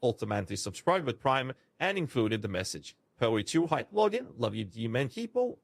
Ultimately subscribe with Prime and included the message. PoE 2 height login. Love you, D-Man people.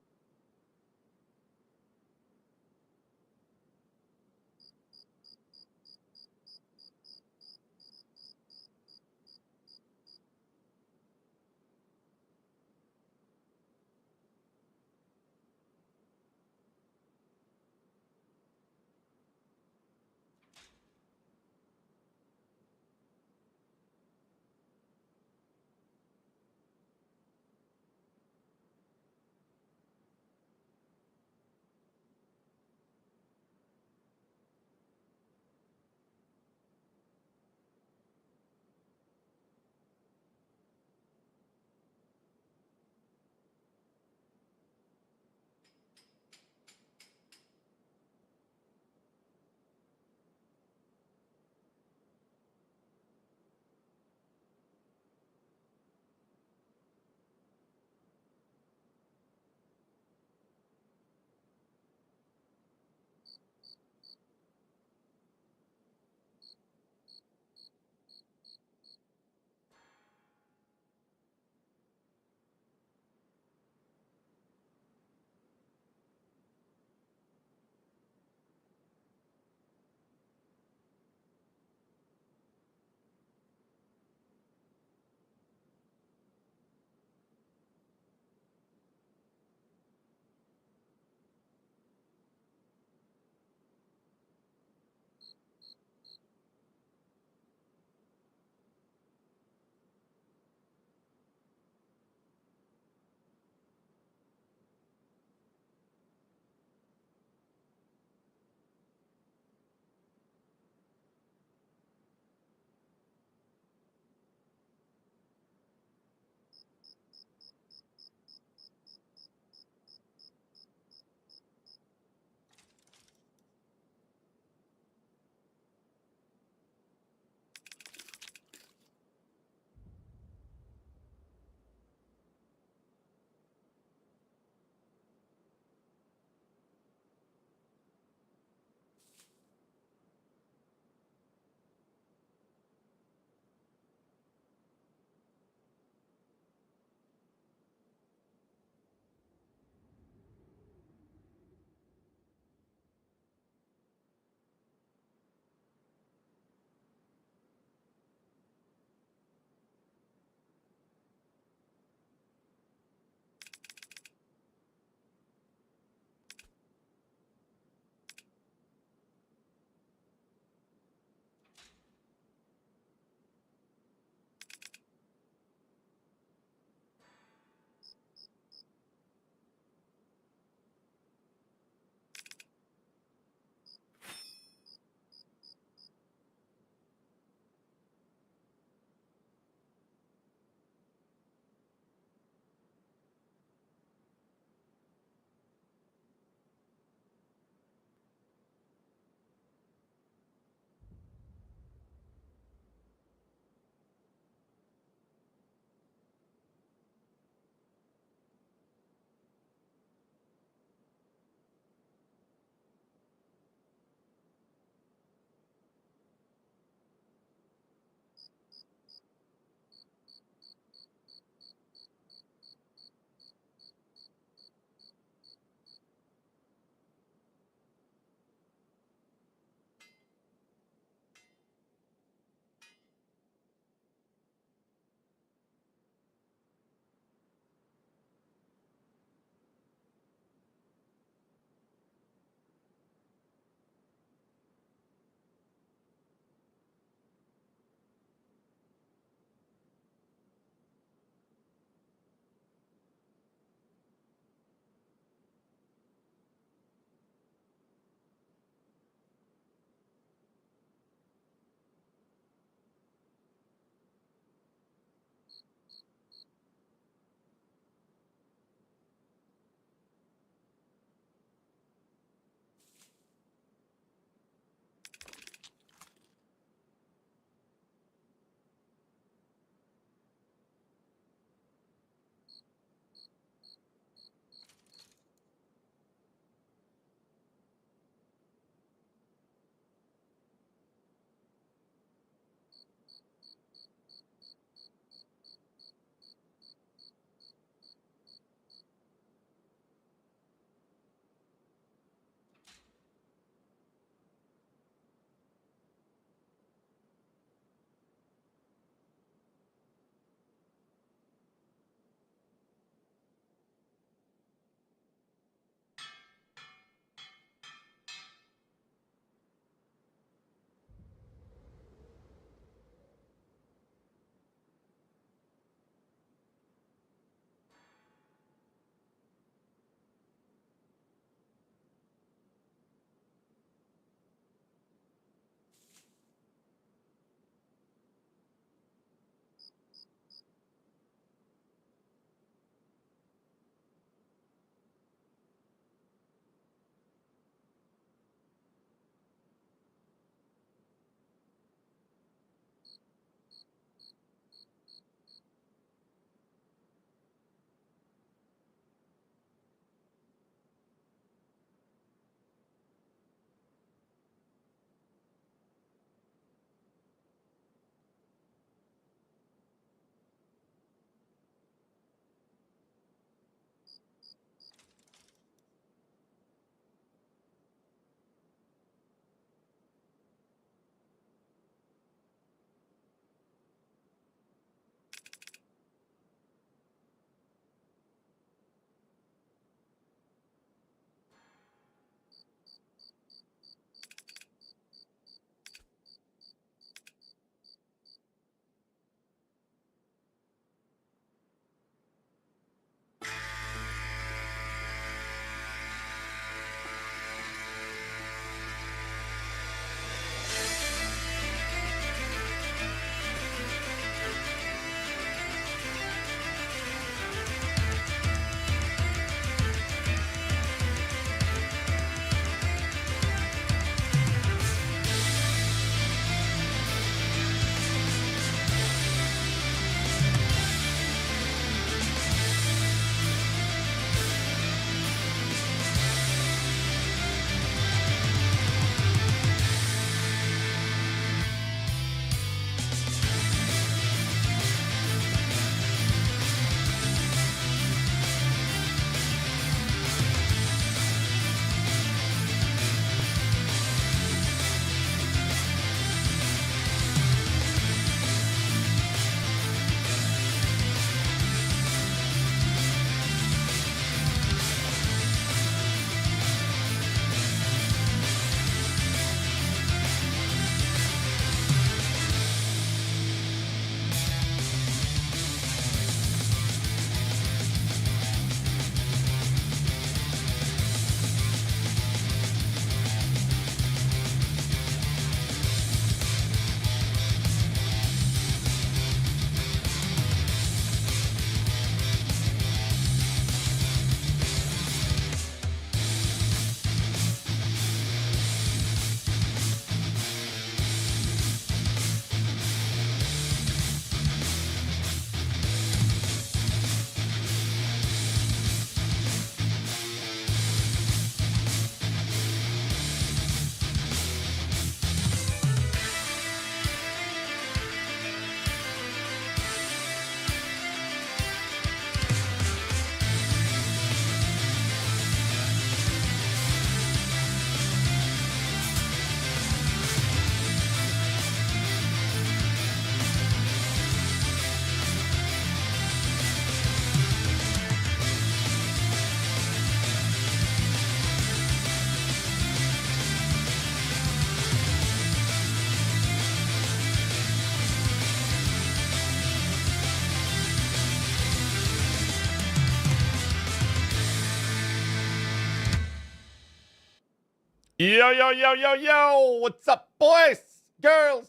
Yo, yo, yo, yo, yo! What's up, boys, girls,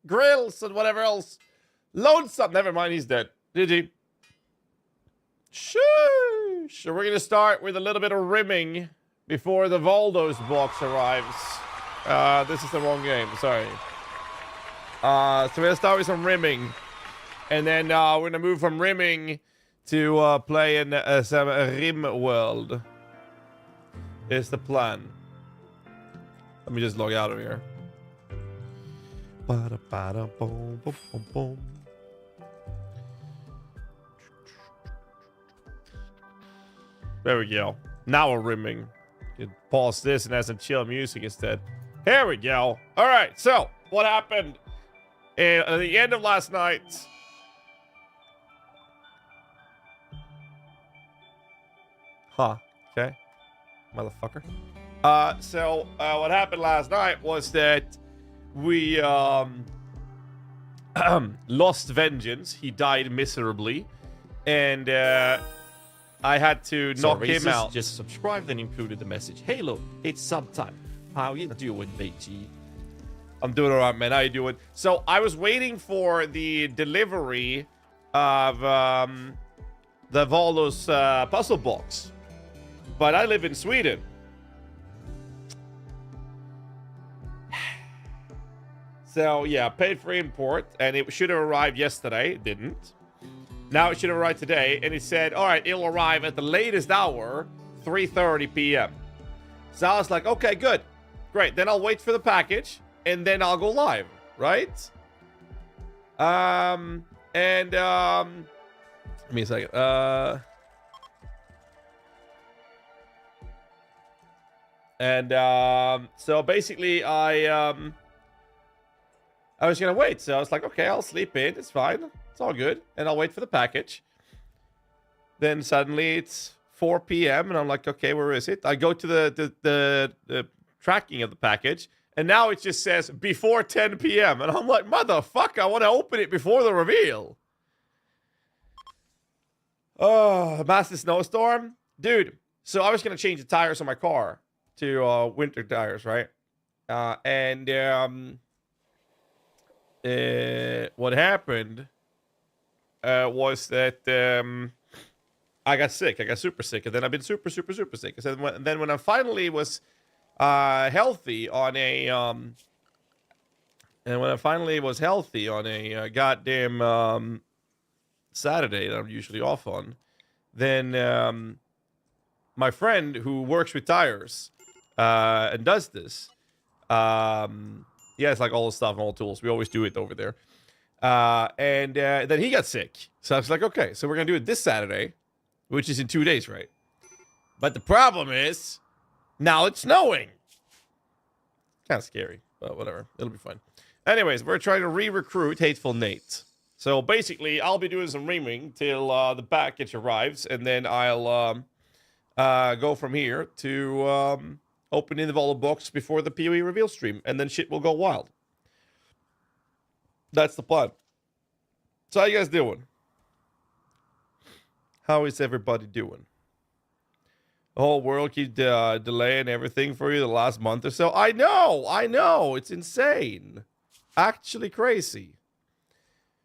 grills, and whatever else? Lonesome. Never mind, he's dead. GG. Shoo! So we're gonna start with a little bit of rimming before the Voldos box arrives. This is the wrong game. Sorry. So we're gonna start with some rimming, and then we're gonna move from rimming to play in some RimWorld. Is the plan. Let me just log out of here. There we go. Now we're rimming. You pause this and have some chill music instead. Here we go. All right. So what happened at the end of last night? Huh. Okay. Motherfucker. So what happened last night was that we lost Vengeance. He died miserably, and I had to knock him out. Just subscribed and included the message. Hey, look, it's sub time. How you doing, BG? I'm doing all right, man. How you doing? So I was waiting for the delivery of the Voldos puzzle box, but I live in Sweden. So, yeah, paid for import, and it should have arrived yesterday. It didn't. Now it should have arrived today, and it said, all right, it'll arrive at the latest hour, 3:30 p.m. So I was like, okay, good. Great. Then I'll wait for the package, and then I'll go live, right? Give me a second. So basically, I was gonna wait, so I was like, okay, I'll sleep in. It's fine. It's all good. And I'll wait for the package. Then suddenly it's 4 p.m. and I'm like, okay, where is it? I go to the tracking of the package, and now it just says before 10 p.m. And I'm like, motherfucker, I want to open it before the reveal. Oh, massive snowstorm. Dude, so I was gonna change the tires on my car to winter tires, right? What happened was that I got sick. I got super sick, and then I've been super sick. And then when I finally was healthy on a goddamn Saturday that I'm usually off on, then my friend who works with tires and does this, he has like all the stuff and all the tools. We always do it over there. And then he got sick. So I was like, okay, so we're going to do it this Saturday, which is in 2 days, right? But the problem is, now it's snowing. Kind of scary, but whatever. It'll be fine. Anyways, we're trying to re-recruit Hateful Nate. So basically, I'll be doing some reaming till the package arrives, and then I'll go from here to opening the Voldo box before the PoE reveal stream, and then shit will go wild. That's the plan. So how you guys doing? How is everybody doing? The whole world keeps delaying everything for you the last month or so. I know. It's insane. Actually crazy.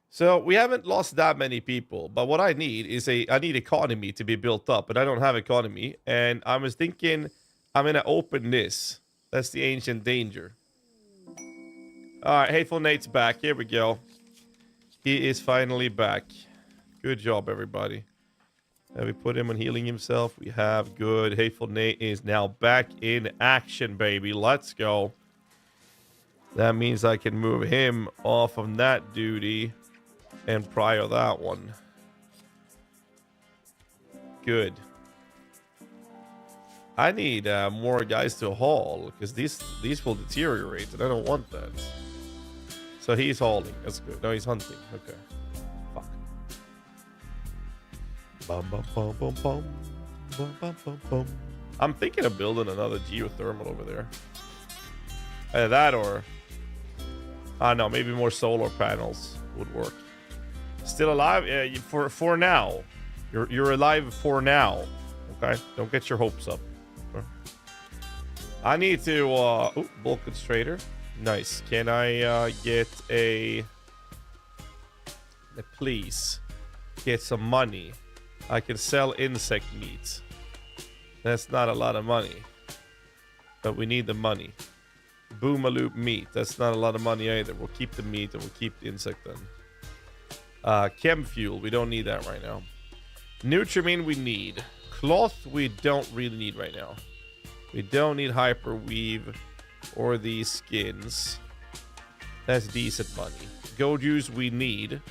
So we haven't lost that many people, but what I need is I need economy to be built up, and I don't have economy. And I was thinking, I'm going to open this. That's the ancient danger. All right, Hateful Nate's back. Here we go. He is finally back. Good job, everybody. Have we put him on healing himself? We have. Good. Hateful Nate is now back in action, baby. Let's go. That means I can move him off of that duty and prior that one. Good. I need more guys to haul, because these will deteriorate, and I don't want that. So he's hauling. That's good. No, he's hunting. Okay. Fuck. Bum, bum, bum, bum, bum. Bum, bum, bum, bum. I'm thinking of building another geothermal over there. Either that or... no, maybe more solar panels would work. Still alive? Yeah, for now. You're alive for now. Okay? Don't get your hopes up. I need to, oh, bulk trader. Nice. Can I, get please get some money? I can sell insect meat. That's not a lot of money, but we need the money. Boomaloop meat. That's not a lot of money either. We'll keep the meat and we'll keep the insect then. Chem fuel. We don't need that right now. Nutrimine we need. Cloth we don't really need right now. We don't need hyperweave or these skins. That's decent money. Go juice we need.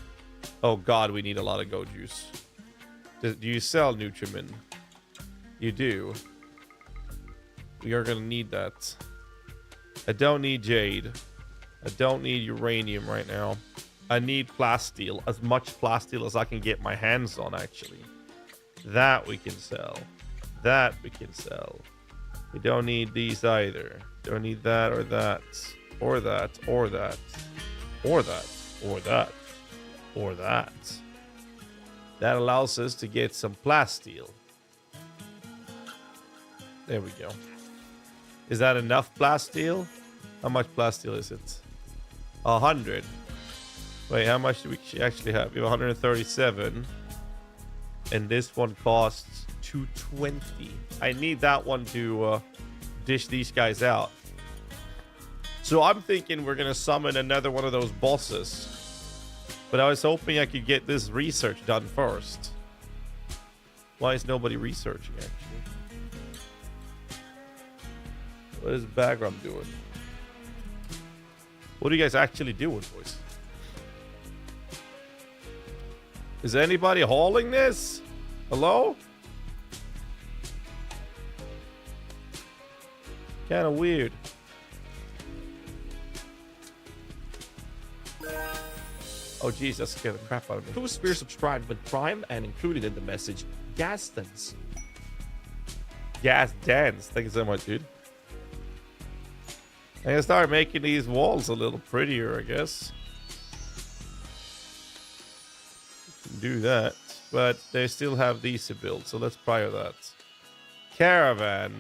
Oh god, we need a lot of go juice. Do you sell Nutrimin? You do. We are gonna need that. I don't need jade. I don't need uranium right now. I need plasteel. As much plasteel as I can get my hands on, actually. That we can sell. That we can sell. We don't need these either. Don't need that or that. Or that. Or that. Or that. Or that. Or that. That allows us to get some plasteel. There we go. Is that enough plasteel? How much plasteel is it? 100. Wait, how much do we actually have? We have 137. And this one costs 220. I need that one to dish these guys out. So I'm thinking we're gonna summon another one of those bosses. But I was hoping I could get this research done first. Why is nobody researching, actually? What is Bagram doing? What are you guys actually doing, boys? Is anybody hauling this? Hello? Kind of weird. Oh jeez, that scared the crap out of me. Two Spear subscribed with Prime and included in the message gas dance. Gas dance. Thank you so much, dude. I'm gonna start making these walls a little prettier, I guess. Do that, but they still have these to build, so let's prior that. Caravan.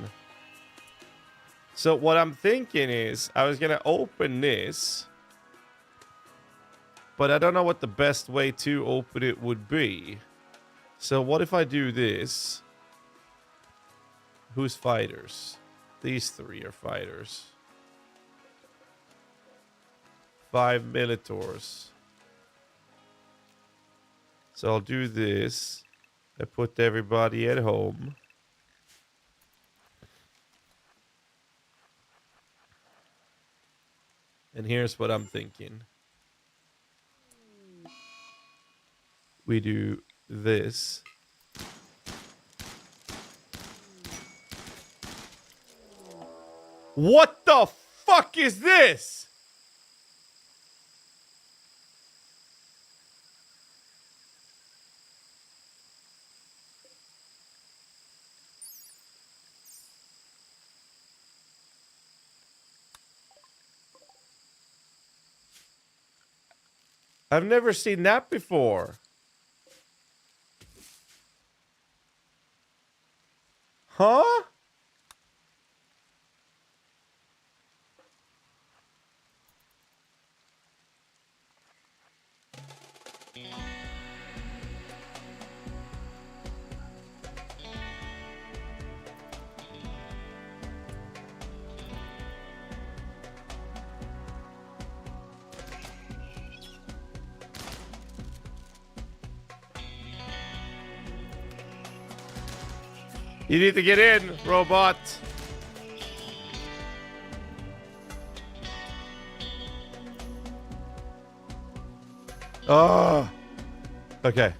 So what I'm thinking is I was gonna open this, but I don't know what the best way to open it would be. So what if I do this? Who's fighters? These three are fighters. 5 Militors. So I'll do this. I put everybody at home. And here's what I'm thinking. We do this. What the fuck is this? I've never seen that before. Huh? You need to get in, robot. Oh. Okay.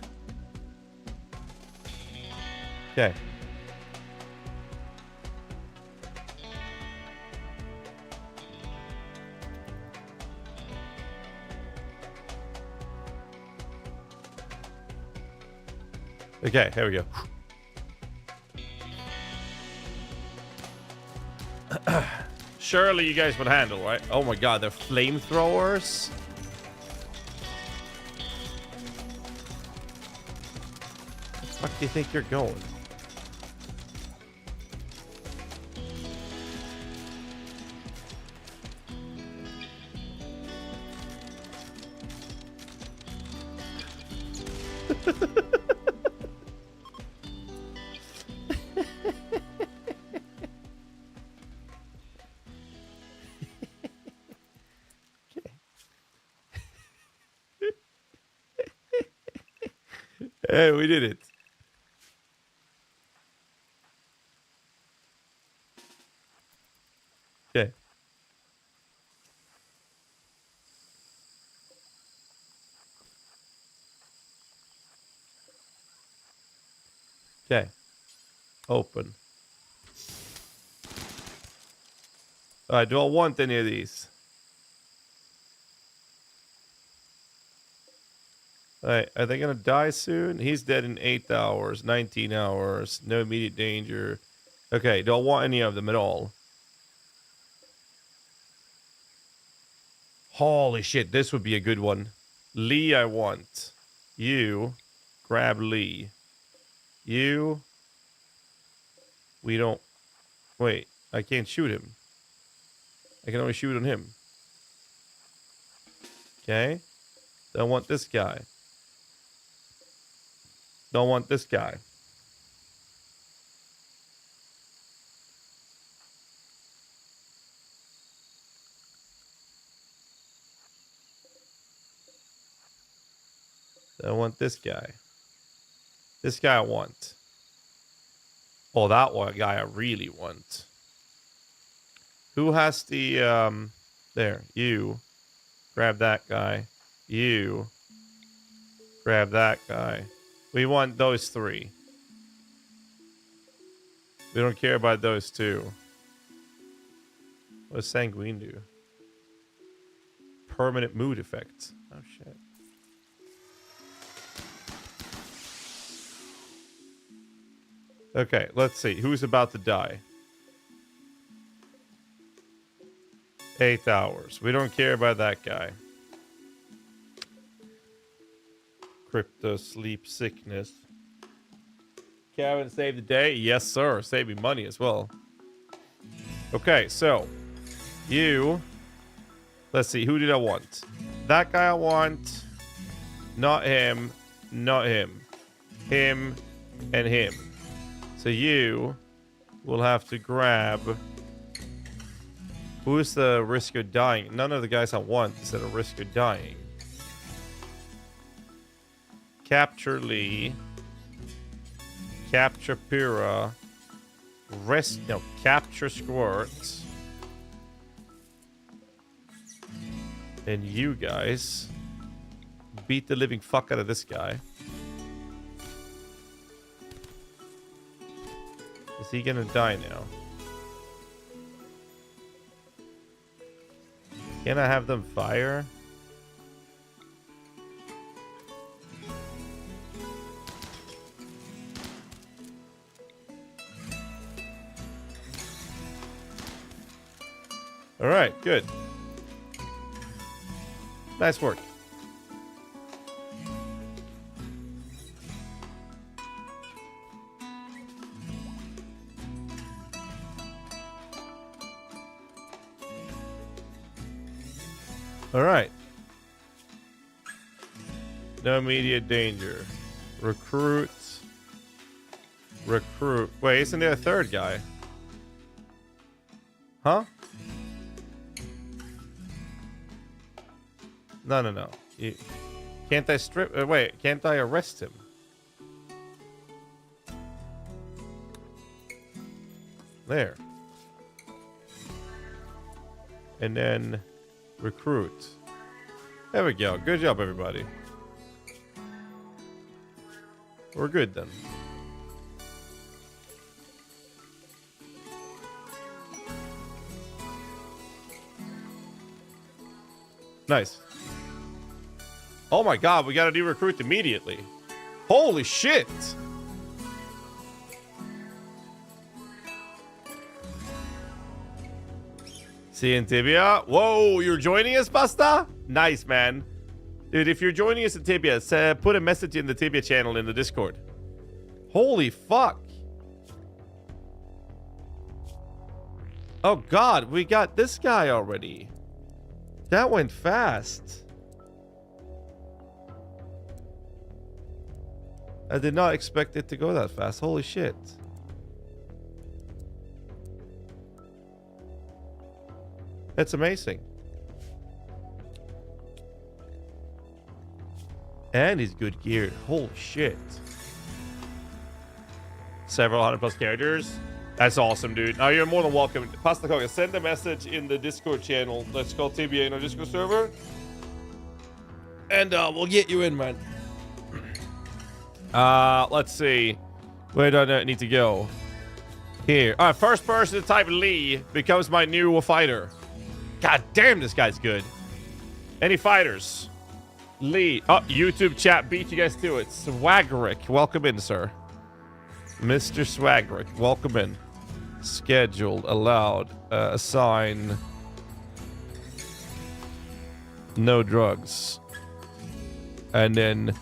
Okay. Okay, here we go. Surely you guys would handle, right? Oh my god, they're flamethrowers. Where the fuck do you think you're going? Hey, we did it. Okay. Okay. Open. Alright, do I want any of these? Alright, are they gonna die soon? He's dead in 8 hours, 19 hours, no immediate danger. Okay, do I want any of them at all? Holy shit, this would be a good one. Lee, I want. You, grab Lee. You, we don't... Wait, I can't shoot him. I can only shoot on him. Okay. Don't want this guy. Don't want this guy. Don't want this guy. This guy I want. Oh, that one guy I really want. Who has the, there, you. Grab that guy. You. Grab that guy. We want those three. We don't care about those two. What does Sanguine do? Permanent mood effect. Oh, shit. Okay, let's see. Who's about to die? 8 hours. We don't care about that guy. Crypto sleep sickness. Caravan saved the day? Yes, sir. Save me money as well. Okay, so you. Let's see. Who did I want? That guy I want. Not him. Not him. Him and him. So you will have to grab. Who's the risk of dying? None of the guys I want is at a risk of dying. Capture Lee. Capture Pyrrha. Capture Squirt. And you guys beat the living fuck out of this guy. Is he gonna die now? Can I have them fire? All right, good. Nice work. All right. No immediate danger. Recruit. Recruit. Wait, isn't there a third guy? Huh? No. Can't I strip... wait, can't I arrest him? There. And then recruit. There we go. Good job, everybody. We're good then. Nice. Oh my god, we gotta do recruit immediately. Holy shit! See you in Tibia. Whoa, you're joining us, Basta? Nice, man. Dude, if you're joining us in Tibia, put a message in the Tibia channel in the Discord. Holy fuck. Oh god, we got this guy already. That went fast. I did not expect it to go that fast. Holy shit. That's amazing. And he's good geared. Holy shit. several hundred plus characters. That's awesome, dude. Now you're more than welcome. Pasta Coca, send a message in the Discord channel. Let's call TBA in our Discord server. And we'll get you in, man. Let's see. Where do I need to go? Here. All right, first person to type Lee becomes my new fighter. God damn, this guy's good. Any fighters? Lee. Oh, YouTube chat beat you guys to it. Swaggerick, welcome in, sir. Mr. Swaggerick, welcome in. Scheduled, allowed, assign. No drugs. And then,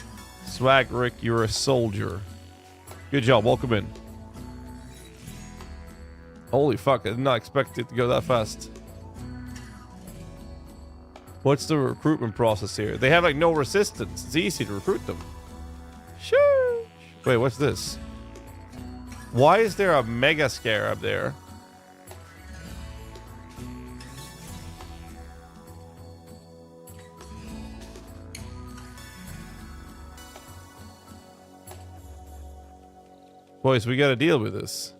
Swaggerick, you're a soldier. Good job, welcome in. Holy fuck, I did not expect it to go that fast. What's the recruitment process here? They have like no resistance. It's easy to recruit them. Shoo! Wait, what's this? Why is there a mega scarab there? Boys, we gotta deal with this.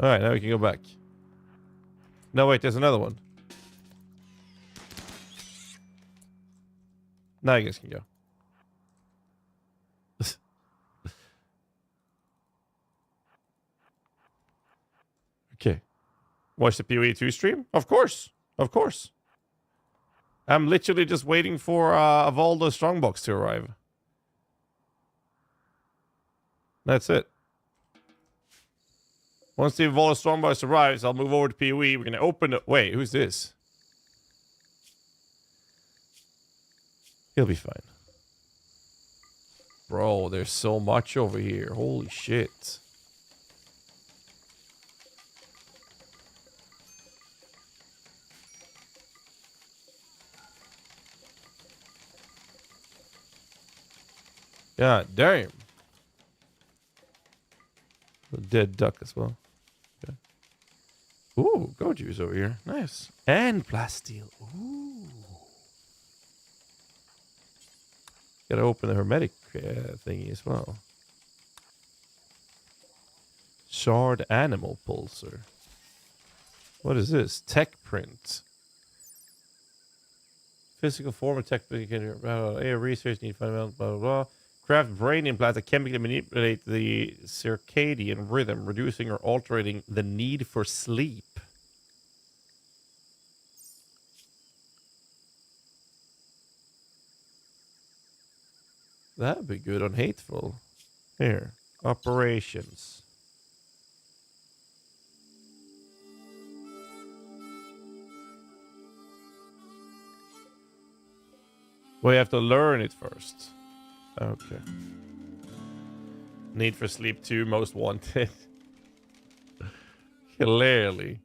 Alright, now we can go back. No, wait, there's another one. Now you guys can go. Okay. Watch the PoE 2 stream? Of course. Of course. I'm literally just waiting for Voldo Strongbox to arrive. That's it. Once the Voldo Strongbox arrives, I'll move over to PoE. We're going to open it. Wait, who's this? He'll be fine. Bro, there's so much over here. Holy shit. God damn. A dead duck as well. Okay. Ooh, go juice over here. Nice. And plasteel. Ooh. Gotta open the hermetic thingy as well. Shard animal pulsar. What is this? Tech print. Physical form of tech. Research need fundamental. Blah blah blah. Craft brain implants that chemically manipulate the circadian rhythm, reducing or altering the need for sleep. That'd be good on Hateful. Here. Operations. We have to learn it first. Okay. Need for Sleep 2, most wanted. Clearly.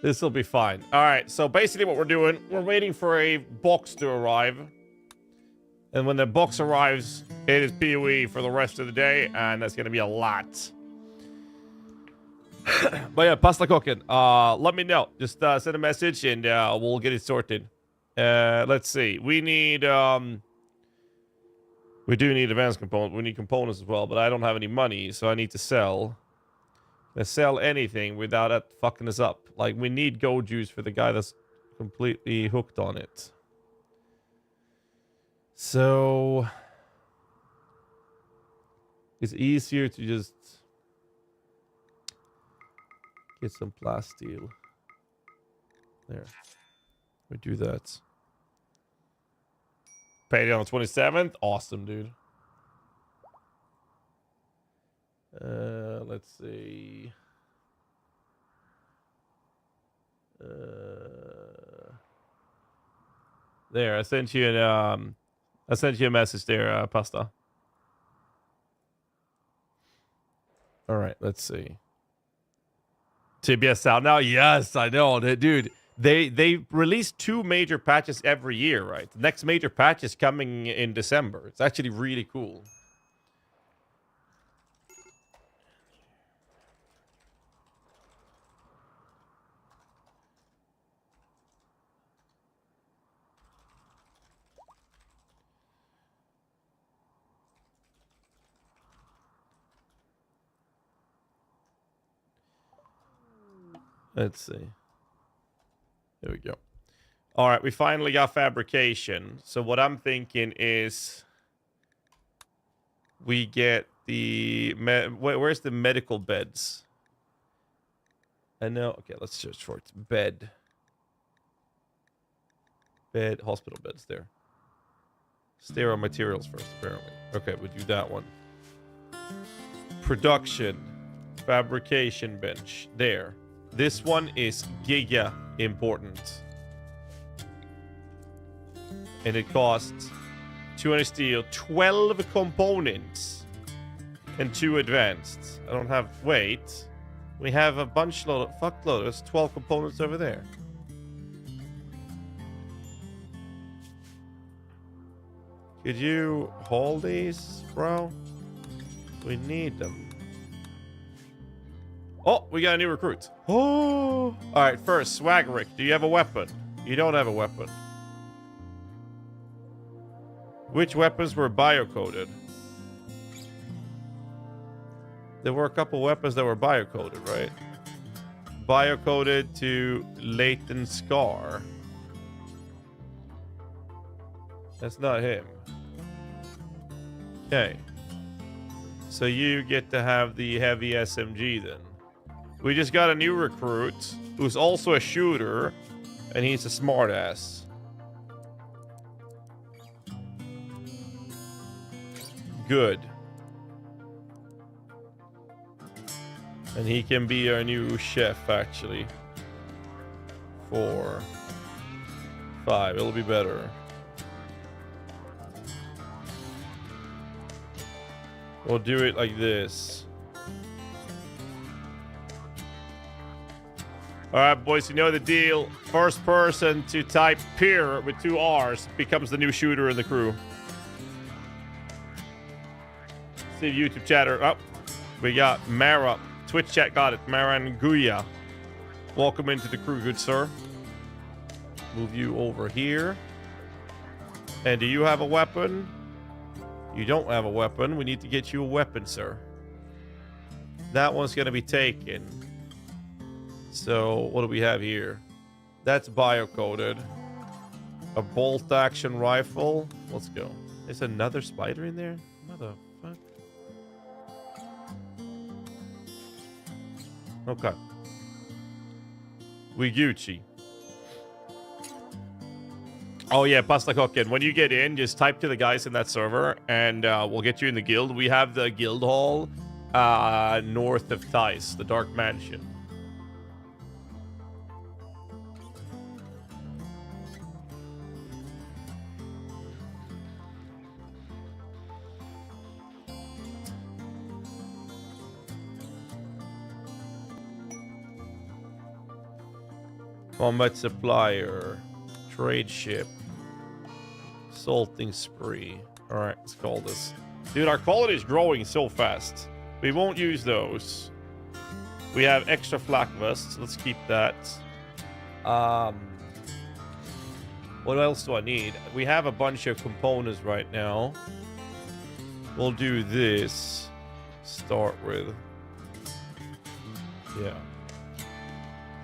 This will be fine. Alright, so basically what we're doing, we're waiting for a box to arrive. And when the box arrives, it is PoE for the rest of the day, and that's going to be a lot. But yeah, Pasta Cooking, let me know. Just send a message, and we'll get it sorted. Let's see. We need... we do need advanced components. We need components as well, but I don't have any money, so I need to sell. I sell anything without that fucking us up. Like, we need go juice for the guy that's completely hooked on it. So... it's easier to just... get some plasteel. There. We do that. Payday on the 27th? Awesome, dude. Let's see. There, I sent you an I sent you a message there, Pasta. All right, let's see. TBS out now? Yes, I know, dude. They release 2 major patches every year, right? The next major patch is coming in December. It's actually really cool. Let's see. There we go. All right, we finally got fabrication. So what I'm thinking is we get the... Where's the medical beds? I know. Okay, let's search for it. Bed. Bed, hospital beds there. Sterile materials first, apparently. Okay, we'll do that one. Production. Fabrication bench. There. This one is giga important. And it costs 200 steel, 12 components, and 2 advanced. I don't have... Wait. We have a bunch load of... Fuckload. There's 12 components over there. Could you haul these, bro? We need them. Oh, we got a new recruit. Oh! Alright, first, Swagrick, do you have a weapon? You don't have a weapon. Which weapons were biocoded? There were a couple weapons that were biocoded, right? Biocoded to Latent Scar. That's not him. Okay. So you get to have the heavy SMG then. We just got a new recruit who's also a shooter, and he's a smartass. Good. And he can be our new chef, actually. 4, 5. It'll be better. We'll do it like this. Alright, boys, you know the deal. First person to type peer with 2 R's becomes the new shooter in the crew. See YouTube chatter. Oh, we got Mara. Twitch chat got it. Maranguya. Welcome into the crew, good sir. Move you over here. And do you have a weapon? You don't have a weapon. We need to get you a weapon, sir. That one's going to be taken. So, what do we have here? That's biocoded. A bolt-action rifle. Let's go. There's another spider in there? Motherfucker. Okay. We Gucci. Oh yeah, Pasta Cookin. When you get in, just type to the guys in that server, and we'll get you in the guild. We have the guild hall north of Thais, the Dark Mansion. Combat supplier, trade ship, salting spree. All right, let's call this. Dude, our quality is growing so fast. We won't use those. We have extra flak vests. Let's keep that. What else do I need? We have a bunch of components right now. We'll do this. Start with. Yeah.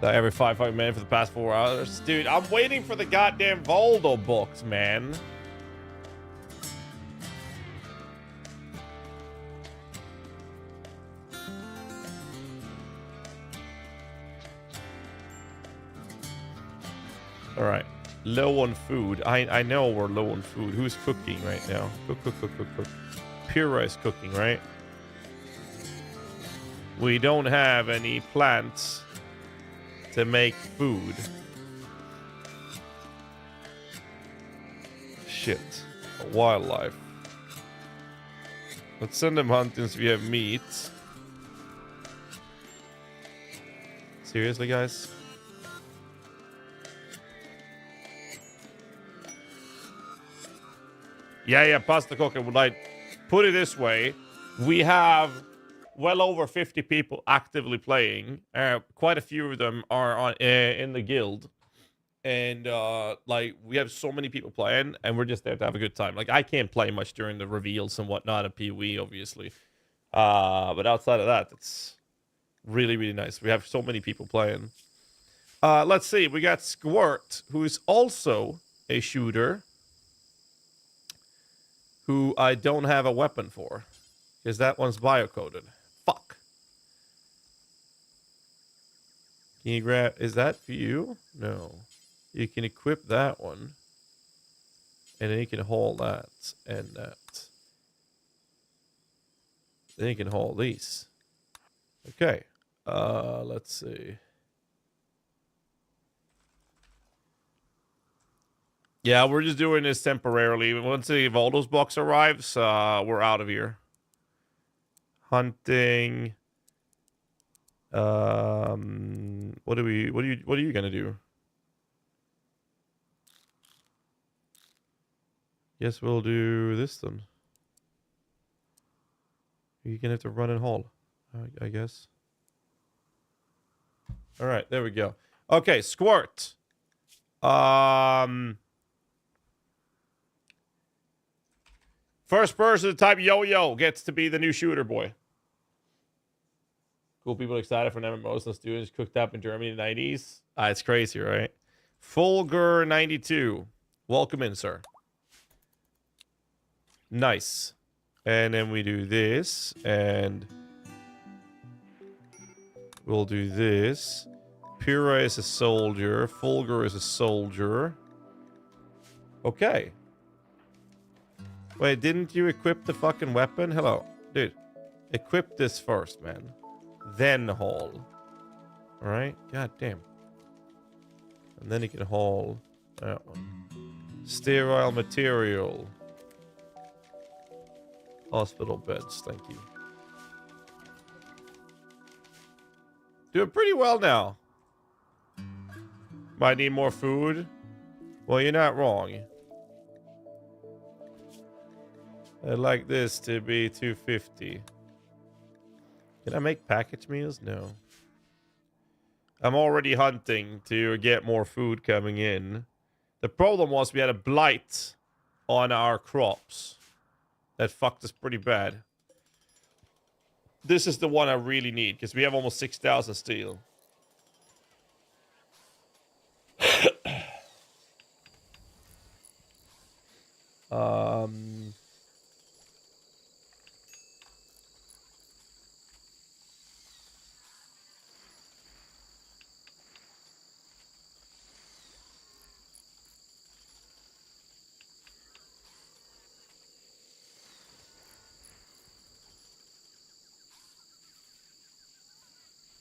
Every 5 minutes for the past 4 hours. Dude, I'm waiting for the goddamn Voldo books, man. Alright. Low on food. I know we're low on food. Who's cooking right now? Cook. Pura is cooking, right? We don't have any plants to make food. Shit. Wildlife. Let's send them hunting so we have meat. Seriously, guys? Yeah, Pasta Cooking would like put it this way. We have well over 50 people actively playing. Quite a few of them are on in the guild, and like we have so many people playing, and we're just there to have a good time. Like I can't play much during the reveals and whatnot of PoE, obviously, but outside of that, it's really nice. We have so many people playing. Let's see. We got Squirt, who is also a shooter, who I don't have a weapon for, because that one's biocoded. Fuck. Can you grab... Is that for you? No. You can equip that one. And then you can haul that and that. Then you can haul these. Okay. Let's see. Yeah, we're just doing this temporarily. Once the Voldos box arrives, we're out of here. Hunting. What are you gonna do? Guess we'll do this then. You're gonna have to run and haul, I guess. All right, there we go. Okay, Squirt. First person to type yo-yo gets to be the new shooter boy. Cool people excited for MMOs and students cooked up in Germany in the 90s. It's crazy, right? Fulgur92. Welcome in, sir. Nice. And then we do this, and we'll do this. Pyrrha is a soldier. Fulgur is a soldier. Okay. Wait, didn't you equip the fucking weapon? Hello. Dude, equip this first, man. Then haul. Alright? God damn. And then you can haul that one. Sterile material. Hospital beds, thank you. Doing pretty well now. Might need more food. Well, you're not wrong. I'd like this to be 250. Can I make package meals? No. I'm already hunting to get more food coming in. The problem was we had a blight on our crops. That fucked us pretty bad. This is the one I really need, because we have almost 6,000 steel.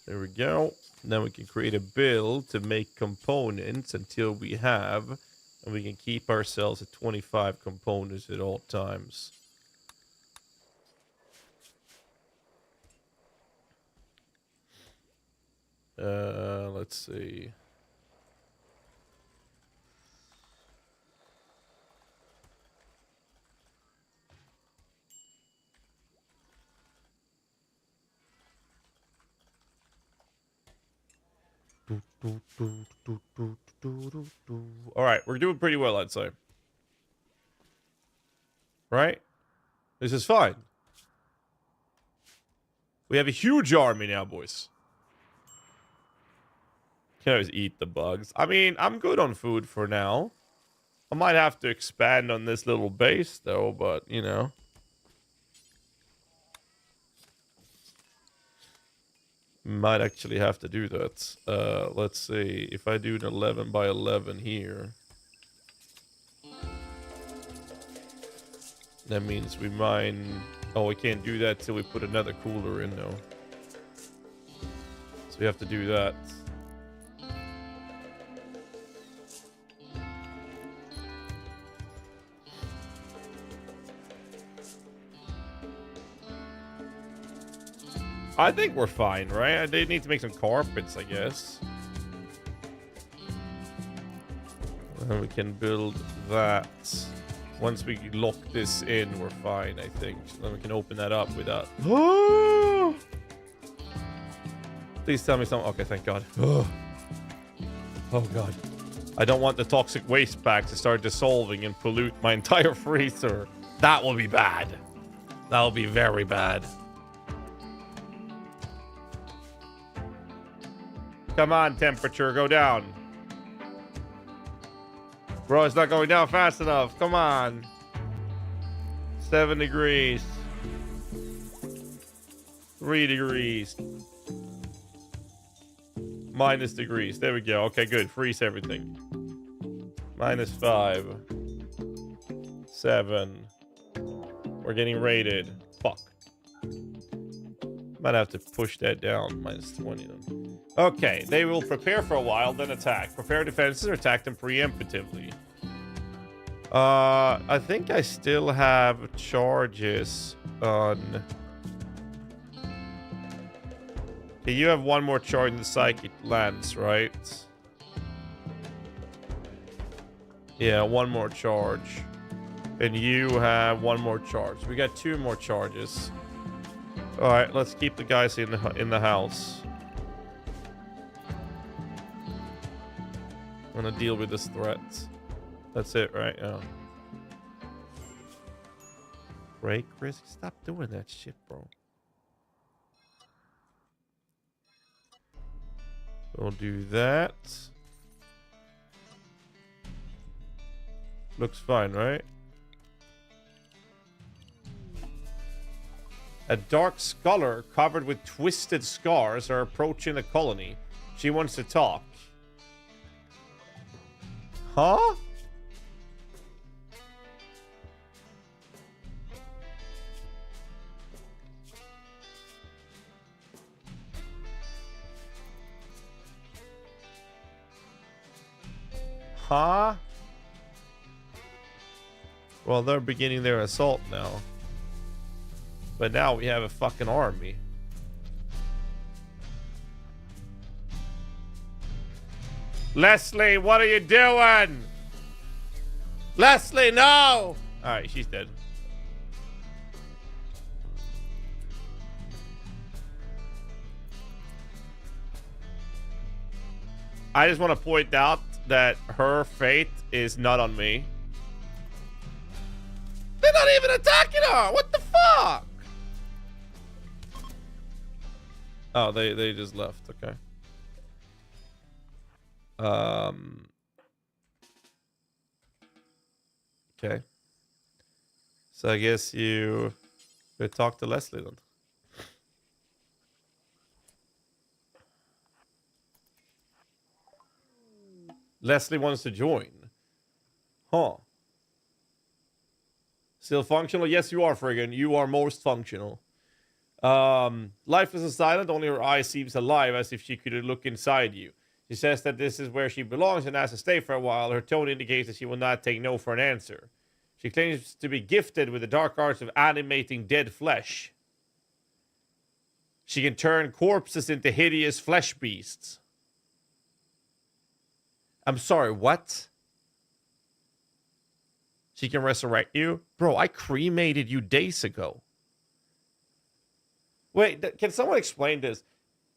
There we go. Now we can create a build to make components until we have, and we can keep ourselves at 25 components at all times. Let's see. All right, we're doing pretty well, I'd say. Right? This is fine. We have a huge army now, boys. Can always eat the bugs. I mean, I'm good on food for now. I might have to expand on this little base, though, but, you know. Might actually have to do that. Let's see. If I do an 11 by 11 here, that means we mine... Oh, we can't do that till we put another cooler in, though. So we have to do that. I think we're fine, right? They need to make some carpets, I guess. And we can build that. Once we lock this in, we're fine, I think. Then we can open that up without... Please tell me something. Okay, thank God. Oh, God. I don't want the toxic waste pack to start dissolving and pollute my entire freezer. That will be bad. That will be very bad. Come on, temperature, go down. Bro, it's not going down fast enough. Come on. 7 degrees. 3 degrees. Minus degrees. There we go. Okay, good. Freeze everything. -5. 7. We're getting raided. Fuck. Might have to push that down. -20 then. Okay, they will prepare for a while, then attack. Prepare defenses or attack them preemptively. I think I still have charges on... Okay, you have one more charge in the Psychic Lance, right? Yeah, one more charge. And you have one more charge. We got 2 more charges. All right, let's keep the guys in the house. I'm gonna deal with this threat. That's it, right? Yeah. Break risk. Stop doing that shit, bro. We'll do that. Looks fine, right? A dark scholar covered with twisted scars are approaching the colony. She wants to talk. Huh? Huh? Well, they're beginning their assault now. But now we have a fucking army. Lesley, what are you doing? Lesley, no! Alright, she's dead. I just want to point out that her fate is not on me. They're not even attacking her! What the fuck? Oh, they just left. Okay. Okay. So I guess you could talk to Lesley then. Lesley wants to join. Huh. Still functional? Yes, you are, friggin'. You are most functional. Life isn't silent, only her eye seems alive, as if she could look inside you. She says that this is where she belongs and has to stay for a while. Her tone indicates that she will not take no for an answer. She claims to be gifted with the dark arts of animating dead flesh. She can turn corpses into hideous flesh beasts. I'm sorry, what? She can resurrect you? Bro, I cremated you days ago. Wait, can someone explain this?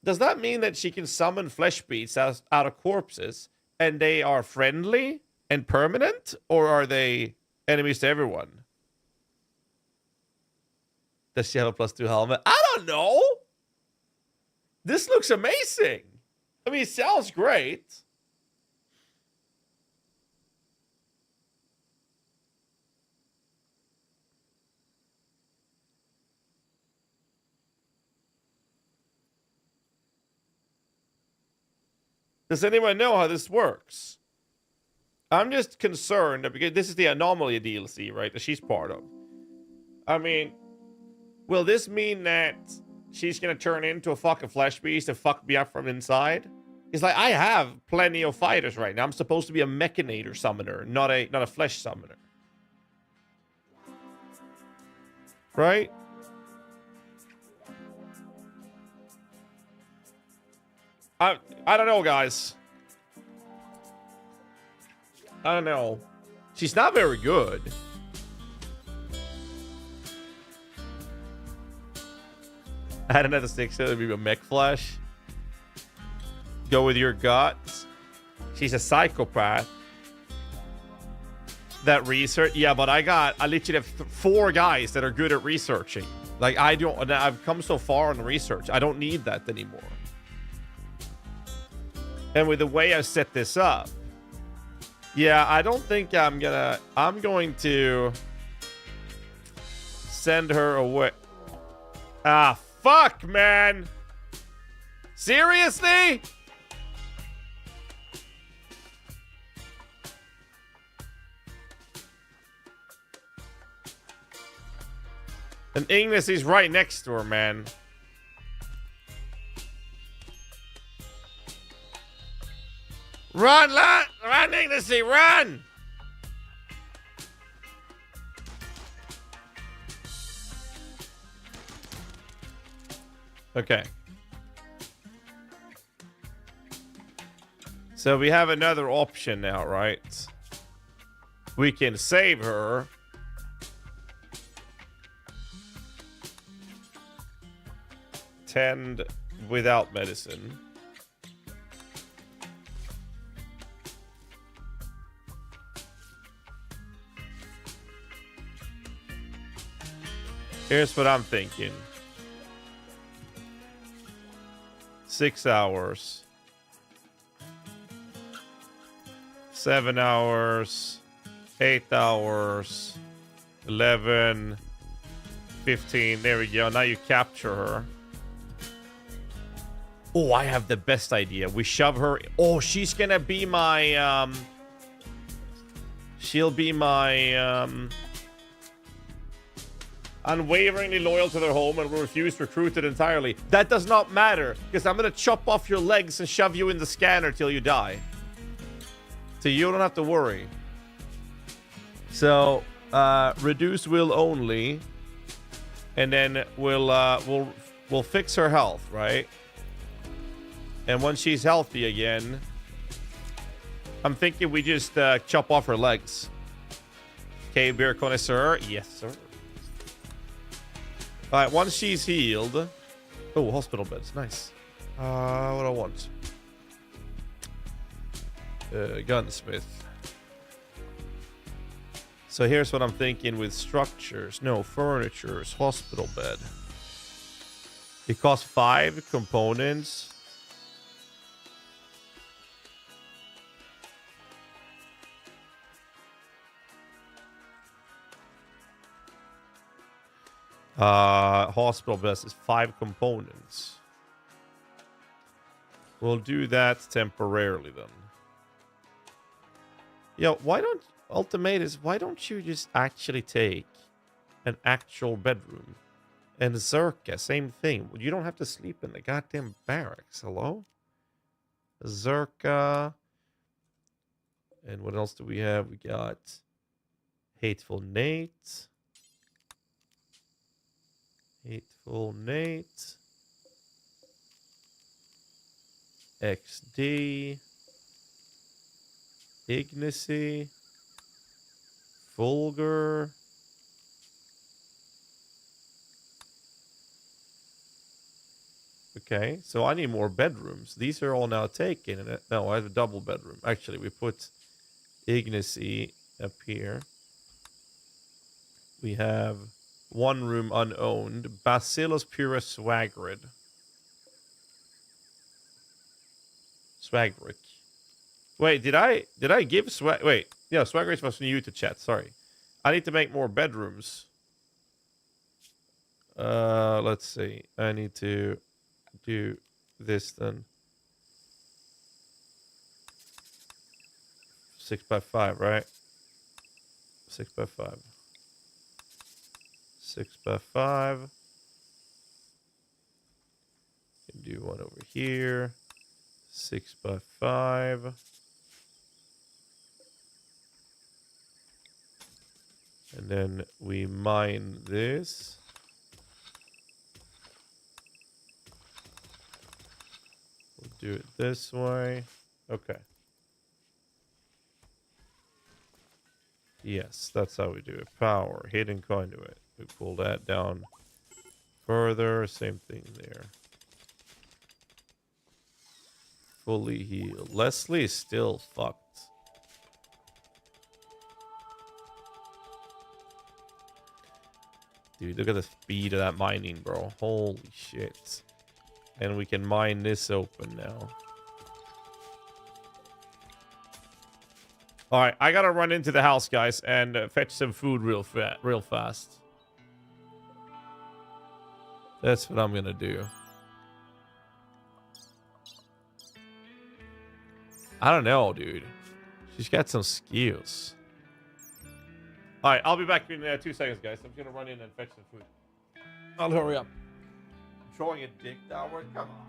Does that mean that she can summon flesh beasts out of corpses and they are friendly and permanent? Or are they enemies to everyone? Does she have a +2 helmet? I don't know. This looks amazing. I mean, it sounds great. Does anyone know how this works? I'm just concerned that because this is the anomaly DLC, right? That she's part of. I mean, will this mean that she's gonna turn into a fucking flesh beast and fuck me up from inside? It's like I have plenty of fighters right now. I'm supposed to be a mechanator summoner, not a flesh summoner. Right? I don't know, guys. I don't know. She's not very good. Add another 6 to be a mech flash. Go with your guts. She's a psychopath. That research, yeah, but I literally have 4 guys that are good at researching. Like I've come so far on research. I don't need that anymore. And with the way I set this up, yeah, I don't think I'm going to send her away. Ah, fuck, man. Seriously? And Ignis is right next to her, man. Run, run, Ignis, run! Okay. So we have another option now, right? We can save her. Tend without medicine. Here's what I'm thinking. 6 hours. 7 hours. 8 hours. 11. 15. There we go. Now you capture her. Oh, I have the best idea. We shove her. Oh, she's gonna be my, she'll be my, unwaveringly loyal to their home and will refuse recruited entirely. That does not matter, because I'm gonna chop off your legs and shove you in the scanner till you die. So you don't have to worry. So, reduce will only. And then we'll fix her health, right? And once she's healthy again, I'm thinking we just chop off her legs. Okay, beer connoisseur. Yes, sir. All right, once she's healed. Oh, hospital beds. Nice. What do I want? Gunsmith. So here's what I'm thinking with structures. No, furnitures. Hospital bed. It costs 5 components. Hospital best is 5 components. We'll do that temporarily then. Yo, why don't Ultimatus, why don't you just actually take an actual bedroom? And Zerka, same thing. You don't have to sleep in the goddamn barracks. Hello? Zerka. And what else do we have? We got Hateful Nate. Hateful Nate. XD. Ignacy. Vulgar. Okay, so I need more bedrooms. These are all now taken. No, I have a double bedroom. Actually, we put Ignacy up here. We have 1 room unowned. Bacillus Pura Swagrid. Swagric. Wait, did I give Swag... Wait, yeah, Swagric was new to chat. Sorry. I need to make more bedrooms. Let's see. I need to do this then. 6x5, right? 6x5. 6x5. Can do one over here. 6x5. And then we mine this. We'll do it this way. Okay. Yes, that's how we do it. Power, hidden conduit. We pull that down further. Same thing there. Fully healed. Lesley is still fucked. Dude, look at the speed of that mining, bro. Holy shit. And we can mine this open now. All right, I gotta run into the house, guys, and fetch some food real fast. That's what I'm gonna do. I don't know, dude. She's got some skills. All right, I'll be back in 2 seconds, guys. I'm gonna run in and fetch some food. I'll hurry up. Throwing a dick downward? Come on.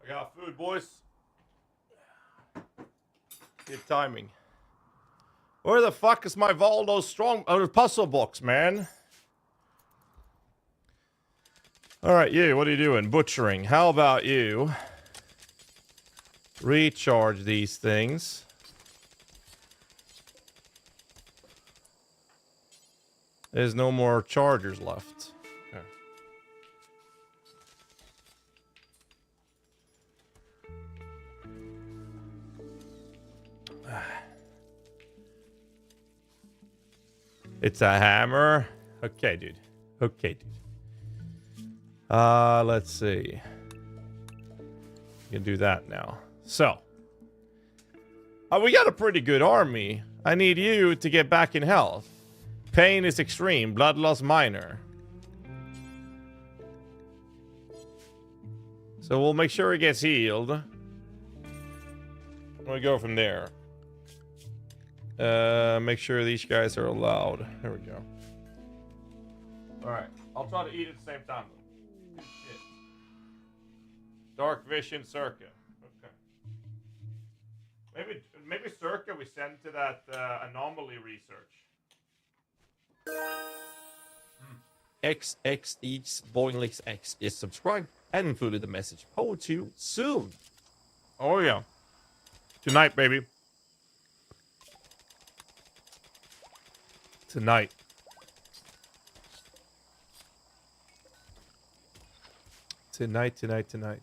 I got food, boys. Good timing. Where the fuck is my Valdo strong puzzle box, man? All right, you. What are you doing? Butchering. How about you? Recharge these things. There's no more chargers left. Okay. It's a hammer. Okay, dude. Okay, dude. Let's see. You can do that now. So. We got a pretty good army. I need you to get back in health. Pain is extreme. Blood loss minor. So we'll make sure he gets healed. I'm gonna go from there. Make sure these guys are allowed. There we go. Alright. I'll try to eat at the same time. Good shit. Dark vision circa. Okay. Maybe circa we send to that anomaly research. XXX Boinglix X is subscribed and included the message. PoE 2 soon. Oh yeah. Tonight, baby. Tonight. Tonight.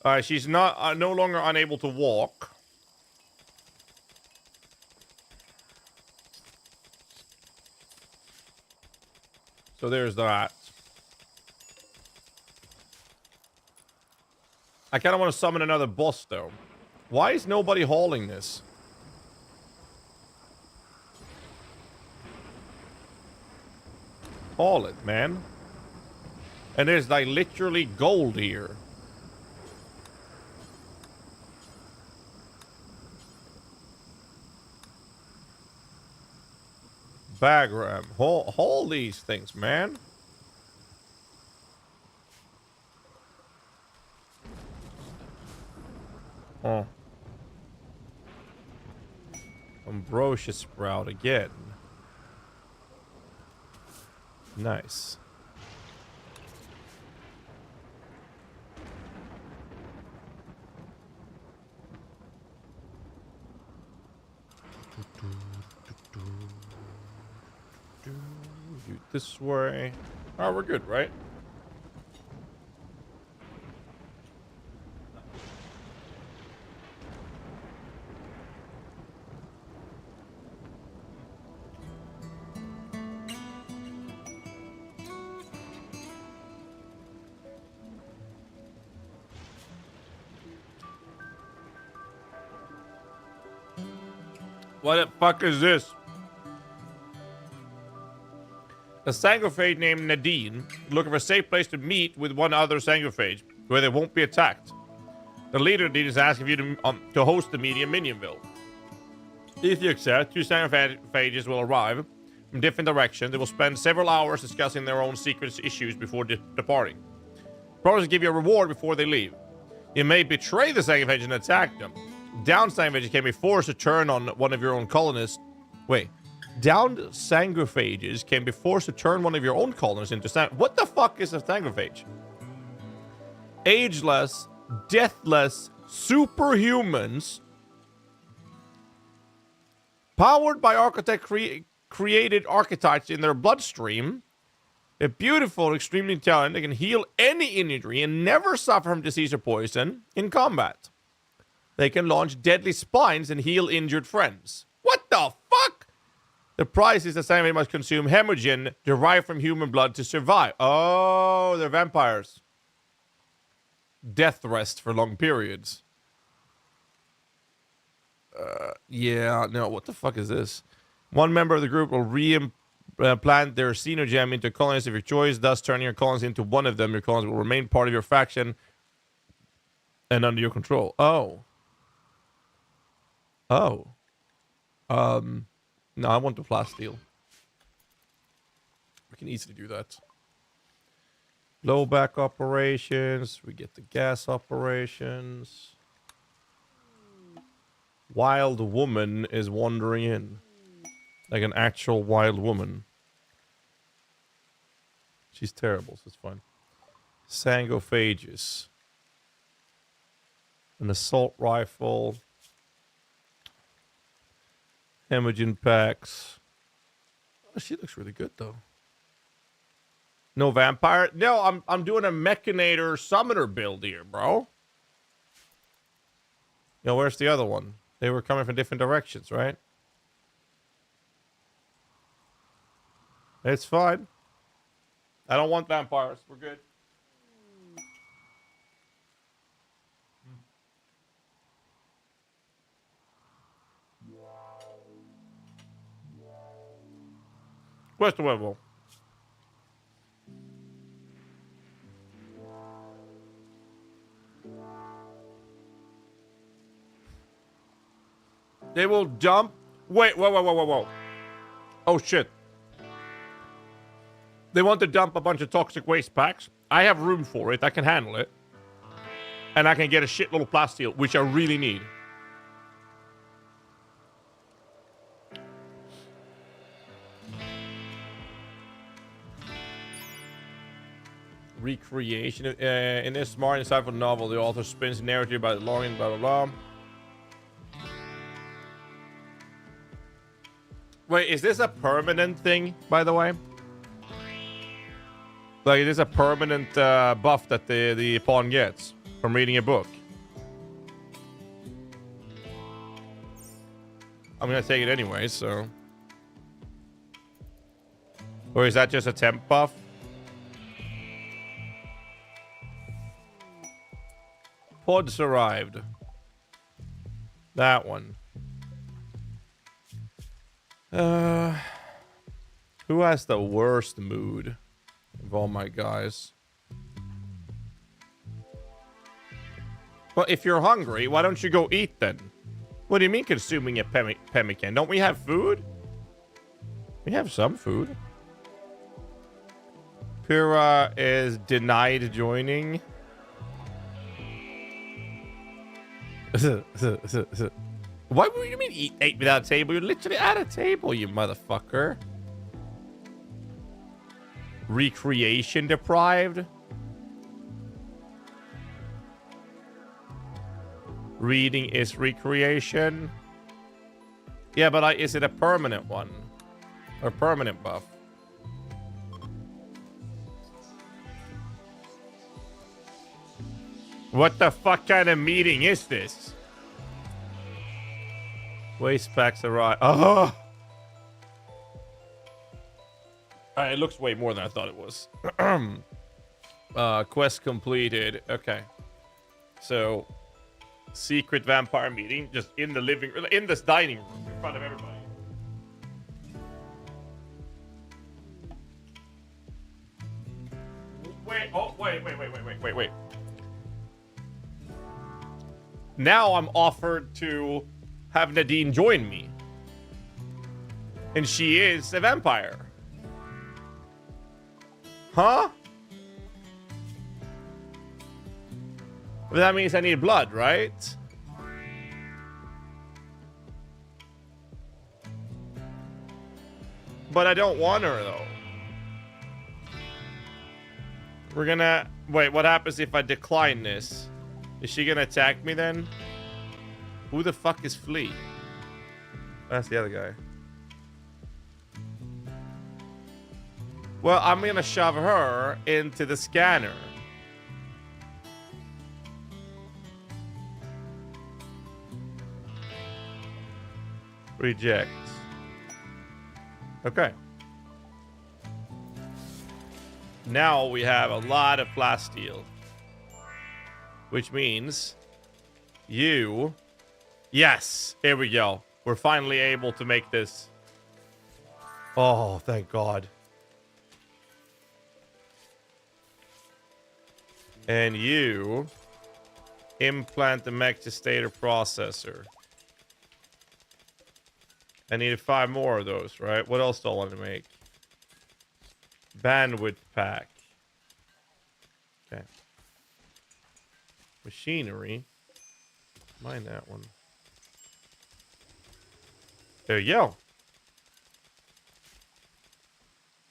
Alright, she's not no longer unable to walk. So there's that. I kind of want to summon another boss, though. Why is nobody hauling this? Haul it, man. And there's like literally gold here. Bagram. Haul these things, man. Oh. Ambrosia sprout again. Nice. do it this way. Oh, we're good, right? What the fuck is this? A sanguiphage named Nadine looking for a safe place to meet with one other sanguiphage where they won't be attacked. The leader Nadine is asking you to host the meeting in Minionville. If you accept, 2 sanguphages will arrive from different directions. They will spend several hours discussing their own secret issues before departing. Promise to give you a reward before they leave. You may betray the sanguiphage and attack them. Downed sanguiphages can be forced to turn on one of your own colonists. Wait. Downed sanguiphages can be forced to turn one of your own colonists into What the fuck is a sanguiphage? Ageless, deathless, superhumans powered by created archetypes in their bloodstream. They're beautiful, extremely talented. They can heal any injury and never suffer from disease or poison in combat. They can launch deadly spines and heal injured friends. What the fuck? The price is the same. They must consume hemogen derived from human blood to survive. Oh, they're vampires. Death rest for long periods. Yeah, no, what the fuck is this? One member of the group will reimplant their xenogem into colonies of your choice, thus turning your colonies into one of them. Your colonies will remain part of your faction and under your control. Oh. Oh. No, I want the plasteel. We can easily do that. Blowback operations. We get the gas operations. Wild woman is wandering in. Like an actual wild woman. She's terrible, so it's fine. Sangophages. An assault rifle. Hemogen packs. Oh, she looks really good though. No vampire? No, I'm doing a Mechanator Summoner build here, bro. Yo, where's the other one? They were coming from different directions, right? It's fine. I don't want vampires. We're good. Questo huevo. They will dump. Wait, whoa. Oh shit. They want to dump a bunch of toxic waste packs. I have room for it. I can handle it. And I can get a shitload of plasteel, which I really need. Recreation. In this smart and insightful novel, the author spins the narrative by the longing, blah, blah, blah. Wait, is this a permanent thing, by the way? Like, it is a permanent buff that the pawn gets from reading a book. I'm gonna take it anyway, so... Or is that just a temp buff? Pods arrived. That one. Who has the worst mood of all my guys? Well, if you're hungry, why don't you go eat then? What do you mean consuming a pemmican? Don't we have food? We have some food. Pura is denied joining. What do you mean eat without a table? You're literally at a table, you motherfucker. Recreation deprived? Reading is recreation? Yeah, but is it a permanent one? Or permanent buff? What the fuck kind of meeting is this? Waste packs arrive. Oh! It looks way more than I thought it was. Quest completed. Okay. So, secret vampire meeting just in the living room, in this dining room in front of everybody. Wait. Now I'm offered to have Nadine join me. And she is a vampire. Huh? Well, that means I need blood, right? But I don't want her, though. We're gonna... Wait, what happens if I decline this? Is she gonna attack me then? Who the fuck is Flea? That's the other guy. Well, I'm gonna shove her into the scanner. Reject. Okay. Now we have a lot of plasteel. Which means you... Yes! Here we go. We're finally able to make this. Oh, thank God. And you implant the mech gestator processor. I needed 5 more of those, right? What else do I want to make? Bandwidth pack. Okay. Machinery. Mind that one. There you go.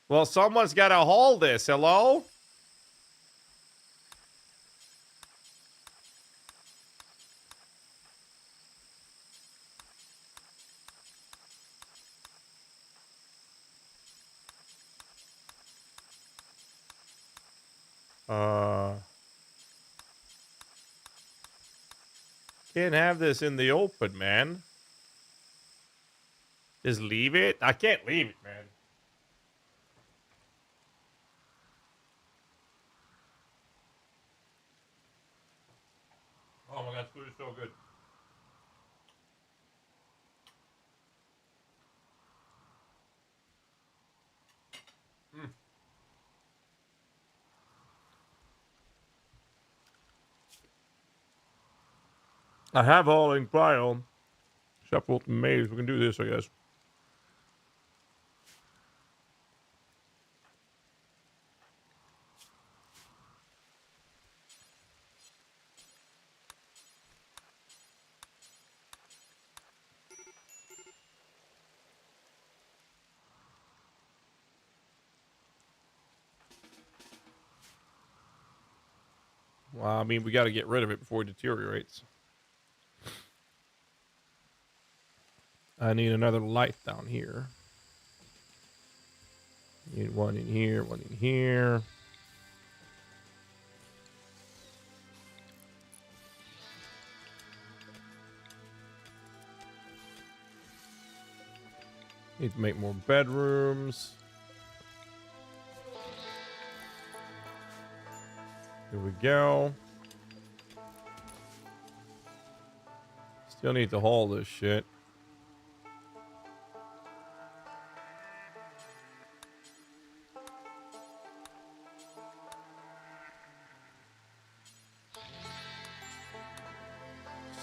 Well, someone's got to haul this. Hello? Can't have this in the open, man. Just leave it? I can't leave it, man. Oh my God, food is so good. I have all in cryo. Shuffle and maze. We can do this, I guess. Well, I mean, we got to get rid of it before it deteriorates. I need another light down here. Need one in here, one in here. Need to make more bedrooms. Here we go. Still need to haul this shit.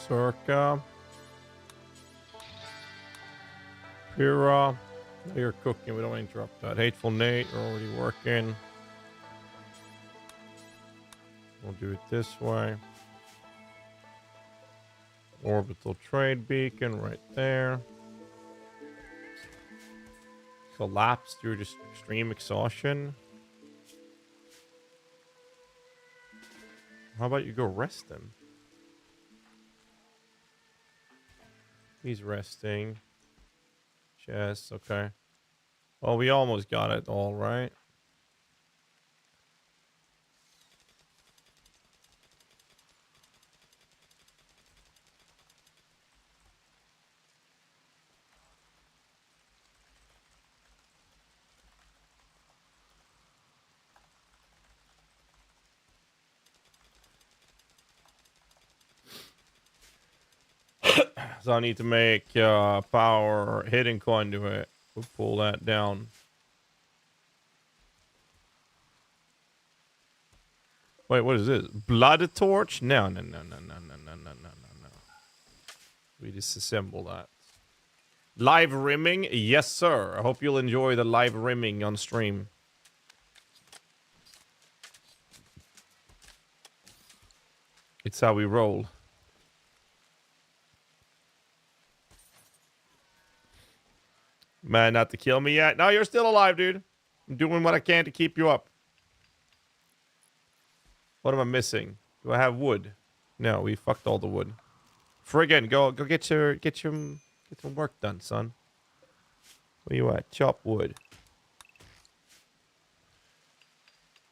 Circa. Pura. You're cooking. We don't want to interrupt that. Hateful Nate. We're already working. We'll do it this way. Orbital trade beacon right there. Collapse through just extreme exhaustion. How about you go rest him? He's resting. Chest, okay. Well, we almost got it all right. So I need to make power hidden conduit. We'll pull that down. Wait, what is this? Blood torch? No. We disassemble that. Live rimming? Yes, sir. I hope you'll enjoy the live rimming on stream. It's how we roll. Man, not to kill me yet. No, you're still alive, dude. I'm doing what I can to keep you up. What am I missing? Do I have wood? No, we fucked all the wood. Friggin', go get some work done, son. Where you at? Chop wood.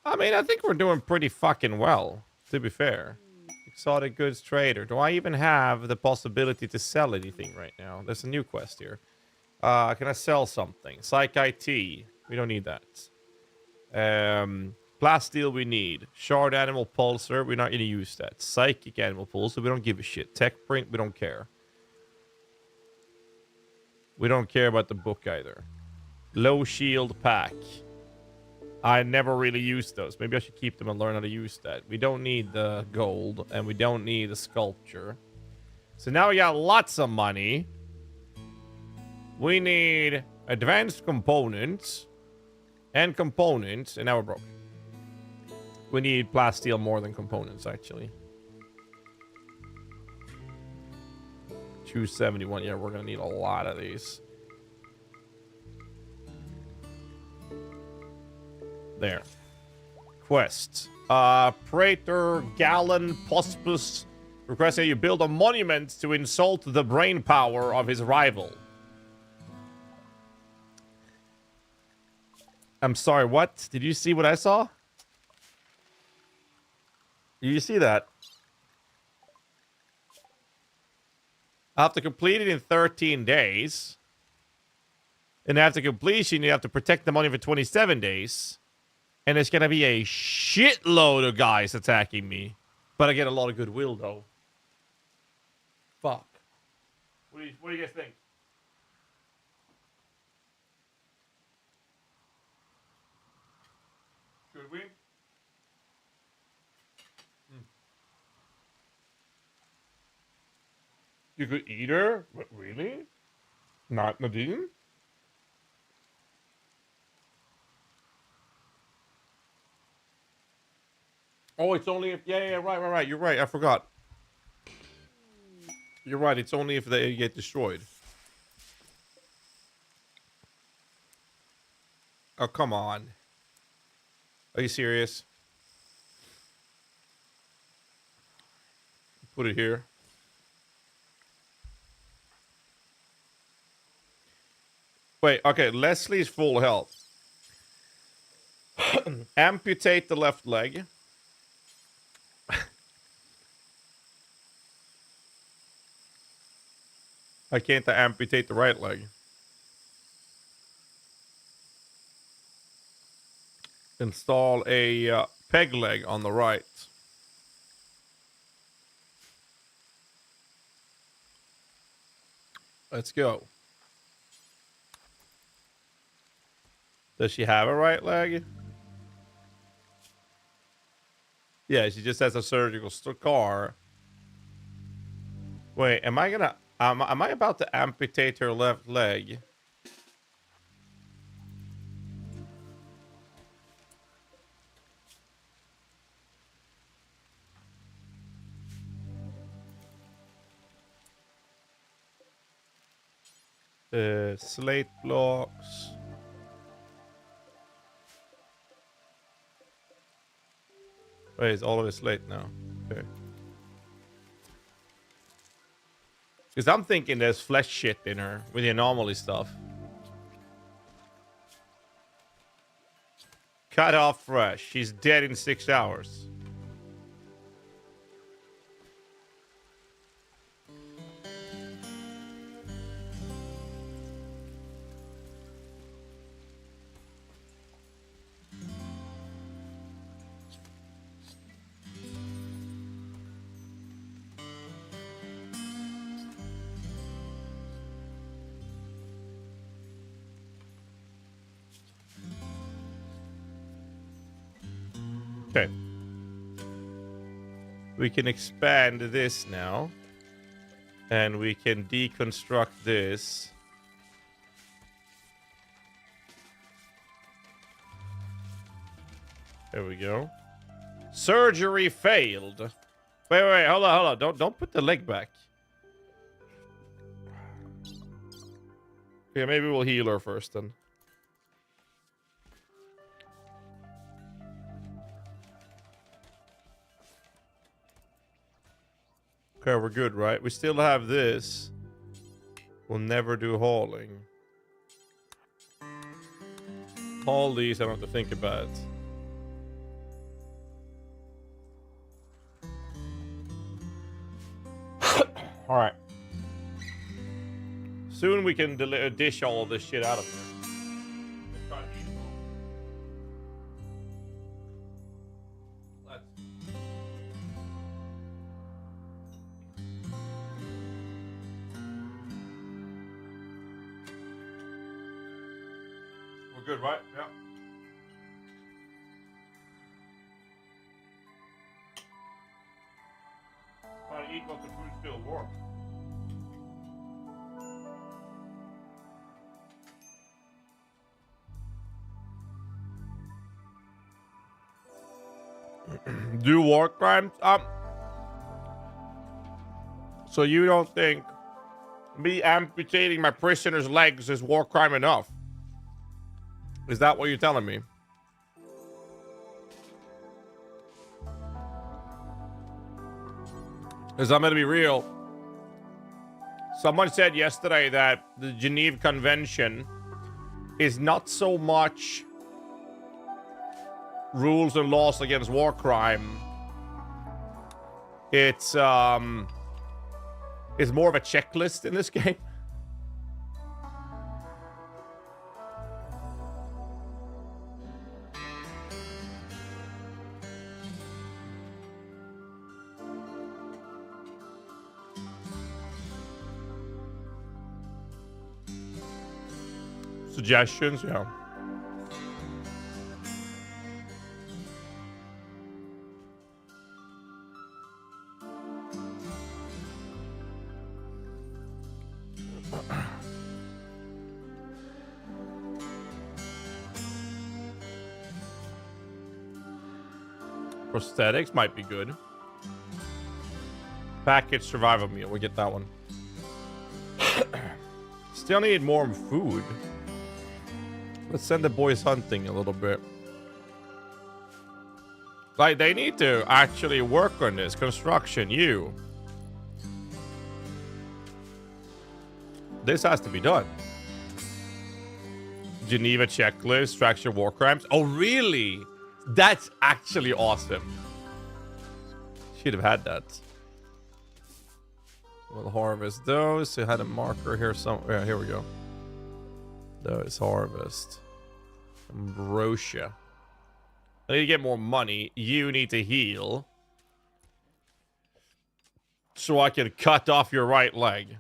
I mean, I think we're doing pretty fucking well, to be fair. Exotic goods trader. Do I even have the possibility to sell anything right now? There's a new quest here. Can I sell something? Psych IT. We don't need that. Plasteel we need. Shard animal pulsar. We're not going to use that. Psychic animal pulsar. We don't give a shit. Tech print. We don't care. We don't care about the book either. Low shield pack. I never really used those. Maybe I should keep them and learn how to use that. We don't need the gold. And we don't need the sculpture. So now we got lots of money. We need advanced components. And components. And now we're broke. We need plasteel more than components, actually. 271. Yeah, we're going to need a lot of these. There. Quest. Praetor Gallon Pospus requests that you build a monument to insult the brain power of his rival. I'm sorry, what? Did you see what I saw? Did you see that? After completing in 13 days, and after completion, you have to protect the money for 27 days. And there's going to be a shitload of guys attacking me. But I get a lot of goodwill, though. Fuck. What do you guys think? Should we? You could eat her? What, really? Not Nadine? Oh, it's only if... Yeah, right. You're right. I forgot. You're right. It's only if they get destroyed. Oh, come on. Are you serious? Put it here. Wait, okay. Leslie's full health. Amputate the left leg. I can't amputate the right leg. Install a peg leg on the right. Let's go. Does she have a right leg? Yeah, she just has a surgical scar. Wait, am I gonna... am I about to amputate her left leg? Slate blocks. Wait, it's all of it slate now. Okay. Because I'm thinking there's flesh shit in her with the anomaly stuff. Cut off fresh. She's dead in 6 hours. Okay. We can expand this now. And we can deconstruct this. There we go. Surgery failed. Wait, hold on. Don't put the leg back. Yeah, maybe we'll heal her first then. Okay, we're good, right? We still have this. We'll never do hauling. Haul these, I don't have to think about it. All right. Soon we can dish all of this shit out of here. We're good, right? Yeah. Trying to eat what the food's still warm. Do war crimes? So you don't think me amputating my prisoner's legs is war crime enough? Is that what you're telling me? Because I'm going to be real. Someone said yesterday that the Geneva Convention is not so much rules and laws against war crime. It's more of a checklist in this game. Suggestions, yeah. Prosthetics might be good. Package survival meal. We'll get that one. Still need more food. Let's send the boys hunting a little bit. Like, they need to actually work on this. Construction, you. This has to be done. Geneva checklist, fracture war crimes. Oh, really? That's actually awesome. Should have had that. We'll harvest those. I had a marker here somewhere. Yeah, here we go. Those harvest. Ambrosia. I need to get more money. You need to heal. So I can cut off your right leg.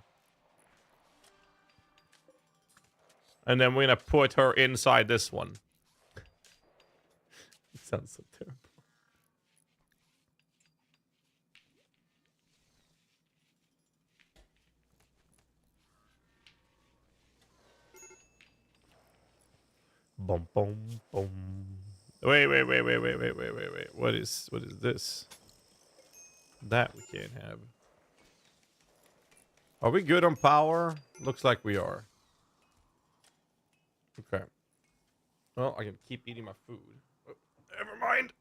And then we're going to put her inside this one. It sounds so terrible. Boom, boom, boom. Wait. What is this? That we can't have. Are we good on power? Looks like we are. Okay. Well, I can keep eating my food. Oh, never mind.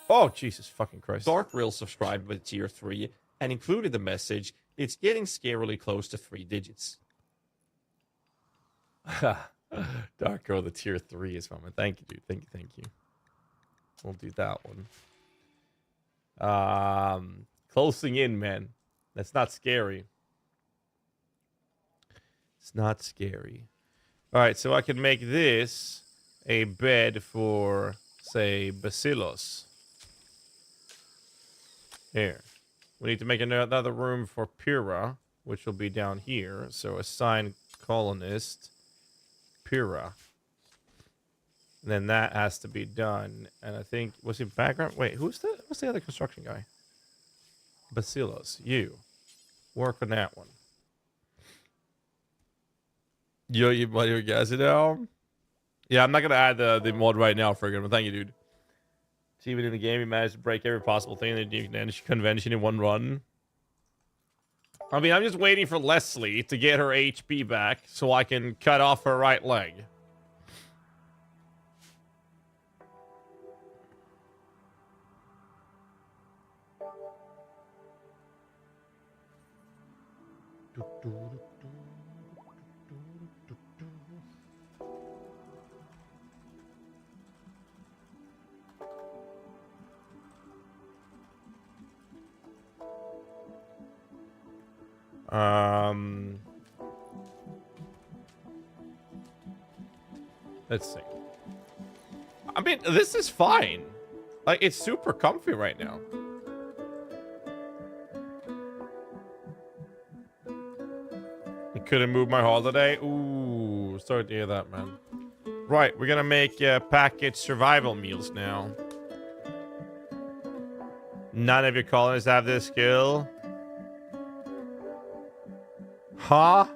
Oh, Jesus fucking Christ. Darkrill subscribed with tier 3 and included the message, "It's getting scarily close to 3 digits." Dark Girl, the tier 3 is moment. Thank you, dude. Thank you. We'll do that one. Closing in, man. That's not scary. It's not scary. All right, so I can make this a bed for, say, Bacillus. Here. We need to make another room for Pyrrha, which will be down here. So assign colonist, Pyrrha. And then that has to be done. And I think, was he background? Wait, what's the other construction guy? Bacillus, you. Work on that one. Yo, you buddy with GHAZZY now? Yeah, I'm not going to add the mod right now, friggin', but thank you, dude. Even in the game, he managed to break every possible thing in the convention in one run. I mean, I'm just waiting for Lesley to get her HP back so I can cut off her right leg. Let's see. I mean, this is fine. Like, it's super comfy right now. I couldn't move my holiday. Ooh, sorry to hear that, man. Right, we're gonna make packaged survival meals now. None of your colonists have this skill. Huh?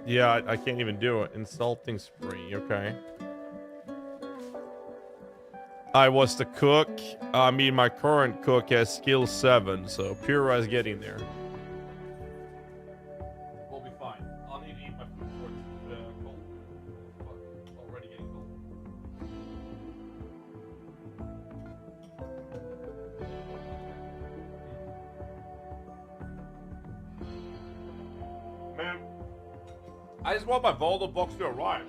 Yeah, I can't even do it. Insulting spree, okay. I was the cook. I mean, my current cook has skill 7, so Pyrrha is getting there. We'll be fine. I'll need to eat my food before it's cold. Fuck, already getting cold. Man, I just want my Voldo box to arrive,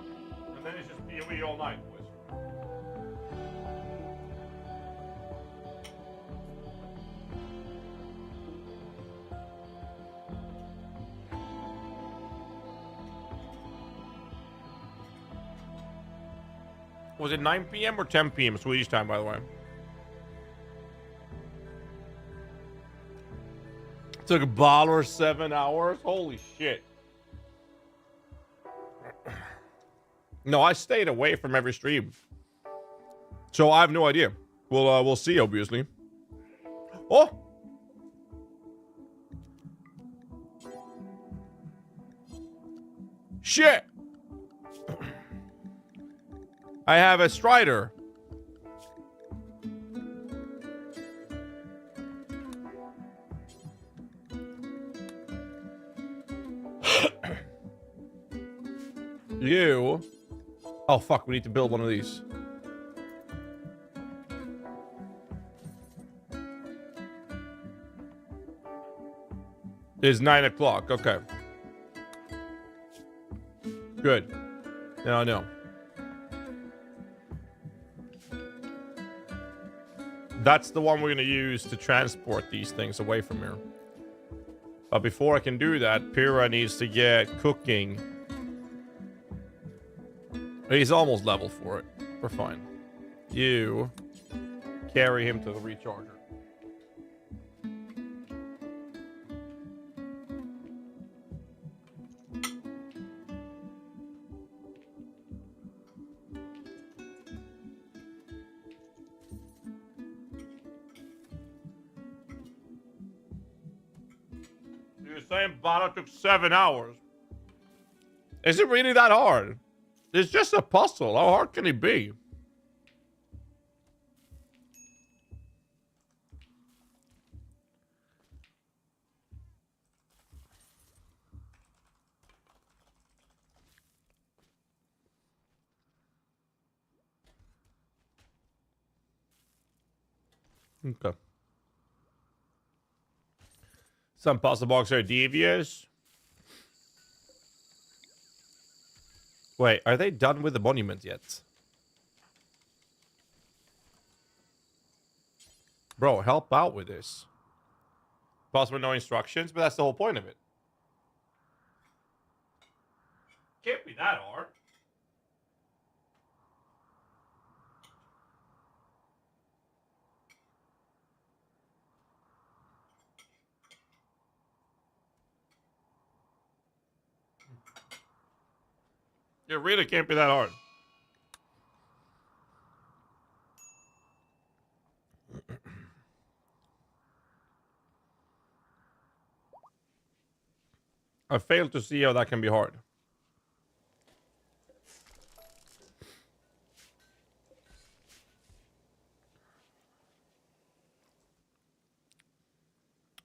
and then it's just PoE all night, boys. Was it 9 p.m. or 10 p.m. Swedish time, by the way? Took a bottle or 7 hours? Holy shit. No, I stayed away from every stream. So I have no idea. We'll see, obviously. Oh! Shit! I have a Strider. You. Oh, fuck. We need to build one of these. It's 9 o'clock. Okay. Good. Now I know. That's the one we're going to use to transport these things away from here. But before I can do that, Pyrrha needs to get cooking. He's almost level for it. We're fine. You carry him to the recharger. You're saying battle took 7 hours. Is it really that hard? It's just a puzzle. How hard can it be? Okay. Some puzzle boxes are devious. Wait, are they done with the monument yet? Bro, help out with this. Possible no instructions, but that's the whole point of it. Can't be that hard. It really can't be that hard. I failed to see how that can be hard.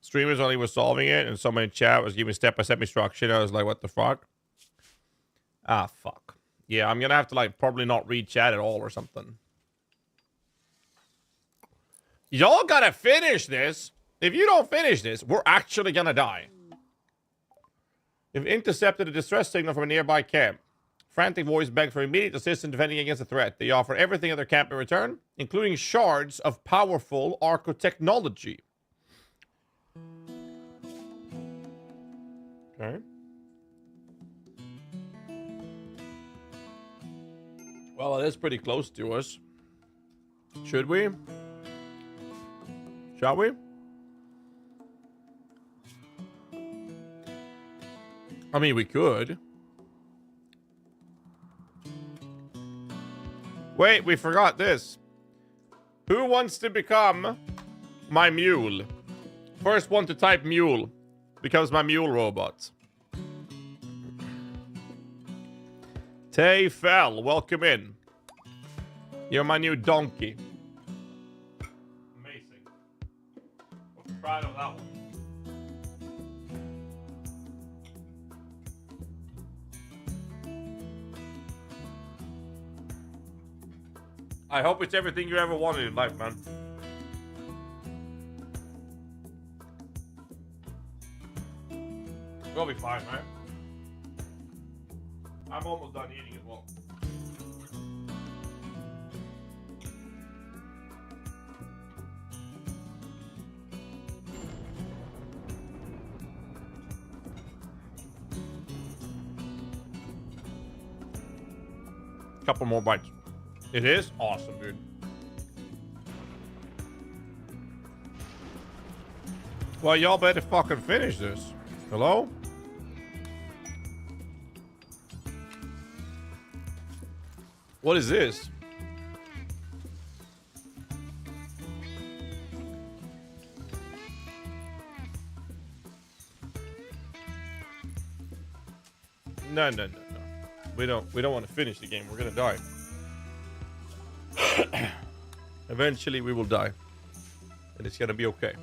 Streamers only was solving it, and someone in chat was giving step-by-step instruction. I was like, what the fuck? Ah, fuck. Yeah, I'm gonna have to, like, probably not read chat at all or something. Y'all gotta finish this. If you don't finish this, we're actually gonna die. You've intercepted a distress signal from a nearby camp. Frantic voice begged for immediate assistance defending against the threat. They offer everything at their camp in return, including shards of powerful archotechnology. Okay. Well, it is pretty close to us. Should we? Shall we? I mean, we could. Wait, we forgot this. Who wants to become my mule? First one to type mule becomes my mule robot. Tay Fell, welcome in. You're my new donkey. Amazing. I'm proud of that one. I hope it's everything you ever wanted in life, man. We'll be fine, right? I'm almost done eating as well. Couple more bites. It is awesome, dude. Well, y'all better fucking finish this. Hello? What is this? No. We don't want to finish the game. We're gonna die. Eventually we will die. And it's gonna be okay.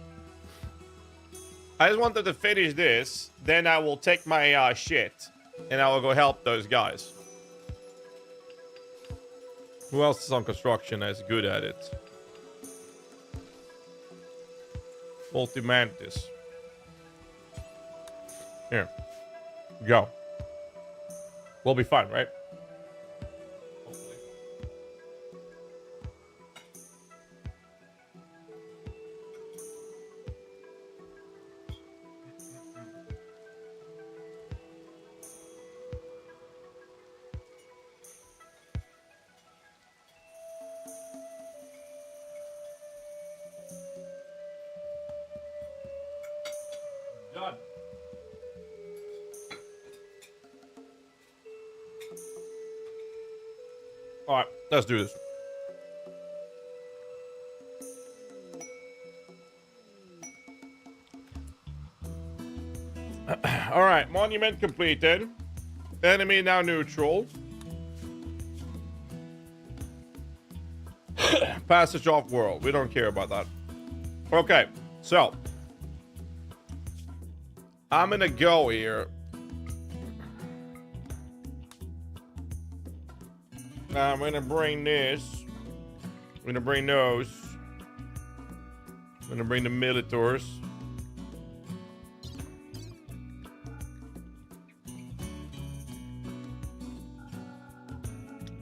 I just wanted to finish this, then I will take my shit and I will go help those guys. Who else is on construction that's good at it? Multimantis. Here. Go. We'll be fine, right? Hopefully. Done. All right, let's do this. All right, monument completed. Enemy now neutral. Passage off world. We don't care about that. Okay, so I'm gonna go here. I'm gonna bring this. I'm gonna bring those. I'm gonna bring the militors.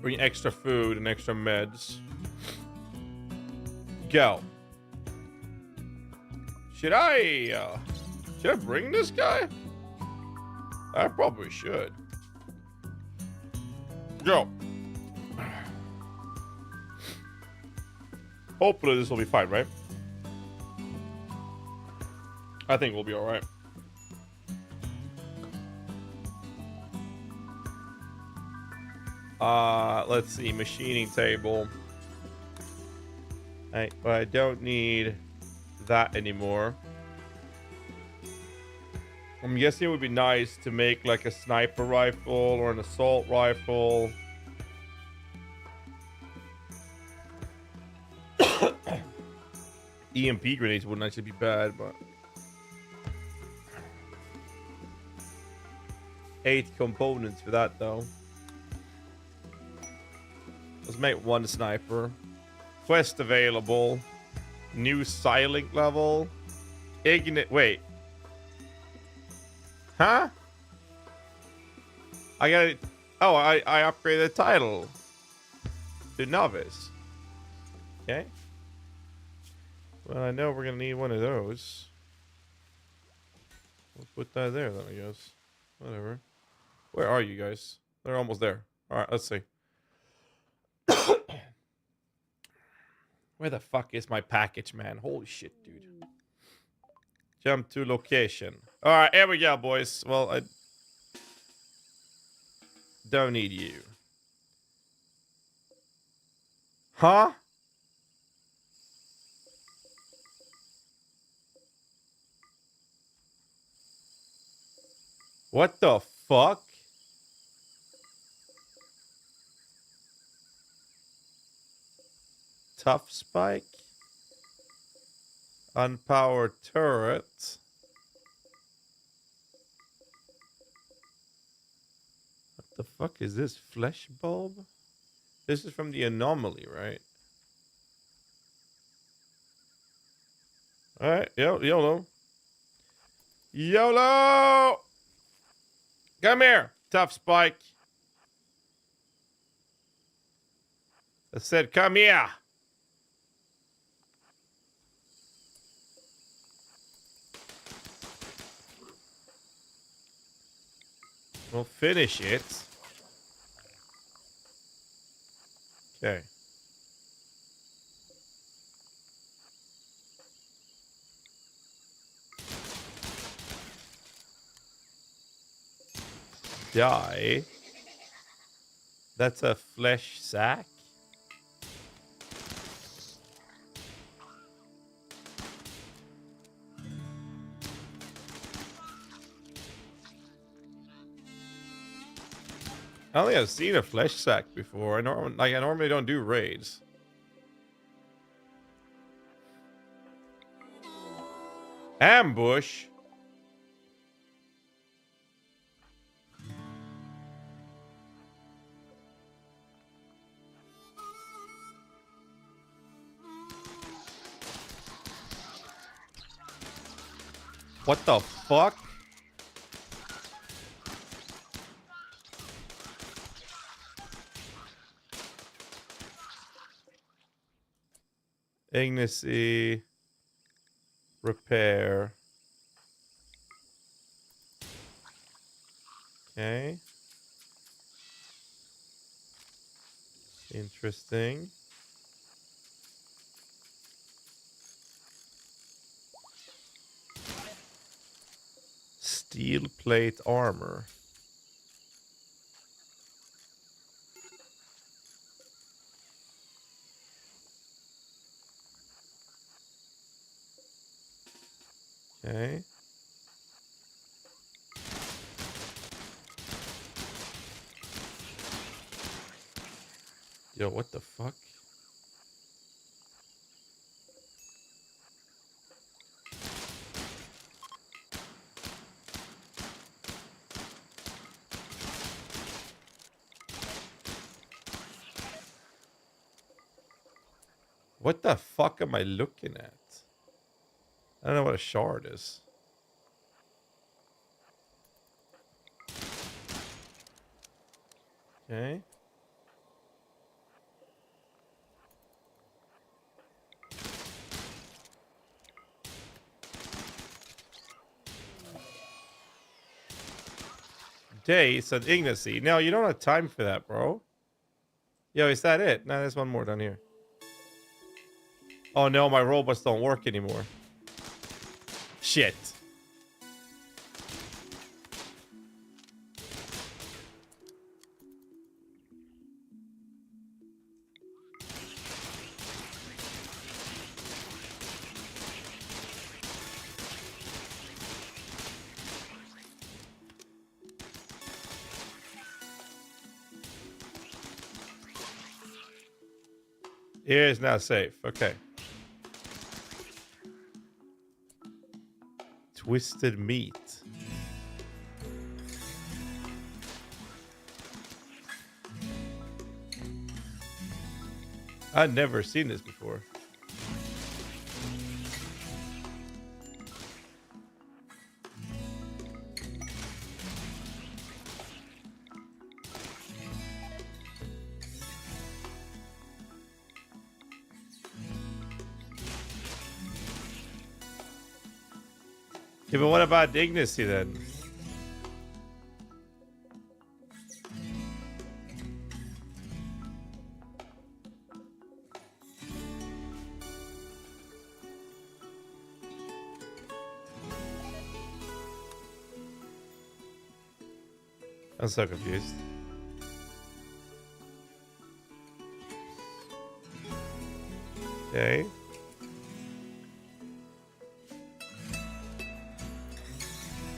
Bring extra food and extra meds. Go. Should I bring this guy? I probably should. Go. Hopefully this will be fine, right? I think we'll be all right. Let's see, machining table. But I don't need that anymore. I'm guessing it would be nice to make like a sniper rifle or an assault rifle. EMP grenades wouldn't actually be bad, but 8 components for that though. Let's make 1 sniper. Quest available. New Silink level. Ignite. Wait. Huh? I got it. Oh, I upgraded the title to novice. Okay. Well, I know we're gonna need one of those. We'll put that there then, I guess. Whatever. Where are you guys? They're almost there. All right, let's see. Where the fuck is my package, man? Holy shit, dude. Jump to location. All right, here we go, boys. Well, I don't need you. Huh? What the fuck? Tough spike. Unpowered turret. What the fuck is this? Flesh bulb? This is from the anomaly, right? Alright, YOLO. YOLO! Come here, tough spike. I said, come here. We'll finish it. Okay. Die. That's a flesh sack. I don't think I've seen a flesh sack before. I normally don't do raids. Ambush. What the fuck? Ignicy. Repair. Okay. Interesting. Steel plate armor. Okay. Yo, what the fuck? What the fuck am I looking at? I don't know what a shard is. Okay. Days and Ignacy. No, you don't have time for that, bro. Yo, is that it? No, there's one more down here. Oh no, my robots don't work anymore. Shit. Here is now safe. Okay. Twisted meat. I've never seen this before. Yeah, but what about Ignacy then? I'm so confused. Okay.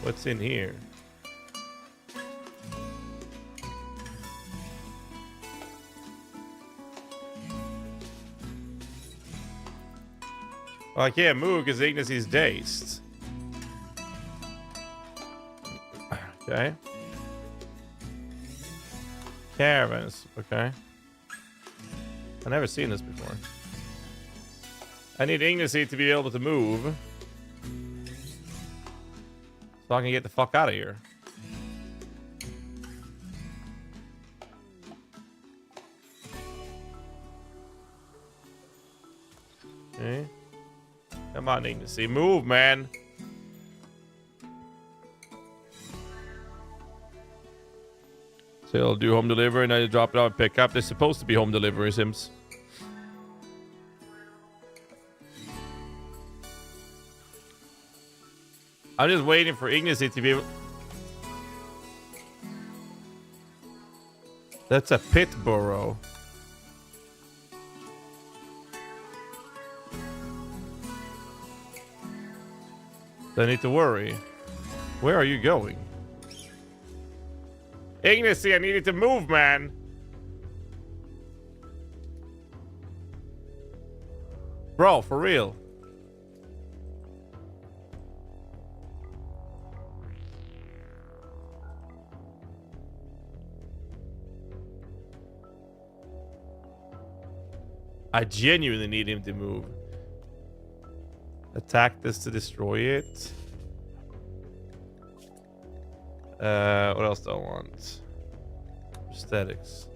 What's in here? Well, I can't move because Ignacy's dazed. Okay. Caravans. Okay. I've never seen this before. I need Ignacy to be able to move. So I can get the fuck out of here. Okay. Come on, Ignacy. Move, man. So they'll do home delivery and I drop it off and pick up. They're supposed to be home delivery sims. I'm just waiting for Ignacy to be able... That's a pit burrow. So I need to worry. Where are you going? Ignacy, I needed to move, man. Bro, for real. I genuinely need him to move. Attack this to destroy it. What else do I want? Aesthetics.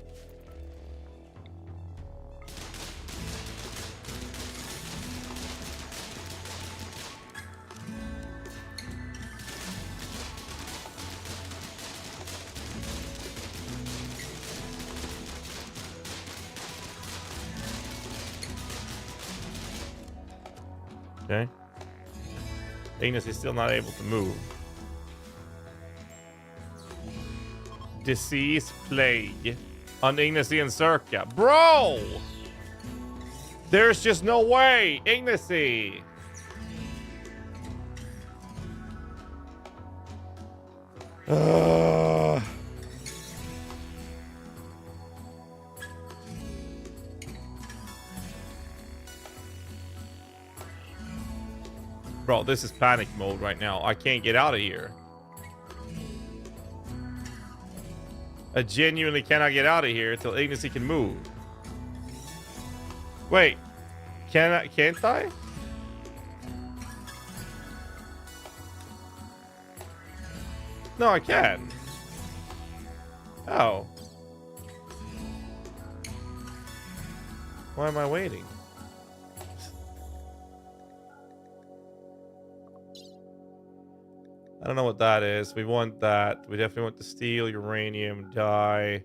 Okay. Ignis is still not able to move. Disease plague on Ignacy and Circa. Bro! There's just no way! Ignacy! Bro, this is panic mode right now. I can't get out of here. I genuinely cannot get out of here until Ignacy can move. Wait. Can't I? No, I can. Oh. Why am I waiting? I don't know what that is. We want that. We definitely want the steel, uranium, dye.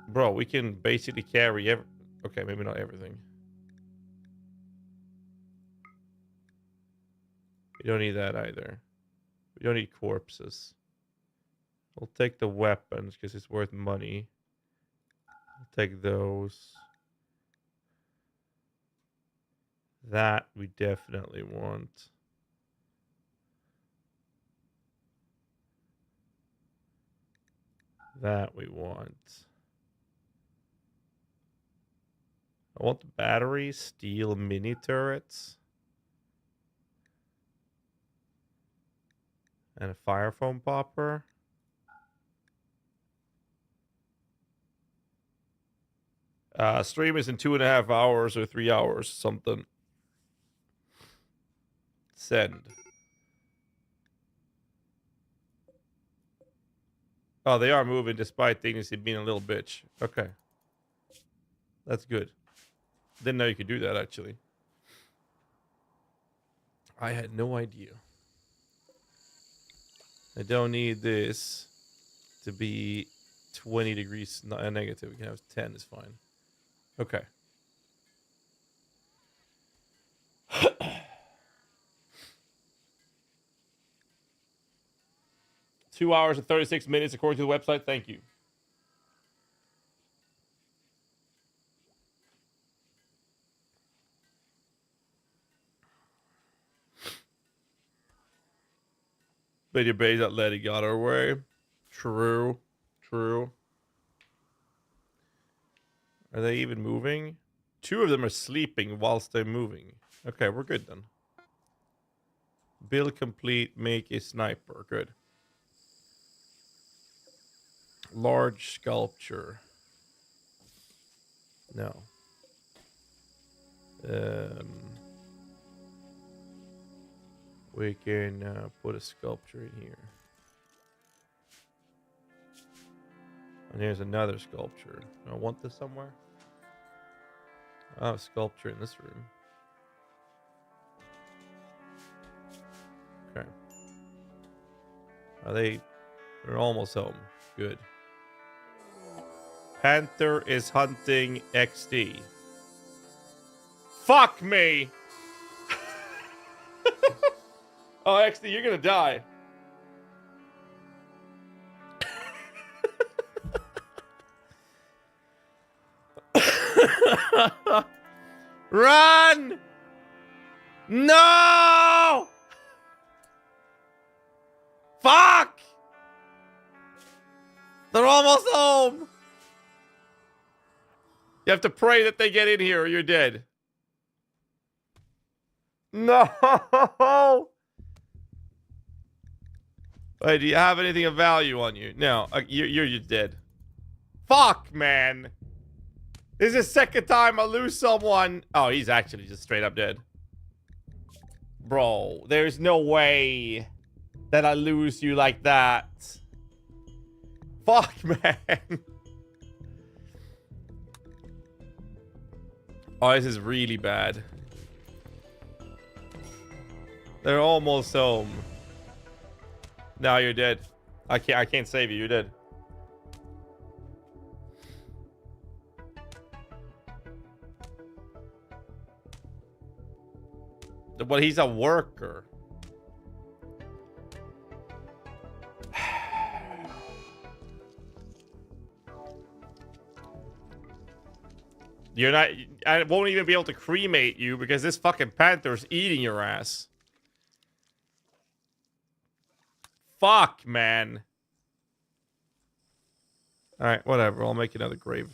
Bro, we can basically carry every... Okay, maybe not everything. We don't need that either. We don't need corpses. We'll take the weapons because it's worth money. We'll take those. That we definitely want. That we want. I want the battery, steel mini turrets. And a fire foam popper. Stream is in 2.5 hours or 3 hours, something. Send. Oh, they are moving despite Dignity being a little bitch. Okay. That's good. Didn't know you could do that, actually. I had no idea. I don't need this to be 20 degrees negative. We can have 10 is fine. Okay. Two hours and 36 minutes according to the website. Thank you. But your base that Letty got our way. True. True. Are they even moving? Two of them are sleeping whilst they're moving. Okay, we're good then. Build complete, make a sniper. Good. Large sculpture. No. We can put a sculpture in here. And here's another sculpture. I want this somewhere. I have a sculpture in this room. Okay. Are they... They're almost home. Good. Panther is hunting XD. Fuck me! Oh, XD, you're gonna die. Run! No! Fuck! They're almost home. You have to pray that they get in here or you're dead. No! Wait, do you have anything of value on you? No, you're dead. Fuck, man. This is the second time I lose someone. Oh, he's actually just straight up dead. Bro, there's no way that I lose you like that. Fuck, man. Oh, this is really bad. They're almost home. Now you're dead. I can't save you. You're dead. But he's a worker. You're not... I won't even be able to cremate you because this fucking panther's eating your ass. Fuck, man. Alright, whatever. I'll make another grave.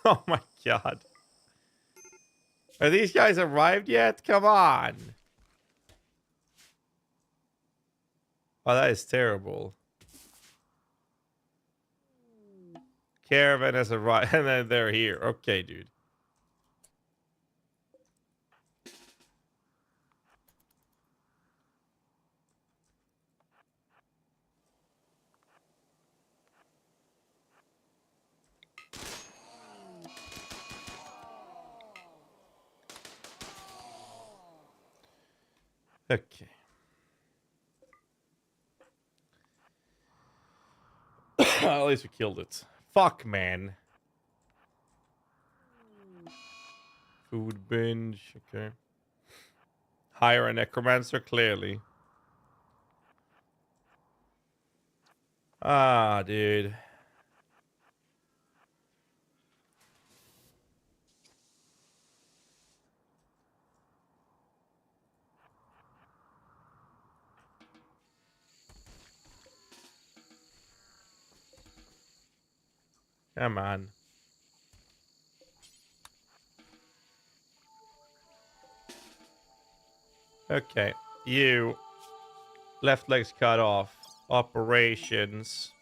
Oh my god. Are these guys arrived yet? Come on. Oh, that is terrible. Caravan has arrived, and then they're here. Okay, dude. Okay. At least we killed it. Fuck, man. Food binge. Okay. Hire a necromancer, clearly. Ah, dude. Come on. Okay. You. Left leg's cut off. Operations.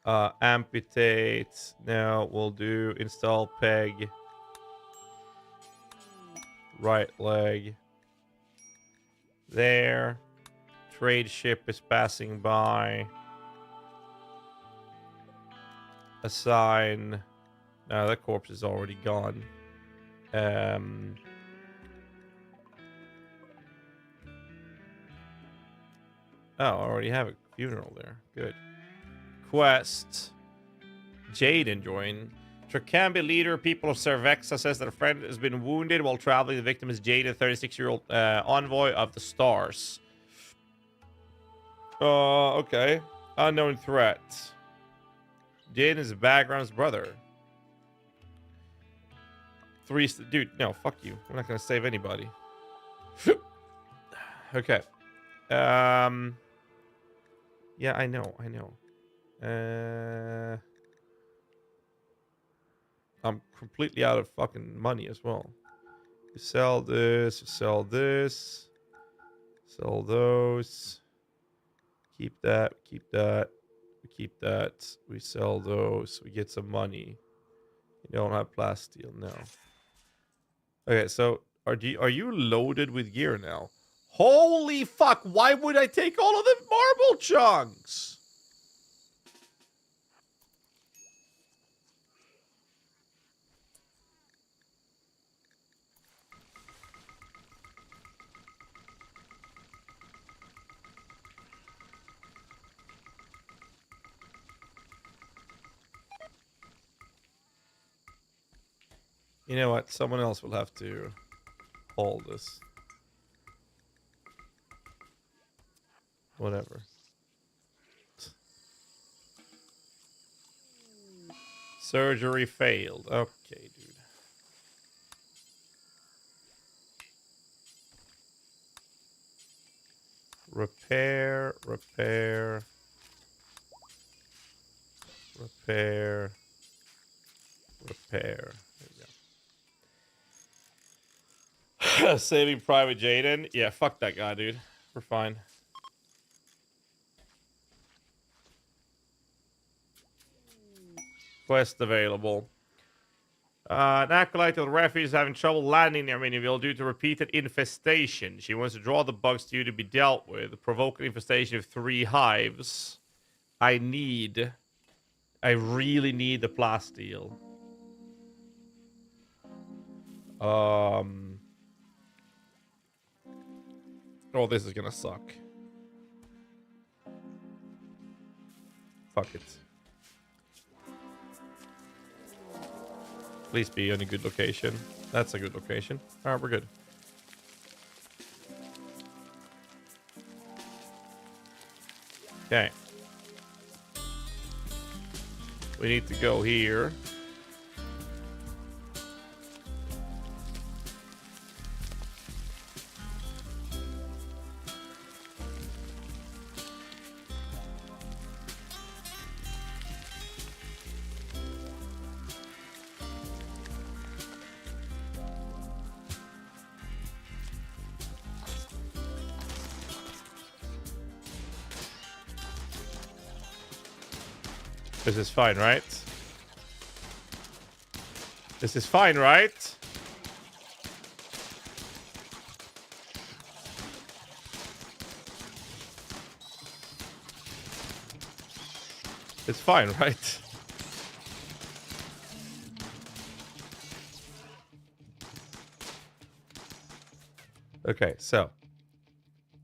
Amputate. Now we'll do install peg. Right leg. There. Trade ship is passing by. Assign. No, that corpse is already gone. Oh, I already have a funeral there. Good. Quest. Jaden joined. Trakambi leader, people of Cervexa, says that a friend has been wounded while traveling. The victim is Jaden, 36-year-old envoy of the stars. Okay. Unknown threat. Jaden is background's brother. Dude, no, fuck you. We're not gonna save anybody. Okay. Yeah, I know. I'm completely out of fucking money as well. We sell this, sell this, sell those. Keep that, we keep that. We sell those, we get some money. You don't have plasteel, no. Okay, so are you loaded with gear now? Holy fuck, why would I take all of the marble chunks? You know what? Someone else will have to hold this. Whatever. Surgery failed. Okay, dude. Repair. Repair. There you go. Saving Private Jaden. Yeah, fuck that guy, dude. We're fine. Quest available. An acolyte of the refuge is having trouble landing near Miniville due to repeated infestation. She wants to draw the bugs to you to be dealt with. Provoke an infestation of 3 hives. I really need the plasteel. Oh, this is gonna suck. Fuck it. Please be in a good location. That's a good location. Alright, we're good. Okay. We need to go here. This is fine, right? This is fine, right? It's fine, right? Okay, so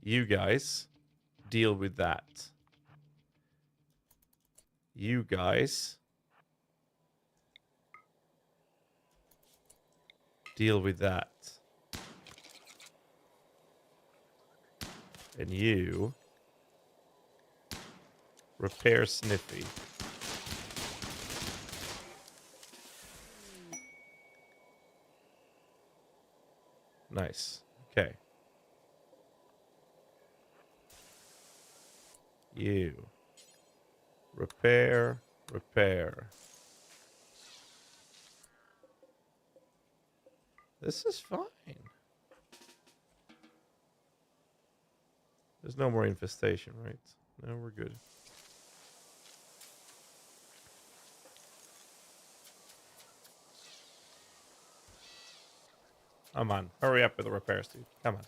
you guys deal with that. You guys deal with that. And you repair Sniffy. Nice. Okay. You repair. This is fine. There's no more infestation, right? No, we're good. Come on. Hurry up with the repairs, dude. Come on.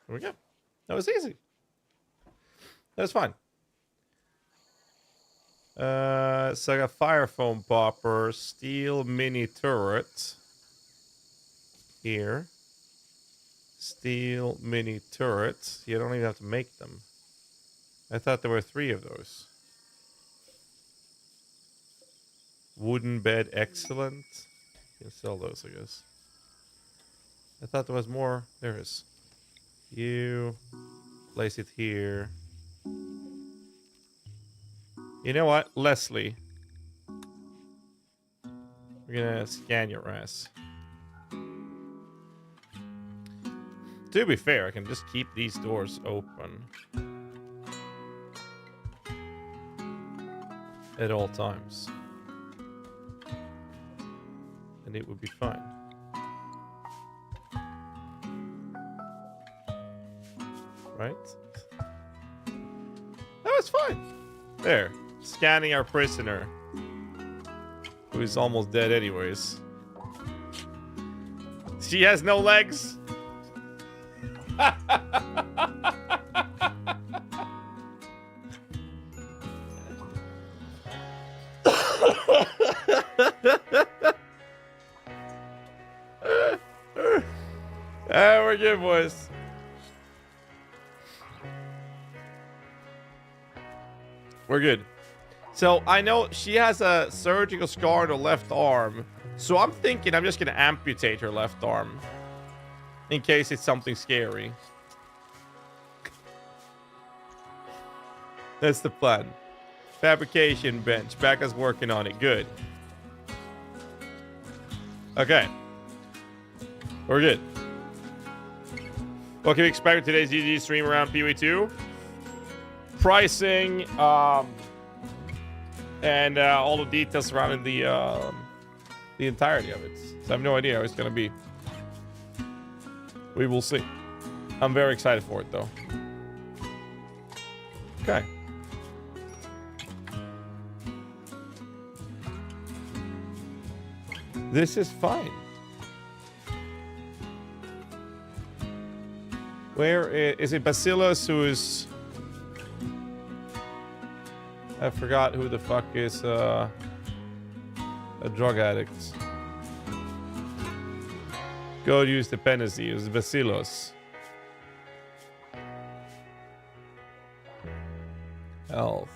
There we go. That was easy. That was fine. So I got fire foam popper, steel mini turret. Here. Steel mini turrets. You don't even have to make them. I thought there were 3 of those. Wooden bed, excellent. You can sell those, I guess. I thought there was more. There is. You place it here. You know what, Lesley? We're gonna scan your ass. To be fair, I can just keep these doors open at all times. And it would be fine. Right? That was fine. There. Scanning our prisoner. Who is almost dead anyways. She has no legs. We're good, boys. We're good. So I know she has a surgical scar on her left arm. So I'm thinking I'm just going to amputate her left arm. In case it's something scary. That's the plan. Fabrication bench. Becca's working on it. Good. Okay. We're good. What can we expect with today's GG stream around PoE 2? Pricing, and all the details surrounding the entirety of it. So I have no idea how it's going to be. We will see. I'm very excited for it, though. Okay. This is fine. Where is it? Bacillus, who is... I forgot who the fuck is a drug addict. Go use dependency. It was Bacillus. Health.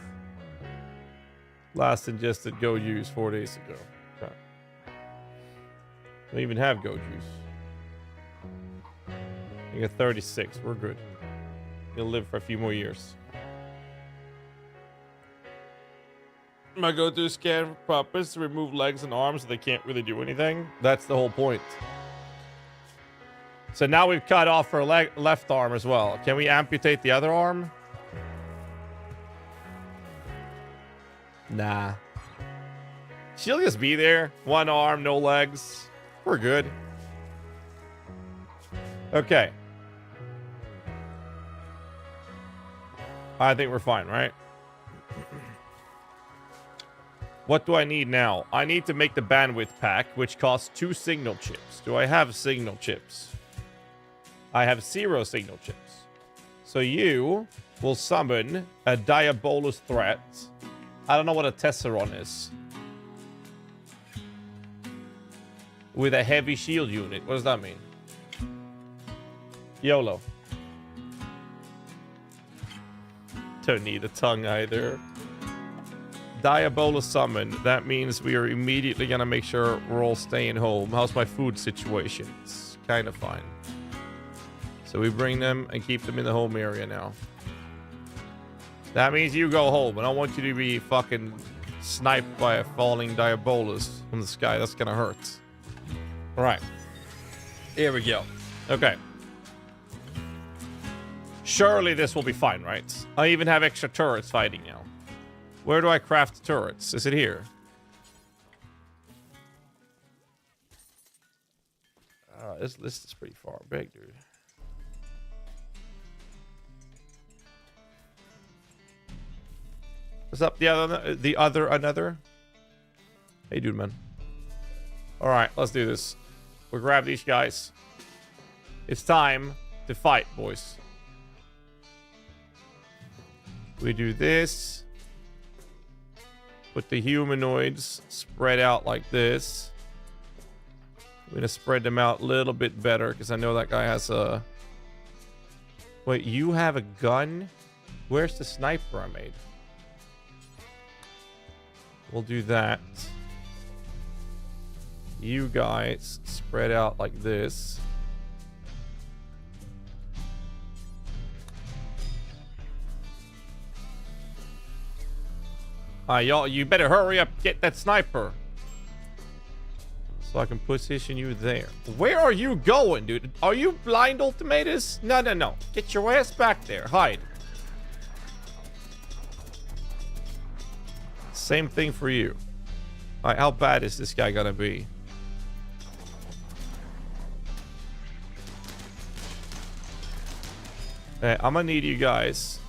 Last ingested go use 4 days ago. Okay. Don't even have go juice. You got 36. We're good. You'll live for a few more years. My go-to scan for puppets to remove legs and arms so they can't really do anything. That's the whole point. So now we've cut off her left arm as well. Can we amputate the other arm? Nah. She'll just be there. One arm, no legs. We're good. Okay. I think we're fine, right? What do I need now? I need to make the bandwidth pack, which costs 2 signal chips. Do I have signal chips? I have 0 signal chips. So you will summon a Diabolus threat. I don't know what a Tesseron is. With a heavy shield unit. What does that mean? YOLO. Don't need a tongue either. Diabolus summon. That means we are immediately gonna make sure we're all staying home. How's my food situation? It's kind of fine. So we bring them and keep them in the home area now. That means you go home. I don't want you to be fucking sniped by a falling Diabolus from the sky. That's gonna hurt. All right. Here we go. Okay. Surely this will be fine, right? I even have extra turrets fighting now. Where do I craft turrets? Is it here? This list is pretty far big, dude. What's up, another? Hey, dude, man. All right, let's do this. We'll grab these guys. It's time to fight, boys. We do this. Put the humanoids spread out like this. We're gonna spread them out a little bit better because I know that guy has a... Wait, you have a gun? Where's the sniper I made? We'll do that. You guys spread out like this. Y'all, you better hurry up, get that sniper. So I can position you there. Where are you going, dude? Are you blind, Ultimatus? No, no, no. Get your ass back there. Hide. Same thing for you. All right, how bad is this guy gonna be? Hey, I'm gonna need you guys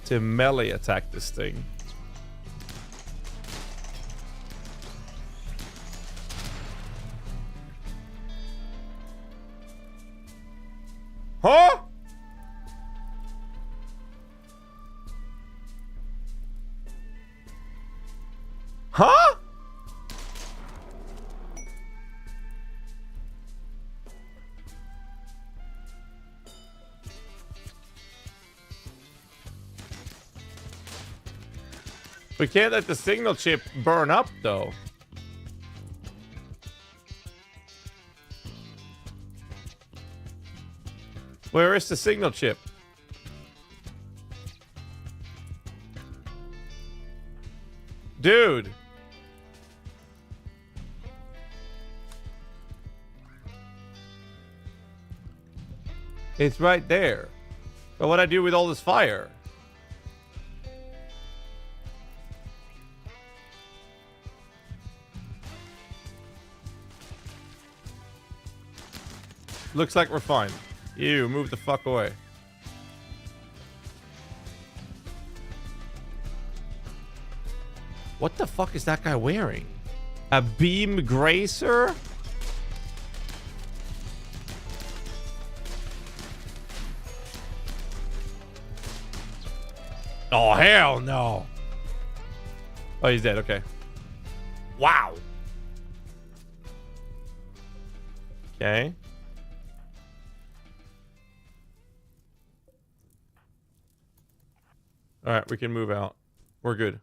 to melee attack this thing. Huh? Huh? We can't let the signal chip burn up, though. Where is the signal chip? Dude. It's right there. But what I do with all this fire? Looks like we're fine. You, move the fuck away. What the fuck is that guy wearing? A beam gracer? Oh, hell no. Oh, he's dead. Okay. Wow. Okay. All right, we can move out. We're good.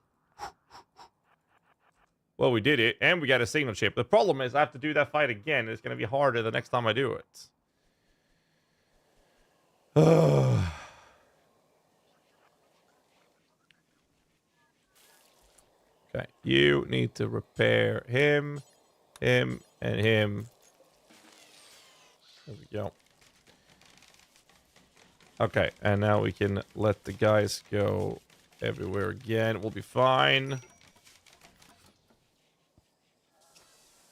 Well, we did it, and we got a signal chip. The problem is I have to do that fight again. It's going to be harder the next time I do it. Okay, you need to repair him, him, and him. There we go. Okay, and now we can let the guys go everywhere again. We'll be fine.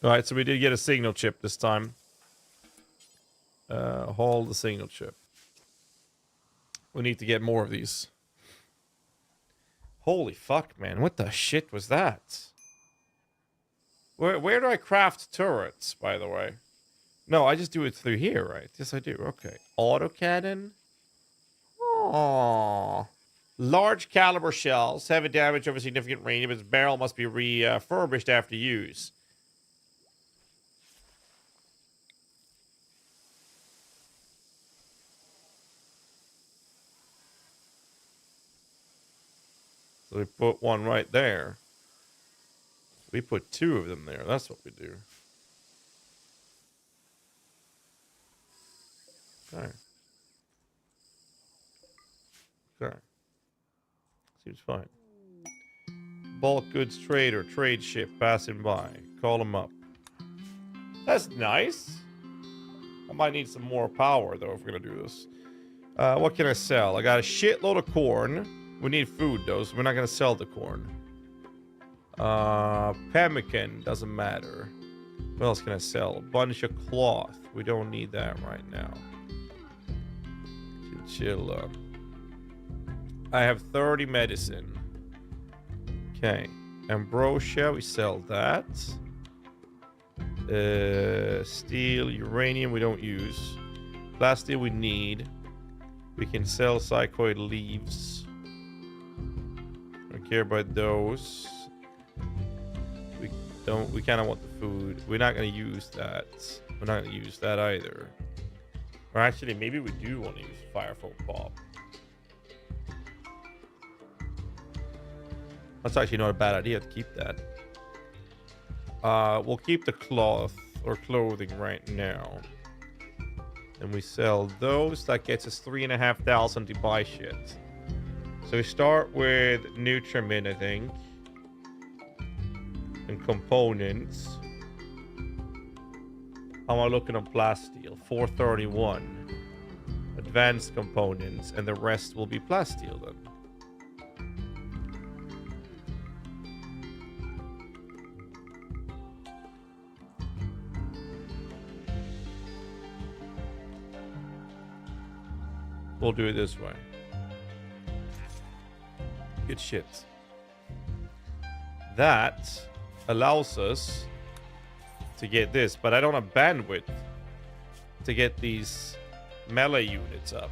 Alright, so we did get a signal chip this time. Hold the signal chip. We need to get more of these. Holy fuck, man. What the shit was that? Where do I craft turrets, by the way? No, I just do it through here, right? Yes, I do. Okay. Autocannon. Aww. Large caliber shells. Heavy damage over significant range. Its barrel must be refurbished after use. So we put one right there. We put two of them there. That's what we do. Okay. Okay. Seems fine. Bulk goods trader, trade ship passing by. Call him up. That's nice. I might need some more power, though, if we're going to do this. What can I sell? I got a shitload of corn. We need food, though, so we're not going to sell the corn. Pemmican doesn't matter. What else can I sell? A bunch of cloth. We don't need that right now. Chinchilla. I have 30 medicine. Okay. Ambrosia, we sell that. Steel, uranium, we don't use. Plastic, we need. We can sell psychoid leaves. Don't care about those. We kind of want the food. We're not going to use that. We're not going to use that either. Or actually, maybe we do want to use Firefoam Pop. That's actually not a bad idea to keep that. We'll keep the cloth or clothing right now. And we sell those. That gets us 3,500 to buy shit. So we start with nutriment, I think. And components. How am I looking on plasteel? 431. Advanced components. And the rest will be plasteel then. We'll do it this way. Good shit. That allows us to get this, but I don't have bandwidth to get these melee units up.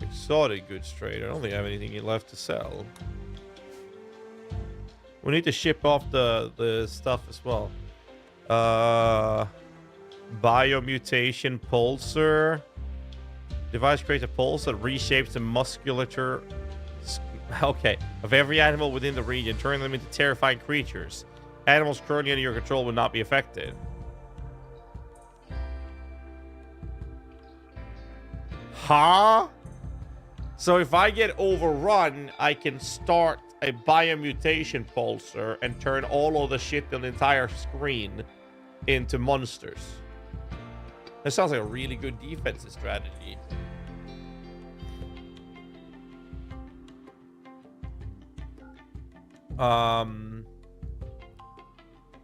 Exotic goods trade. I don't think I have anything left to sell. We need to ship off the stuff as well. Biomutation pulsar. Device creates a pulse that reshapes the musculature. Okay, of every animal within the region, turning them into terrifying creatures. Animals currently under your control will not be affected. Huh? So if I get overrun, I can start a biomutation pulsar and turn all of the shit on the entire screen into monsters. That sounds like a really good defensive strategy.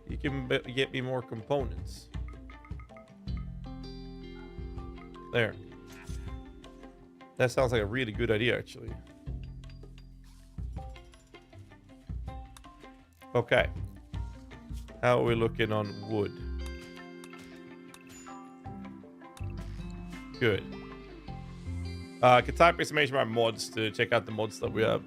You can get me more components. There. That sounds like a really good idea, actually. Okay. How are we looking on wood? Good. I can type information about mods to check out the mods that we have.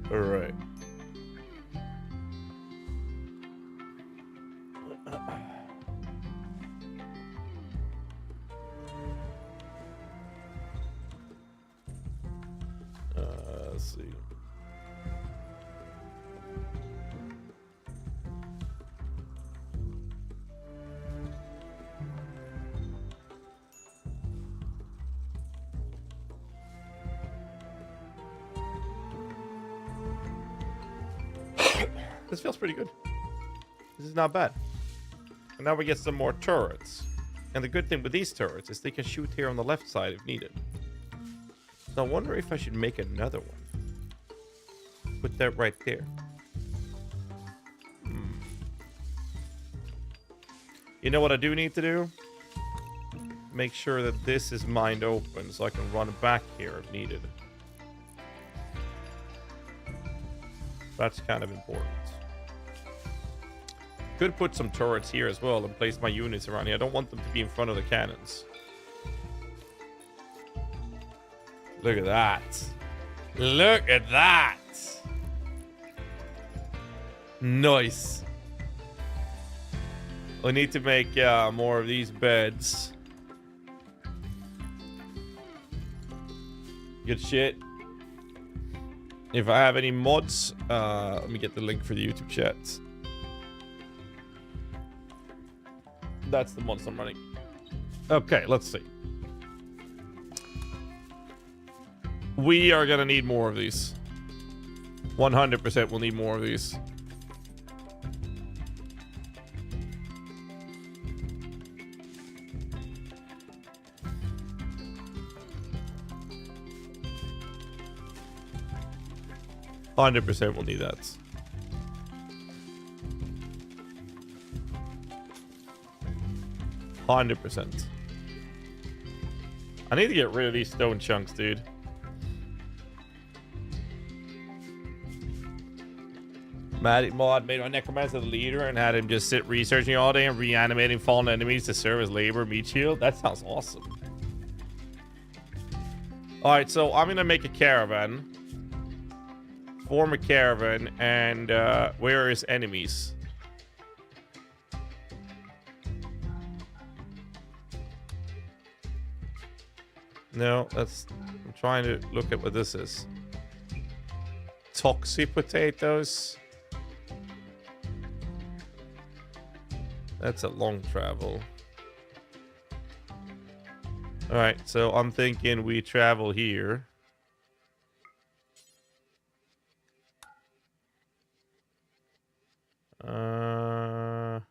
All right. Let's see. This feels pretty good. This is not bad. And now we get some more turrets. And the good thing with these turrets is they can shoot here on the left side if needed. So I wonder if I should make another one. Put that right there. You know what I do need to do? Make sure that this is mined open so I can run back here if needed. That's kind of important. Could put some turrets here as well and place my units around here. I don't want them to be in front of the cannons. Look at that. Look at that. Nice. We need to make more of these beds. Good shit. If I have any mods, let me get the link for the YouTube chat. That's the mods I'm running. Okay, let's see. We are gonna need more of these. 100% we'll need more of these. 100% we'll need that. %. I need to get rid of these stone chunks, dude. Matic mod made my necromancer the leader and had him just sit researching all day and reanimating fallen enemies to serve as labor meat shield. That sounds awesome. All right, so I'm gonna make a caravan, form a caravan, and where is enemies? No, that's. I'm trying to look at what this is. Toxic potatoes. That's a long travel. All right, so I'm thinking we travel here. Uh,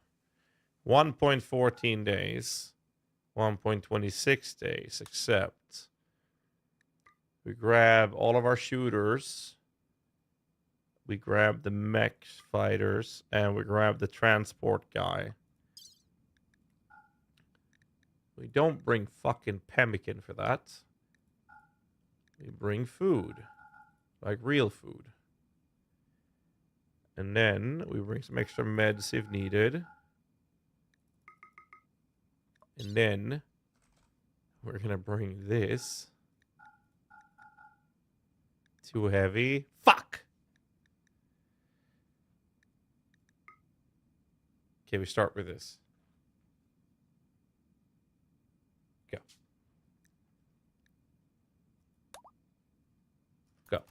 1.14 days. 1.26 days, except we grab all of our shooters. We grab the mech fighters, and we grab the transport guy. We don't bring fucking pemmican for that. We bring food. Like real food. And then we bring some extra meds if needed. And then we're gonna bring this. Too heavy. Fuck! Okay, we start with this. Go. Go.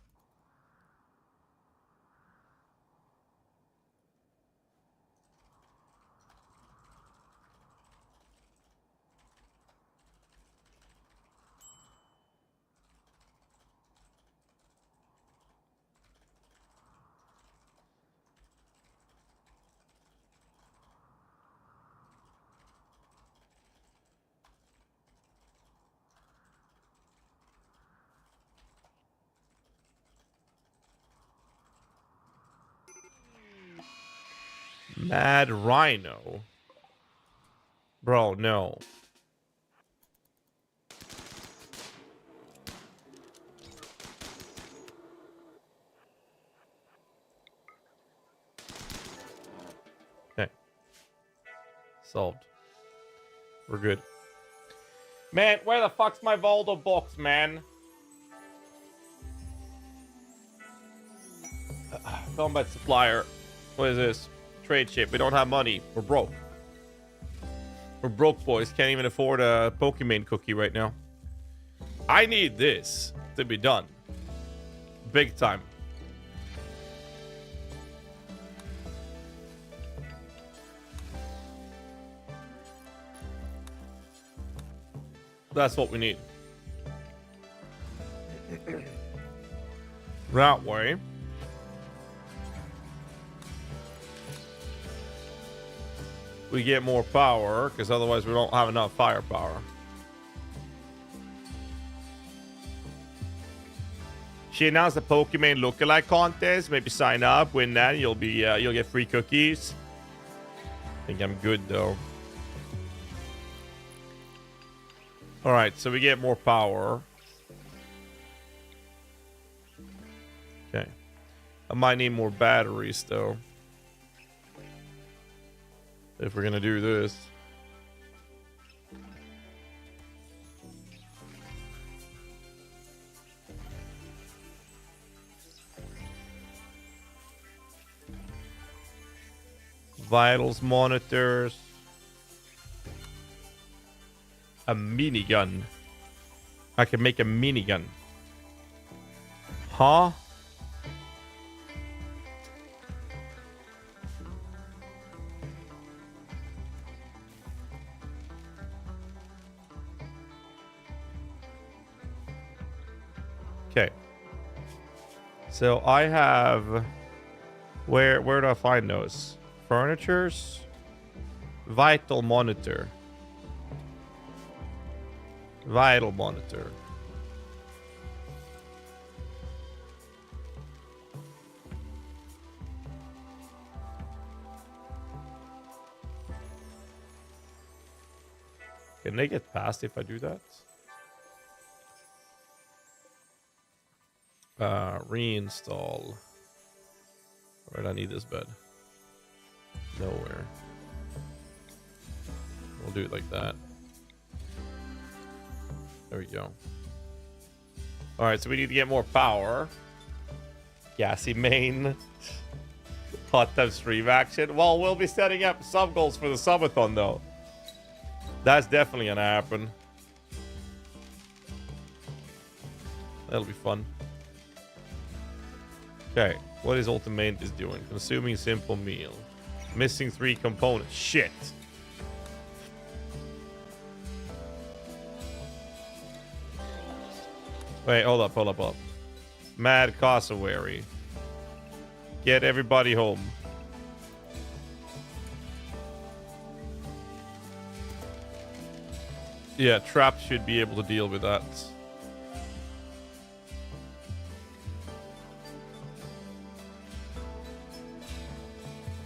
Mad Rhino. Bro, no. Okay. Solved. We're good. Man, where the fuck's my Voldo box, man? Combat supplier. What is this? Trade ship. We don't have money. We're broke. We're broke, boys. Can't even afford a Pokemon cookie right now. I need this to be done. Big time. That's what we need. That way. We get more power, because otherwise we don't have enough firepower. She announced a Pokemon lookalike contest. Maybe sign up, win that. You'll get free cookies. I think I'm good though. All right, so we get more power. Okay, I might need more batteries though. If we're gonna do this. Vitals monitors. A minigun. I can make a minigun. Huh? Okay. So I have... Where do I find those? Furnitures? Vital monitor. Vital monitor. Can they get past if I do that? Reinstall. Where did I need this bed? Nowhere. We'll do it like that. There we go. Alright, so we need to get more power. Gassy main. Hot tub stream action. Well, we'll be setting up sub goals for the subathon though. That's definitely gonna happen. That'll be fun. Okay, what is Ultimate is doing? Consuming simple meal. Missing 3 components. Shit. Wait, hold up. Mad cassowary. Get everybody home. Yeah, Trap should be able to deal with that.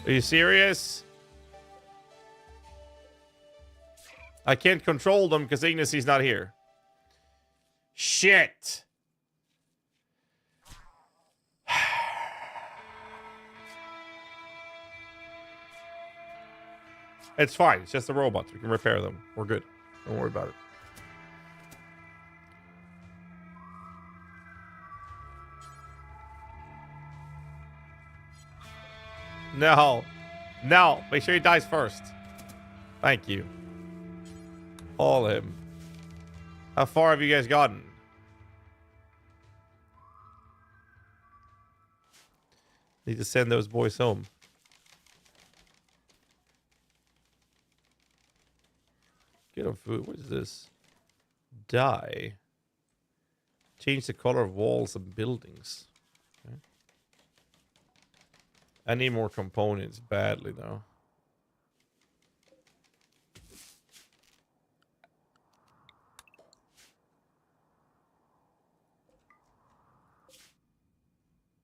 Are you serious? I can't control them because Ignacy's not here. Shit. It's fine. It's just a robot. We can repair them. We're good. Don't worry about it. No. No. Make sure he dies first. Thank you. Haul him. How far have you guys gotten? Need to send those boys home. Get them food. What is this? Dye. Change the color of walls and buildings. Okay. I need more components badly though.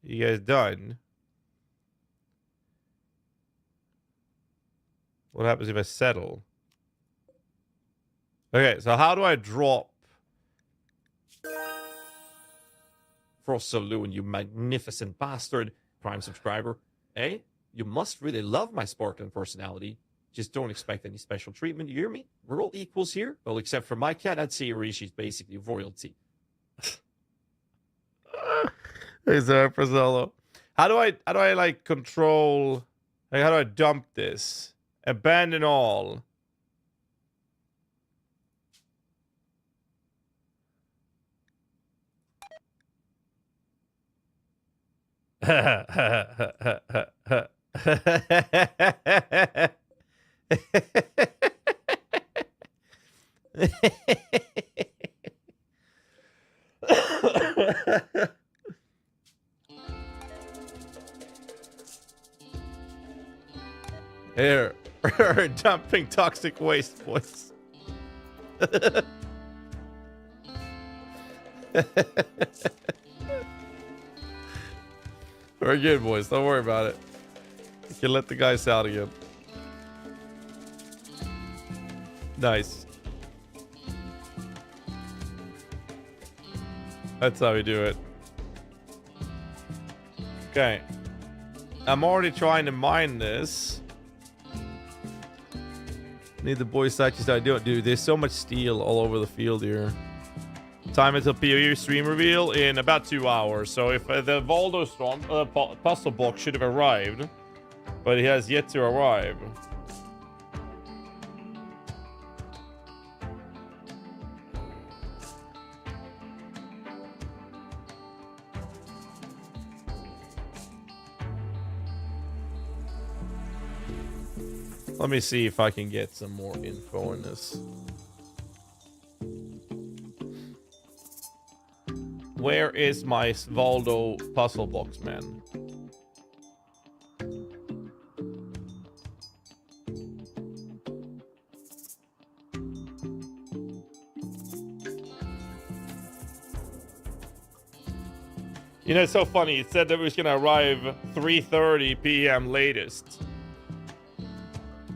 You guys done? What happens if I settle? Okay, so how do I drop? Frost Saloon, you magnificent bastard. Prime subscriber. Hey, you must really love my Spartan personality. Just don't expect any special treatment, you hear me? We're all equals here. Well, except for my cat, I'd say she's basically royalty. Hey, Zara Prezzello. How do I like control? Like, how do I dump this? Abandon all. Here, dumping toxic waste, boys. We're good, boys. Don't worry about it. You can let the guys out again. Nice. That's how we do it. Okay. I'm already trying to mine this. Need the boys to actually start doing it. Dude, there's so much steel all over the field here. Time until PoE stream reveal in about 2 hours. So if the Voldo storm puzzle box should have arrived, but it has yet to arrive. Let me see if I can get some more info on this. Where is my Svaldo puzzle box, man? You know, it's so funny. It said that it was going to arrive 3:30 p.m. latest.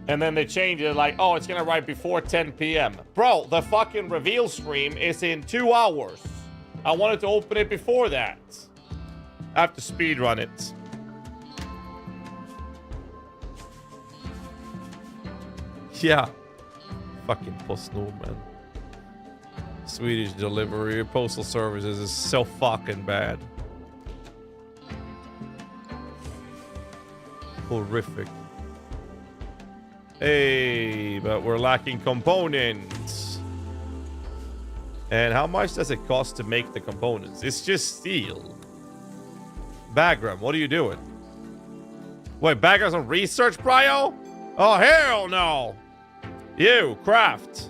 And then they change it like, oh, it's gonna write before 10 p.m. Bro, the fucking reveal stream is in 2 hours. I wanted to open it before that. I have to speedrun it. Yeah. Fucking PostNord, man. Swedish delivery, postal services is so fucking bad. Horrific. Hey, but we're lacking components. And how much does it cost to make the components? It's just steel. Bagram, what are you doing? Wait, Bagram's on research, Brio? Oh, hell no! You, craft.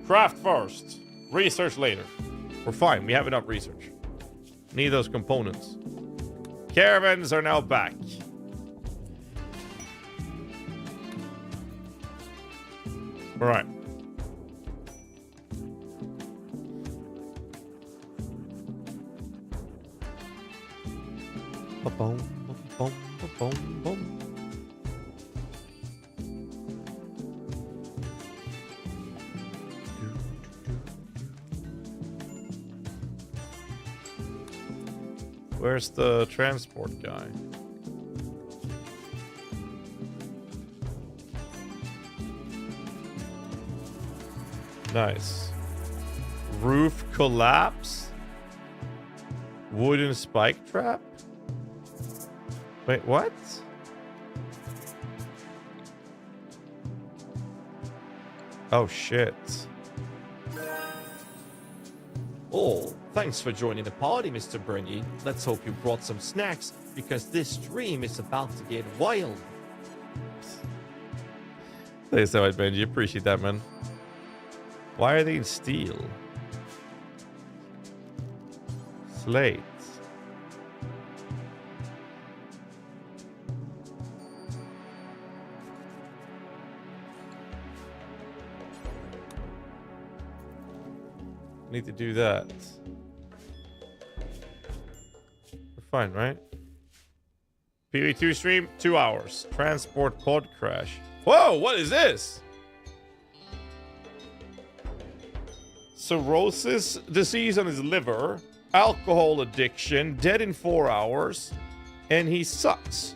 Craft first. Research later. We're fine, we have enough research. Need those components. Caravans are now back. All right. Ba-boom, ba-boom, ba-boom, boom. Where's the transport guy? Nice. Roof collapse? Wooden spike trap? Wait, what? Oh, shit. Oh, thanks for joining the party, Mr. Bernie. Let's hope you brought some snacks, because this stream is about to get wild. Thanks so much, Benji. Appreciate that, man. Why are they in steel? Slates. Need to do that. We're fine, right? PV2 stream, 2 hours. Transport pod crash. Whoa, what is this? Cirrhosis, disease on his liver, alcohol addiction, dead in 4 hours, and he sucks.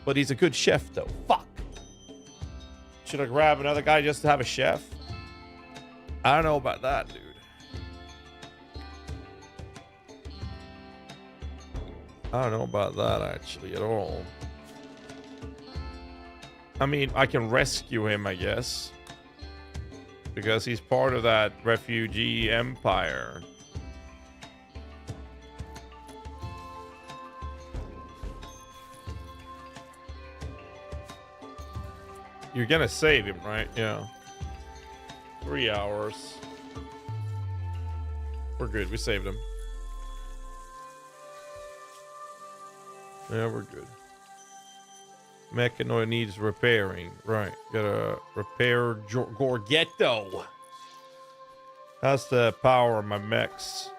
But he's a good chef, though. Fuck. Should I grab another guy just to have a chef? I don't know about that, dude. I don't know about that, actually, at all. I mean, I can rescue him, I guess. Because he's part of that refugee empire. You're gonna save him, right? Yeah. 3 hours. We're good. We saved him. Yeah, we're good. Mechanoid needs repairing. Right. Gotta repair Gorgetto. How's the power of my mechs?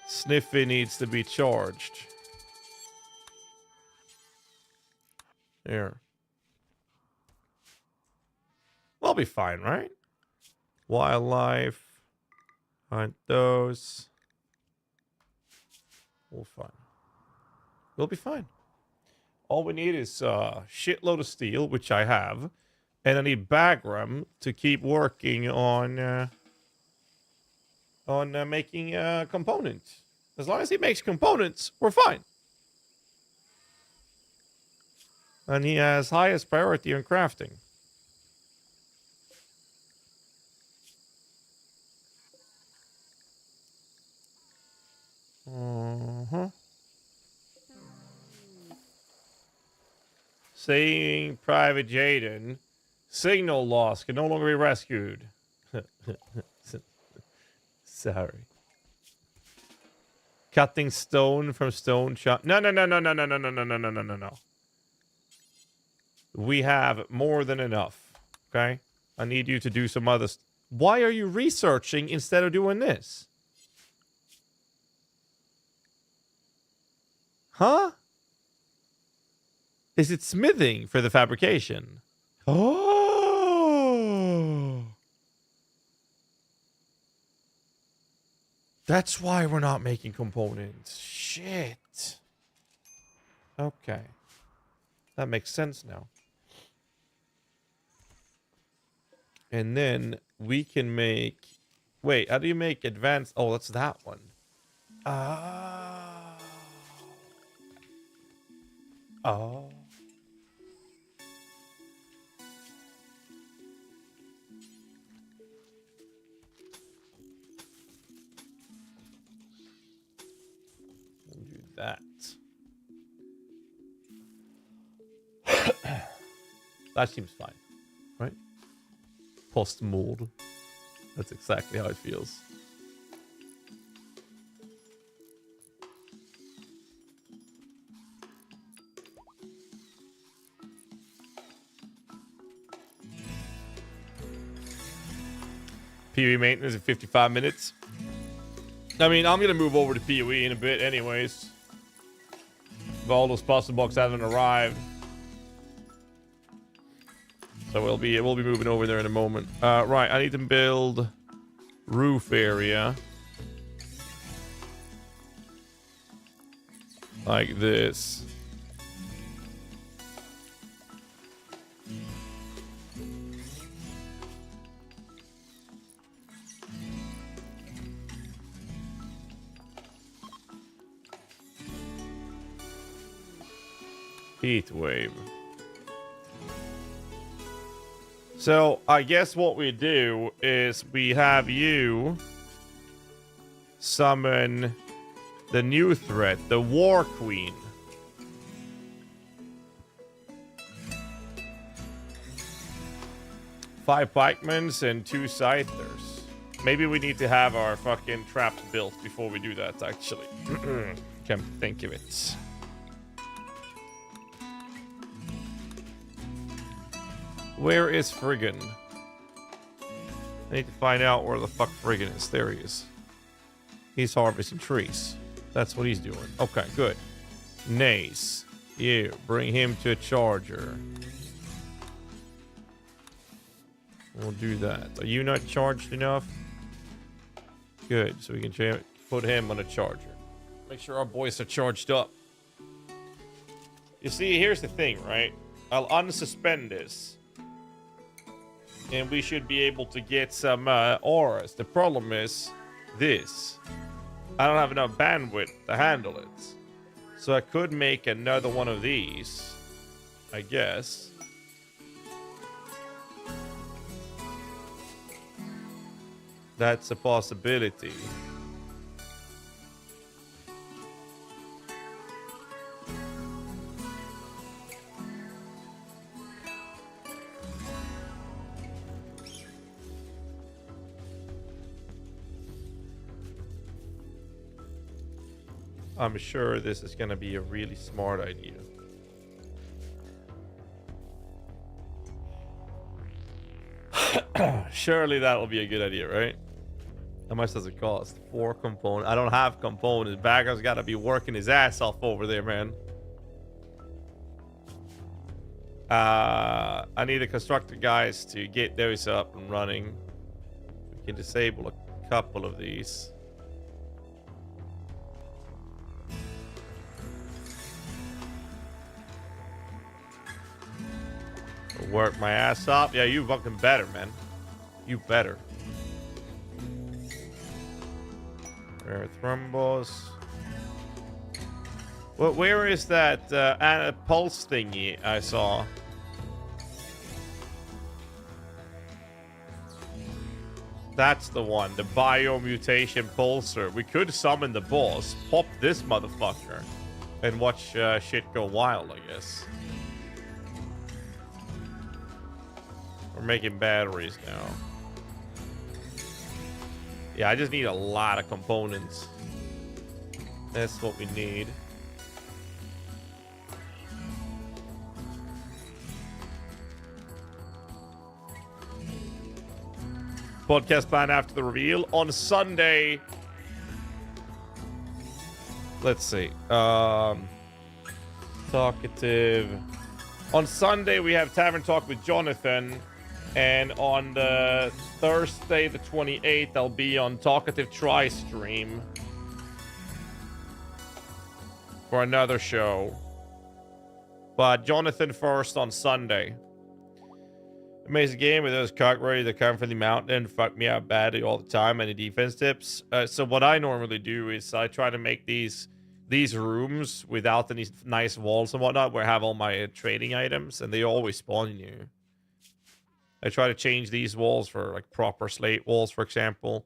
Sniffy needs to be charged. There. We'll be fine, right? Wildlife. Hunt those. We'll fine. We'll be fine. All we need is a shitload of steel, which I have. And I need Bagram to keep working on making components. As long as he makes components, we're fine. And he has highest priority on crafting. Uh-huh. Saying Private Jaden, signal loss can no longer be rescued. Sorry. Cutting stone from stone shot. No. We have more than enough. Okay? I need you to do some other Why are you researching instead of doing this? Huh? Is it smithing for the fabrication? Oh. That's why we're not making components. Shit. Okay. That makes sense now. And then we can make... Wait, how do you make advanced... Oh, that's that one. Oh. Oh. We'll do that. That seems fine, right? Post-mold. That's exactly how it feels. PoE maintenance in 55 minutes. I mean, I'm gonna move over to PoE in a bit anyways. If all those puzzle blocks haven't arrived. So we'll be moving over there in a moment. Right, I need to build roof area. Like this. Heat wave. So I guess what we do is we have you summon the new threat, the War Queen. Five pikemen and 2 scythers. Maybe we need to have our fucking traps built before we do that, actually. Can't think of it. Where is Friggin? I need to find out where the fuck Friggin is. There he is. He's harvesting trees. That's what he's doing. Okay, good. Nice. You, bring him to a charger. We'll do that. Are you not charged enough? Good, so we can put him on a charger. Make sure our boys are charged up. You see, here's the thing, right? I'll unsuspend this. And we should be able to get some auras. The problem is this. I don't have enough bandwidth to handle it. So I could make another one of these, I guess. That's a possibility. I'm sure this is going to be a really smart idea. Surely that will be a good idea, right? How much does it cost? 4 components. I don't have components. Bagger's got to be working his ass off over there, man. I need the constructor guys to get those up and running. We can disable a couple of these. Work my ass off. Yeah, you fucking better, man. You better. Rare thrombos. Well, where is that pulse thingy I saw? That's the one. The biomutation pulsar. We could summon the boss, pop this motherfucker, and watch shit go wild, I guess. We're making batteries now. Yeah, I just need a lot of components. That's what we need. Podcast plan after the reveal on Sunday. Let's see. Talkative. On Sunday, we have Tavern Talk with Jonathan. And on the Thursday, the 28th, I'll be on Talkative Try stream for another show. But Jonathan first on Sunday. Amazing game with those cockroaches that come from the mountain and fuck me out badly all the time. Any defense tips? So what I normally do is I try to make these rooms without any nice walls and whatnot, where I have all my trading items, and they always spawn you. I try to change these walls for like proper slate walls, for example.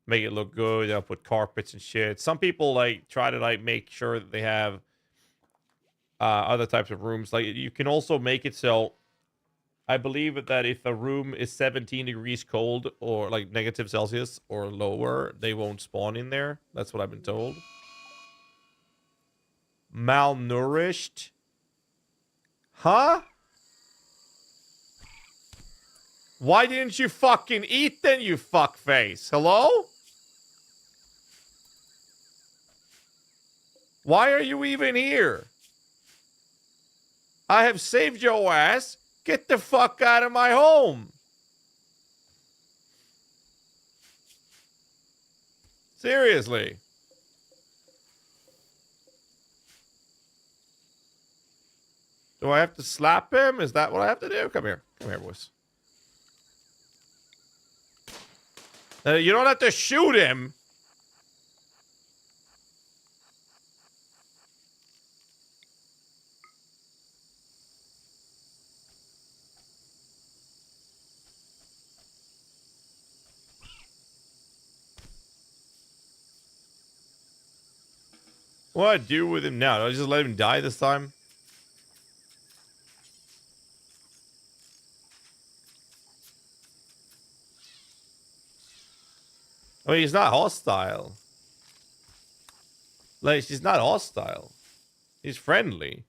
Make it look good. I'll put carpets and shit. Some people like try to like make sure that they have other types of rooms. Like you can also make it so I believe that if a room is 17 degrees cold or like negative Celsius or lower, they won't spawn in there. That's what I've been told. Malnourished? Huh? Why didn't you fucking eat then, you fuckface? Hello? Why are you even here? I have saved your ass. Get the fuck out of my home. Seriously. Do I have to slap him? Is that what I have to do? Come here. Come here, boys. You don't have to shoot him. What do I do with him now? Do I just let him die this time? I mean, he's not hostile. Like, he's not hostile. He's friendly.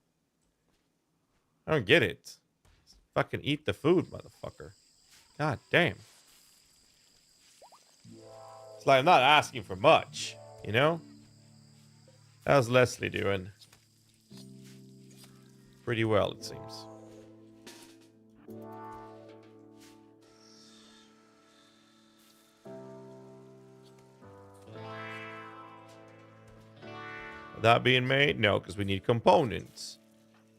I don't get it. Fucking eat the food, motherfucker. God damn. It's like I'm not asking for much, you know? How's Lesley doing? Pretty well, it seems. That being made? No, because we need components.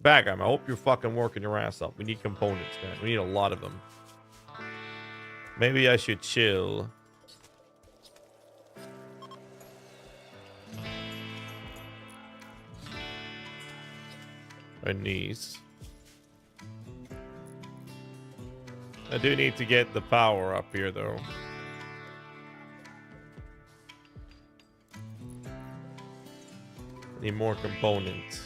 Bagam, I hope you're fucking working your ass up. We need components, man. We need a lot of them. Maybe I should chill. My knees. I do need to get the power up here, though. Need more components.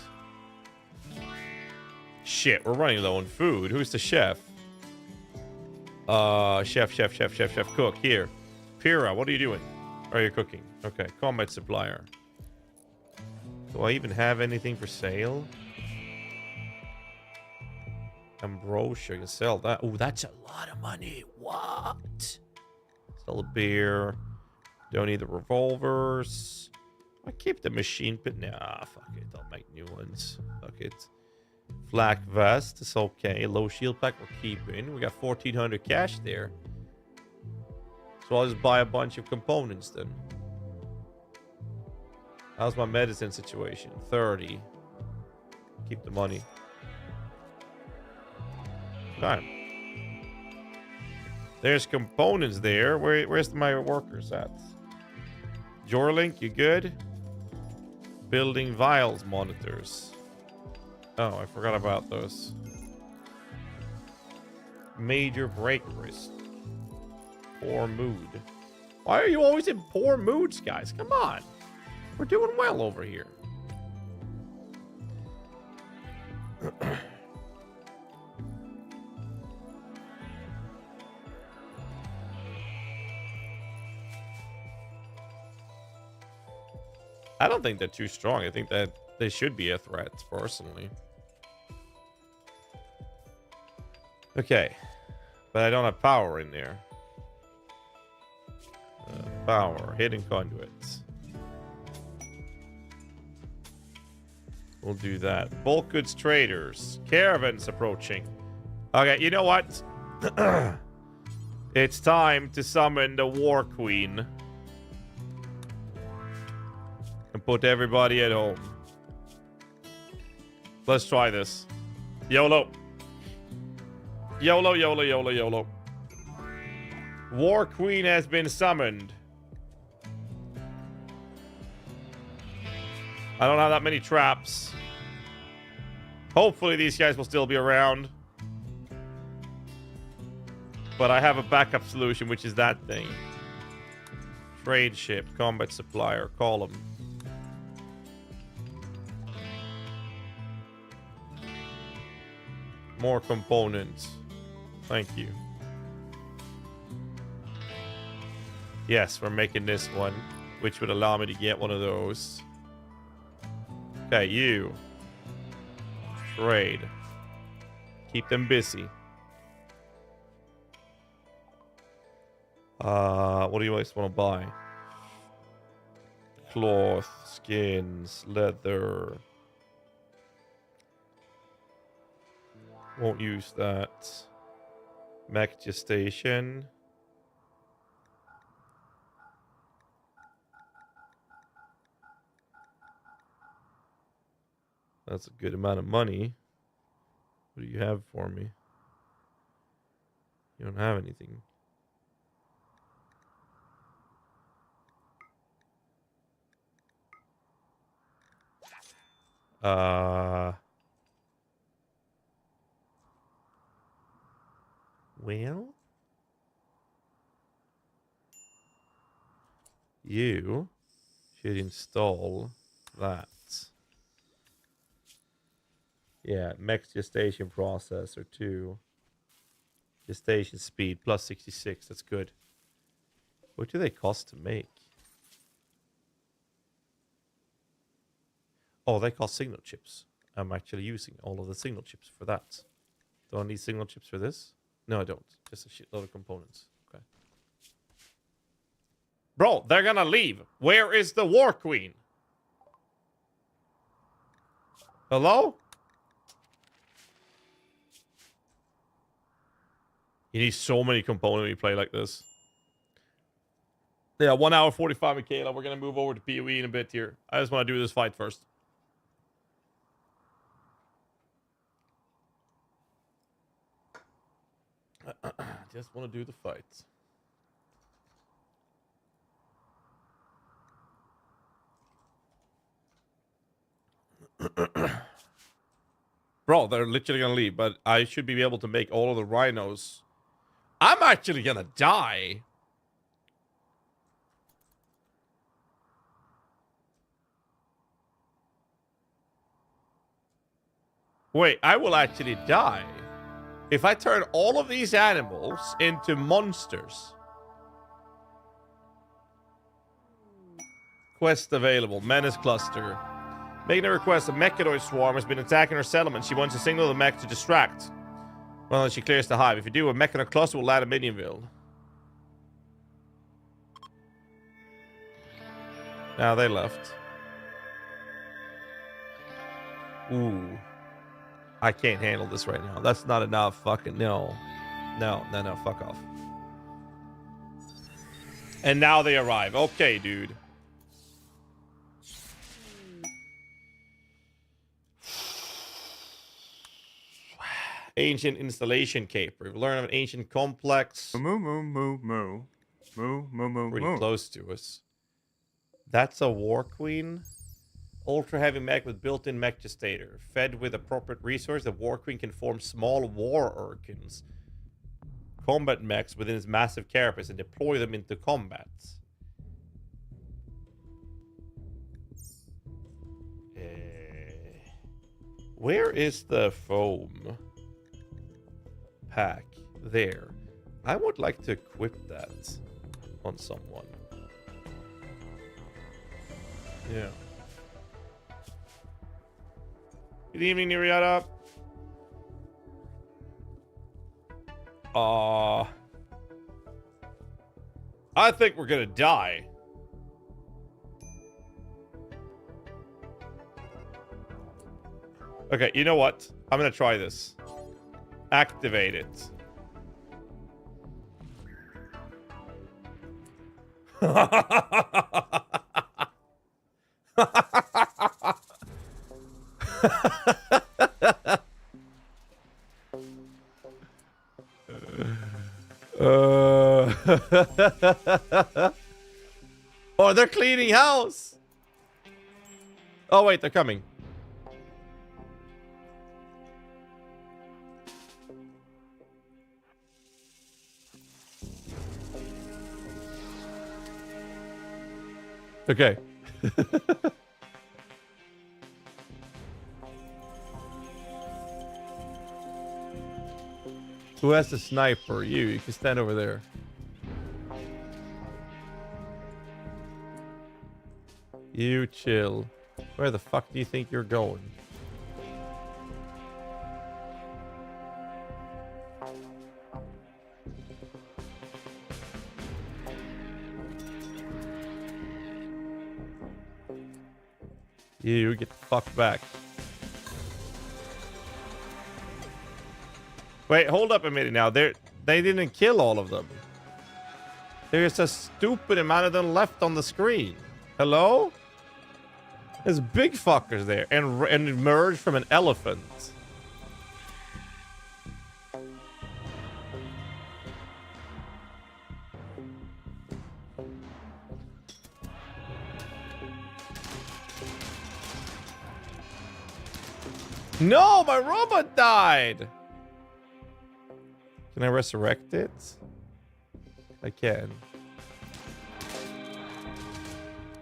Shit, we're running low on food. Who's the chef? Chef, cook. Here. Pira, what are you doing? Are you cooking? Okay, combat supplier. Do I even have anything for sale? Ambrosia, you can sell that. Oh, that's a lot of money. What? Sell a beer. Don't need the revolvers. I keep the machine pit. Nah, fuck it. I'll make new ones. Fuck it. Flak vest is okay. Low shield pack we're keeping. We got 1,400 cash there. So I'll just buy a bunch of components then. How's my medicine situation? 30. Keep the money. Okay. There's components there. Where's my workers at? Jorlink, you good? Building vials monitors. Oh, I forgot about those. Major break risk. Poor mood. Why are you always in poor moods, guys? Come on. We're doing well over here. I don't think they're too strong. I think that they should be a threat, personally. Okay. But I don't have power in there. Power. Hidden conduits. We'll do that. Bulk goods traders. Caravans approaching. Okay, you know what? It's time to summon the War Queen. And put everybody at home. Let's try this. YOLO. YOLO, YOLO, YOLO, YOLO. War Queen has been summoned. I don't have that many traps. Hopefully these guys will still be around. But I have a backup solution, which is that thing. Trade ship, combat supplier, column. More components. Thank you. Yes, we're making this one, which would allow me to get one of those. Okay, you. Trade. Keep them busy. What do you guys want to buy? Cloth, skins, leather. Won't use that. Mech gestation. That's a good amount of money. What do you have for me? You don't have anything. Well, you should install that. Yeah, mech gestation processor 2. Gestation speed plus 66. That's good. What do they cost to make? Oh, they cost signal chips. I'm actually using all of the signal chips for that. Do I need signal chips for this? No, I don't. Just a shitload of components. Okay. Bro, they're gonna leave. Where is the War Queen? Hello? You need so many components when you play like this. Yeah, 1 hour 45, Michaela. We're going to move over to PoE in a bit here. I just want to do this fight first. Just want to do the fight. Bro, they're literally going to leave, but I should be able to make all of the rhinos. I'm actually going to die. Wait, I will actually die. If I turn all of these animals into monsters. Quest available. Menace cluster. Making a request. A mechanoid swarm has been attacking her settlement. She wants to signal the mech to distract. Well, then she clears the hive. If you do, a mechanoid cluster will land in Minionville. Now they left. Ooh. I can't handle this right now. That's not enough. Fucking no. No, fuck off. And now they arrive. Okay, dude. Ancient installation caper. We've learned of an ancient complex. Moo moo moo moo. Moo moo moo Pretty moo. close to us. That's a War Queen. Ultra heavy mech with built-in mech gestator. Fed with appropriate resource, the War Queen can form small war urchins. Combat mechs within its massive carapace and deploy them into combat. Where is the foam pack? There. I would like to equip that on someone. Yeah. Good evening, Niriata. I think we're gonna die. Okay, you know what? I'm gonna try this. Activate it. Oh, they're cleaning house. Oh, wait, they're coming. Okay. Who has the sniper? You can stand over there. You chill. Where the fuck do you think you're going? You get the fuck back. Wait, hold up a minute now. They didn't kill all of them. There's a stupid amount of them left on the screen. Hello? There's big fuckers there and emerged from an elephant. No, my robot died. Can I resurrect it? I can.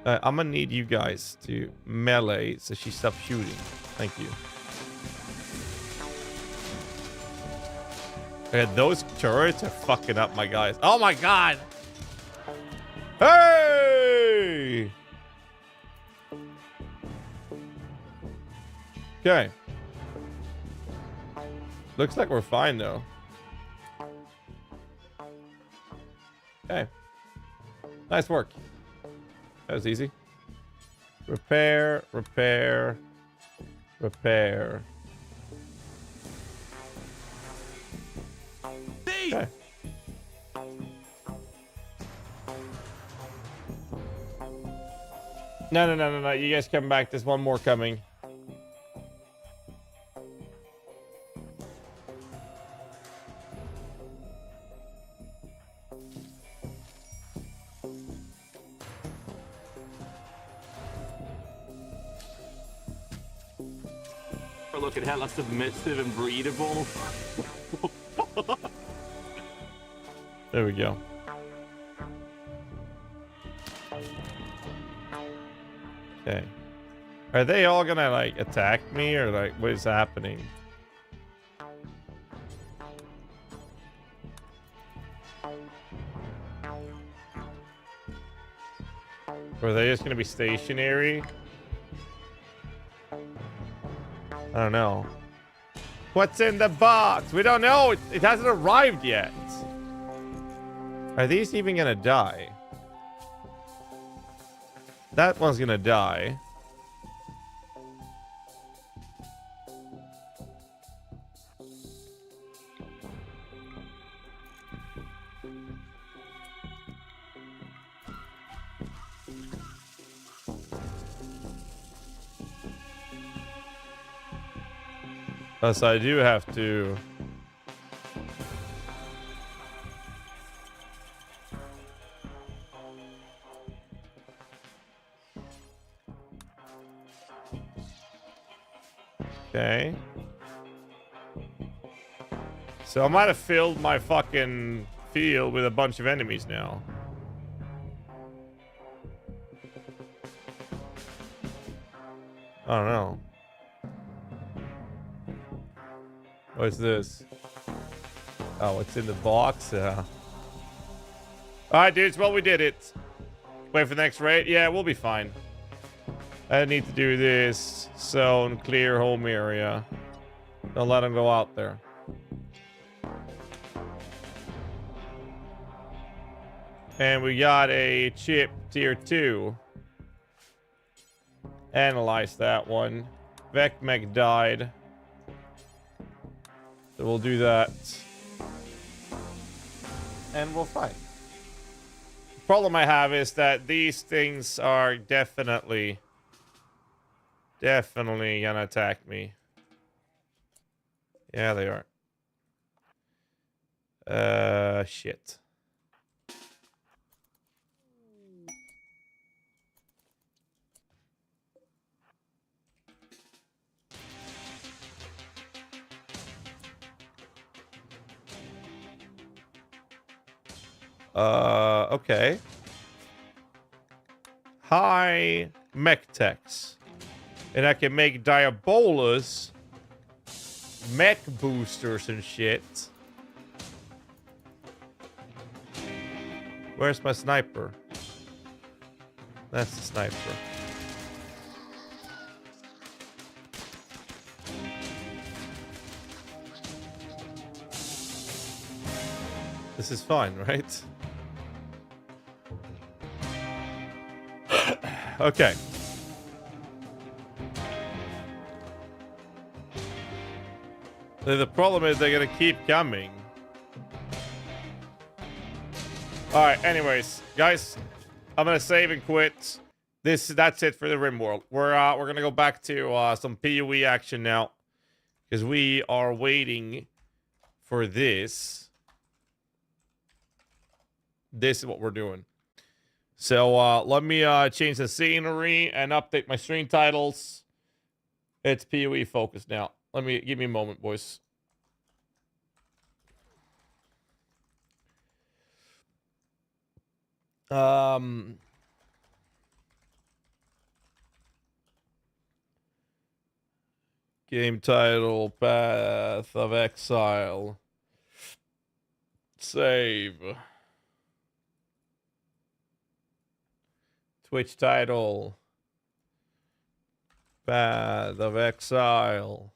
I'm gonna need you guys to melee so she stops shooting. Thank you. Okay, those turrets are fucking up my guys. Oh my god! Hey! Okay. Looks like we're fine though. Okay. Nice work. That was easy. Repair, repair, repair. Okay. No. You guys come back. There's one more coming. Look at how submissive and breedable. There we go. Okay. Are they all gonna like attack me or like what is happening? Or are they just gonna be stationary? I don't know. What's in the box? We don't know. It hasn't arrived yet. Are these even gonna die? That one's gonna die. So I do have to. Okay. So I might have filled my fucking field with a bunch of enemies now. I don't know. What's this? Oh, it's in the box. All right, dudes. Well, we did it. Wait for the next raid. Yeah, we'll be fine. I need to do this. Zone, clear home area. Don't let them go out there. And we got a chip tier 2. Analyze that one. Vec mech died. So we'll do that. And we'll fight. The problem I have is that these things are definitely gonna attack me. Yeah, they are. Shit. Okay. High mech techs. And I can make Diabolus mech boosters and shit. Where's my sniper? That's the sniper. This is fine, right? Okay. The problem is they're gonna keep coming. Alright, anyways, guys, I'm gonna save and quit. That's it for the RimWorld. We're gonna go back to some PoE action now. Because we are waiting for this. This is what we're doing. So let me change the scenery and update my stream titles. It's PoE focused now. Give me a moment, boys. Game title, Path of Exile. Save. Twitch title, Path of Exile.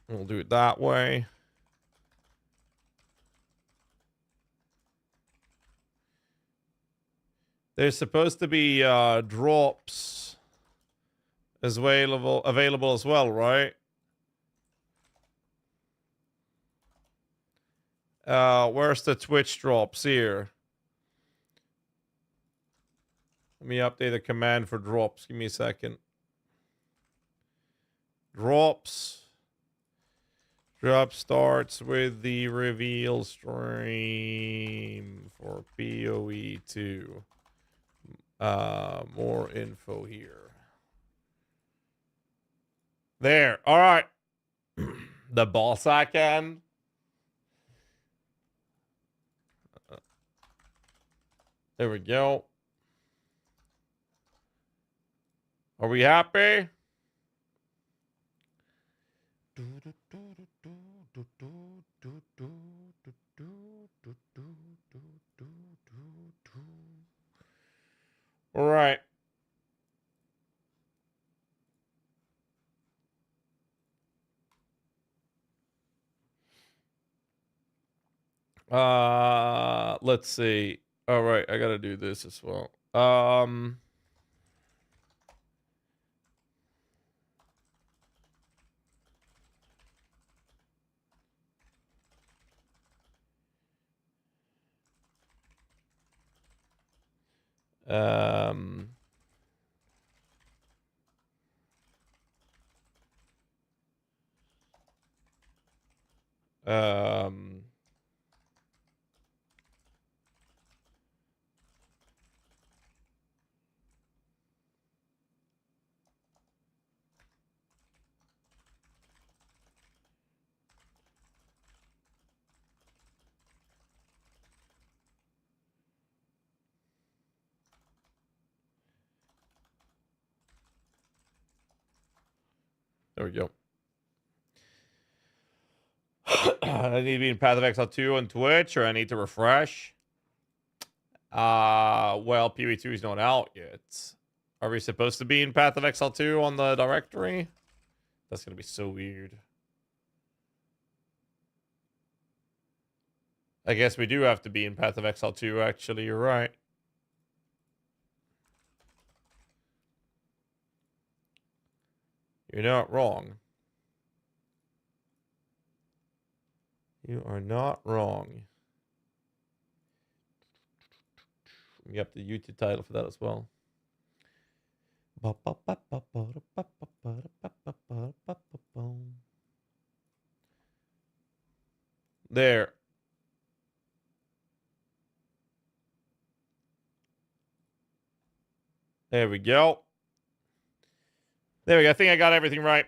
We'll do it that way. There's supposed to be drops available as well, right? Where's the Twitch drops here? Let me update the command for drops. Give me a second. Drops. Drop starts with the reveal stream for PoE 2. More info here. There. All right. The boss icon. There we go. Are we happy? All right. Let's see. All right, I gotta do this as well. Um, um, there we go. I need to be in Path of Exile 2 on Twitch, or I need to refresh. Well, PoE 2 is not out yet. Are we supposed to be in Path of Exile 2 on the directory? That's gonna be so weird. I guess we do have to be in Path of Exile 2, actually. You're right. You're not wrong. You are not wrong. You have the YouTube title for that as well. There. There we go. There we go. I think I got everything right.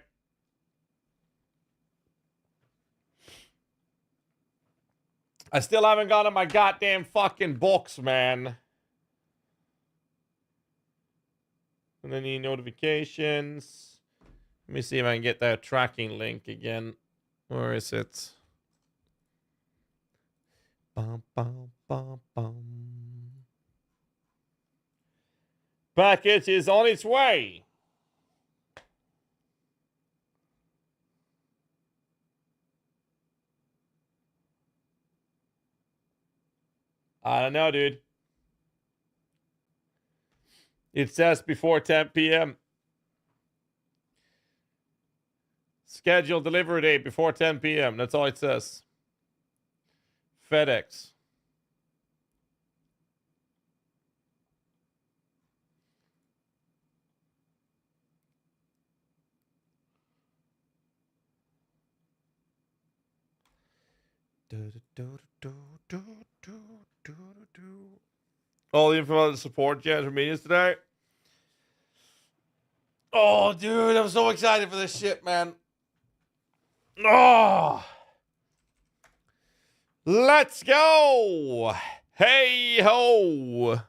I still haven't gotten my goddamn fucking books, man. And then the notifications. Let me see if I can get that tracking link again. Where is it? Bum, bum, bum, bum. Package is on its way. I don't know, dude. It says before 10 p.m. Scheduled delivery date before 10 p.m. That's all it says. FedEx. All the info about the support chats for meetings today. Oh, dude, I'm so excited for this shit, man. Oh, let's go. Hey ho.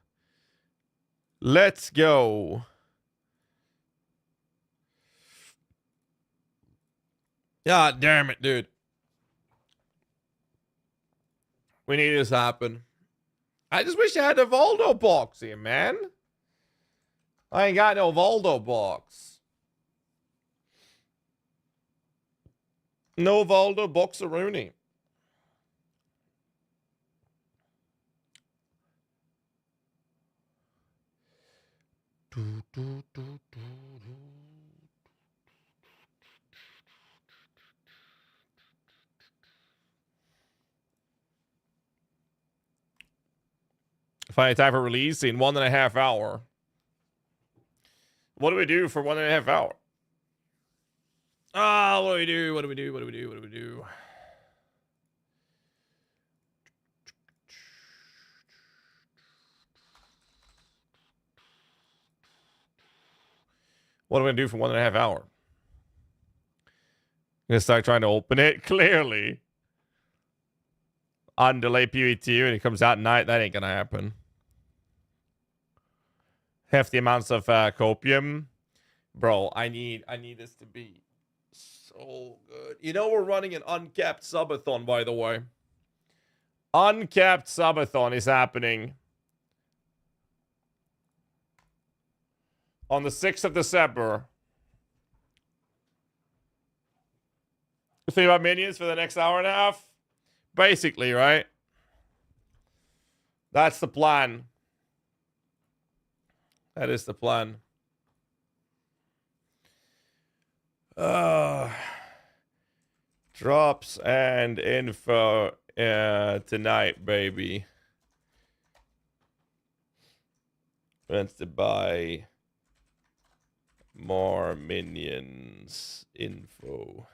Let's go. God damn it, dude. We need this to happen. I just wish I had a Voldo box here, man. I ain't got no Voldo box. No Voldo box of Rooney. Finally time for release in 1.5 hours. What do we do for 1.5 hours? Ah, what do we do? What do we do? What do we do? What do we do? What am I going to do for 1.5 hours? I'm going to start trying to open it. Clearly. On delay PE2 and it comes out at night. That ain't going to happen. Hefty amounts of copium. Bro, I need this to be so good. You know we're running an uncapped subathon, by the way. Uncapped subathon is happening on the 6th of December. Think about minions for the next hour and a half? Basically, right? That's the plan. That is the plan. Drops and info tonight, baby. Wants to buy more minions info.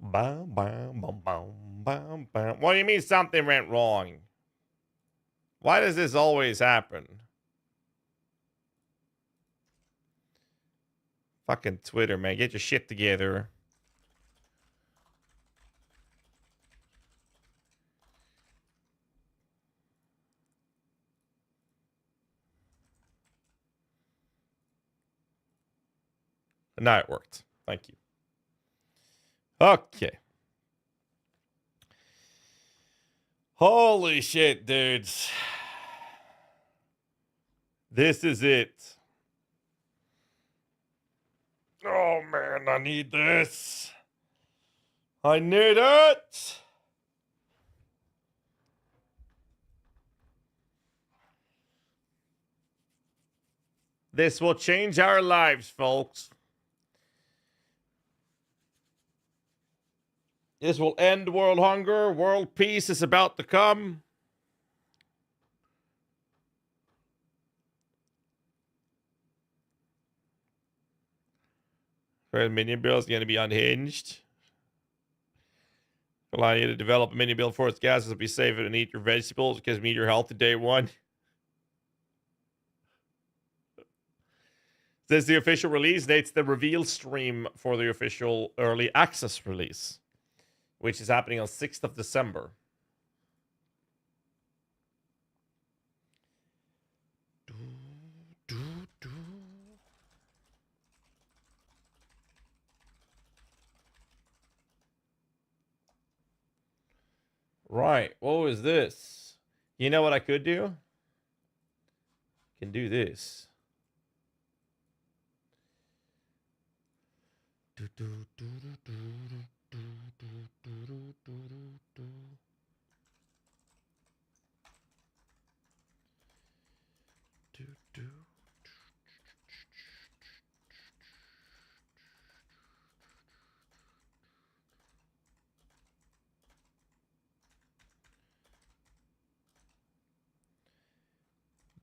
Bam, bam, bam, bam, bam, bam. What do you mean something went wrong? Why does this always happen? Fucking Twitter, man. Get your shit together. Now it worked. Thank you. Okay. Holy shit, dudes. This is it. Oh man, I need this. I need it. This will change our lives, folks. This will end world hunger. World peace is about to come. First minion build is going to be unhinged. Allow you to develop a minion build for its gases to be safe and eat your vegetables because meet your health to day one. This is the official release date's the reveal stream for the official early access release, which is happening on 6th of December. Right, what was this? You know what I could do? Can do this.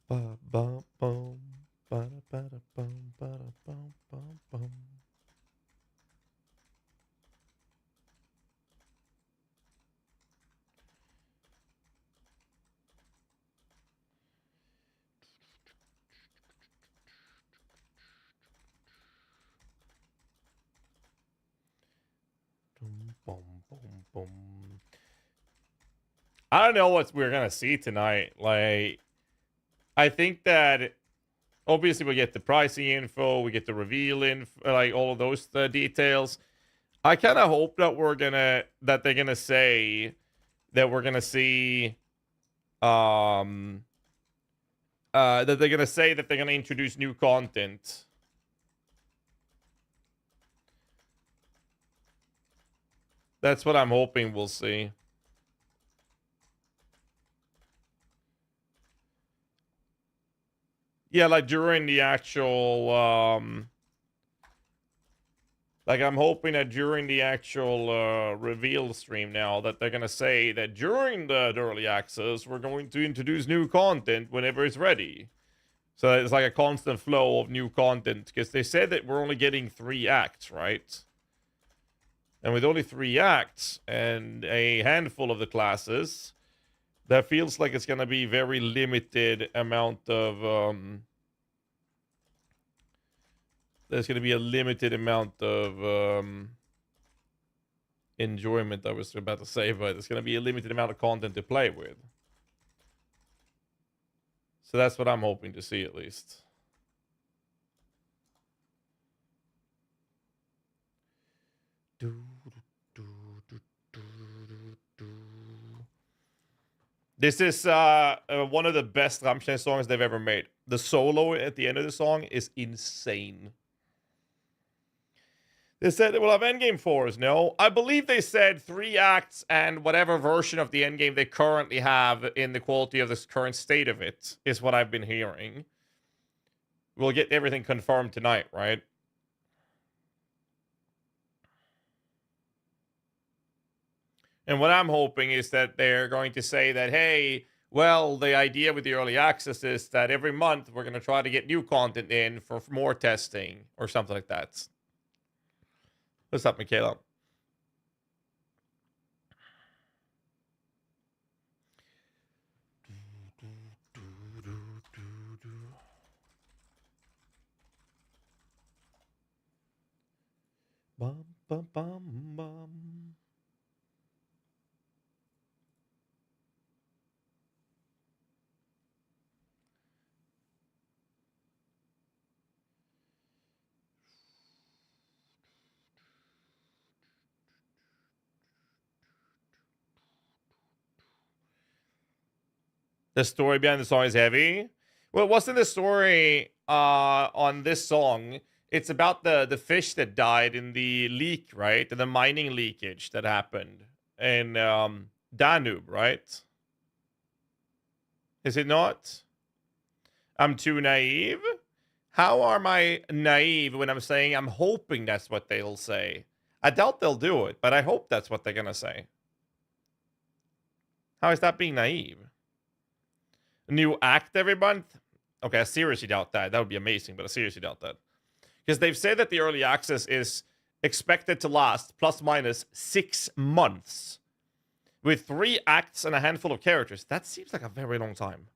Ba ba bum, ba da ba da bum, ba da bum bum bum. Dum, bum, bum, bum. I don't know what we're gonna see tonight. Like, I think that obviously we get the pricing info, we get the reveal info, like all of those details. I kind of hope that they're gonna say that we're gonna see, that they're gonna say that they're gonna introduce new content. That's what I'm hoping we'll see. Yeah, like during the actual, like I'm hoping that during the actual reveal stream now that they're gonna say that during the early access we're going to introduce new content whenever it's ready. So it's like a constant flow of new content because they said that we're only getting 3 acts, right? And with only 3 acts and a handful of the classes, that feels like it's gonna be very limited amount of there's gonna be a limited amount of enjoyment, I was about to say, but it's gonna be a limited amount of content to play with. So that's what I'm hoping to see at least. This is one of the best Rammstein songs they've ever made. The solo at the end of the song is insane. They said they will have Endgame 4s. No, I believe they said 3 acts and whatever version of the Endgame they currently have in the quality of this current state of it is what I've been hearing. We'll get everything confirmed tonight, right? And what I'm hoping is that they're going to say that, hey, well, the idea with the early access is that every month we're going to try to get new content in for more testing or something like that. What's up, Michaela? Bum, bum, bum, bum. The story behind the song is heavy. Well, wasn't the story on this song It's about the fish that died in the leak, right? The mining leakage that happened in Danube, right? Is it not? I'm too naive? How am I naive when I'm saying I'm hoping that's what they'll say? I doubt they'll do it, but I hope that's what they're gonna say. How is that being naive? New act every month? Okay, I seriously doubt that. That would be amazing, but I seriously doubt that. Because they've said that the early access is expected to last plus minus 6 months. With 3 acts and a handful of characters. That seems like a very long time.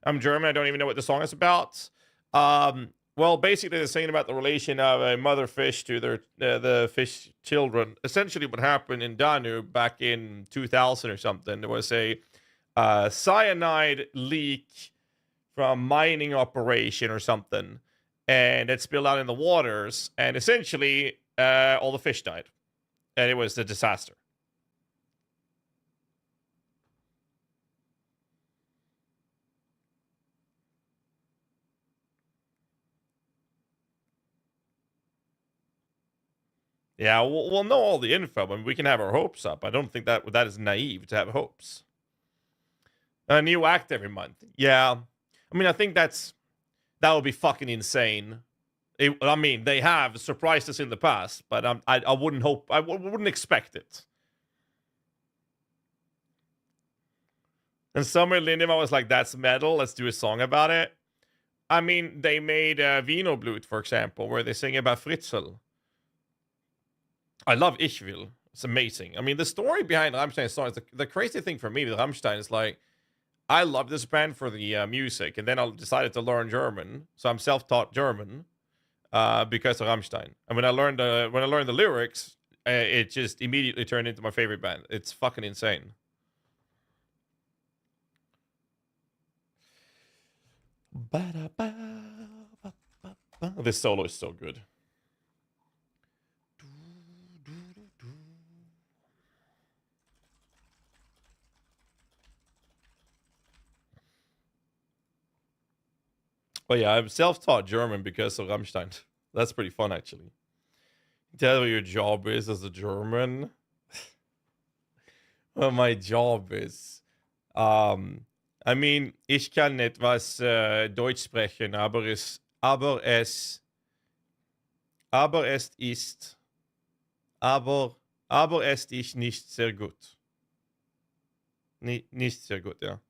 I'm German. I don't even know what the song is about. Well, basically, they're saying about the relation of a mother fish to their the fish children. Essentially, what happened in Danube back in 2000 or something, there was a cyanide leak from mining operation or something, and it spilled out in the waters, and essentially, all the fish died, and it was a disaster. Yeah, we'll know all the info, and we can have our hopes up. I don't think that is naive to have hopes. A new act every month. Yeah. I mean, I think that would be fucking insane. I mean, they have surprised us in the past, but I wouldn't hope, I wouldn't expect it. And Summer Lindemann was like, that's metal, let's do a song about it. I mean, they made Vino Blut, for example, where they sing about Fritzl. I love Ich Will. It's amazing. I mean, the story behind Rammstein's song is the crazy thing for me with Rammstein is like, I love this band for the music, and then I decided to learn German, so I'm self-taught German because of Rammstein. And when I learned the lyrics, it just immediately turned into my favorite band. It's fucking insane. This solo is so good. But yeah, I'm self-taught German because of Rammstein. That's pretty fun, actually. Tell what your job is as a German. What my job is. I mean, ich kann etwas Deutsch sprechen, aber es ist nicht sehr gut. Nicht sehr gut, ja.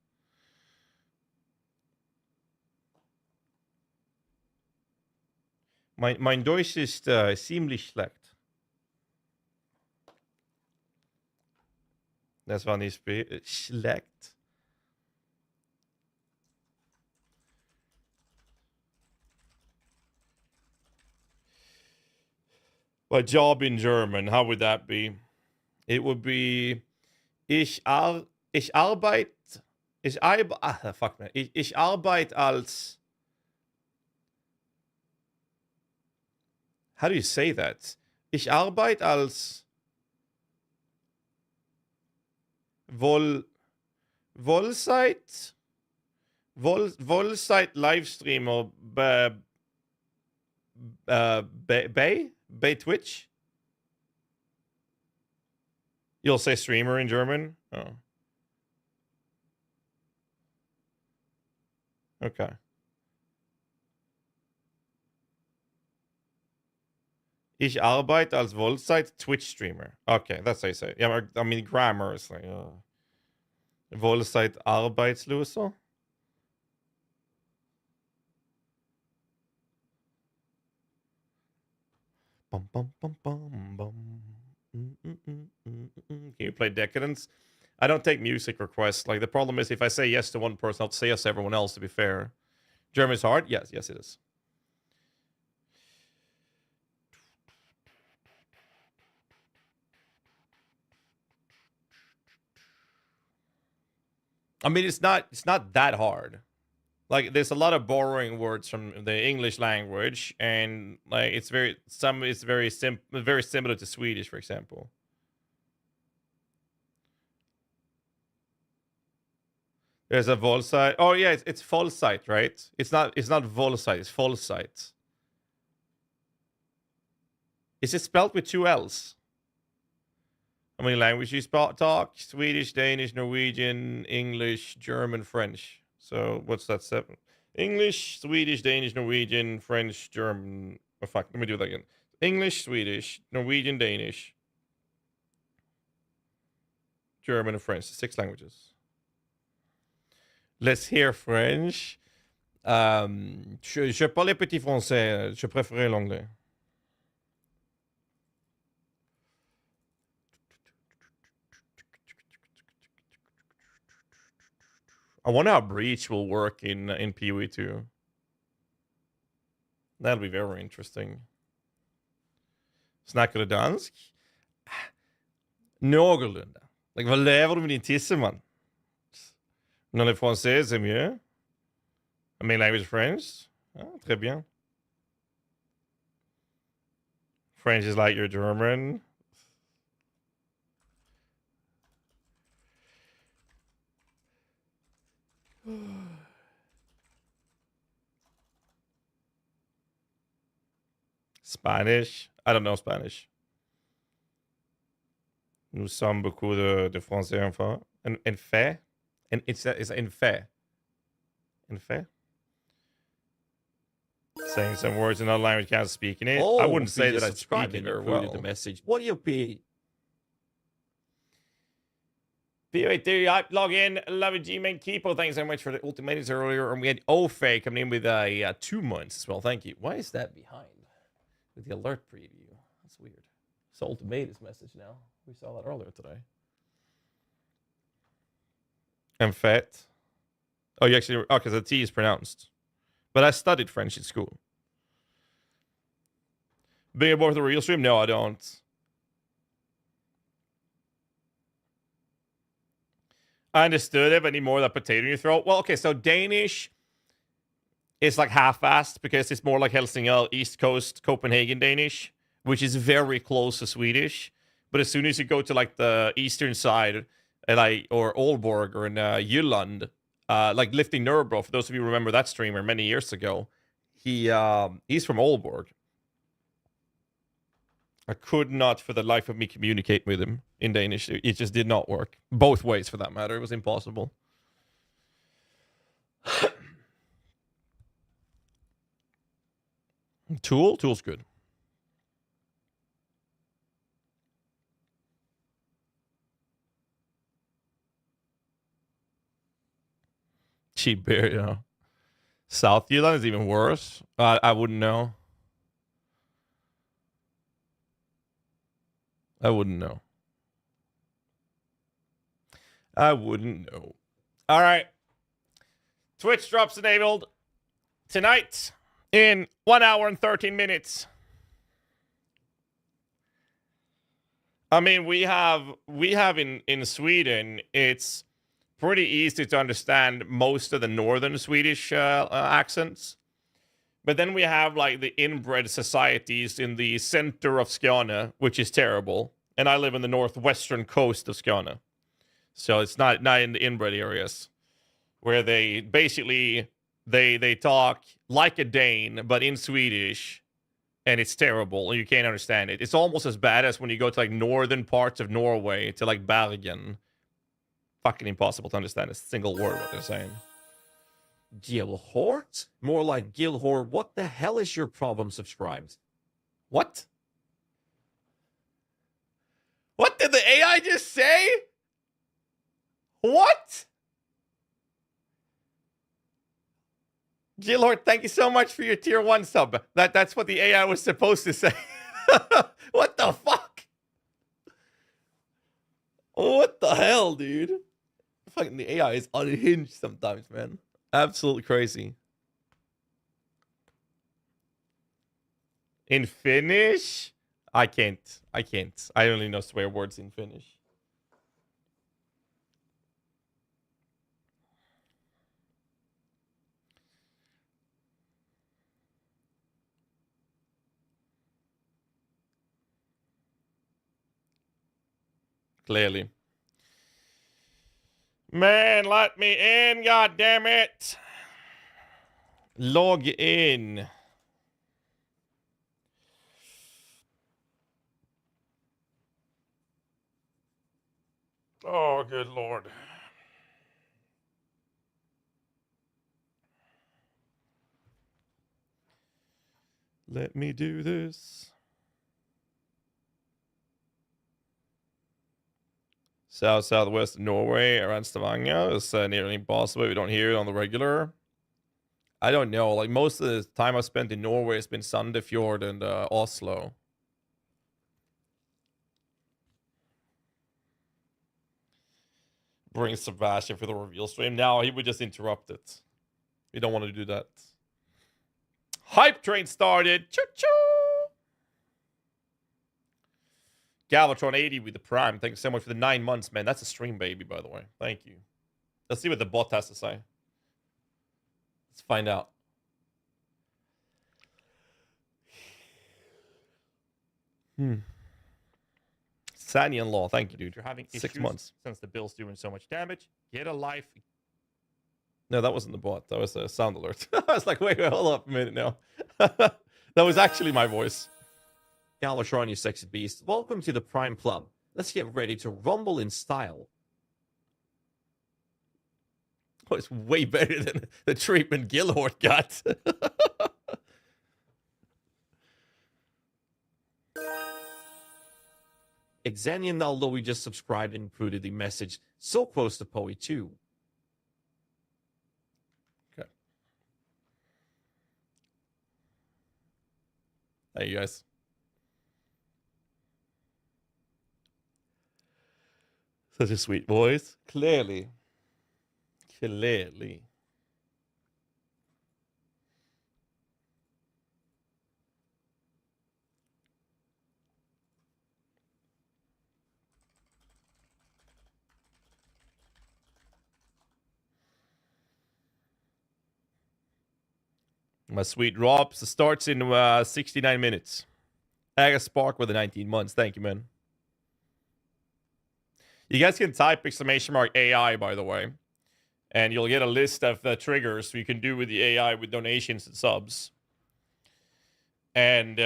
Mein Deutsch ist ziemlich schlecht. Das war nicht schlecht. My job in German, how would that be? It would be ich arbeite als. How do you say that? Ich arbeite als Vollzeit Livestreamer bei Twitch? You'll say streamer in German? Oh. Okay. Ich arbeite als Vollzeit-Twitch-Streamer. Okay, that's how you say it. Yeah, I mean, grammar is like... Vollzeit-Arbeitsloser? Bum, bum, bum, bum, bum. Can you play Decadence? I don't take music requests. Like, the problem is if I say yes to one person, I'll say yes to everyone else, to be fair. German's hard? Yes, it is. I mean, it's not that hard. Like, there's a lot of borrowing words from the English language, and like it's very similar to Swedish, for example. There's a Volsite. Oh yeah, it's Volsite, right? It's not Volsite, it's Volsite. Is it spelled with 2 L's? How many languages you talk? Swedish, Danish, Norwegian, English, German, French. So what's that 7? English, Swedish, Danish, Norwegian, French, German. Oh, fuck. Let me do that again. English, Swedish, Norwegian, Danish, German, and French. 6 languages. Let's hear French. Je parle petit français. Je préfère l'anglais. I wonder how Breach will work in PoE 2. That'll be very interesting. Snackar du dansk? Någorlunda. Like, vad lever du med din tisse, man? Non, le français, c'est mieux. I mean, language French? Oh, très bien. French is like your German. Spanish? I don't know Spanish. Nous sommes beaucoup de français enfants. En fait? It's en fait. En fait? Saying some words in another language, can't speaking it. I wouldn't say that I speak it very well. The message. What do you pay? PoE, log in. Love it, G-Man Keepo. Thanks so much for the ultimatums earlier. And we had OFA coming in with 2 months as well. Thank you. Why is that behind? With the alert preview. That's weird. It's ultimatums message now. We saw that earlier today. En fait. Oh, you actually... Oh, because the T is pronounced. But I studied French in school. Being aboard the real stream? No, I don't. I understood it, but need more of that potato in your throat. Well, okay, so Danish is like half-assed because it's more like Helsingør, East Coast, Copenhagen Danish, which is very close to Swedish. But as soon as you go to like the eastern side, like or Aalborg or in Jylland, like Lifting Nørrebro, for those of you who remember that streamer many years ago, he's from Aalborg. I could not for the life of me communicate with him in Danish. It just did not work. Both ways, for that matter. It was impossible. Tool's good. Cheap beer, you know. South Jylland is even worse. I wouldn't know. I wouldn't know. I wouldn't know. All right. Twitch drops enabled tonight in 1 hour and 13 minutes. I mean, we have in Sweden, it's pretty easy to understand most of the northern Swedish accents. But then we have like the inbred societies in the center of Skåne, which is terrible. And I live in the northwestern coast of Skåne. So it's not in the inbred areas where they basically they talk like a Dane, but in Swedish, and it's terrible. You can't understand it. It's almost as bad as when you go to like northern parts of Norway to like Bergen. Fucking impossible to understand a single word what they're saying. Gilhort? More like Gilhor. What the hell is your problem, subscribed? What? What did the AI just say? What? Gilhort, thank you so much for your tier 1 sub. That's what the AI was supposed to say. What the fuck? What the hell, dude? Fucking the AI is unhinged sometimes, man. Absolutely crazy. In Finnish? I can't. I only know swear words in Finnish. Clearly. Man, let me in, god damn it. Log in. Oh, good lord. Let me do this. Southwest of Norway, around Stavanger. It's nearly impossible. We don't hear it on the regular. I don't know. Like, most of the time I've spent in Norway has been Sandefjord and Oslo. Bring Sebastian for the reveal stream. Now he would just interrupt it. We don't want to do that. Hype train started. Choo-choo! Galvatron 80 with the Prime. Thank you so much for the 9 months, man. That's a stream baby, by the way. Thank you. Let's see what the bot has to say. Let's find out. Sanian Law. Thank you, dude. You're having 6 issues months. since the build's doing so much damage. Get a life. No, that wasn't the bot. That was a sound alert. I was like, wait, hold up a minute now. That was actually my voice. Galvatron, you sexy beast. Welcome to the Prime Club. Let's get ready to rumble in style. Oh, it's way better than the treatment Gilhort got. Exanian, although we just subscribed and included the message, so close to PoE 2. Okay. Hey, you guys. Such a sweet voice. Clearly. Clearly. My sweet drops starts in 69 minutes. Aga Spark with the 19 months. Thank you, man. You guys can type !AI, by the way. And you'll get a list of the triggers you can do with the AI with donations and subs. And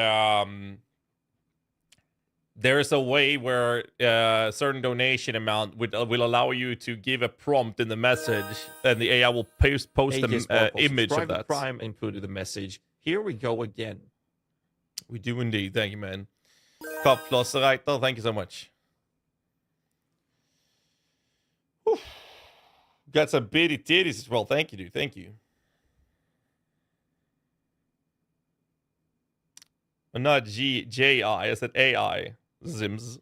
there is a way where a certain donation amount will allow you to give a prompt in the message, and the AI will post an image of that. Prime included the message. Here we go again. We do indeed. Thank you, man. Kopflosserreiter, thank you so much. Whew. Got some bitty titties as well. Thank you, dude. Thank you. Not GJI. I said AI. Zims.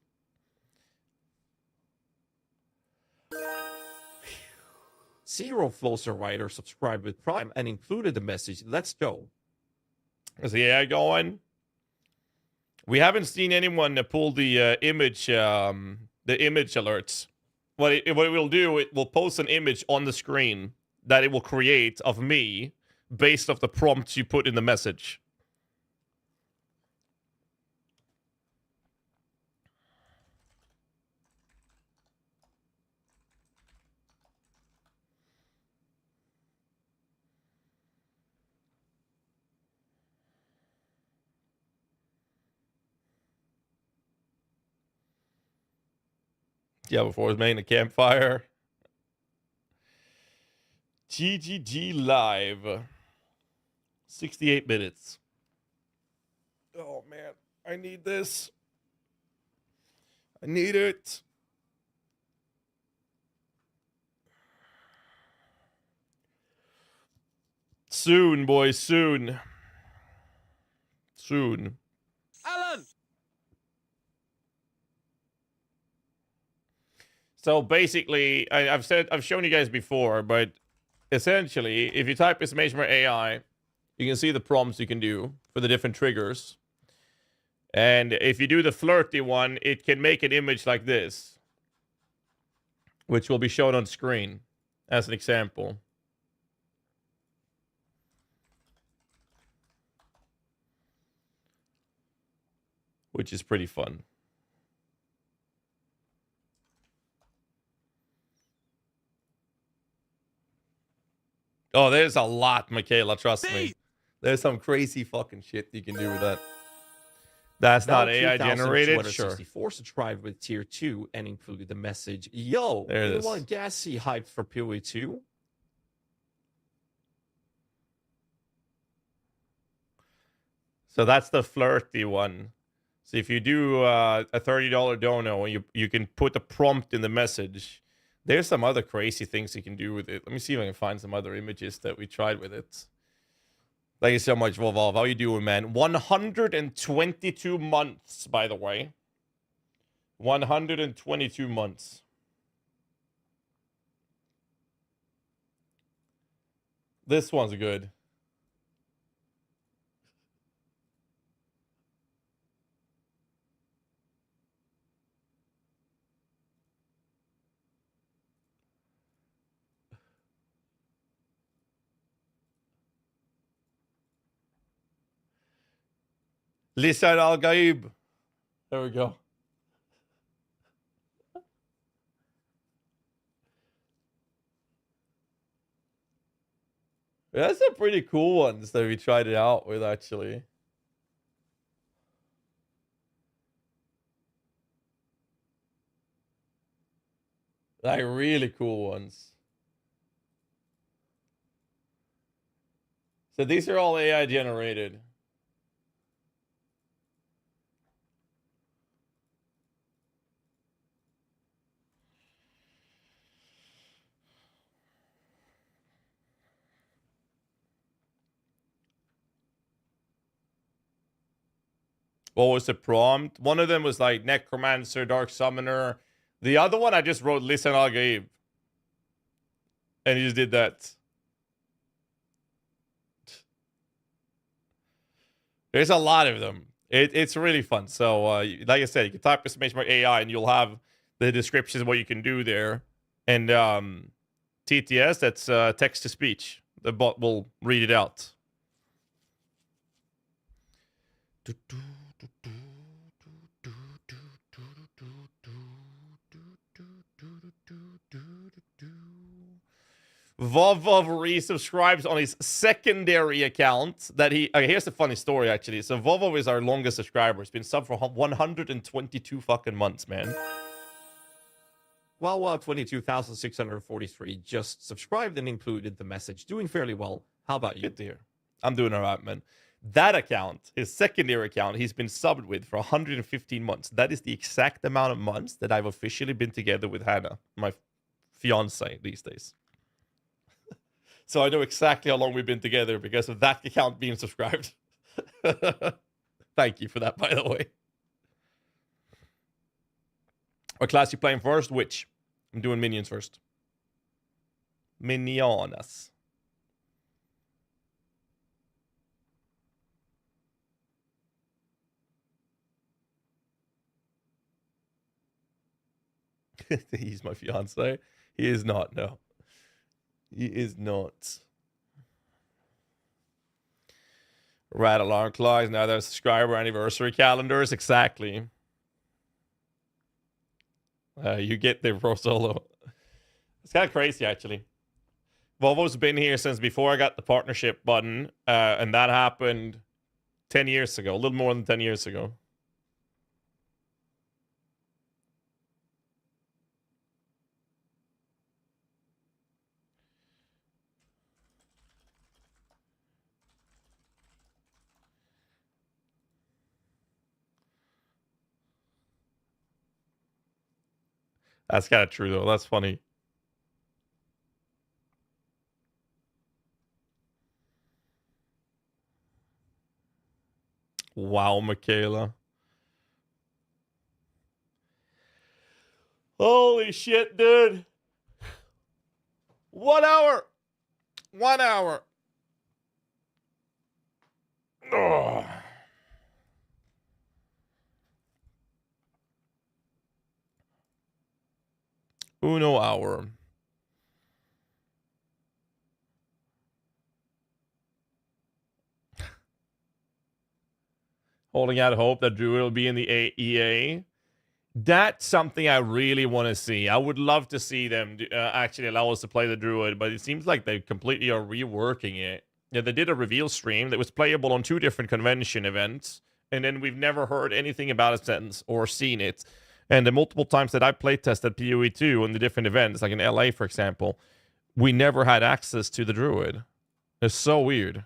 Zero Flosser Writer subscribed with Prime and included the message. Let's go. Is the AI going? We haven't seen anyone pull the image alerts. What it will do, it will post an image on the screen that it will create of me based off the prompts you put in the message. Yeah, before it was making a campfire. GGG live. 68 minutes. Oh, man. I need this. I need it. Soon, boys. Soon. Soon. Alan! So basically, I've shown you guys before, but essentially, if you type !AI, you can see the prompts you can do for the different triggers. And if you do the flirty one, it can make an image like this, which will be shown on screen as an example. Which is pretty fun. Oh, there's a lot, Michaela. Trust me. There's some crazy fucking shit you can do with that. That's Now not AI generated? Sure. 2,264 subscribed with tier 2 and included the message, yo, There it you is. want GHAZZY hyped for PoE 2? So that's the flirty one. So if you do a $30 dono, you can put a prompt in the message. There's some other crazy things you can do with it. Let me see if I can find some other images that we tried with it. Thank you so much, Volvolve. How you doing, man? 122 months, by the way. 122 months. This one's good. Lisan Al Gaib. There we go. That's some pretty cool ones that we tried it out with, actually. Like, really cool ones. So these are all AI generated. What was the prompt? One of them was like Necromancer, Dark Summoner. The other one, I just wrote Listen Al Gaib. And he just did that. There's a lot of them. It's really fun. So, like I said, you can type exclamation mark AI and you'll have the descriptions of what you can do there. And TTS, that's text to speech. The bot will read it out. Vovov resubscribes on his secondary account that he... Okay, here's the funny story, actually. So Vovov is our longest subscriber. He's been sub for 122 fucking months, man. Well, 22,643 just subscribed and included the message. Doing fairly well. How about you? Good to hear. I'm doing all right, man. That account, his secondary account, he's been subbed with for 115 months. That is the exact amount of months that I've officially been together with Hannah, my fiance these days. So I know exactly how long we've been together because of that account being subscribed. Thank you for that, by the way. What class you playing first? Which? I'm doing minions first. Minionas. He's my fiance. He is not, no. He is not. Rat alarm clocks. Now there's subscriber anniversary calendars. Exactly. You get there, Pro Solo. It's kind of crazy, actually. Volvo's been here since before I got the partnership button. And that happened 10 years ago. A little more than 10 years ago. That's kind of true, though. That's funny. Wow, Michaela. Holy shit, dude. 1 hour. 1 hour. Ugh. Uno hour. Holding out hope that Druid will be in the EA. That's something I really want to see. I would love to see them actually allow us to play the Druid, but it seems like they completely are reworking it. Yeah, they did a reveal stream that was playable on 2 different convention events, And then we've never heard anything about it since or seen it. And the multiple times that I playtested PoE 2 on the different events, like in LA, for example, we never had access to the druid. It's so weird.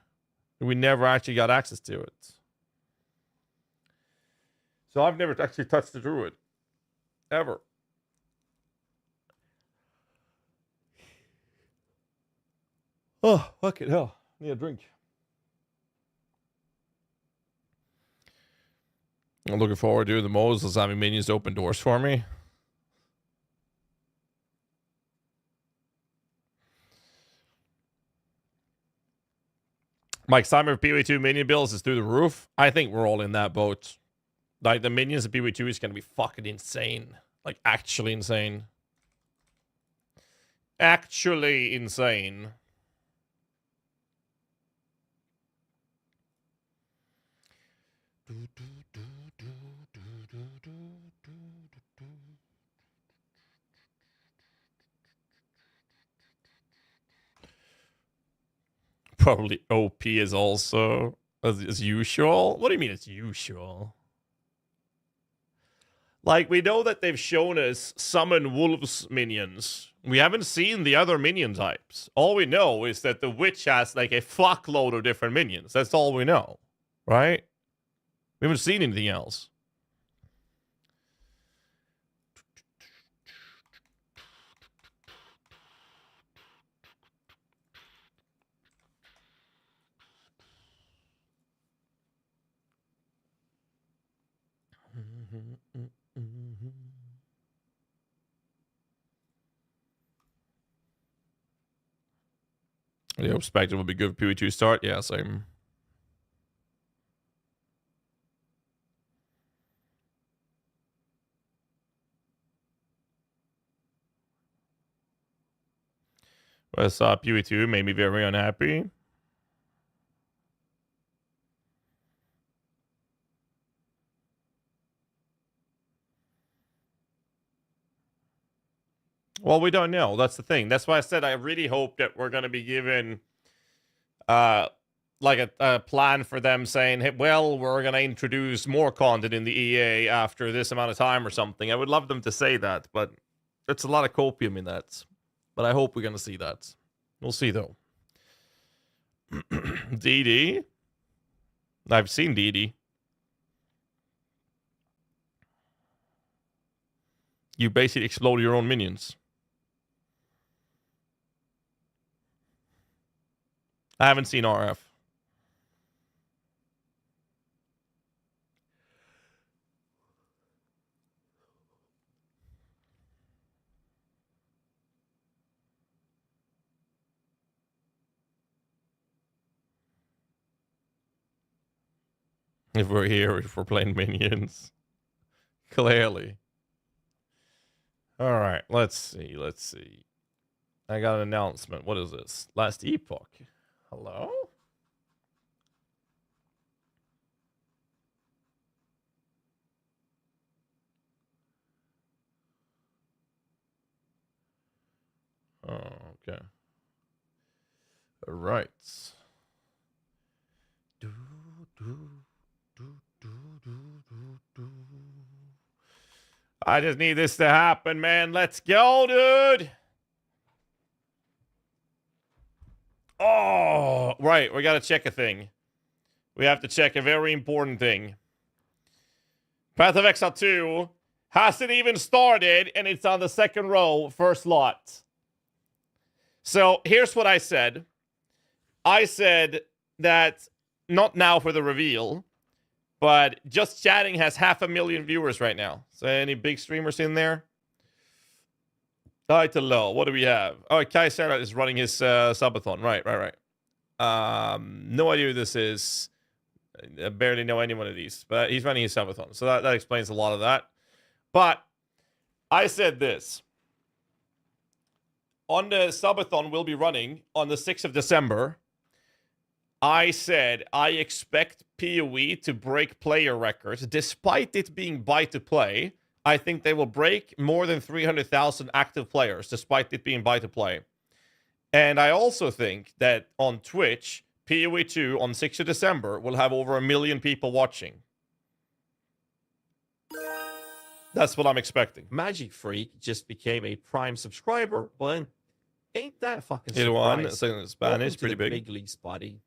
We never actually got access to it. So I've never actually touched the druid. Ever. Oh, fucking hell. Need a drink. I'm looking forward to the Moses having minions open doors for me. Mike, Simon for PoE2 minion bills is through the roof. I think we're all in that boat. Like, the minions of PoE2 is going to be fucking insane. Like, actually insane. Actually insane. Probably OP is also as usual. What do you mean it's usual? Like, we know that they've shown us summon wolves minions. We haven't seen the other minion types. All we know is that the witch has like a fuckload of different minions. That's all we know, right? We haven't seen anything else. Yeah, perspective will be good for PoE2 start. Yeah, same. I saw PoE2 made me very unhappy. Well, we don't know. That's the thing. That's why I said I really hope that we're going to be given like a plan for them saying, hey, well, we're going to introduce more content in the EA after this amount of time or something. I would love them to say that, but it's a lot of copium in that. But I hope we're going to see that. We'll see, though. DD? I've seen DD. You basically explode your own minions. I haven't seen RF. If we're here, if we're playing minions. Clearly. Alright, let's see. I got an announcement. What is this? Last Epoch. Hello? Oh, okay. All right. I just need this to happen, man. Let's go, dude. Oh, right. We got to check a thing. We have to check a very important thing. Path of Exile 2 hasn't even started, and it's on the second row, first lot. So here's what I said. I said that not now for the reveal, but Just Chatting has 500,000 viewers right now. So any big streamers in there? High to low. What do we have? Oh, Kai Sarah is running his subathon. Right. No idea who this is. I barely know any one of these, but he's running his subathon. So that explains a lot of that. But I said this. On the subathon we'll be running on the 6th of December, I said I expect PoE to break player records. Despite it being buy to play, I think they will break more than 300,000 active players, despite it being buy to play. And I also think that on Twitch, PoE 2 on 6th of December will have over 1 million people watching. That's what I'm expecting. Magic Freak just became a Prime subscriber, but ain't that fucking Either one, surprise? second in Spanish, Welcome to pretty the big. big leagues, buddy.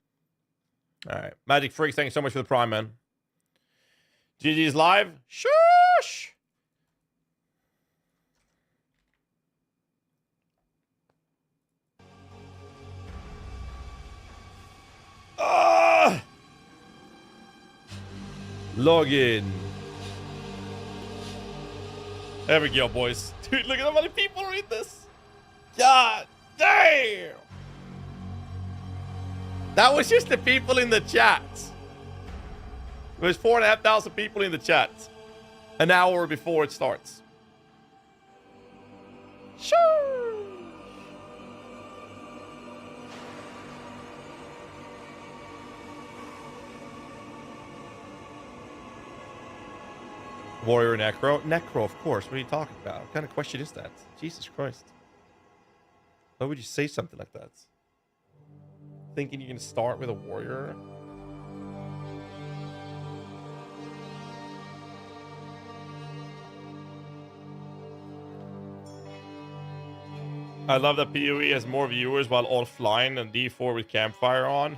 All right. Magic Freak, thank you so much for the Prime, man. GG's live. Shush! Ah! Log in. There we go, boys. Dude, look at how many people read this. God damn! That was just the people in the chat. There's 4,500 people in the chat. An hour before it starts. Sure. Warrior Necro? Necro, of course. What are you talking about? What kind of question is that? Jesus Christ. Why would you say something like that? Thinking you're going to start with a warrior? I love that PoE has more viewers while offline and D4 with campfire on.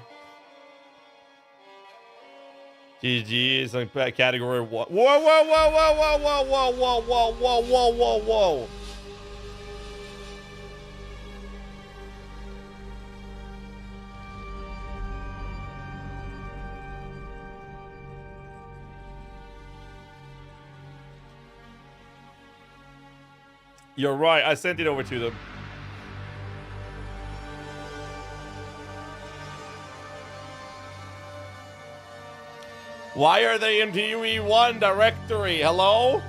GG is in category 1. Whoa, whoa, whoa, whoa, whoa, whoa, whoa, whoa, whoa, whoa, whoa, whoa, whoa. You're right. I sent it over to them. Why are they in PoE 1 directory? Hello?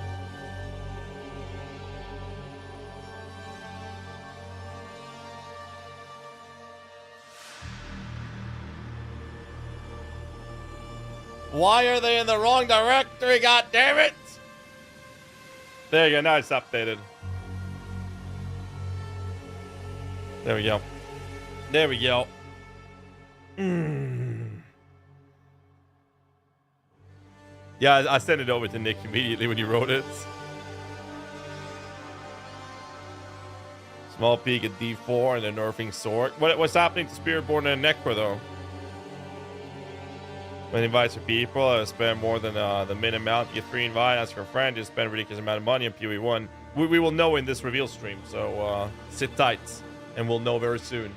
Why are they in the wrong directory? God damn it! There you go. Now it's updated. There we go. There we go. Yeah, I sent it over to Nick immediately when you wrote it. Small peek at D4 and they're nerfing Sword. What's happening to Spiritborn and Necro though? When invites for people, spend more than the min amount. You get 3 invites, ask for a friend, you spend a ridiculous amount of money on PoE 1. We will know in this reveal stream, so sit tight and we'll know very soon.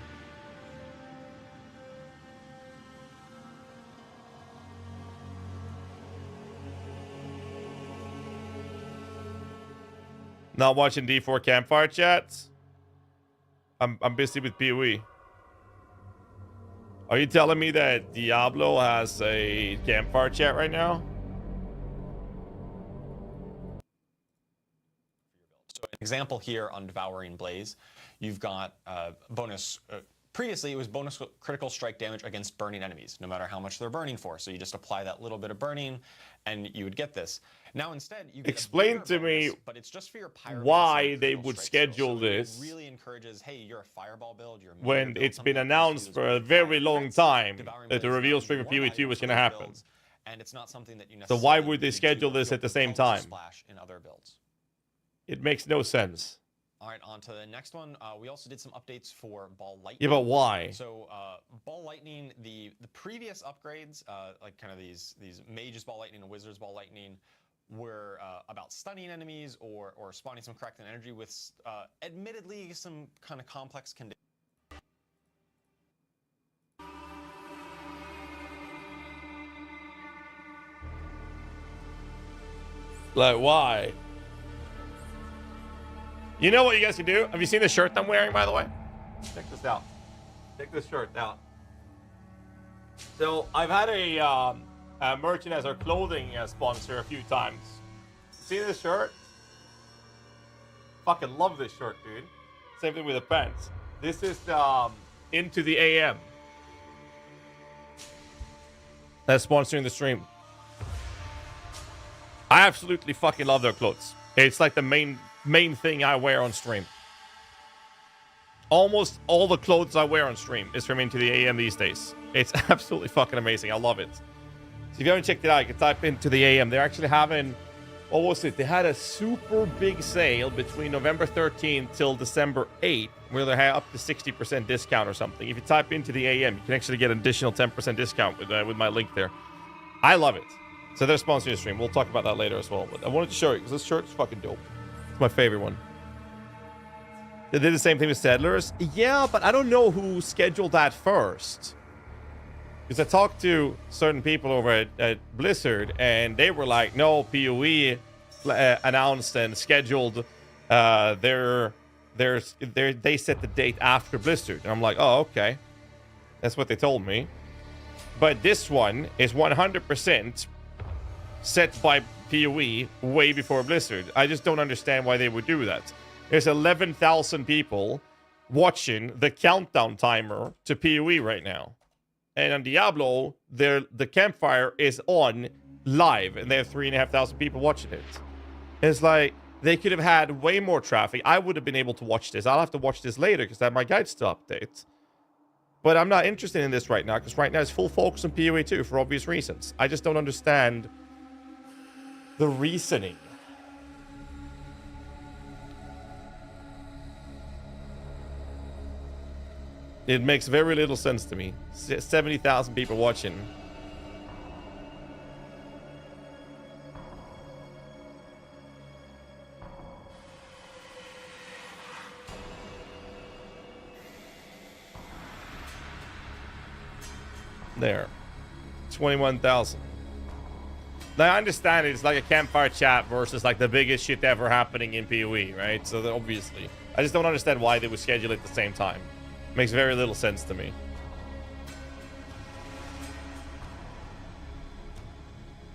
Not watching D4 campfire chats. I'm busy with PoE. Are you telling me that Diablo has a campfire chat right now? So an example here on Devouring Blaze, you've got bonus. Previously, it was bonus critical strike damage against burning enemies, no matter how much they're burning for. So you just apply that little bit of burning, and you would get this. Now instead, you get explain to bonus, me but it's just for your pyro why they would schedule this. It really encourages, hey, you're a fireball build. You're a when build, it's been something announced for a very long time that the reveal stream of Devouring PoE 2 was Blaze going to happen. builds, and it's not something that you So why necessarily would they need to schedule this feel at the same compelled to time? splash in other builds. It makes no sense. All right, on to the next one. We also did some updates for Ball Lightning. Yeah, but why? So Ball Lightning, the previous upgrades, like kind of these Mage's Ball Lightning and Wizard's Ball Lightning, were about stunning enemies or spawning some correcting energy with admittedly some kind of complex conditions. Like, why? You know what you guys can do? Have you seen the shirt I'm wearing, by the way? Check this out. Check this shirt out. So, I've had a merchant as our clothing sponsor a few times. See this shirt? Fucking love this shirt, dude. Same thing with the pants. This is Into the AM. That's sponsoring the stream. I absolutely fucking love their clothes. It's like the main thing I wear on stream. Almost all the clothes I wear on stream is from Into the AM these days. It's absolutely fucking amazing. I love it. So if you haven't checked it out, you can type Into the AM. They're actually having what was it? They had a super big sale between November 13th till December 8th, where they had up to 60% discount or something. If you type into the AM, you can actually get an additional 10% discount with my link there. I love it. So they're sponsoring the stream. We'll talk about that later as well. But I wanted to show you because this shirt's fucking dope. It's my favorite one. They did the same thing with Settlers. Yeah, but I don't know who scheduled that first. Because I talked to certain people over at Blizzard, and they were like, no, PoE announced and scheduled they set the date after Blizzard. And I'm like, oh, okay. That's what they told me. But this one is 100% set by PoE way before Blizzard. I just don't understand why they would do that. There's 11,000 people watching the countdown timer to PoE right now. And on Diablo, the campfire is on live, and they have 3,500 people watching it. It's like, they could have had way more traffic. I would have been able to watch this. I'll have to watch this later, because I have my guides to update. But I'm not interested in this right now, because right now it's full focus on PoE 2 for obvious reasons. I just don't understand the reasoning. It makes very little sense to me. 70,000 people watching. There. 21,000. Now, I understand it's like a campfire chat versus like the biggest shit ever happening in PoE, right? So obviously. I just don't understand why they would schedule it at the same time. Makes very little sense to me.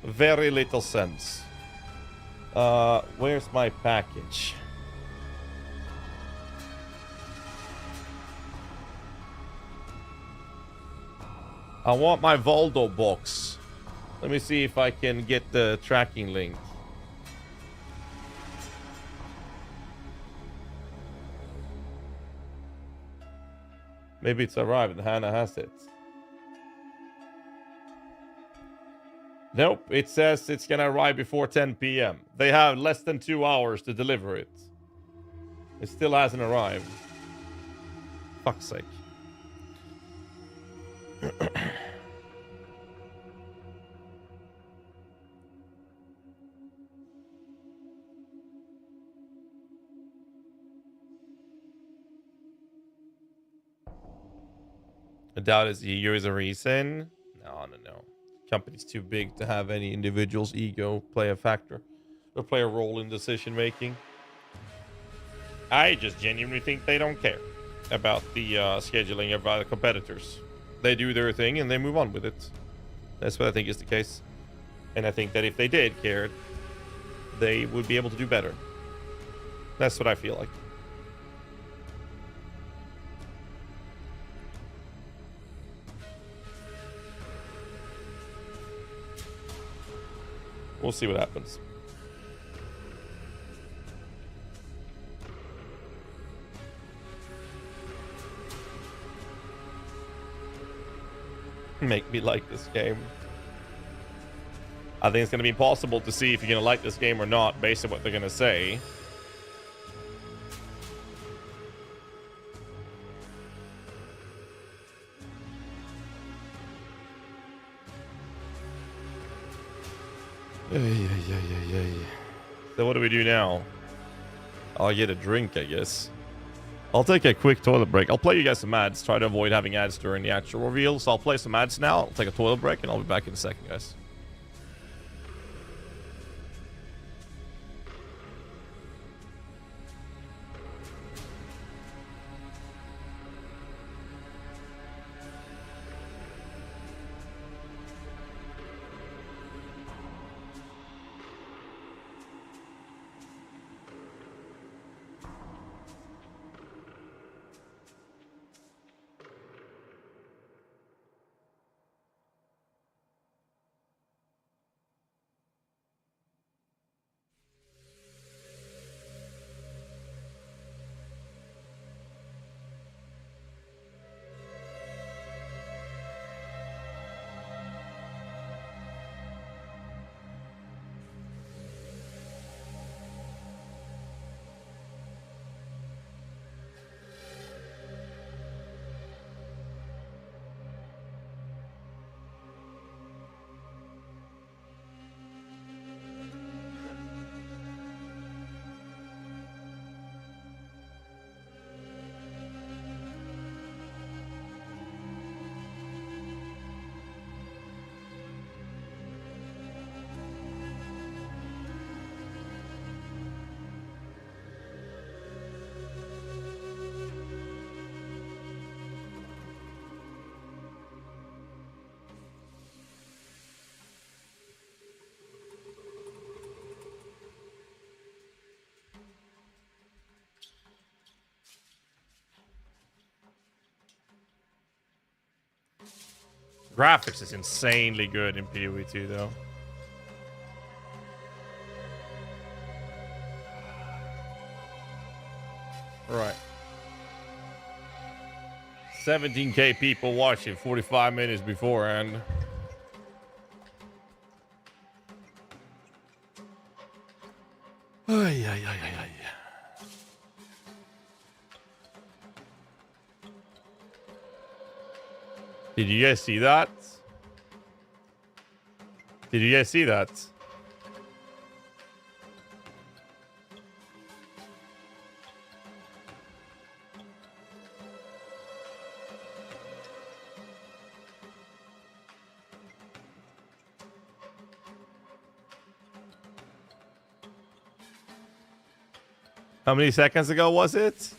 Very little sense. Where's my package? I want my Voldo box. Let me see if I can get the tracking link. Maybe it's arrived and Hannah has it. Nope, it says it's gonna arrive before 10 p.m. They have less than 2 hours to deliver it. It still hasn't arrived. Fuck's sake. I doubt his ego is a reason. No. Company's too big to have any individual's ego play a factor or play a role in decision making. I just genuinely think they don't care about the scheduling of the competitors. They do their thing and they move on with it. That's what I think is the case. And I think that if they did care, they would be able to do better. That's what I feel like. We'll see what happens. Make me like this game. I think it's going to be impossible to see if you're going to like this game or not based on what they're going to say. So what do we do now? I'll get a drink, I guess. I'll take a quick toilet break. I'll play you guys some ads. Try to avoid having ads during the actual reveal. So I'll play some ads now. I'll take a toilet break and I'll be back in a second, guys. Graphics is insanely good in PoE 2, though. Right. 17K people watching 45 minutes beforehand. Ay, ay, ay, ay, ay. Did you guys see that? Did you guys see that? How many seconds ago was it?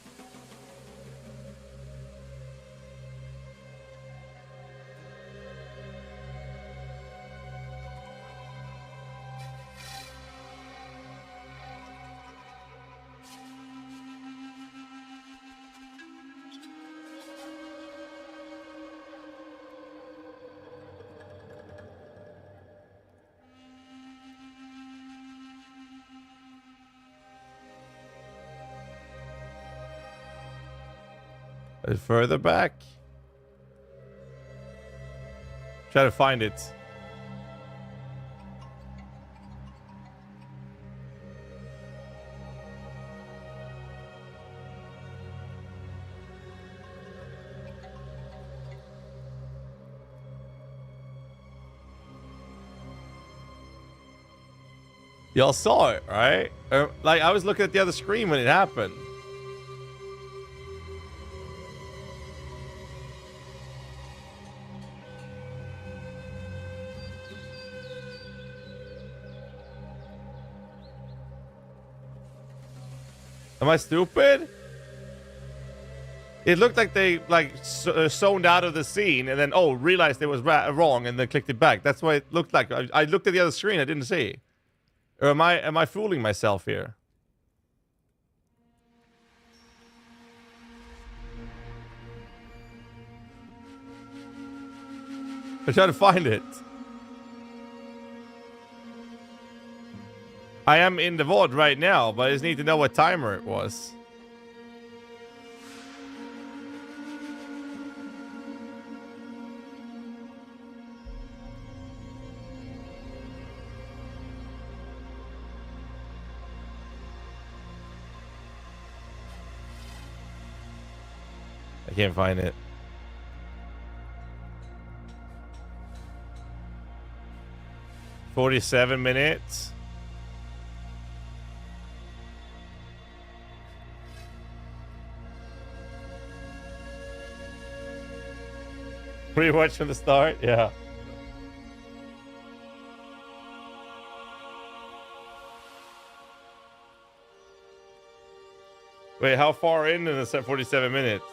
Further back. Try to find it. Y'all saw it, right? Like, I was looking at the other screen when it happened. Am I stupid? It looked like they zoned out of the scene and then realized it was wrong and then clicked it back. That's what it looked like. I looked at the other screen. I didn't see. Or am I fooling myself here? I'm trying to find it. I am in the VOD right now, but I just need to know what timer it was. I can't find it. "47 minutes. Rewatch from the start? Yeah. Wait, how far in the 47 minutes?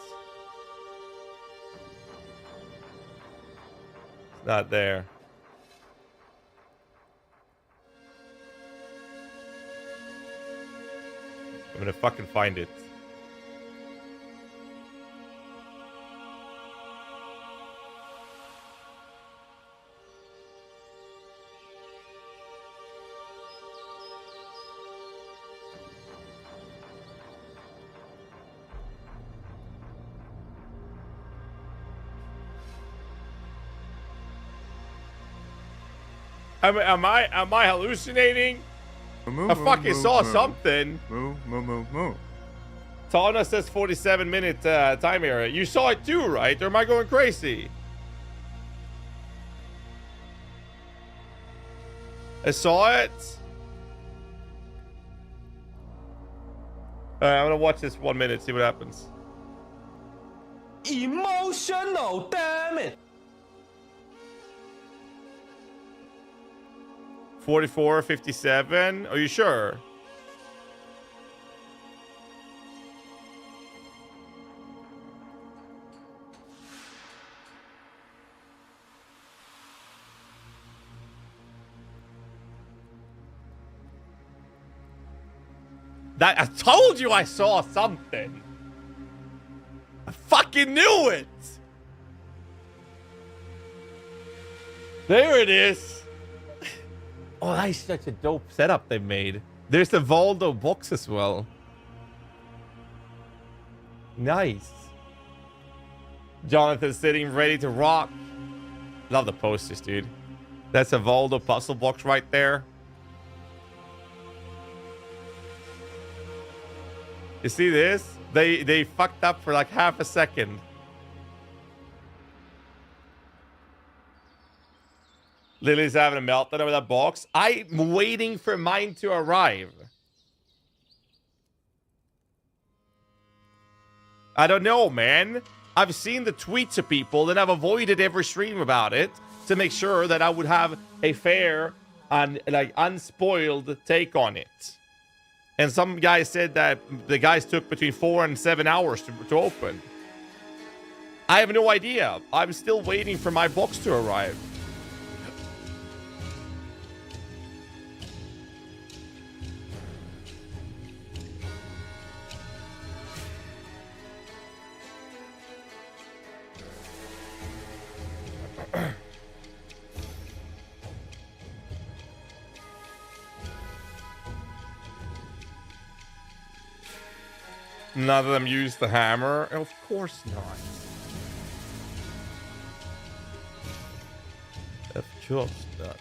It's not there. I'm gonna fucking find it. Am I hallucinating? I fucking saw something. Moo. Tana says 47-minute time area. You saw it too, right? Or am I going crazy? I saw it. Alright, I'm gonna watch this 1 minute, see what happens. Emotional, damn it! 44, 57. Are you sure? That I told you I saw something. I fucking knew it. There it is. Oh, that's such a dope setup they made. There's the Voldo box as well. Nice. Jonathan sitting ready to rock. Love the posters, dude. That's a Voldo puzzle box right there. You see this? They fucked up for like half a second. Lily's having a meltdown over that box. I'm waiting for mine to arrive. I don't know, man. I've seen the tweets of people and I've avoided every stream about it to make sure that I would have a fair and like unspoiled take on it. And some guys said that the guys took between 4 and 7 hours to open. I have no idea. I'm still waiting for my box to arrive. None of them use the hammer? Of course not. Of course not.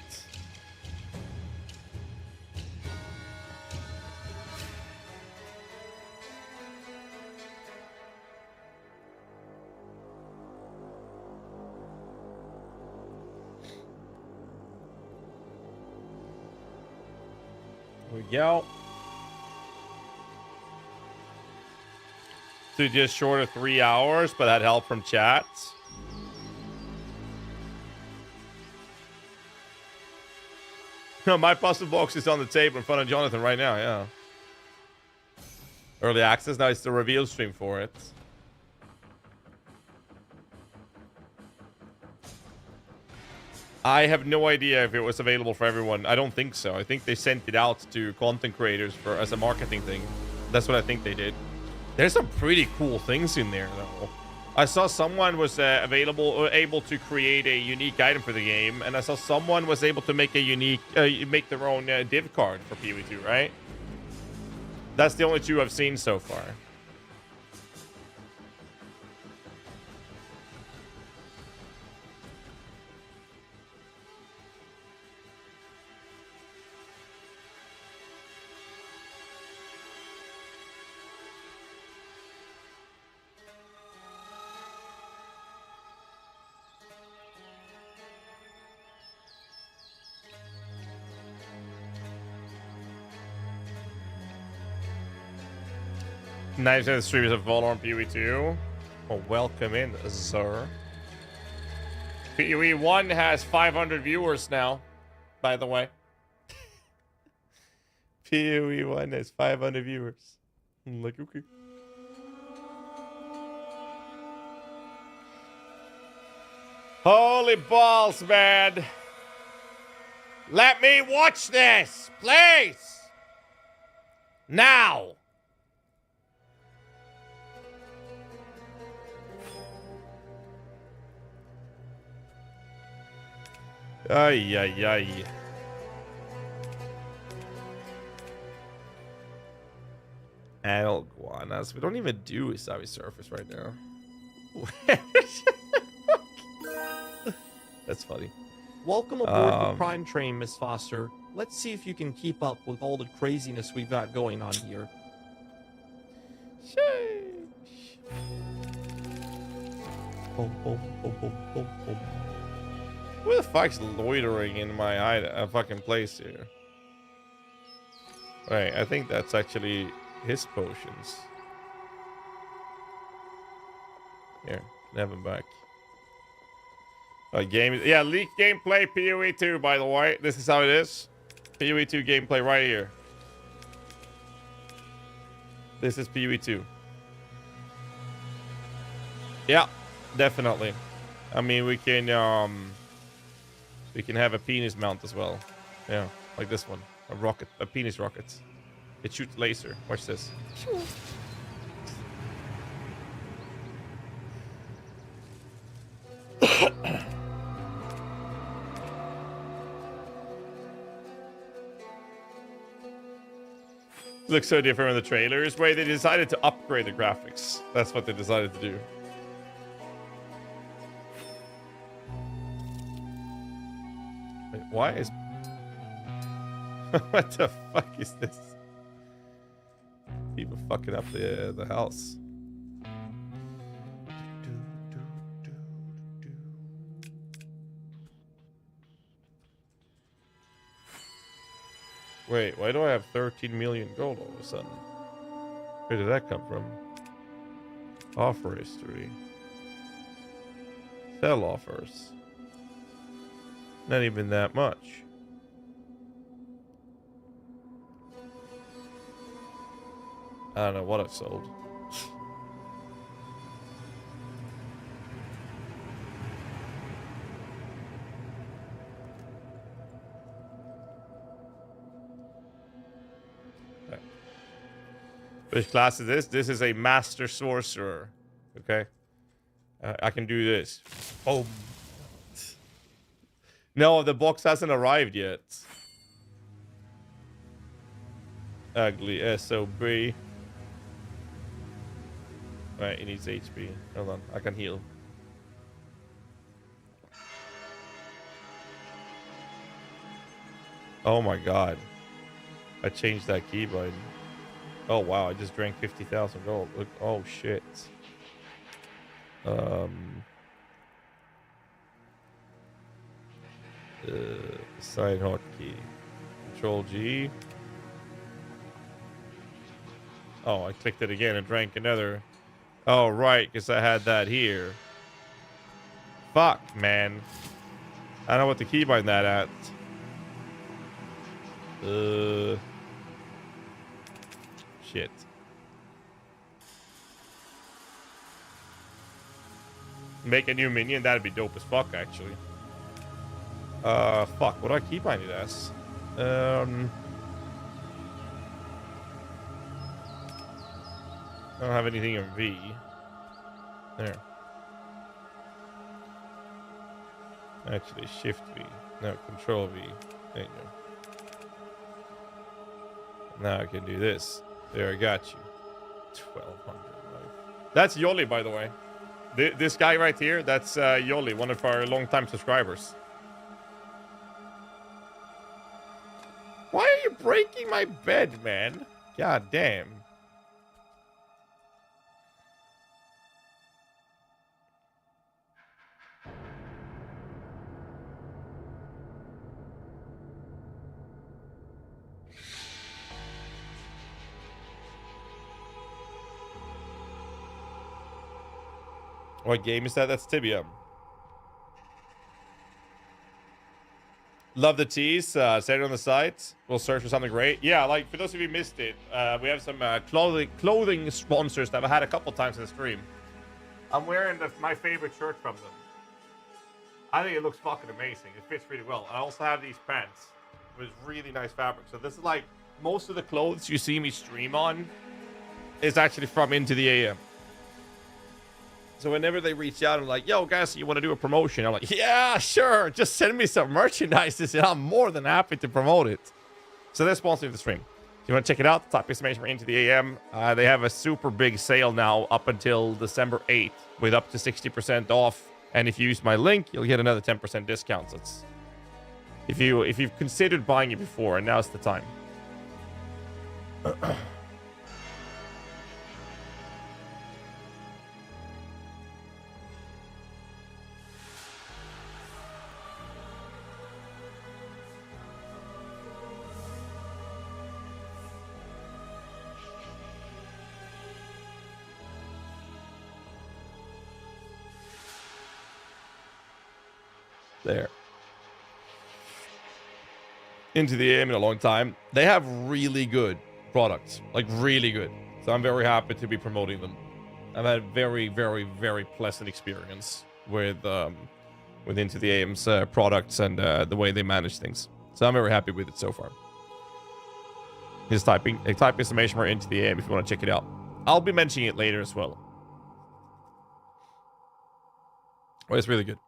Here we go. So just short of 3 hours, but had help from chats. No, my puzzle box is on the table in front of Jonathan right now, yeah. Early access, now it's the reveal stream for it. I have no idea if it was available for everyone. I don't think so. I think they sent it out to content creators for as a marketing thing. That's what I think they did. There's some pretty cool things in there, though. I saw someone was able to create a unique item for the game, and I saw someone was able to make a unique, make their own div card for PoE 2, right? That's the only two I've seen so far. Nice that the streamers have followed on PoE 2. Well, welcome in, sir. PoE 1 has 500 viewers now, by the way. PoE 1 has 500 viewers. Like, okay. Holy balls, man. Let me watch this, please. Now. Ay, ay, ay. Adult guanas. We don't even do a savvy surface right now. That's funny. Welcome aboard the Prime Train, Miss Foster. Let's see if you can keep up with all the craziness we've got going on here. Boom, boom, boom, boom, boom, boom. Who the fuck's loitering in my fucking place here? Right, I think that's actually his potions. Here, have him back. Yeah, leaked gameplay PoE 2, by the way. This is how it is. PoE 2 gameplay right here. This is PoE 2. Yeah, definitely. I mean, we can have a penis mount as well. Yeah, like this one. A penis rocket. It shoots laser. Watch this. Looks so different in the trailers. Wait, they decided to upgrade the graphics. That's what they decided to do. Wait, why is... what the fuck is this? People fucking up the house. Wait, why do I have 13 million gold all of a sudden? Where did that come from? Offer history. Sell offers. Not even that much. I don't know what I've sold. Which class is this? This is a master sorcerer. Okay. I can do this. Oh. No, the box hasn't arrived yet. Ugly SOB. Right, he needs HP. Hold on, I can heal. Oh my god. I changed that keybind. Oh wow, I just drank 50,000 gold. Look, oh shit. Side hotkey. Control G. Oh, I clicked it again and drank another. Oh right, because I had that here. Fuck, man. I don't know what to keybind that at. Shit. Make a new minion, that'd be dope as fuck, actually. Fuck, what do I keybind it as? I don't have anything in V. There. Actually, Shift V. No, Control V. There you go. Now I can do this. There, I got you. 1,200 life. That's Yoli, by the way. This guy right here, that's Yoli, one of our longtime subscribers. Why are you breaking my bed, man? God damn. What game is that? That's Tibia. Love the tease. Say it on the site. We'll search for something great. Yeah, like for those of you who missed it, we have some clothing sponsors that I've had a couple times in the stream. I'm wearing my favorite shirt from them. I think it looks fucking amazing. It fits really well. I also have these pants with really nice fabric. So this is like most of the clothes you see me stream on is actually from Into the AM. So whenever they reach out and like, yo, guys, you want to do a promotion? I'm like, yeah, sure. Just send me some merchandise and I'm more than happy to promote it. So they're sponsoring the stream. If you want to check it out, top information for Into the AM. They have a super big sale now up until December 8th with up to 60% off. And if you use my link, you'll get another 10% discount. So it's, if you've considered buying it before, and now's the time. There. Into the AM in a long time. They have really good products, like really good. So I'm very happy to be promoting them. I've had a very, very, very pleasant experience with Into the AM's products and the way they manage things. So I'm very happy with it so far. Just type exclamation mark Into the AM if you want to check it out. I'll be mentioning it later as well. Oh, it's really good.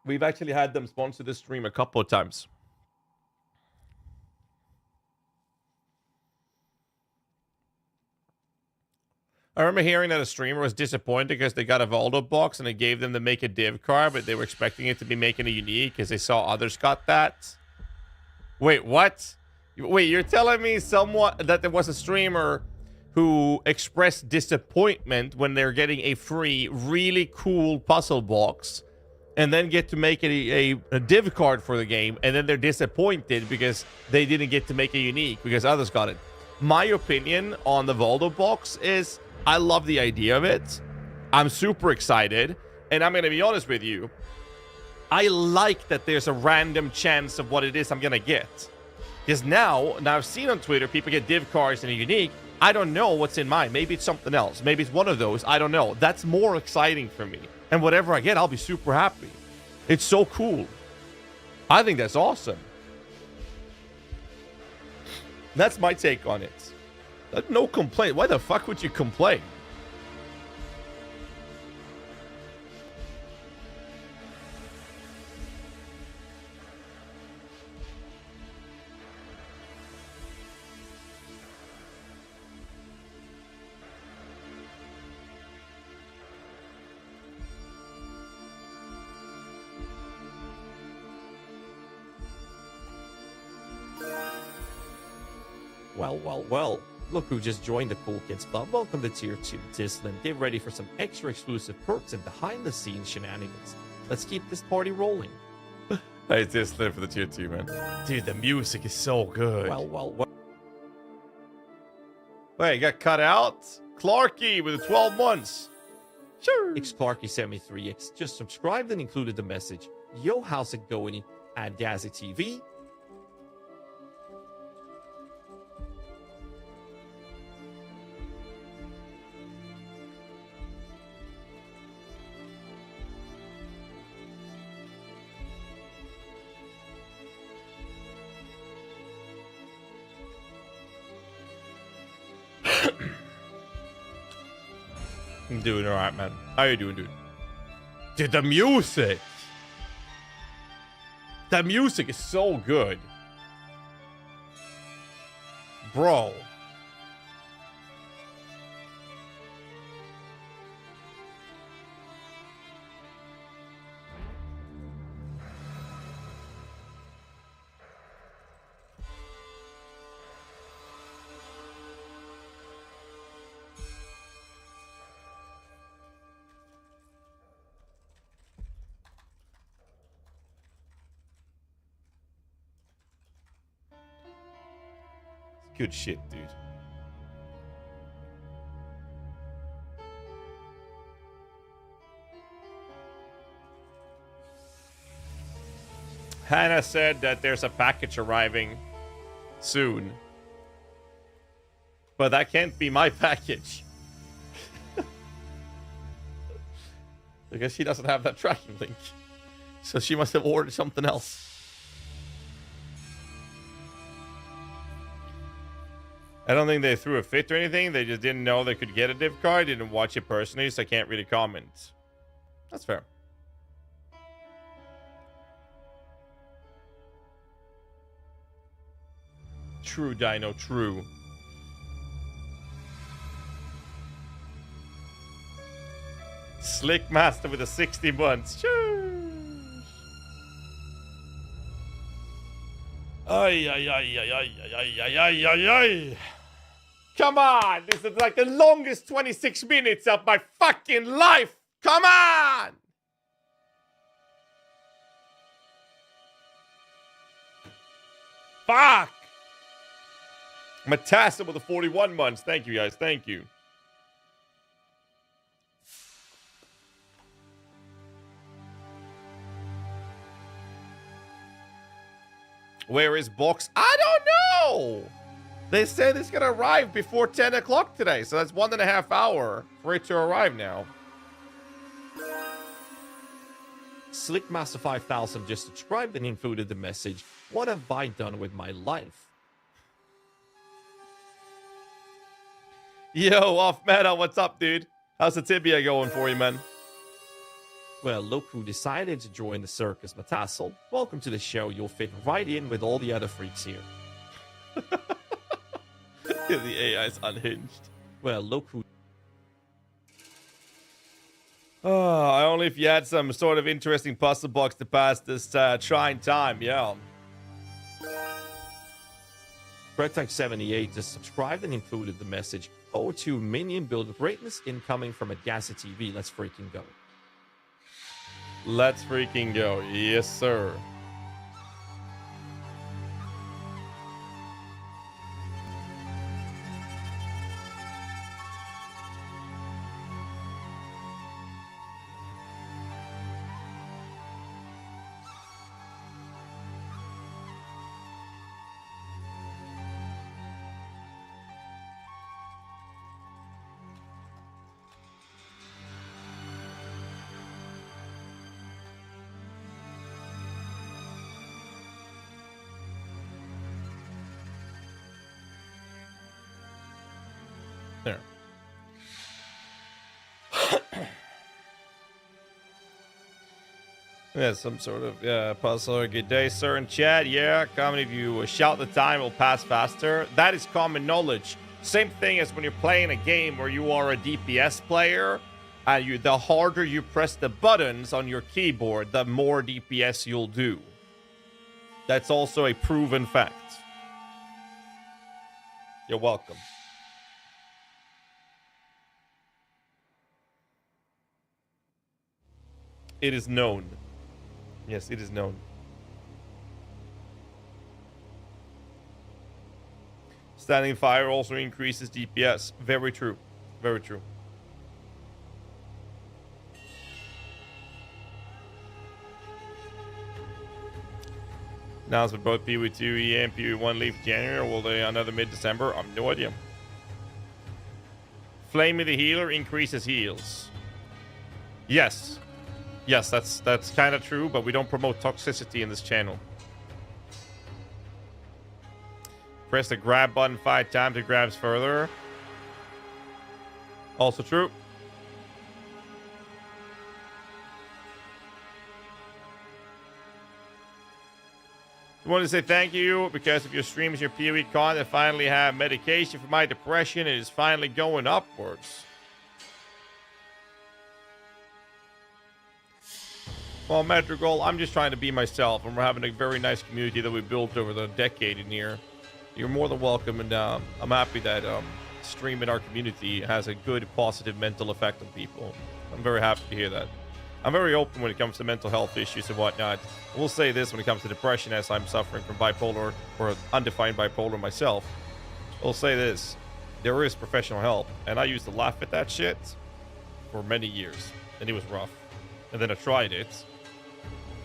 We've actually had them sponsor this stream a couple of times. I remember hearing that a streamer was disappointed because they got a Voldo box and it gave them to make a div card, but they were expecting it to be making a unique because they saw others got that. Wait, what? Wait, you're telling me someone that there was a streamer who expressed disappointment when they're getting a free, really cool puzzle box and then get to make it a div card for the game, and then they're disappointed because they didn't get to make a unique because others got it. My opinion on the Voldo box is I love the idea of it. I'm super excited, and I'm going to be honest with you. I like that there's a random chance of what it is I'm going to get. Because now I've seen on Twitter people get div cards and a unique. I don't know what's in mine. Maybe it's something else. Maybe it's one of those. I don't know. That's more exciting for me. And whatever I get, I'll be super happy. It's so cool. I think that's awesome. That's my take on it. No complaint. Why the fuck would you complain? Well. Look who just joined the Cool Kids Club. Welcome to Tier 2 Discipline. Get ready for some extra exclusive perks and behind-the-scenes shenanigans. Let's keep this party rolling. Hey, Discipline for the Tier 2, man. Dude, the music is so good. Well. Wait, you got cut out? Clarky with the 12 months. Sure. XClarky73X just subscribed and included the message. Yo, how's it going at GHAZZY TV? I'm doing alright, man. How you doing, dude? Dude, the music! The music is so good. Bro. Good shit, dude. Hannah said that there's a package arriving soon. But that can't be my package. I guess she doesn't have that tracking link. So she must have ordered something else. I don't think they threw a fit or anything. They just didn't know they could get a div card. Didn't watch it personally, so I can't really comment. That's fair. True, Dino, true. Slick Master with a 60 months. Ay, ay, ay, ay, ay, ay, ay, ay, ay, ay. Come on! This is like the longest 26 minutes of my fucking life! Come on! Fuck! Matassa with the 41 months. Thank you, guys. Thank you. Where is box? I don't know! They said it's gonna arrive before 10 o'clock today, so that's 1.5 hours for it to arrive now. Slickmaster 5000 just subscribed and included the message. What have I done with my life? Yo, Off Meta, what's up, dude? How's the tibia going for you, man? Well, look who decided to join the circus, Matassel. Welcome to the show. You'll fit right in with all the other freaks here. The AI's unhinged. Well, look who... Oh, only if you had some sort of interesting puzzle box to pass this trying time, yeah. Redtech78 just subscribed and included the message, O2 minion build greatness incoming from a GHAZZY TV. Let's freaking go. Let's freaking go. Yes, sir. There. Yeah, some sort of puzzle. Good day, sir, in chat. Yeah, comment if you shout the time, will pass faster. That is common knowledge. Same thing as when you're playing a game where you are a DPS player, and the harder you press the buttons on your keyboard, the more DPS you'll do. That's also a proven fact. You're welcome. It is known. Yes, it is known. Standing fire also increases DPS. Very true. Very true. Announcement both PoE2 and PoE1 leave January, or will they another mid-December? I have no idea. Flaming the healer increases heals. Yes. Yes, that's kind of true, but we don't promote toxicity in this channel. Press the grab button 5 times to grabs further. Also true. I want to say thank you because of your streams, your PoE con, I finally have medication for my depression. It is finally going upwards. Well, Madrigal, I'm just trying to be myself, and we're having a very nice community that we built over the decade in here. You're more than welcome, and I'm happy that stream in our community has a good, positive mental effect on people. I'm very happy to hear that. I'm very open when it comes to mental health issues and whatnot. I will say this when it comes to depression, as I'm suffering from bipolar, or undefined bipolar myself. I'll say this. There is professional help, and I used to laugh at that shit for many years, and it was rough. And then I tried it.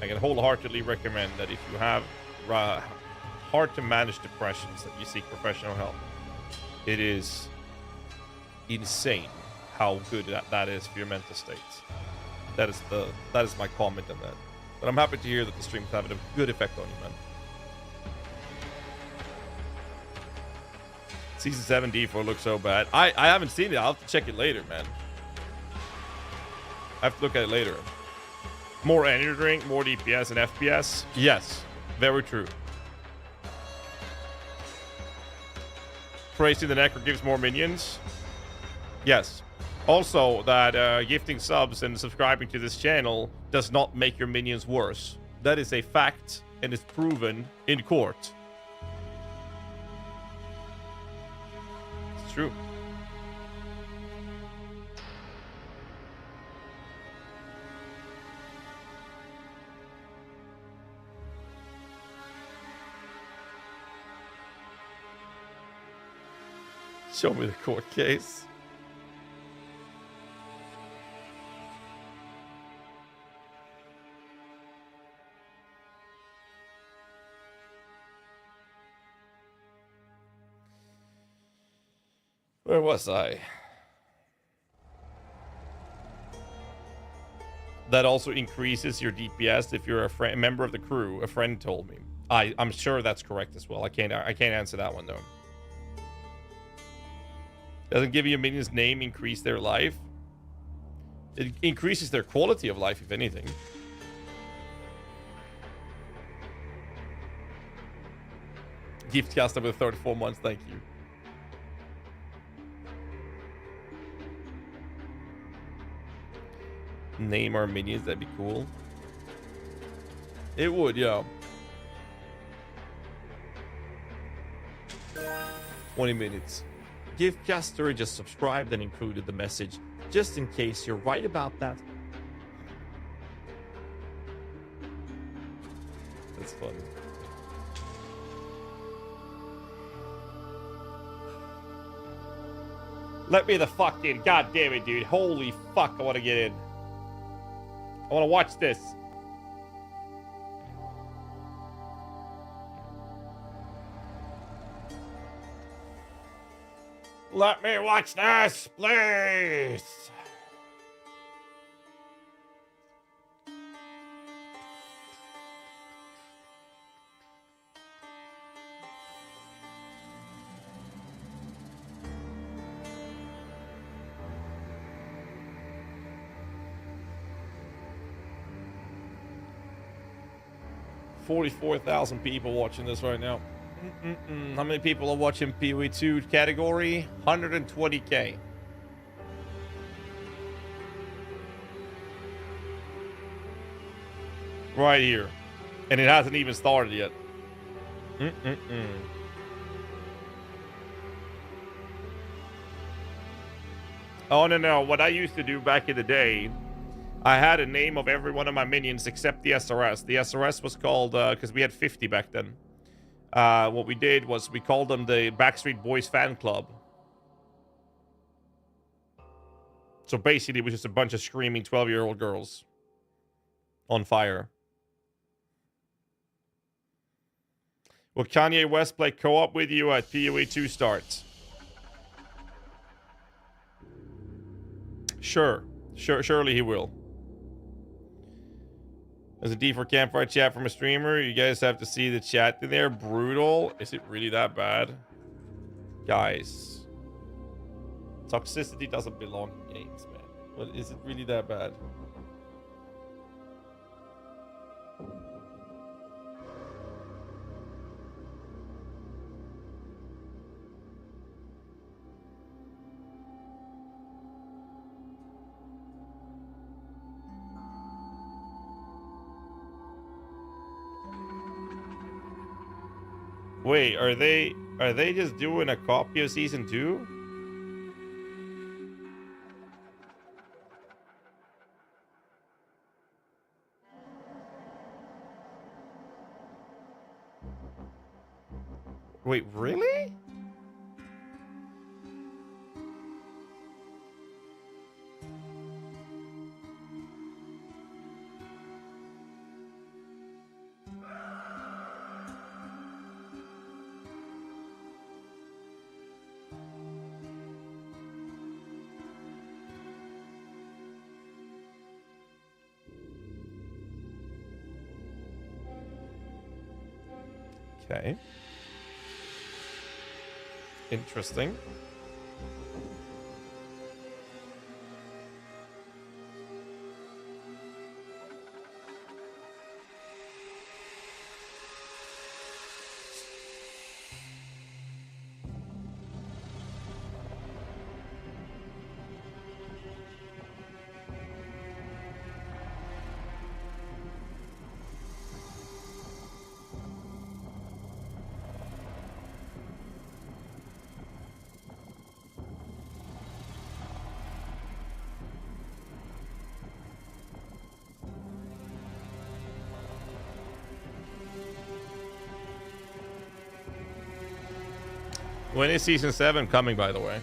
I can wholeheartedly recommend that if you have hard to manage depressions, that you seek professional help. It is insane how good that is for your mental state. That is my comment on that. But I'm happy to hear that the stream's having a good effect on you, man. Season 7 D4 looks so bad. I haven't seen it. I'll have to check it later, man. I have to look at it later. More energy drink, more DPS and FPS. Yes, very true. Praising the Necro gives more minions. Yes. Also, that gifting subs and subscribing to this channel does not make your minions worse. That is a fact, and it's proven in court. It's true. Show me the court case. Where was I? That also increases your DPS if you're a member of the crew. A friend told me. I'm sure that's correct as well. I can't answer that one though. Doesn't give you a minion's name increase their life. It increases their quality of life, if anything. Gift caster with 34 months, thank you. name our minions, that'd be cool. It would, yeah. 20 minutes. Give Castor just subscribed and included the message, just in case you're right about that. That's fun. Let me the fuck in. God damn it, dude. Holy fuck, I want to get in. I want to watch this. Let me watch this, please. $44,000 people watching this right now. How many people are watching PoE 2 category? 120K. Right here. And it hasn't even started yet. Oh, no. What I used to do back in the day, I had a name of every one of my minions except the SRS. The SRS was called, because we had 50 back then. What we did was we called them the Backstreet Boys Fan Club. So basically, it was just a bunch of screaming 12-year-old girls on fire. Will Kanye West play co-op with you at PoE 2 starts? Surely he will. As a D for campfire chat from a streamer, you guys have to see the chat in there. Brutal. Is it really that bad? Guys. Toxicity doesn't belong in games, man. But is it really that bad? Wait, are they just doing a copy of season 2? Wait, really? Okay. Interesting. When is season 7 coming, by the way?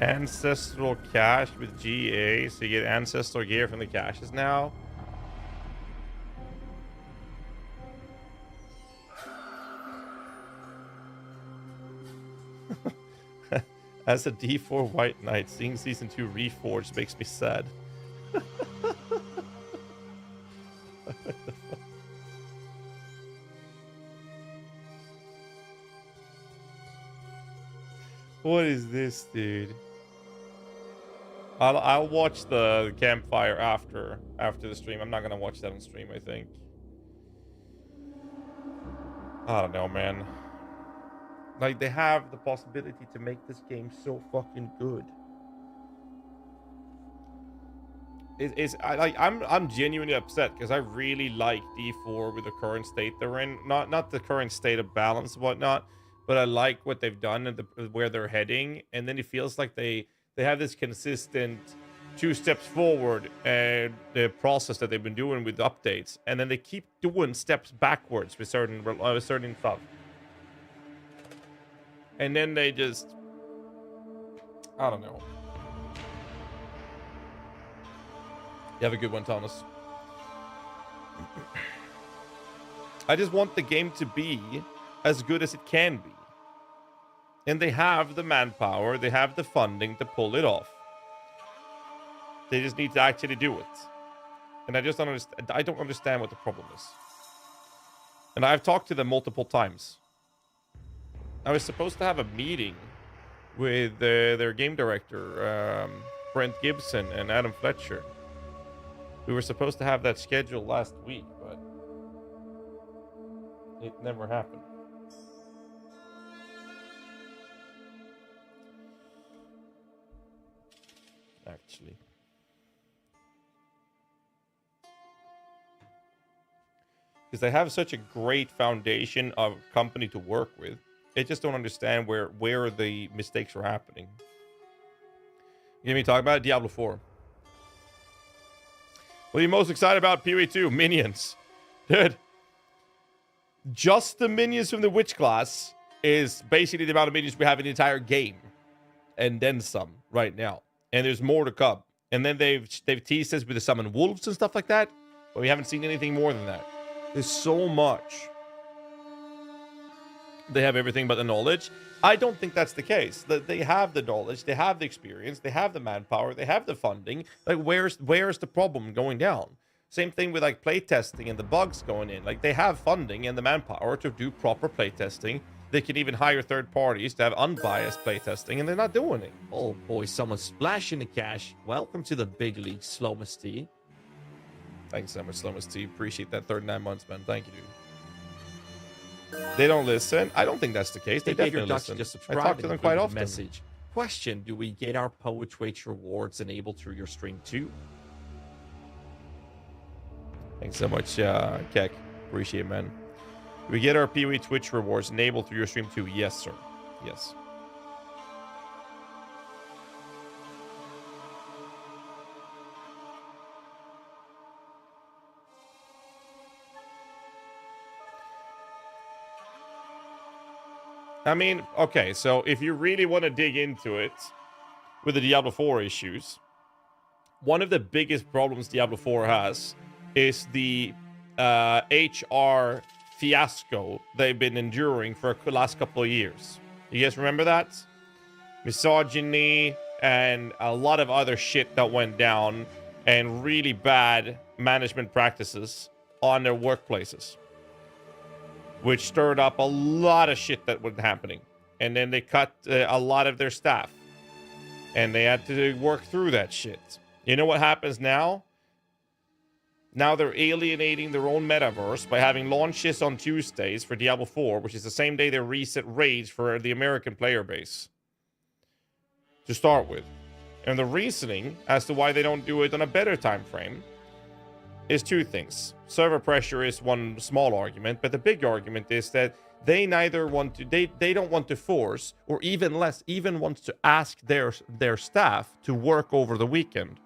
Ancestral cache with GA, so you get ancestral gear from the caches now. As a D4 White Knight, seeing season 2 reforged makes me sad. What is this, dude? I'll watch the campfire after the stream. I'm not gonna watch that on stream, I think. I don't know, man. Like, they have the possibility to make this game so fucking good. I'm genuinely upset because I really like D4 with the current state they're in. Not the current state of balance and whatnot, but I like what they've done and where they're heading. And then it feels like they have this consistent 2 steps forward and the process that they've been doing with updates, and then they keep doing steps backwards with certain stuff. And then they just, I don't know. You have a good one, Thomas. I just want the game to be as good as it can be. And they have the manpower, they have the funding to pull it off. They just need to actually do it. And I just don't understand. I don't understand what the problem is. And I've talked to them multiple times. I was supposed to have a meeting with their game director, Brent Gibson and Adam Fletcher. We were supposed to have that scheduled last week, but it never happened. Actually. Because they have such a great foundation of company to work with. I just don't understand where the mistakes are happening. You hear me talk about it? Diablo 4. What are you most excited about? PoE 2 minions. Dude. Just the minions from the witch class is basically the amount of minions we have in the entire game. And then some right now. And there's more to come. And then they've teased us with the summon wolves and stuff like that. But we haven't seen anything more than that. There's so much. They have everything but the knowledge. I don't think that's the case. They have the knowledge, they have the experience, they have the manpower, they have the funding. Like, where's the problem going down? Same thing with like playtesting and the bugs going in. Like, they have funding and the manpower to do proper playtesting. They can even hire third parties to have unbiased playtesting, and they're not doing it. Oh boy, someone's splashing the cash. Welcome to the big league, Slomasty. Thanks so much, Slomas T. Appreciate that 39 months, man. Thank you, dude. They don't listen. I don't think that's the case. They definitely listen. I talk to them quite often. Message. Question: do we get our PoE Twitch rewards enabled through your stream too? Thanks so much, Keck. Appreciate it, man. Do we get our PoE Twitch rewards enabled through your stream too? Yes, sir. Yes. I mean, okay, so if you really want to dig into it with the Diablo 4 issues, one of the biggest problems Diablo 4 has is the HR fiasco they've been enduring for the last couple of years. You guys remember that? Misogyny and a lot of other shit that went down, and really bad management practices on their workplaces, which stirred up a lot of shit that was happening. And then they cut a lot of their staff. And they had to work through that shit. You know what happens now? Now they're alienating their own metaverse by having launches on Tuesdays for Diablo 4, which is the same day they reset raids for the American player base. To start with. And the reasoning as to why they don't do it on a better time frame is two things. Server pressure is one small argument, but the big argument is that they neither want to, they don't want to force, or even less, even wants to ask their staff to work over the weekend.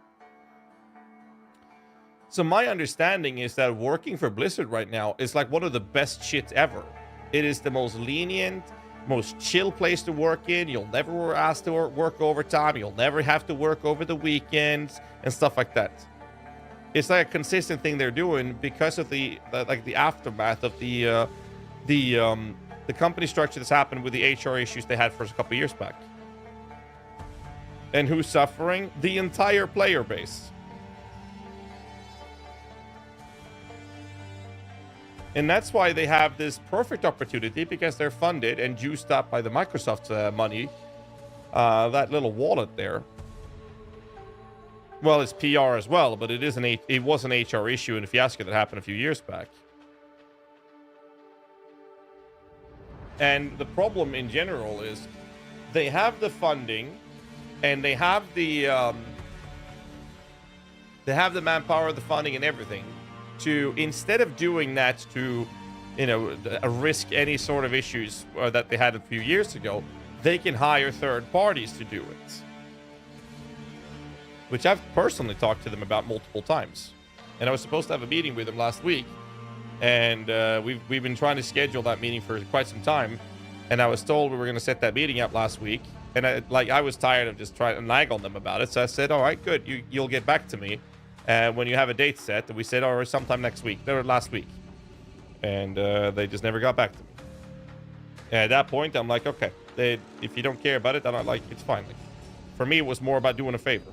So my understanding is that working for Blizzard right now is like one of the best shits ever. It is the most lenient, most chill place to work in. You'll never ask to work overtime. You'll never have to work over the weekends and stuff like that. It's like a consistent thing they're doing because of the aftermath of the company structure that's happened with the HR issues they had for a couple years back. And who's suffering? The entire player base. And that's why they have this perfect opportunity, because they're funded and juiced up by the Microsoft money, that little wallet there. Well, it's PR as well, but it was an HR issue and a fiasco that happened a few years back. And the problem in general is they have the funding and they have the manpower, the funding and everything to, instead of doing that to, risk any sort of issues that they had a few years ago, they can hire third parties to do it. Which I've personally talked to them about multiple times. And I was supposed to have a meeting with them last week. And we've been trying to schedule that meeting for quite some time. And I was told we were going to set that meeting up last week. And I was tired of just trying to nag on them about it. So I said, all right, good. You'll get back to me when you have a date set. And we said, all right, sometime next week. Or last week. And they just never got back to me. And at that point, I'm like, okay, if you don't care about it, it's fine. Like, for me, it was more about doing a favor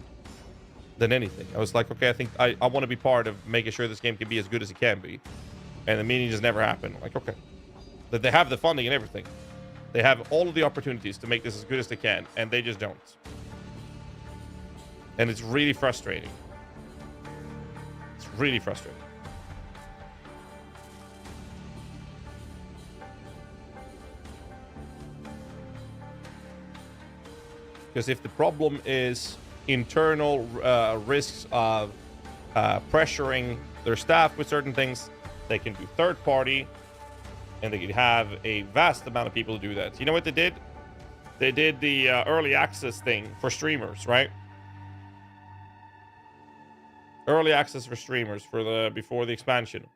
than anything. I was like, okay, I think I want to be part of making sure this game can be as good as it can be. And the meeting just never happened. I'm like, okay. That they have the funding and everything. They have all of the opportunities to make this as good as they can, and they just don't. And it's really frustrating. It's really frustrating. Because if the problem is internal risks of pressuring their staff with certain things, they can do third party, and they can have a vast amount of people to do that. You know what they did? They did the early access thing for streamers, right? Early access for streamers before the expansion.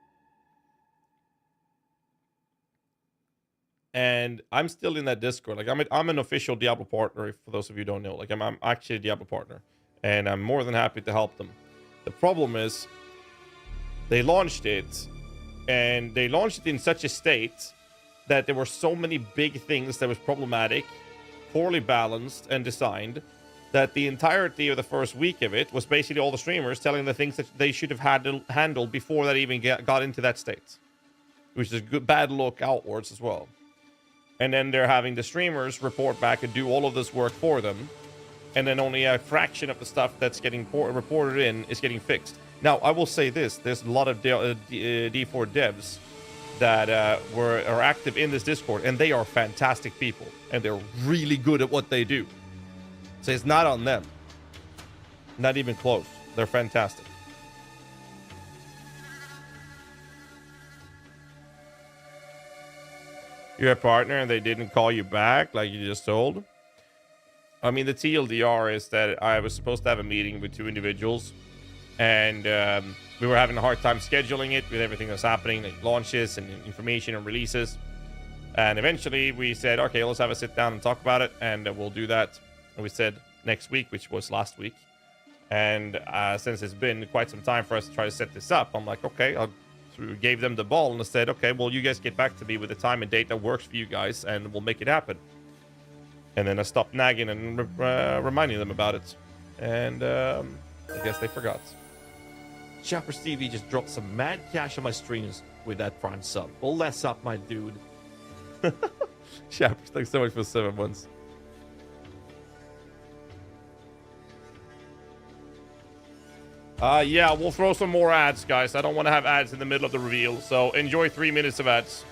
And I'm still in that Discord. Like I'm an official Diablo partner, for those of you who don't know. Like I'm actually a Diablo partner, and I'm more than happy to help them. The problem is they launched it, and they launched it in such a state that there were so many big things that was problematic, poorly balanced and designed, that the entirety of the first week of it was basically all the streamers telling the things that they should have handled before that even got into that state, which is a bad look outwards as well. And then they're having the streamers report back and do all of this work for them. And then only a fraction of the stuff that's getting reported in is getting fixed. Now, I will say this. There's a lot of D4 devs that are active in this Discord. And they are fantastic people. And they're really good at what they do. So it's not on them. Not even close. They're fantastic. You're a partner and they didn't call you back like you just told. I mean, the TLDR is that I was supposed to have a meeting with two individuals, and we were having a hard time scheduling it with everything that's happening, like launches and information and releases. And eventually we said, okay, let's have a sit down and talk about it, and we'll do that. And we said next week, which was last week. And since it's been quite some time for us to try to set this up, I'm like, okay, gave them the ball and said, okay, well, you guys get back to me with a time and date that works for you guys, and we'll make it happen. And then I stopped nagging and reminding them about it. And I guess they forgot. Chopper Stevie just dropped some mad cash on my streams with that Prime sub. Well, less up, my dude. Chopper, thanks so much for 7 months. Yeah, we'll throw some more ads, guys. I don't want to have ads in the middle of the reveal, so enjoy 3 minutes of ads.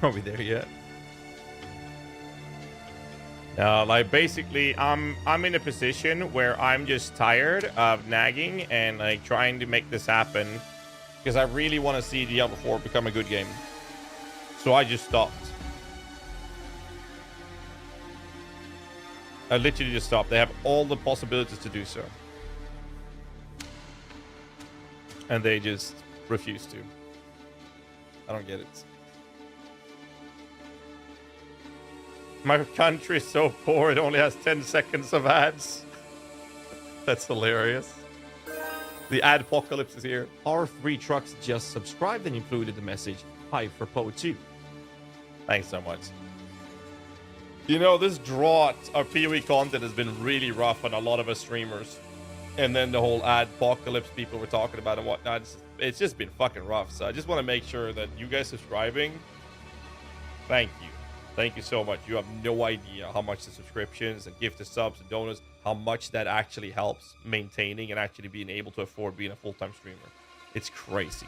Are we there yet? Like basically, I'm in a position where I'm just tired of nagging and like trying to make this happen because I really want to see Diablo 4 become a good game. So I just stopped. I literally just stopped. They have all the possibilities to do so, and they just refuse to. I don't get it. My country is so poor, it only has 10 seconds of ads. That's hilarious. The ad apocalypse is here. R3 Trucks just subscribed and included the message, "Hi for PoE 2." Thanks so much. You know, this drought of PoE content has been really rough on a lot of us streamers. And then the whole apocalypse people were talking about and whatnot. It's just been fucking rough. So I just want to make sure that you guys subscribing, thank you. Thank you so much. You have no idea how much the subscriptions and gifted subs and donuts, how much that actually helps maintaining and actually being able to afford being a full-time streamer. It's crazy.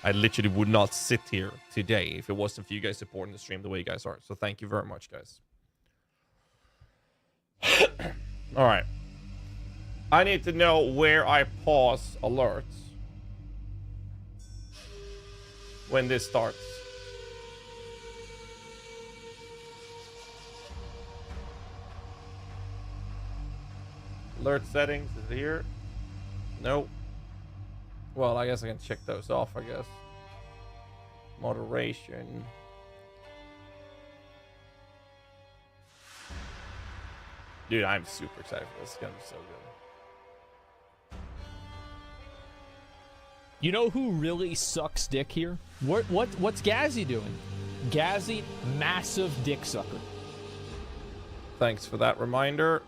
I literally would not sit here today if it wasn't for you guys supporting the stream the way you guys are. So thank you very much, guys. All right. I need to know where I pause alerts when this starts. Alert settings is here. Nope. Well, I guess I can check those off, I guess. Moderation. Dude, I'm super excited for this. It's gonna be so good. You know who really sucks dick here? What's GHAZZY doing? GHAZZY, massive dick sucker. Thanks for that reminder.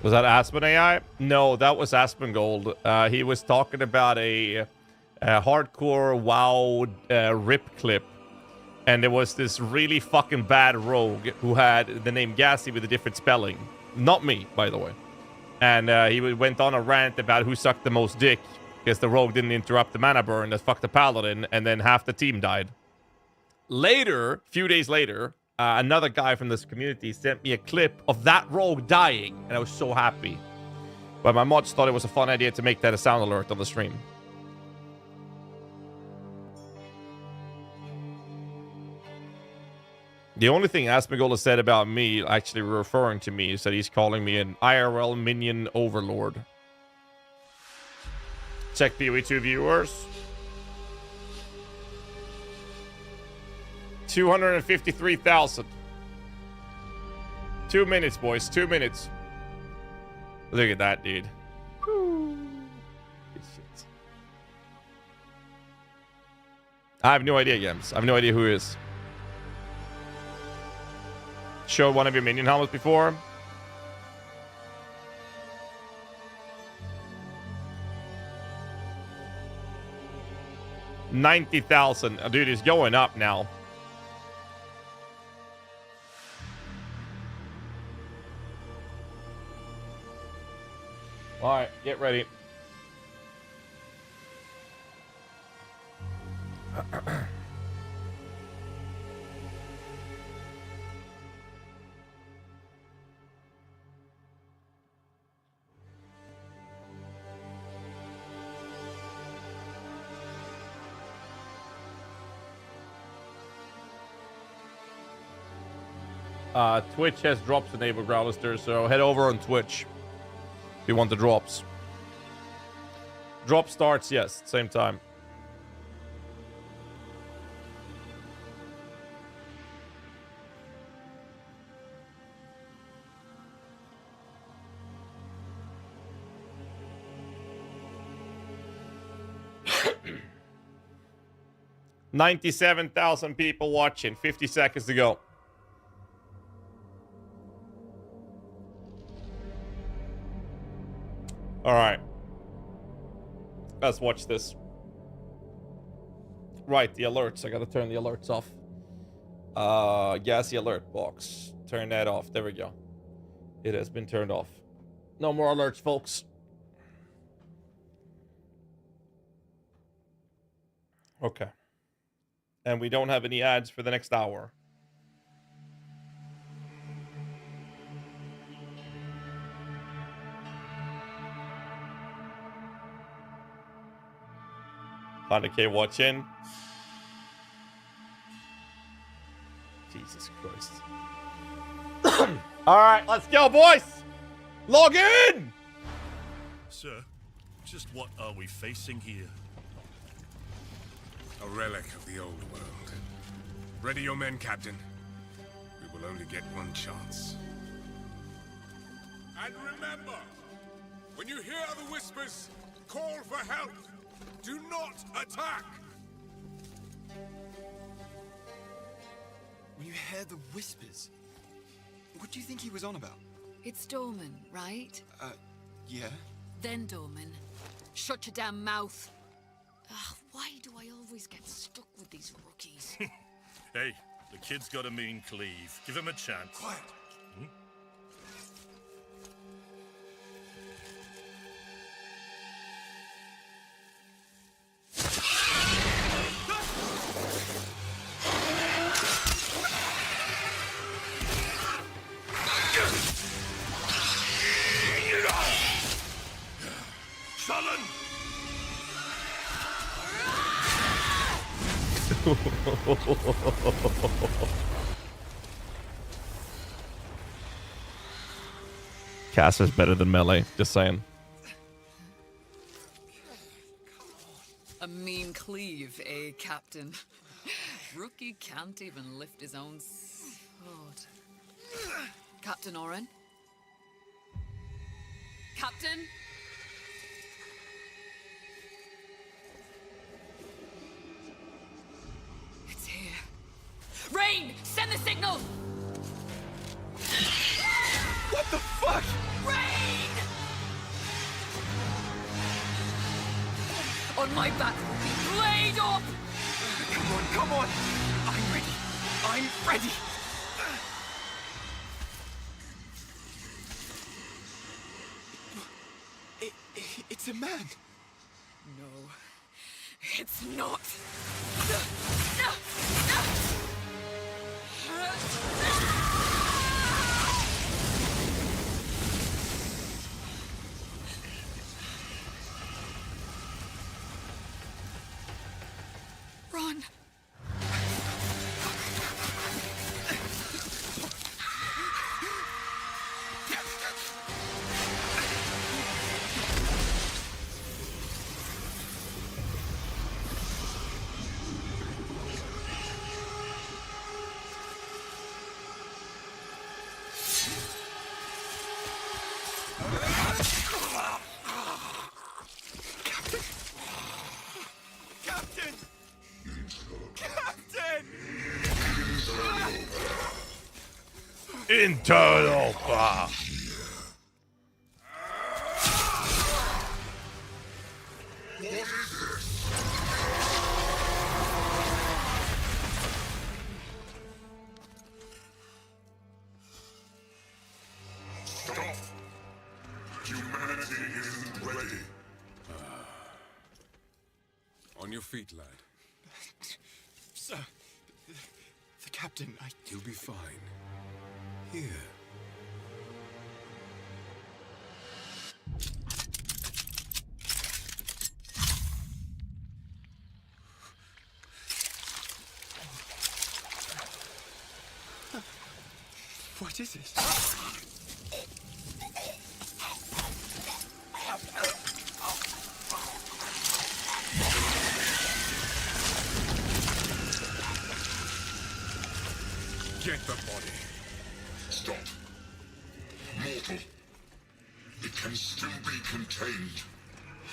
Was that Aspen AI? No, that was Aspen Gold. He was talking about a hardcore WoW rip clip. And there was this really fucking bad rogue who had the name GHAZZY with a different spelling. Not me, by the way. And he went on a rant about who sucked the most dick. Because the rogue didn't interrupt the mana burn that fucked the paladin. And then half the team died. Later, a few days later, another guy from this community sent me a clip of that rogue dying, and I was so happy. But my mods thought it was a fun idea to make that a sound alert on the stream. The only thing Asmongold said about me, actually referring to me, is that he's calling me an IRL minion overlord. Check PoE2 viewers. 253,000. 2 minutes, boys. 2 minutes. Look at that, dude. Whew. Good shit. I have no idea, Gems. I have no idea who he is. Showed one of your minion helmets before. $90,000. Dude, he's going up now. All right, get ready. Twitch has drops enabled, Growlister, so head over on Twitch if you want the drops. Drop starts, yes, same time. $97,000 people watching. 50 seconds to go. All right. Let's watch this. Right, the alerts. I gotta turn the alerts off. GHAZZY alert box. Turn that off. There we go. It has been turned off. No more alerts, folks. Okay. And we don't have any ads for the next hour. $100K watching. Jesus Christ. All right, let's go, boys. Log in! Sir, just what are we facing here? A relic of the old world. Ready your men, Captain. We will only get one chance. And remember, when you hear the whispers, call for help. Do not attack! When you hear the whispers, what do you think he was on about? It's Dorman, right? Yeah? Then Dorman. Shut your damn mouth. Ugh, why do I always get stuck with these rookies? Hey, the kid's got a mean cleave. Give him a chance. Quiet. Sullen! Caster's better than melee. Just saying. A mean cleave, eh, Captain? Rookie can't even lift his own sword. Captain Oren? Captain? It's here. Rain! Send the signal! What the fuck? Rain! On my back, blade up! Come on! I'm ready! I'm ready! It's a man! No, it's not. Run. Internal. Stop! Humanity isn't ready. On your feet, lad. Sir, the captain, You'll be fine. Here. What is it? Get the body. Stop. Mortal. It can still be contained.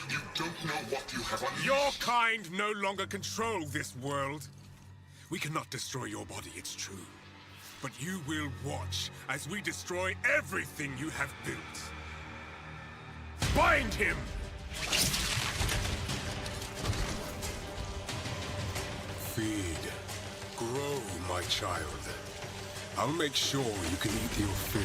You don't know what you have unleashed. Your kind no longer control this world. We cannot destroy your body, it's true. But you will watch as we destroy everything you have built. Bind him! Feed. Grow, my child. I'll make sure you can eat your fill.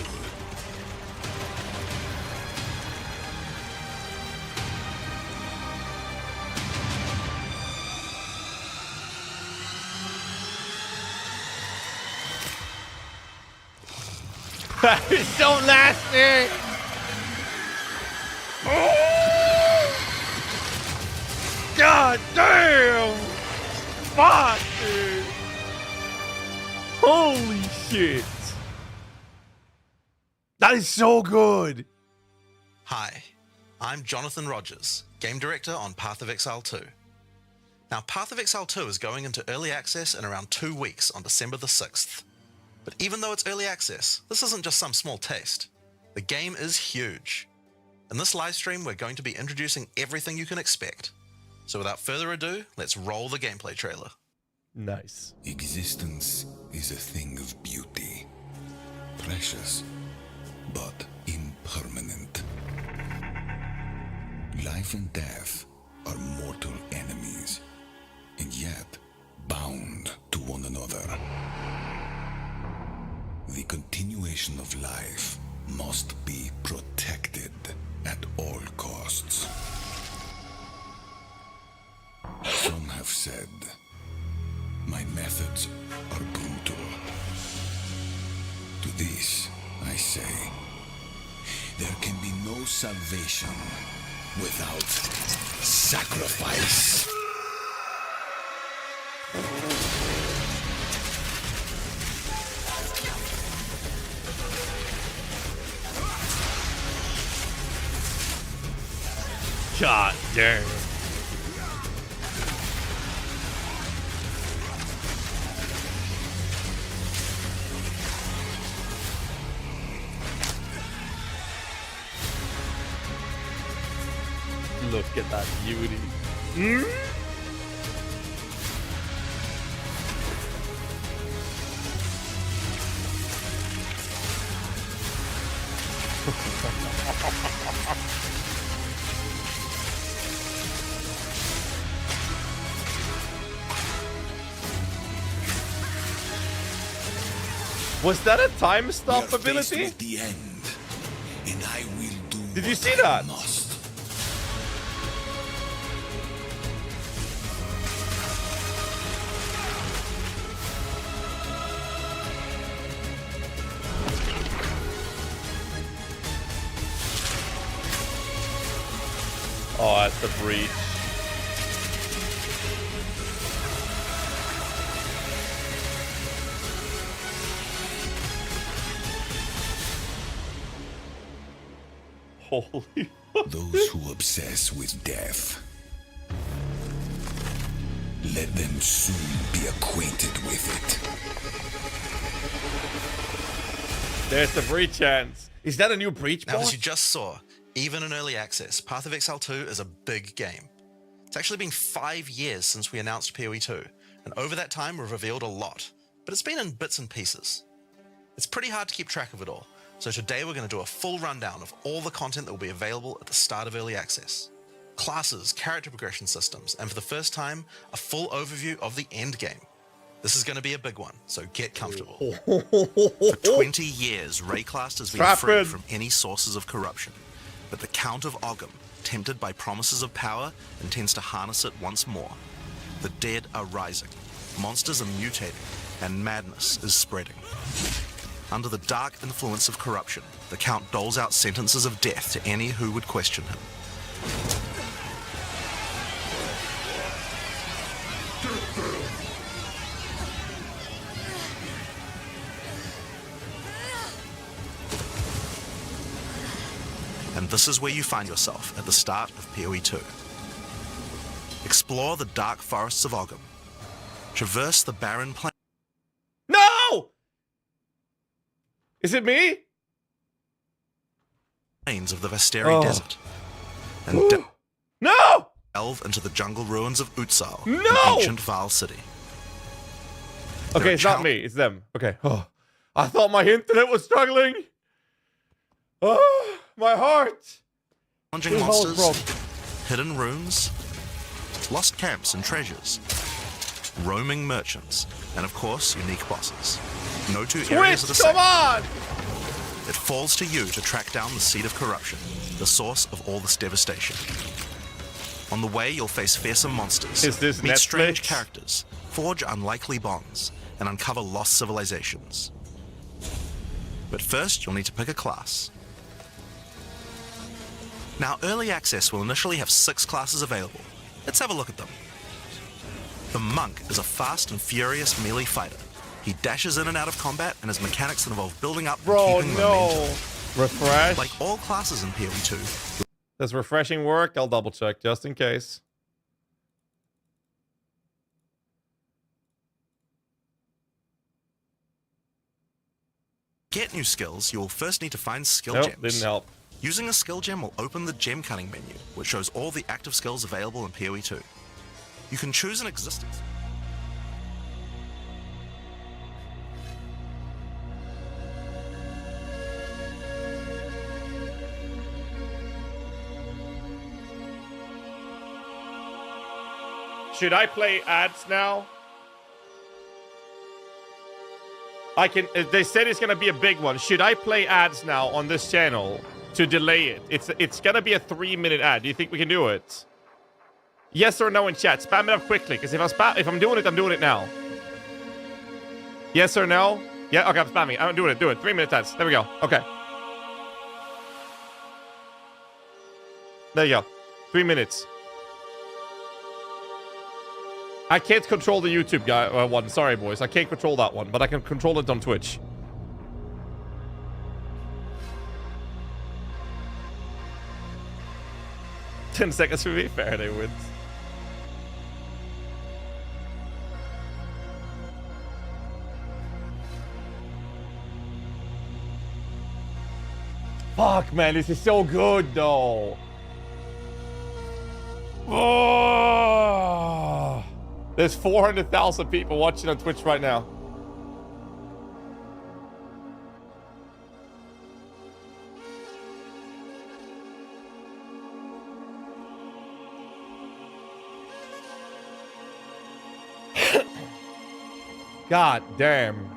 Don't last it. God damn! Fuck, dude! Holy shit! That is so good. Hi, I'm Jonathan Rogers, Game Director on Path of Exile 2. Now, Path of Exile 2 is going into early access in around 2 weeks on December the 6th. But even though it's early access, this isn't just some small taste. The game is huge. In this live stream, we're going to be introducing everything you can expect. So without further ado, let's roll the gameplay trailer. Nice. Existence is a thing of beauty. Precious, but impermanent. Life and death are mortal enemies, and yet bound to one another. The continuation of life must be protected at all costs. Some have said, my methods are brutal. To this, I say, there can be no salvation without sacrifice. God damn. Look at that beauty. Was that a time stop We are faced ability? with the end, and I will do Did you what see I that? must. Oh, that's the breach. Holy. Those who obsess with death, let them soon be acquainted with it. There's the breach chance. Is that a new breach Now, boss? as you just saw, even in early access, Path of Exile 2 is a big game. It's actually been 5 years since we announced PoE 2, and over that time we've revealed a lot, but it's been in bits and pieces. It's pretty hard to keep track of it all, so today we're going to do a full rundown of all the content that will be available at the start of early access. Classes, character progression systems, and for the first time, a full overview of the Endgame. This is going to be a big one, so get comfortable. For 20 years, Rayclast has been free from any sources of corruption, but the Count of Ogham, tempted by promises of power, intends to harness it once more. The dead are rising, monsters are mutating, and madness is spreading. Under the dark influence of corruption, the Count doles out sentences of death to any who would question him. And this is where you find yourself at the start of PoE 2. Explore the dark forests of Ogham. Traverse the barren No! Is it me? plains of the Vesteri Desert. And No! delve into the jungle ruins of Utsal, No! an ancient Val city. Okay, it's not me. It's them. Okay. Oh, I thought my internet was struggling. Oh, my heart. Challenging monsters, hidden runes, lost camps and treasures, roaming merchants, and of course, unique bosses. No two areas are the same. Come on! It falls to you to track down the seed of corruption, the source of all this devastation. On the way, you'll face fearsome monsters, Is this meet Netflix? strange characters, forge unlikely bonds, and uncover lost civilizations. But first, you'll need to pick a class. Now, early access will initially have 6 classes available. Let's have a look at them. The Monk is a fast and furious melee fighter. He dashes in and out of combat, and his mechanics involve building up and keeping momentum. Refresh. Like all classes in PoE 2, Does refreshing work? I'll double check just in case. to get new skills, you will first need to find skill Nope, gems. didn't help. Using a skill gem will open the gem cutting menu, which shows all the active skills available in PoE 2. You can choose an existing. Should I play ads now? I can. They said it's gonna be a big one. Should I play ads now on this channel to delay it? It's gonna be a 3-minute ad. Do you think we can do it? Yes or no in chat. Spam it up quickly, because if I'm doing it, I'm doing it now. Yes or no? Yeah. Okay, I'm spamming. I'm doing it. Do it. 3-minute ads. There we go. Okay. There you go. 3 minutes. I can't control the YouTube guy one. Sorry, boys. I can't control that one, but I can control it on Twitch. "10 seconds for me." Faraday wins. Fuck, man. This is so good, though. Oh. There's 400,000 people watching on Twitch right now. God damn.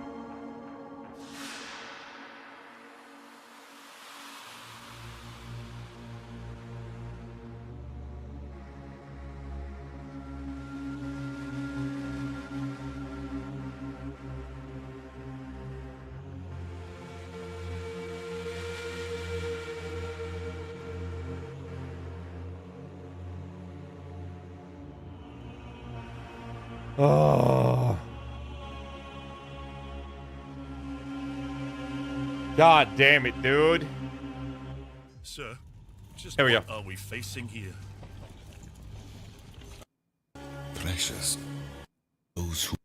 Oh. God damn it, dude. Sir, just Here we what go. are we facing here? Precious. Those who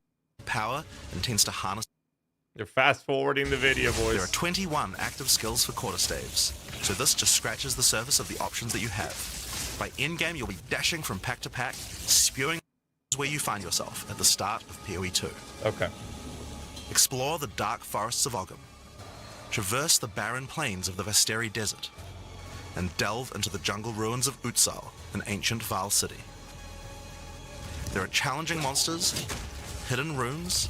Power intends to harness. You're fast forwarding the video, boys. There are 21 active skills for quarterstaves, so this just scratches the surface of the options that you have. By endgame, you'll be dashing from pack to pack, spewing where you find yourself at the start of PoE 2. Okay. Explore the dark forests of Ogham, traverse the barren plains of the Vesteri Desert, and delve into the jungle ruins of Utsal, an ancient Val city. There are challenging monsters, hidden runes,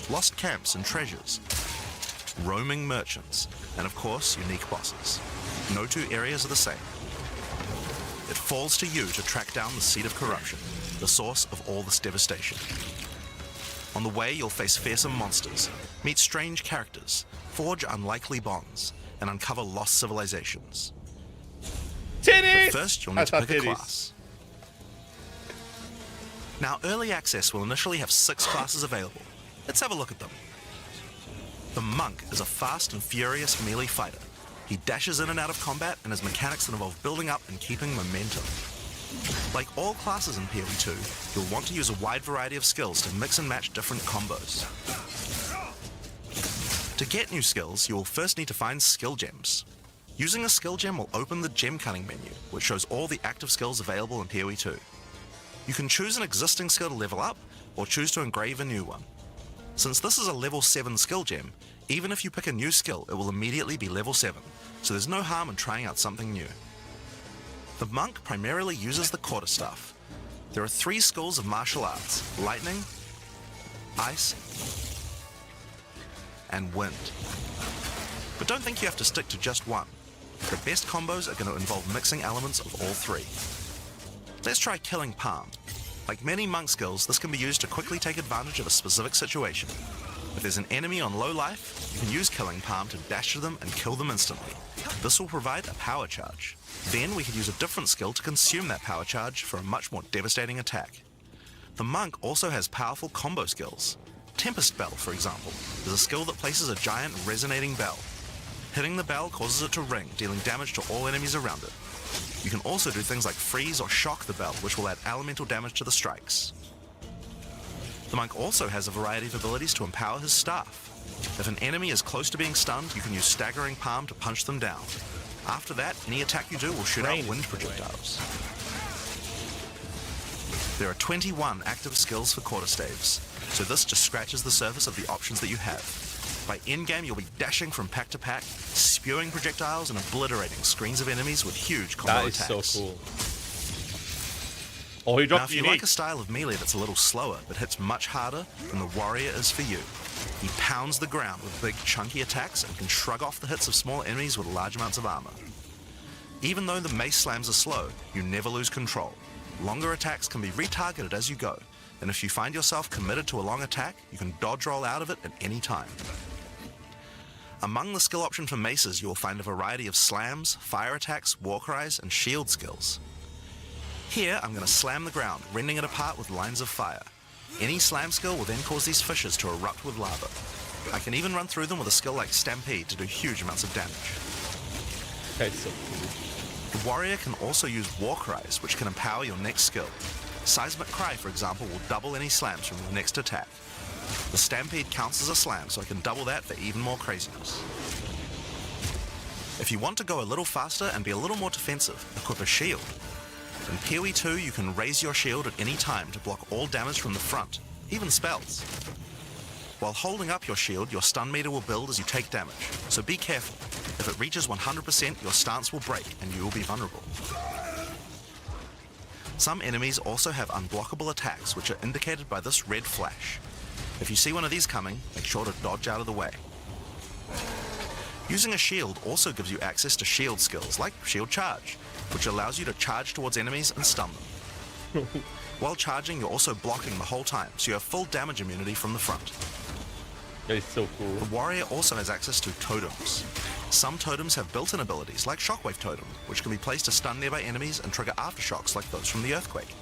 lost camps and treasures, roaming merchants, and of course, unique bosses. No two areas are the same. It falls to you to track down the seed of corruption, the source of all this devastation. On the way, you'll face fearsome monsters, meet strange characters, forge unlikely bonds, and uncover lost civilizations. Titties! But first, you'll need to pick a class. Now, early access will initially have 6 classes available. Let's have a look at them. The Monk is a fast and furious melee fighter. He dashes in and out of combat and has mechanics that involve building up and keeping momentum. Like all classes in PoE 2, you'll want to use a wide variety of skills to mix and match different combos. To get new skills, you will first need to find skill gems. Using a skill gem will open the gem cutting menu, which shows all the active skills available in PoE 2. You can choose an existing skill to level up, or choose to engrave a new one. Since this is a level 7 skill gem, even if you pick a new skill, it will immediately be level 7, so there's no harm in trying out something new. The Monk primarily uses the quarterstaff. There are 3 schools of martial arts: lightning, ice, and wind. But don't think you have to stick to just one. The best combos are going to involve mixing elements of all 3. Let's try Killing Palm. Like many monk skills, this can be used to quickly take advantage of a specific situation. If there's an enemy on low life, you can use Killing Palm to dash to them and kill them instantly. This will provide a power charge. Then we can use a different skill to consume that power charge for a much more devastating attack. The Monk also has powerful combo skills. Tempest Bell, for example, is a skill that places a giant resonating bell. Hitting the bell causes it to ring, dealing damage to all enemies around it. You can also do things like freeze or shock the bell, which will add elemental damage to the strikes. The monk also has a variety of abilities to empower his staff. If an enemy is close to being stunned, you can use Staggering Palm to punch them down. After that, any attack you do will shoot out wind projectiles. There are 21 active skills for quarterstaves, so this just scratches the surface of the options that you have. By endgame, you'll be dashing from pack to pack, spewing projectiles and obliterating screens of enemies with huge combo attacks. That is so cool. Oh, he Now, dropped if you like a style of melee that's a little slower but hits much harder, then the warrior is for you. He pounds the ground with big chunky attacks and can shrug off the hits of small enemies with large amounts of armor. Even though the mace slams are slow, you never lose control. Longer attacks can be retargeted as you go, and if you find yourself committed to a long attack, you can dodge roll out of it at any time. Among the skill option for maces, you will find a variety of slams, fire attacks, war cries, and shield skills. Here, I'm going to slam the ground, rending it apart with lines of fire. Any slam skill will then cause these fissures to erupt with lava. I can even run through them with a skill like Stampede to do huge amounts of damage. Okay, so cool. The warrior can also use war cries, which can empower your next skill. Seismic Cry, for example, will double any slams from your next attack. The Stampede counts as a slam, so I can double that for even more craziness. If you want to go a little faster and be a little more defensive, equip a shield. In PoE 2, you can raise your shield at any time to block all damage from the front, even spells. While holding up your shield, your stun meter will build as you take damage, so be careful. If it reaches 100%, your stance will break and you will be vulnerable. Some enemies also have unblockable attacks, which are indicated by this red flash. If you see one of these coming, make sure to dodge out of the way. Using a shield also gives you access to shield skills, like Shield Charge, which allows you to charge towards enemies and stun them. While charging, you're also blocking the whole time, so you have full damage immunity from the front. That's so cool. The warrior also has access to totems. Some totems have built-in abilities, like Shockwave Totem, which can be placed to stun nearby enemies and trigger aftershocks like those from the earthquake.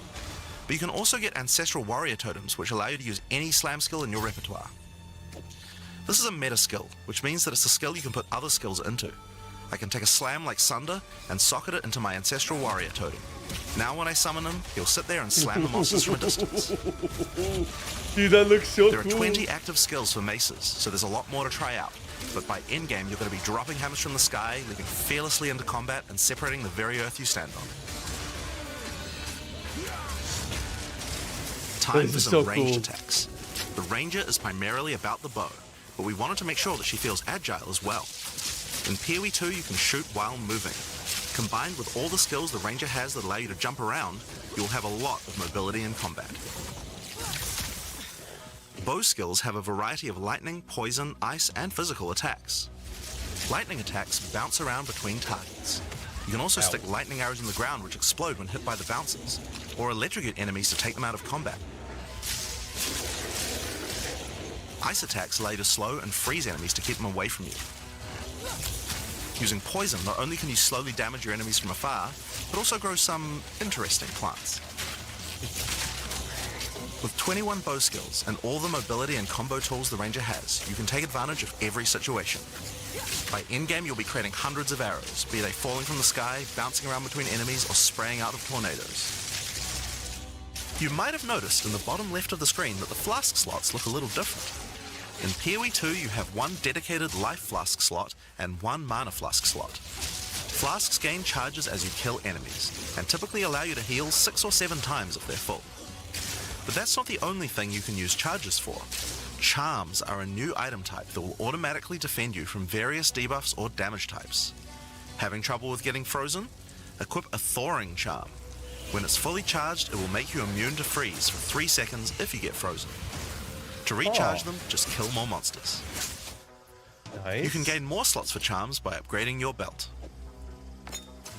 But you can also get Ancestral Warrior Totems, which allow you to use any slam skill in your repertoire. This is a meta skill, which means that it's a skill you can put other skills into. I can take a slam like Sunder and socket it into my Ancestral Warrior Totem. Now when I summon him, he'll sit there and slam the monsters from a distance. Dude, that looks so There are cool. 20 active skills for maces, so there's a lot more to try out. But by endgame, you're going to be dropping hammers from the sky, leaping fearlessly into combat, and separating the very earth you stand on. Time This for is some so ranged cool. attacks. The ranger is primarily about the bow, but we wanted to make sure that she feels agile as well. In PoE 2, you can shoot while moving. Combined with all the skills the ranger has that allow you to jump around, you will have a lot of mobility in combat. Bow skills have a variety of lightning, poison, ice, and physical attacks. Lightning attacks bounce around between targets. You can also stick lightning arrows in the ground which explode when hit by the bouncers, or electrocute enemies to take them out of combat. Ice attacks allow you to slow and freeze enemies to keep them away from you. Using poison, not only can you slowly damage your enemies from afar, but also grow some interesting plants. With 21 bow skills and all the mobility and combo tools the ranger has, you can take advantage of every situation. By endgame, you'll be creating hundreds of arrows, be they falling from the sky, bouncing around between enemies, or spraying out of tornadoes. You might have noticed in the bottom left of the screen that the flask slots look a little different. In PoE 2, you have one dedicated life flask slot and one mana flask slot. Flasks gain charges as you kill enemies, and typically allow you to heal 6 or 7 times if they're full. But that's not the only thing you can use charges for. Charms are a new item type that will automatically defend you from various debuffs or damage types. Having trouble with getting frozen? Equip a Thawing Charm. When it's fully charged, it will make you immune to freeze for 3 seconds if you get frozen. To recharge them, just kill more monsters. Nice. You can gain more slots for charms by upgrading your belt.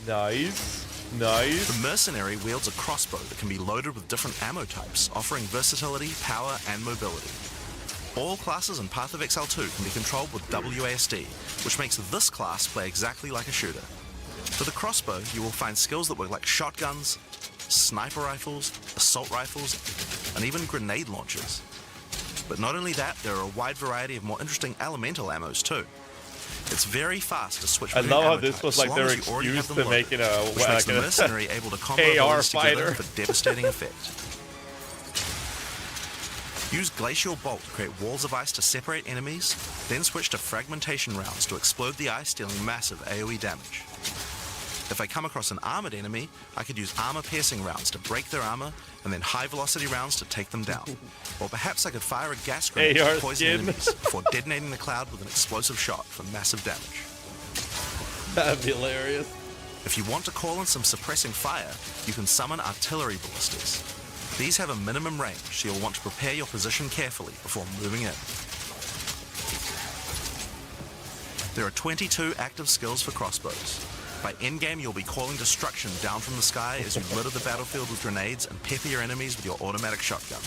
Nice. Nice. The mercenary wields a crossbow that can be loaded with different ammo types, offering versatility, power, and mobility. All classes in Path of Exile 2 can be controlled with WASD, which makes this class play exactly like a shooter. For the crossbow, you will find skills that work like shotguns, sniper rifles, assault rifles, and even grenade launchers. But not only that, there are a wide variety of more interesting elemental ammos too. It's very fast to switch I between love how ammo this types, was as like long their as you already have excuse them to loaded, making a which makes the mercenary able to combo AR abilities together fighter. for devastating effect. Use Glacial Bolt to create walls of ice to separate enemies, then switch to fragmentation rounds to explode the ice, dealing massive AoE damage. If I come across an armored enemy, I could use armor-piercing rounds to break their armor, and then high-velocity rounds to take them down. Or perhaps I could fire a gas grenade AR to poison skin. enemies before detonating the cloud with an explosive shot for massive damage. That'd be hilarious. If you want to call in some suppressing fire, you can summon artillery ballistas. These have a minimum range, so you'll want to prepare your position carefully before moving in. There are 22 active skills for crossbows. By endgame, you'll be calling destruction down from the sky as you litter the battlefield with grenades and pepper your enemies with your automatic shotgun.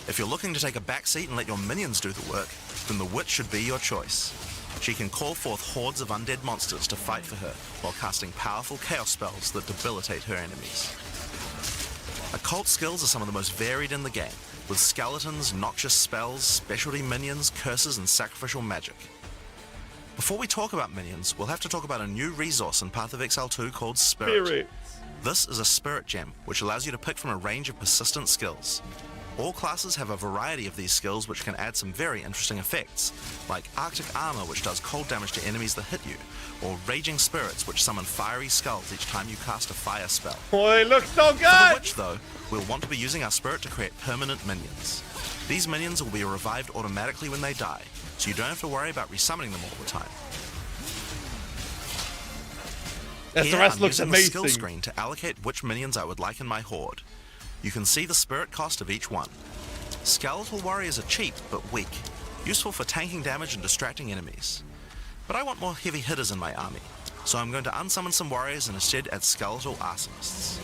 If you're looking to take a back seat and let your minions do the work, then the witch should be your choice. She can call forth hordes of undead monsters to fight for her, while casting powerful chaos spells that debilitate her enemies. Occult skills are some of the most varied in the game, with skeletons, noxious spells, specialty minions, curses, and sacrificial magic. Before we talk about minions, we'll have to talk about a new resource in Path of Exile 2 called Spirit. This is a spirit gem, which allows you to pick from a range of persistent skills. All classes have a variety of these skills which can add some very interesting effects, like Arctic Armor, which does cold damage to enemies that hit you, or Raging Spirits, which summon fiery skulls each time you cast a fire spell. Boy, it looks so good! For the witch, though, we'll want to be using our spirit to create permanent minions. These minions will be revived automatically when they die, so you don't have to worry about resummoning them all the time. Here, SRS I'm looks using the skill amazing. screen to allocate which minions I would like in my horde. You can see the spirit cost of each one. Skeletal warriors are cheap but weak, useful for tanking damage and distracting enemies. But I want more heavy hitters in my army, so I'm going to unsummon some warriors and instead add skeletal arsonists.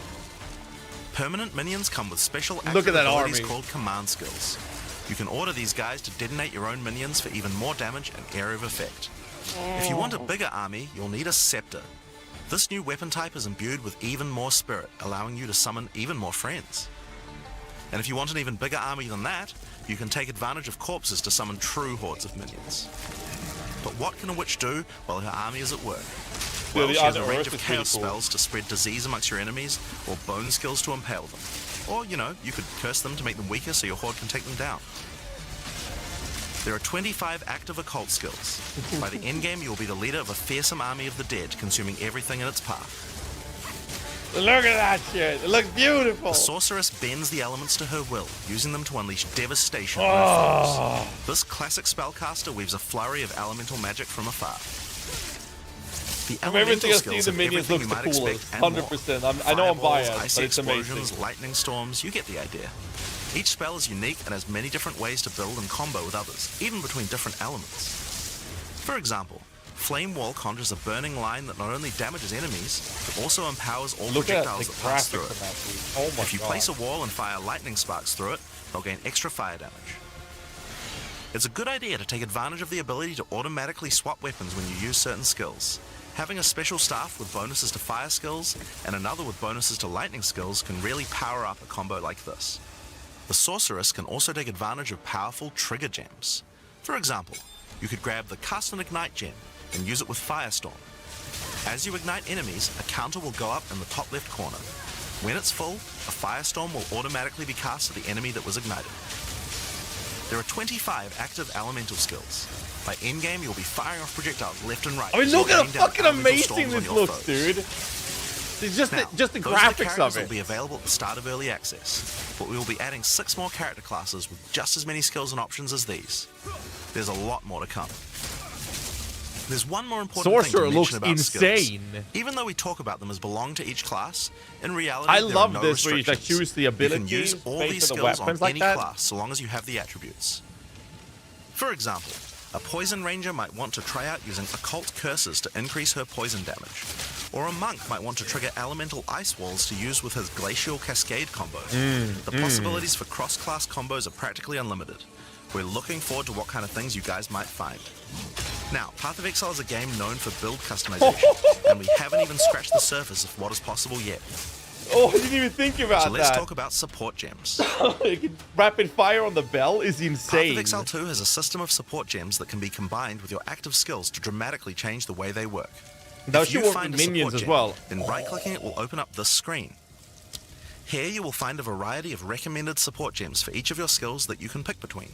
Permanent minions come with special active at that abilities army. called command skills. You can order these guys to detonate your own minions for even more damage and area of effect. If you want a bigger army, you'll need a scepter. This new weapon type is imbued with even more spirit, allowing you to summon even more friends. And if you want an even bigger army than that, you can take advantage of corpses to summon true hordes of minions. But what can a witch do while her army is at work? Well, the she has a other range Earth of is pretty chaos cool. spells to spread disease amongst your enemies, or bone skills to impale them. Or, you know, you could curse them to make them weaker so your horde can take them down. There are 25 active occult skills. By the endgame, you'll be the leader of a fearsome army of the dead, consuming everything in its path. Look at that shit. It looks beautiful. The sorceress bends the elements to her will, using them to unleash devastation on her foes. This classic spellcaster weaves a flurry of elemental magic from afar. The From everything elemental I've skills seen, the have minions everything looks you the might expect coolest. and more. 100%. I know I'm Fireballs, biased, icy but it's explosions, amazing. lightning storms, you get the idea. Each spell is unique and has many different ways to build and combo with others, even between different elements. For example, Flame Wall conjures a burning line that not only damages enemies, but also empowers all Look at projectiles the that pass through graphics it. of that, dude. Oh my If you god. place a wall and fire lightning sparks through it, they'll gain extra fire damage. It's a good idea to take advantage of the ability to automatically swap weapons when you use certain skills. Having a special staff with bonuses to fire skills and another with bonuses to lightning skills can really power up a combo like this. The sorceress can also take advantage of powerful trigger gems. For example, you could grab the Cast and Ignite gem and use it with Firestorm. As you ignite enemies, a counter will go up in the top left corner. When it's full, a Firestorm will automatically be cast at the enemy that was ignited. There are 25 active elemental skills. By endgame, you'll be firing off projectiles left and right. I mean, as you look at how rain down fucking elemental amazing storms on this your looks, foes. dude. It's just Now, just the those are the graphics characters of that it. will be available at the start of early access, but we will be adding 6 more character classes with just as many skills and options as these. There's a lot more to come. There's one more important Sorcerer thing to looks mention about insane. skills. Even though we talk about them as belong to each class, in reality, I there love are no this where you like restrictions. choose the You can abilities use all based these on the skills on weapons like any that. class, so long as you have the attributes. For example, a Poison Ranger might want to try out using Occult Curses to increase her poison damage. Or a Monk might want to trigger Elemental Ice Walls to use with his Glacial Cascade combo. The possibilities for cross-class combos are practically unlimited. We're looking forward to what kind of things you guys might find. Now, Path of Exile is a game known for build customization, and we haven't even scratched the surface of what is possible yet. Oh, I didn't even think about So let's that. talk about support gems. Rapid fire on the bell is Path insane. of Exile 2 has a system of support gems that can be combined with your active skills to dramatically change the way they work. Those If should you work find with a minions support as gem, well. then right-clicking it will open up this screen. Here you will find a variety of recommended support gems for each of your skills that you can pick between.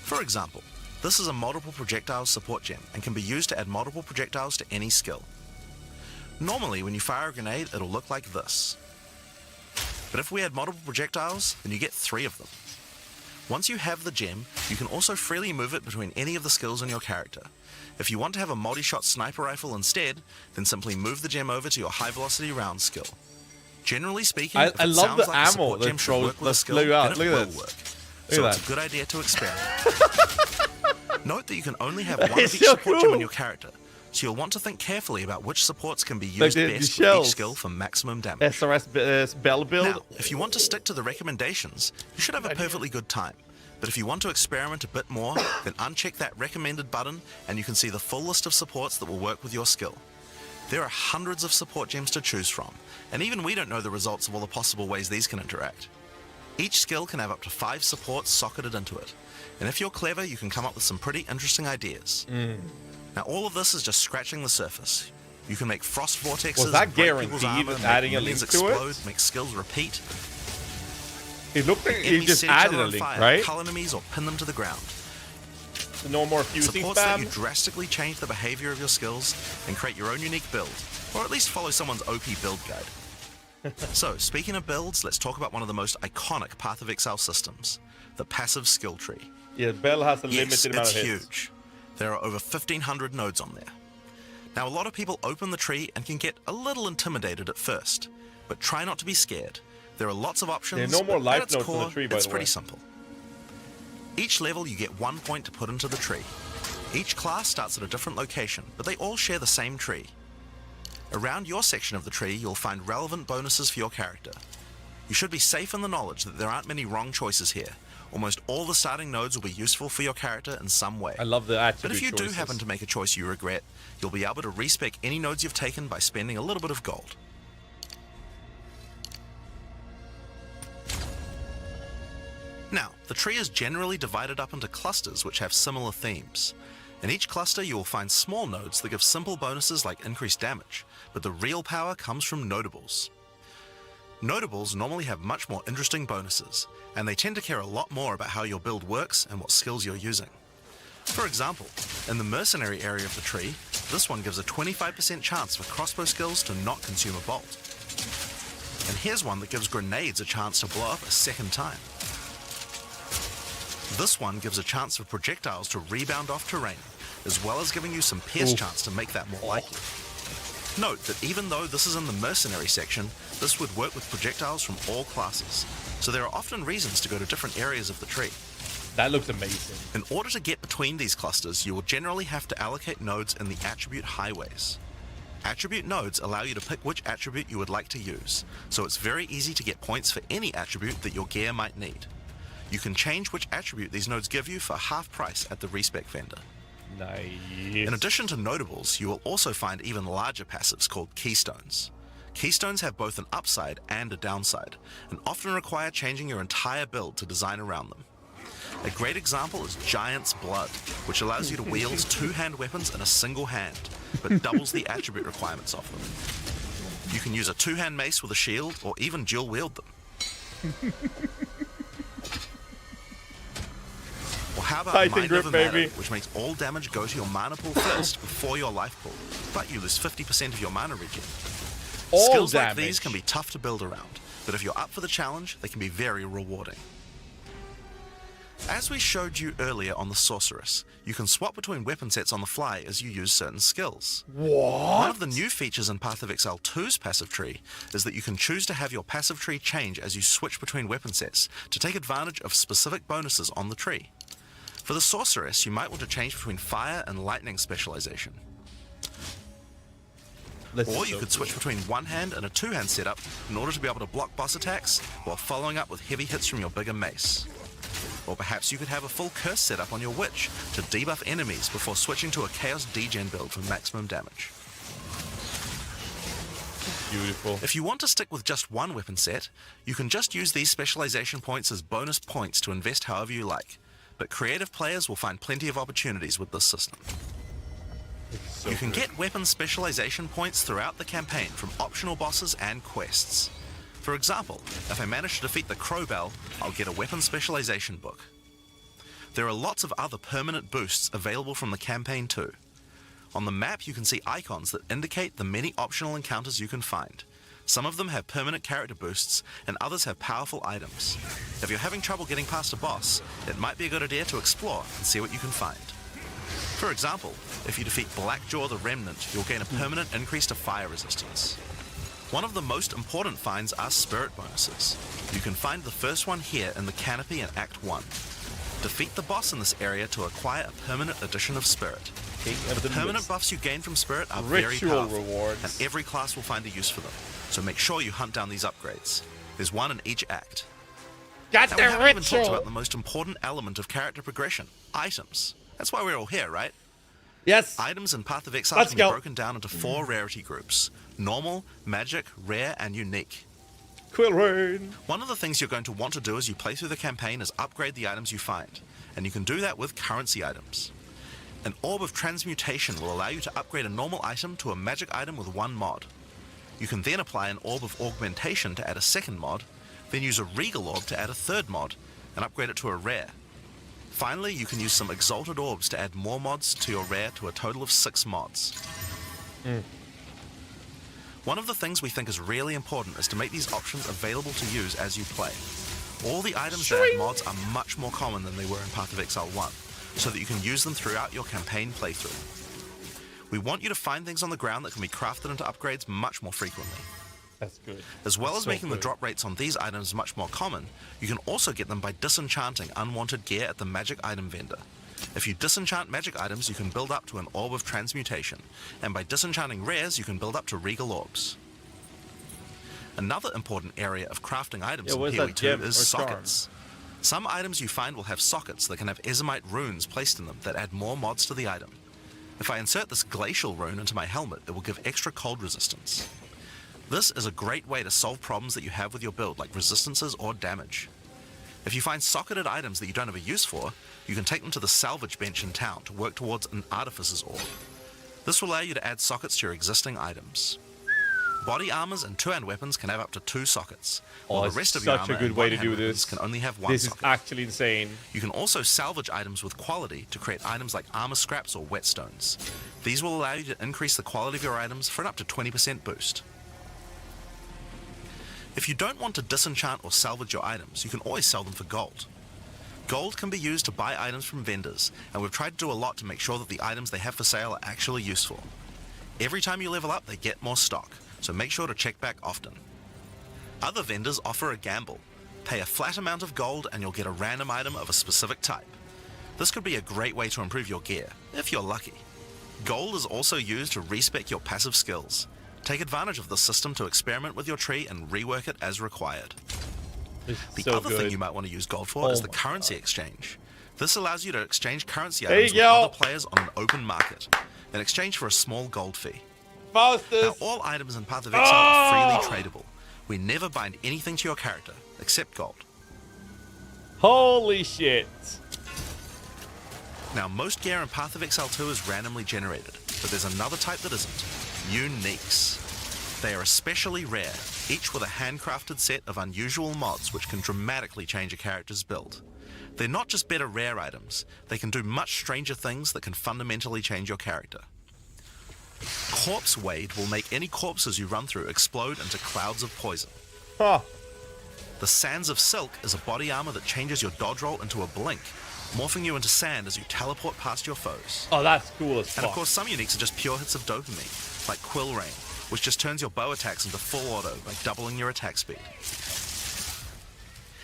For example, this is a multiple projectiles support gem and can be used to add multiple projectiles to any skill. Normally when you fire a grenade it'll look like this. But if we add multiple projectiles, then you get 3 of them. Once you have the gem, you can also freely move it between any of the skills in your character. If you want to have a multi-shot sniper rifle instead, then simply move the gem over to your high velocity round skill. Generally speaking, if I it love sounds the like a ammo support that gem should throws work with the a skill, flew out. then it Look at will this. work. Look So at it's that. a good idea to experiment. Note that you can only have one of It's each so support gem cool. on your character, so you'll want to think carefully about which supports can be Like used the best with each shells. skill for maximum damage. SRS bell build. Now, if you want to stick to the recommendations, you should have a perfectly good time. But if you want to experiment a bit more, then uncheck that recommended button and you can see the full list of supports that will work with your skill. There are hundreds of support gems to choose from, and even we don't know the results of all the possible ways these can interact. Each skill can have up to 5 supports socketed into it, and if you're clever, you can come up with some pretty interesting ideas. Now, all of this is just scratching the surface. You can make frost vortexes, Was that break people's guaranteed, armor, make adding a minions link to it? explode, make skills repeat. It looked like he Enemies just set each other added a on link, fire, right? cull enemies or pin them to the ground. So no more fusing Supports let you spam. drastically change the behavior of your skills and create your own unique build, or at least follow someone's OP build guide. So, speaking of builds, let's talk about one of the most iconic Path of Exile systems, the passive skill tree. Yeah, Bell has a Yes, limited amount it's of hits. huge. There are over 1,500 nodes on there. Now, a lot of people open the tree and can get a little intimidated at first, but try not to be scared. There are lots of options. There are no more but life at its nodes on the core, tree, by it's the pretty way. simple. Each level you get 1 point to put into the tree. Each class starts at a different location, but they all share the same tree. Around your section of the tree, you'll find relevant bonuses for your character. You should be safe in the knowledge that there aren't many wrong choices here. Almost all the starting nodes will be useful for your character in some way. I love the attribute But if you choices. do happen to make a choice you regret, you'll be able to respec any nodes you've taken by spending a little bit of gold. Now, the tree is generally divided up into clusters which have similar themes. In each cluster you will find small nodes that give simple bonuses like increased damage, but the real power comes from notables. Notables normally have much more interesting bonuses, and they tend to care a lot more about how your build works and what skills you're using. For example, in the mercenary area of the tree, this one gives a 25% chance for crossbow skills to not consume a bolt. And here's one that gives grenades a chance to blow up a second time. This one gives a chance for projectiles to rebound off terrain, as well as giving you some pierce chance to make that more likely. Note that even though this is in the mercenary section, this would work with projectiles from all classes, so there are often reasons to go to different areas of the tree. That looks amazing. In order to get between these clusters, you will generally have to allocate nodes in the attribute highways. Attribute nodes allow you to pick which attribute you would like to use, so it's very easy to get points for any attribute that your gear might need. You can change which attribute these nodes give you for half price at the respec vendor. Nice. In addition to notables, you will also find even larger passives called keystones. Keystones have both an upside and a downside, and often require changing your entire build to design around them. A great example is Giant's Blood, which allows you to wield two-hand weapons in a single hand, but doubles the attribute requirements of them. You can use a two-hand mace with a shield, or even dual wield them. Or how about Titan Mind grip, Over Matter, baby. which makes all damage go to your mana pool first before your life pool, but you lose 50% of your mana regen. All Skills like damage. these can be tough to build around, but if you're up for the challenge, they can be very rewarding. As we showed you earlier on the Sorceress, you can swap between weapon sets on the fly as you use certain skills. What? One of the new features in Path of Exile 2's passive tree is that you can choose to have your passive tree change as you switch between weapon sets to take advantage of specific bonuses on the tree. For the Sorceress, you might want to change between fire and lightning specialization. Or you could switch between one-hand and a two-hand setup in order to be able to block boss attacks while following up with heavy hits from your bigger mace. Or perhaps you could have a full curse setup on your witch to debuff enemies before switching to a chaos degen build for maximum damage. Beautiful. If you want to stick with just one weapon set, you can just use these specialization points as bonus points to invest however you like, but creative players will find plenty of opportunities with this system. So you can good. get weapon specialization points throughout the campaign from optional bosses and quests. For example, if I manage to defeat the Crowbell, I'll get a weapon specialization book. There are lots of other permanent boosts available from the campaign too. On the map you can see icons that indicate the many optional encounters you can find. Some of them have permanent character boosts and others have powerful items. If you're having trouble getting past a boss, it might be a good idea to explore and see what you can find. For example, if you defeat Blackjaw the Remnant, you'll gain a permanent increase to fire resistance. One of the most important finds are spirit bonuses. You can find the first one here in the canopy in Act 1. Defeat the boss in this area to acquire a permanent addition of spirit. The permanent buffs you gain from spirit are very powerful, rewards. and every class will find a use for them, so make sure you hunt down these upgrades. There's one in each act. Got Now, the we haven't even talked ritual. about the most important element of character progression, items. That's why we're all here, right? Yes. Items in Path of Exile Let's can go. be broken down into 4 rarity groups: normal, magic, rare, and unique. Quill Rain. One of the things you're going to want to do as you play through the campaign is upgrade the items you find, and you can do that with currency items. An Orb of Transmutation will allow you to upgrade a normal item to a magic item with 1 mod. You can then apply an Orb of Augmentation to add a 2nd mod, then use a Regal Orb to add a 3rd mod, and upgrade it to a rare. Finally, you can use some Exalted Orbs to add more mods to your rare to a total of 6 mods. One of the things we think is really important is to make these options available to use as you play. All the items that add mods are much more common than they were in Path of Exile 1, so that you can use them throughout your campaign playthrough. We want you to find things on the ground that can be crafted into upgrades much more frequently. That's good. As well as So making good. the drop rates on these items much more common, you can also get them by disenchanting unwanted gear at the magic item vendor. If you disenchant magic items, you can build up to an Orb of Transmutation, and by disenchanting rares, you can build up to Regal Orbs. Another important area of crafting items in where's that PoE 2 gem is or charm? sockets. Some items you find will have sockets that can have Ezomite runes placed in them that add more mods to the item. If I insert this glacial rune into my helmet, it will give extra cold resistance. This is a great way to solve problems that you have with your build, like resistances or damage. If you find socketed items that you don't have a use for, you can take them to the salvage bench in town to work towards an Artificer's Orb. This will allow you to add sockets to your existing items. Body armors and two-hand weapons can have up to 2 sockets, while the rest of your such armor a good and way to one-hand do weapons this. can only have 1 This is socket. actually insane. You can also salvage items with quality to create items like armor scraps or whetstones. These will allow you to increase the quality of your items for an up to 20% boost. If you don't want to disenchant or salvage your items, you can always sell them for gold. Gold can be used to buy items from vendors, and we've tried to do a lot to make sure that the items they have for sale are actually useful. Every time you level up, they get more stock, so make sure to check back often. Other vendors offer a gamble. Pay a flat amount of gold and you'll get a random item of a specific type. This could be a great way to improve your gear, if you're lucky. Gold is also used to respec your passive skills. Take advantage of this system to experiment with your tree and rework it as required. The so other good. thing you might want to use gold for is the currency exchange. This allows you to exchange currency There items you with go. other players on an open market, in exchange for a small gold fee. Faustus. Now, all items in Path of Exile are freely tradable. We never bind anything to your character, except gold. Holy shit. Now, most gear in Path of Exile 2 is randomly generated, but there's another type that isn't. Uniques. They are especially rare, each with a handcrafted set of unusual mods which can dramatically change a character's build. They're not just better rare items, they can do much stranger things that can fundamentally change your character. Corpse Wade will make any corpses you run through explode into clouds of poison. Huh. The Sands of Silk is a body armor that changes your dodge roll into a blink, morphing you into sand as you teleport past your foes. Oh, that's cool as fuck. And of course, some uniques are just pure hits of dopamine, like Quill Rain, which just turns your bow attacks into full auto by doubling your attack speed.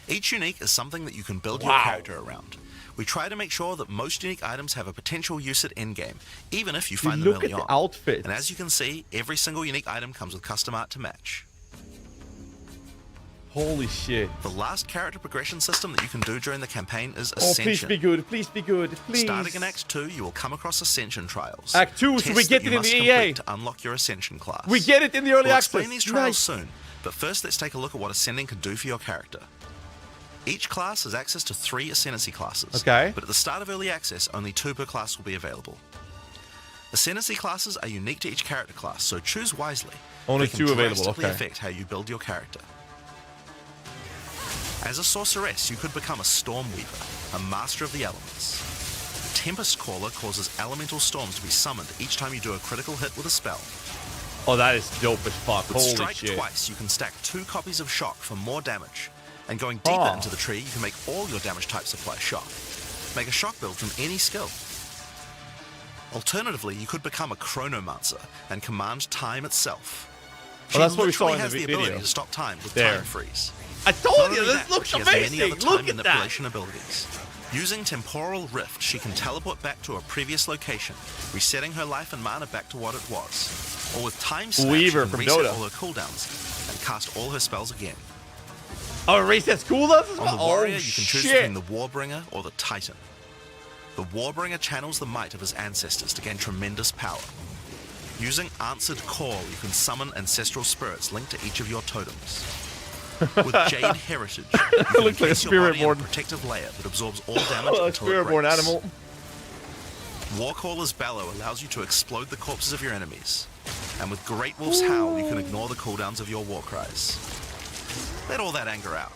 Each unique is something that you can build your character around. We try to make sure that most unique items have a potential use at endgame, even if you find them Look early at the on. outfits. And as you can see, every single unique item comes with custom art to match. Holy shit. The last character progression system that you can do during the campaign is Oh, Ascension. please be good. Please be good. Please. Starting in Act 2, you will come across Ascension trials. Act 2, so we Tests get that it you in the must EA. complete to unlock your Ascension class. We get it in the early We'll access. explain these trials Nice. soon, but first let's take a look at what Ascending can do for your character. Each class has access to 3 Ascendancy classes. Okay. But at the start of early access, only 2 per class will be available. Ascendancy classes are unique to each character class, so choose wisely. Only They can 2 available, drastically okay. affect how you build your character. As a sorceress, you could become a Stormweaver, a master of the elements. Tempest Caller causes elemental storms to be summoned each time you do a critical hit with a spell. Oh, that is dope as fuck. With Holy Strike shit. twice, you can stack 2 copies of Shock for more damage. And going deeper into the tree, you can make all your damage types apply Shock. Make a Shock build from any skill. Alternatively, you could become a Chronomancer and command time itself. She that's what we saw literally in the has the video. ability to stop time with There. time freeze. I told Not you, only this that, looks she has many amazing. other Look time at that. manipulation abilities. Using Temporal Rift, she can teleport back to a previous location, resetting her life and mana back to what it was. Or with Time Snatch, Weaver she can from reset Dota. all her cooldowns and cast all her spells again. Oh, resets cooldowns as well? On the warrior, Oh, you can choose shit. between the Warbringer or the Titan. The Warbringer channels the might of his ancestors to gain tremendous power. Using Answered Call, you can summon ancestral spirits linked to each of your totems. With Jade Heritage, you can Looks like a encase your body in a spirit-born. protective layer that absorbs all damage A until it spirit-born breaks. animal. Warcaller's Bellow allows you to explode the corpses of your enemies. And with Great Wolf's Howl, you can ignore the cooldowns of your war cries. Let all that anger out.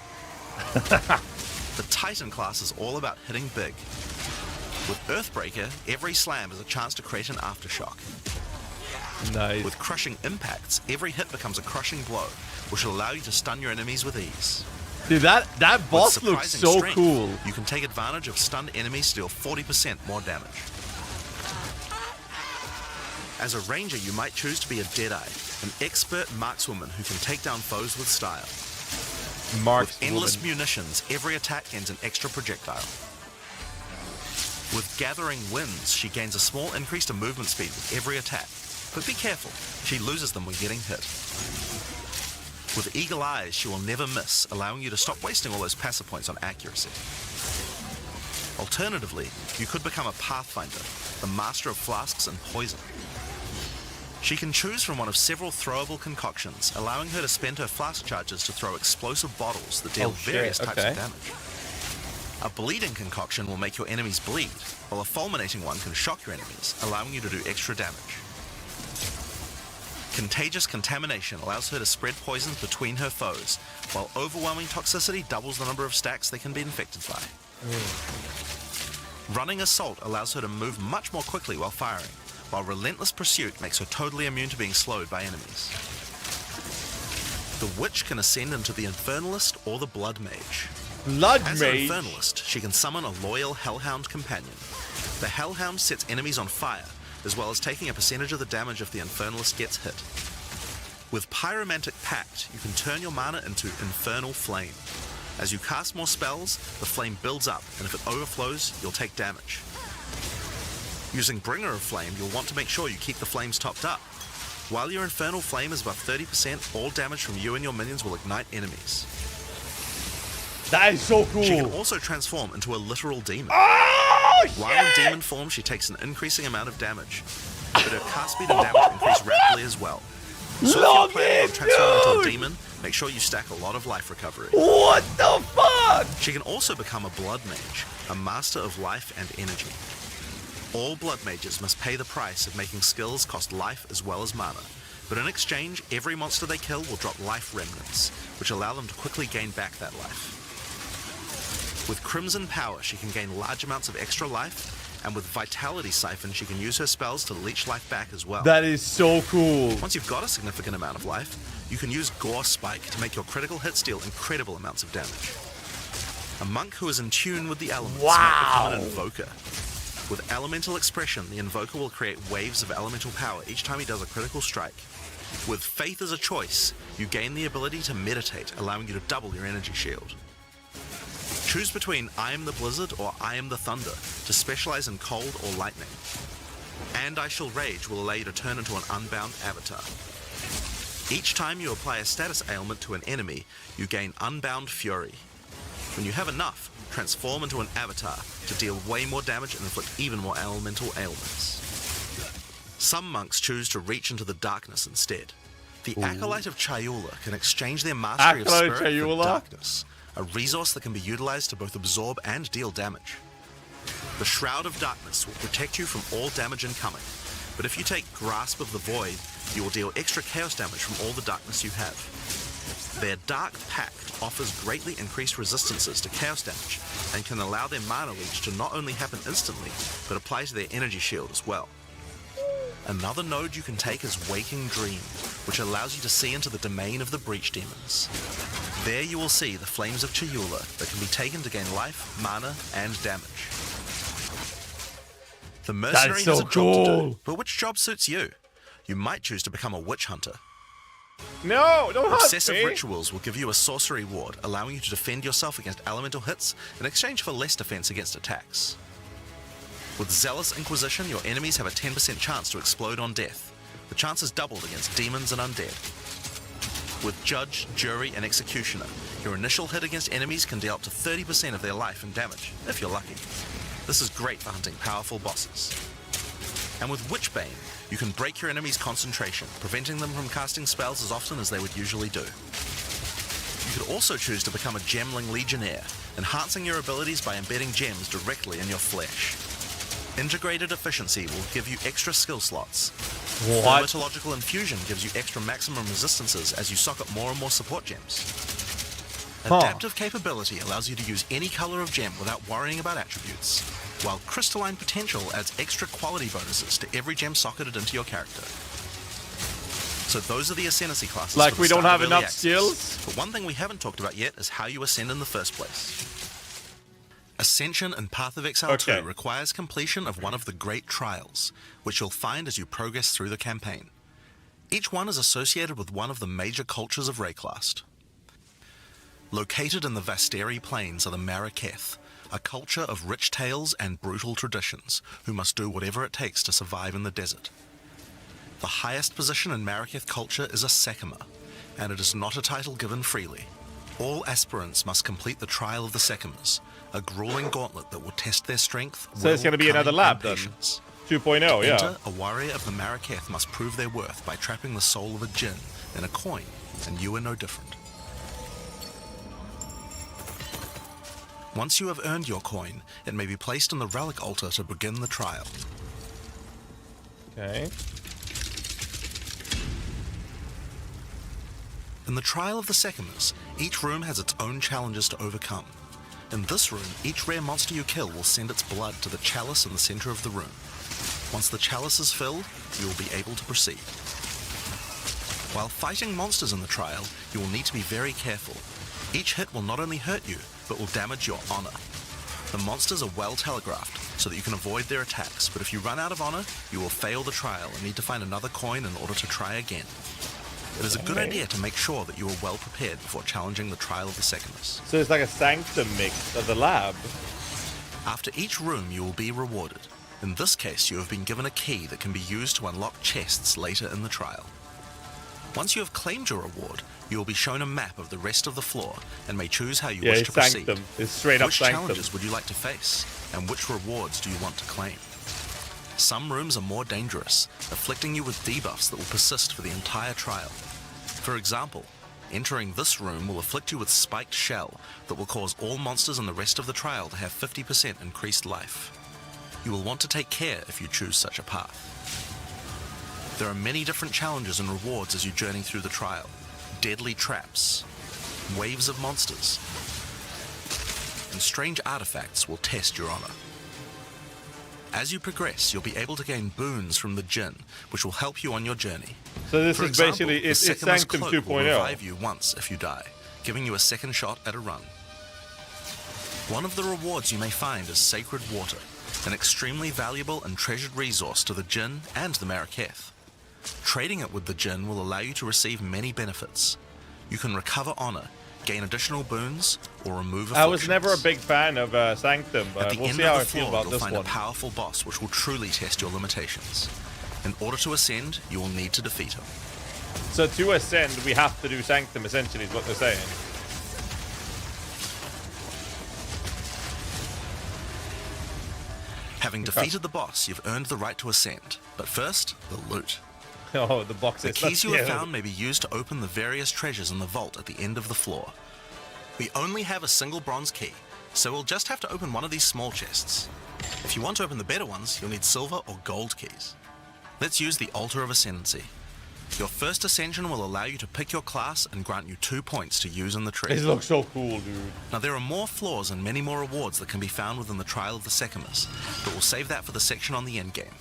The Titan class is all about hitting big. With Earthbreaker, every slam is a chance to create an aftershock. Nice. With Crushing Impacts, every hit becomes a crushing blow, which will allow you to stun your enemies with ease. Dude, that With boss looks Surprising so Strength, cool. You can take advantage of stunned enemies to deal 40% more damage. As a ranger, you might choose to be a Deadeye, an expert markswoman who can take down foes with style. With endless munitions, every attack gains an extra projectile. With Gathering Winds, she gains a small increase to movement speed with every attack. But be careful, she loses them when getting hit. With Eagle Eyes, she will never miss, allowing you to stop wasting all those passive points on accuracy. Alternatively, you could become a Pathfinder, the master of flasks and poison. She can choose from one of several throwable concoctions, allowing her to spend her flask charges to throw explosive bottles that deal various types of damage. A bleeding concoction will make your enemies bleed, while a fulminating one can shock your enemies, allowing you to do extra damage. Contagious Contamination allows her to spread poisons between her foes, while overwhelming toxicity doubles the number of stacks they can be infected by. Running Assault allows her to move much more quickly while firing, while Relentless Pursuit makes her totally immune to being slowed by enemies. The Witch can ascend into the Infernalist or the Blood Mage. As an Infernalist, she can summon a loyal Hellhound companion. The Hellhound sets enemies on fire, as well as taking a percentage of the damage if the Infernalist gets hit. With Pyromantic Pact, you can turn your mana into Infernal Flame. As you cast more spells, the flame builds up, and if it overflows, you'll take damage. Using Bringer of Flame, you'll want to make sure you keep the flames topped up. While your Infernal Flame is above 30%, all damage from you and your minions will ignite enemies. That is so cool. She can also transform into a literal demon. Oh, While in demon form, she takes an increasing amount of damage, but her cast speed and damage increase rapidly as well. So if you're planning on transforming into a demon, make sure you stack a lot of life recovery. What the fuck? She can also become a Blood Mage, a master of life and energy. All Blood Mages must pay the price of making skills cost life as well as mana, but in exchange, every monster they kill will drop life remnants, which allow them to quickly gain back that life. With Crimson Power, she can gain large amounts of extra life, and with Vitality Siphon, she can use her spells to leech life back as well. That is so cool. Once you've got a significant amount of life, you can use Gore Spike to make your critical hits deal incredible amounts of damage. A monk who is in tune with the elements might become an Invoker. With Elemental Expression, the Invoker will create waves of elemental power each time he does a critical strike. With Faith as a choice, you gain the ability to meditate, allowing you to double your energy shield. Choose between I Am the Blizzard or I Am the Thunder to specialize in cold or lightning. And I Shall Rage will allow you to turn into an unbound avatar. Each time you apply a status ailment to an enemy, you gain Unbound Fury. When you have enough, transform into an avatar to deal way more damage and inflict even more elemental ailments. Some monks choose to reach into the darkness instead. The Acolyte of Chayula can exchange their mastery of Acolyte spirit Chayula? for darkness, a resource that can be utilized to both absorb and deal damage. The Shroud of Darkness will protect you from all damage incoming, but if you take Grasp of the Void, you will deal extra chaos damage from all the darkness you have. Their Dark Pact offers greatly increased resistances to chaos damage and can allow their mana leech to not only happen instantly, but apply to their energy shield as well. Another node you can take is Waking Dream, which allows you to see into the domain of the Breach Demons. There you will see the Flames of Chayula that can be taken to gain life, mana, and damage. The Mercenary has a job to do, but which job suits you? You might choose to become a Witch Hunter. No, don't hunt Obsessive me. Rituals will give you a sorcery ward, allowing you to defend yourself against elemental hits in exchange for less defense against attacks. With Zealous Inquisition, your enemies have a 10% chance to explode on death. The chance is doubled against demons and undead. With Judge, Jury, and Executioner, your initial hit against enemies can deal up to 30% of their life and damage, if you're lucky. This is great for hunting powerful bosses. And with Witchbane, you can break your enemy's concentration, preventing them from casting spells as often as they would usually do. You could also choose to become a Gemling Legionnaire, enhancing your abilities by embedding gems directly in your flesh. Integrated Efficiency will give you extra skill slots. What? Mythological Infusion gives you extra maximum resistances as you socket more and more support gems. Adaptive Capability allows you to use any color of gem without worrying about attributes, while Crystalline Potential adds extra quality bonuses to every gem socketed into your character. So those are the Ascendancy classes. Like for the we don't start have of early enough access. skills? But one thing we haven't talked about yet is how you ascend in the first place. Ascension in Path of Exile 2 requires completion of one of the Great Trials, which you'll find as you progress through the campaign. Each one is associated with one of the major cultures of Rayclast. Located in the Vasteri Plains are the Maraketh, a culture of rich tales and brutal traditions, who must do whatever it takes to survive in the desert. The highest position in Maraketh culture is a Sekima, and it is not a title given freely. All aspirants must complete the Trial of the Sekimas, a grueling gauntlet that will test their strength, So it's going to be another lab then. 2.0, yeah. Enter, a warrior of the Maraketh must prove their worth by trapping the soul of a djinn in a coin, and you are no different. Once you have earned your coin, it may be placed on the relic altar to begin the trial. Okay. In the Trial of the Sekimas, each room has its own challenges to overcome. In this room, each rare monster you kill will send its blood to the chalice in the center of the room. Once the chalice is filled, you will be able to proceed. While fighting monsters in the trial, you will need to be very careful. Each hit will not only hurt you, but will damage your honor. The monsters are well telegraphed, so that you can avoid their attacks, but if you run out of honor, you will fail the trial and need to find another coin in order to try again. It is a good idea to make sure that you are well prepared before challenging the Trial of the Sekimas. So it's like a sanctum mix of the lab. After each room, you will be rewarded. In this case, you have been given a key that can be used to unlock chests later in the trial. Once you have claimed your reward, you will be shown a map of the rest of the floor and may choose how you wish to proceed. Sanctum. It's straight up which sanctum. challenges would you like to face, and which rewards do you want to claim? Some rooms are more dangerous, afflicting you with debuffs that will persist for the entire trial. For example, entering this room will afflict you with Spiked Shell that will cause all monsters in the rest of the trial to have 50% increased life. You will want to take care if you choose such a path. There are many different challenges and rewards as you journey through the trial. Deadly traps, waves of monsters, and strange artifacts will test your honor. As you progress, you'll be able to gain boons from the Jinn, which will help you on your journey. So this For is example, basically, the it's Sekima's Sanctum cloak will 2.0. revive you once if you die, giving you a second shot at a run. One of the rewards you may find is Sacred Water, an extremely valuable and treasured resource to the Jinn and the Maraketh. Trading it with the Jinn will allow you to receive many benefits. You can recover honor, gain additional boons, or remove afflictions. I was never a big fan of Sanctum, At but the we'll end see of how the I feel floor, about you'll this find one. a powerful boss which will truly test your limitations. In order to ascend, you will need to defeat him. So to ascend, we have to do Sanctum, essentially, is what they're saying. Having defeated the boss, you've earned the right to ascend. But first, the loot. Oh, the boxes. The keys you have found may be used to open the various treasures in the vault at the end of the floor. We only have a single bronze key, so we'll just have to open one of these small chests. If you want to open the better ones, you'll need silver or gold keys. Let's use the Altar of Ascendancy. Your first ascension will allow you to pick your class and grant you 2 points to use in the tree. This looks so cool, dude. Now there are more floors and many more rewards that can be found within the Trial of the Sechimas, but we'll save that for the section on the endgame.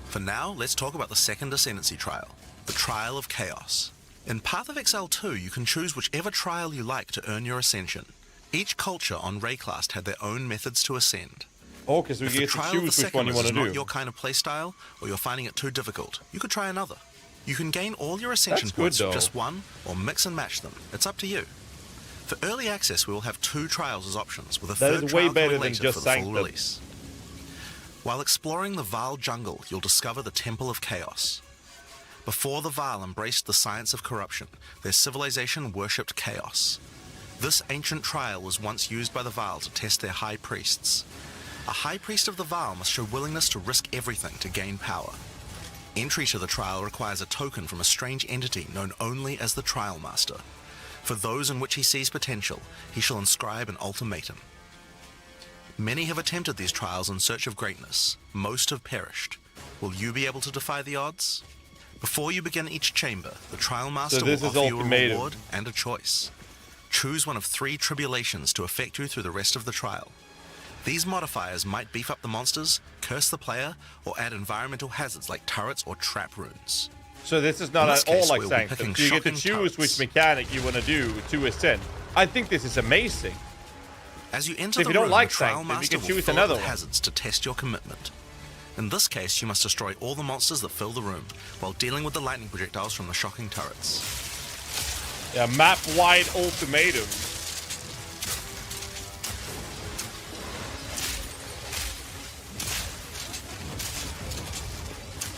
For now, let's talk about the second Ascendancy trial, the Trial of Chaos. In Path of Exile 2, you can choose whichever trial you like to earn your ascension. Each culture on Rayclast had their own methods to ascend. Oh, because we If the get to Trial of choose the which one you Sechimas want is to do. not your kind of playstyle, or you're finding it too difficult, you could try another. You can gain all your ascension That's good, points with though. just one, or mix and match them. It's up to you. For early access, we will have 2 trials as options, with a That third is way trial better coming than later just for the full Sanctum. release. While exploring the Vaal jungle, you'll discover the Temple of Chaos. Before the Vaal embraced the science of corruption, their civilization worshipped chaos. This ancient trial was once used by the Vaal to test their high priests. A high priest of the Vaal must show willingness to risk everything to gain power. Entry to the trial requires a token from a strange entity known only as the Trial Master. For those in which he sees potential, he shall inscribe an ultimatum. Many have attempted these trials in search of greatness. Most have perished. Will you be able to defy the odds? Before you begin each chamber, the Trial Master this will is offer you a ultimatum. reward and a choice. Choose one of 3 tribulations to affect you through the rest of the trial. These modifiers might beef up the monsters, curse the player, or add environmental hazards like turrets or trap runes. So this is not In this at all case, like we'll be Sanctum. picking So you get to shocking choose which turrets. mechanic you want to do to ascend. I think this is amazing. As you enter So if the you don't room, like the Trial Sanctum, you Master can will choose fill it another with one. hazards to test your commitment. In this case, you must destroy all the monsters that fill the room, while dealing with the lightning projectiles from the shocking turrets. Yeah, map-wide ultimatum.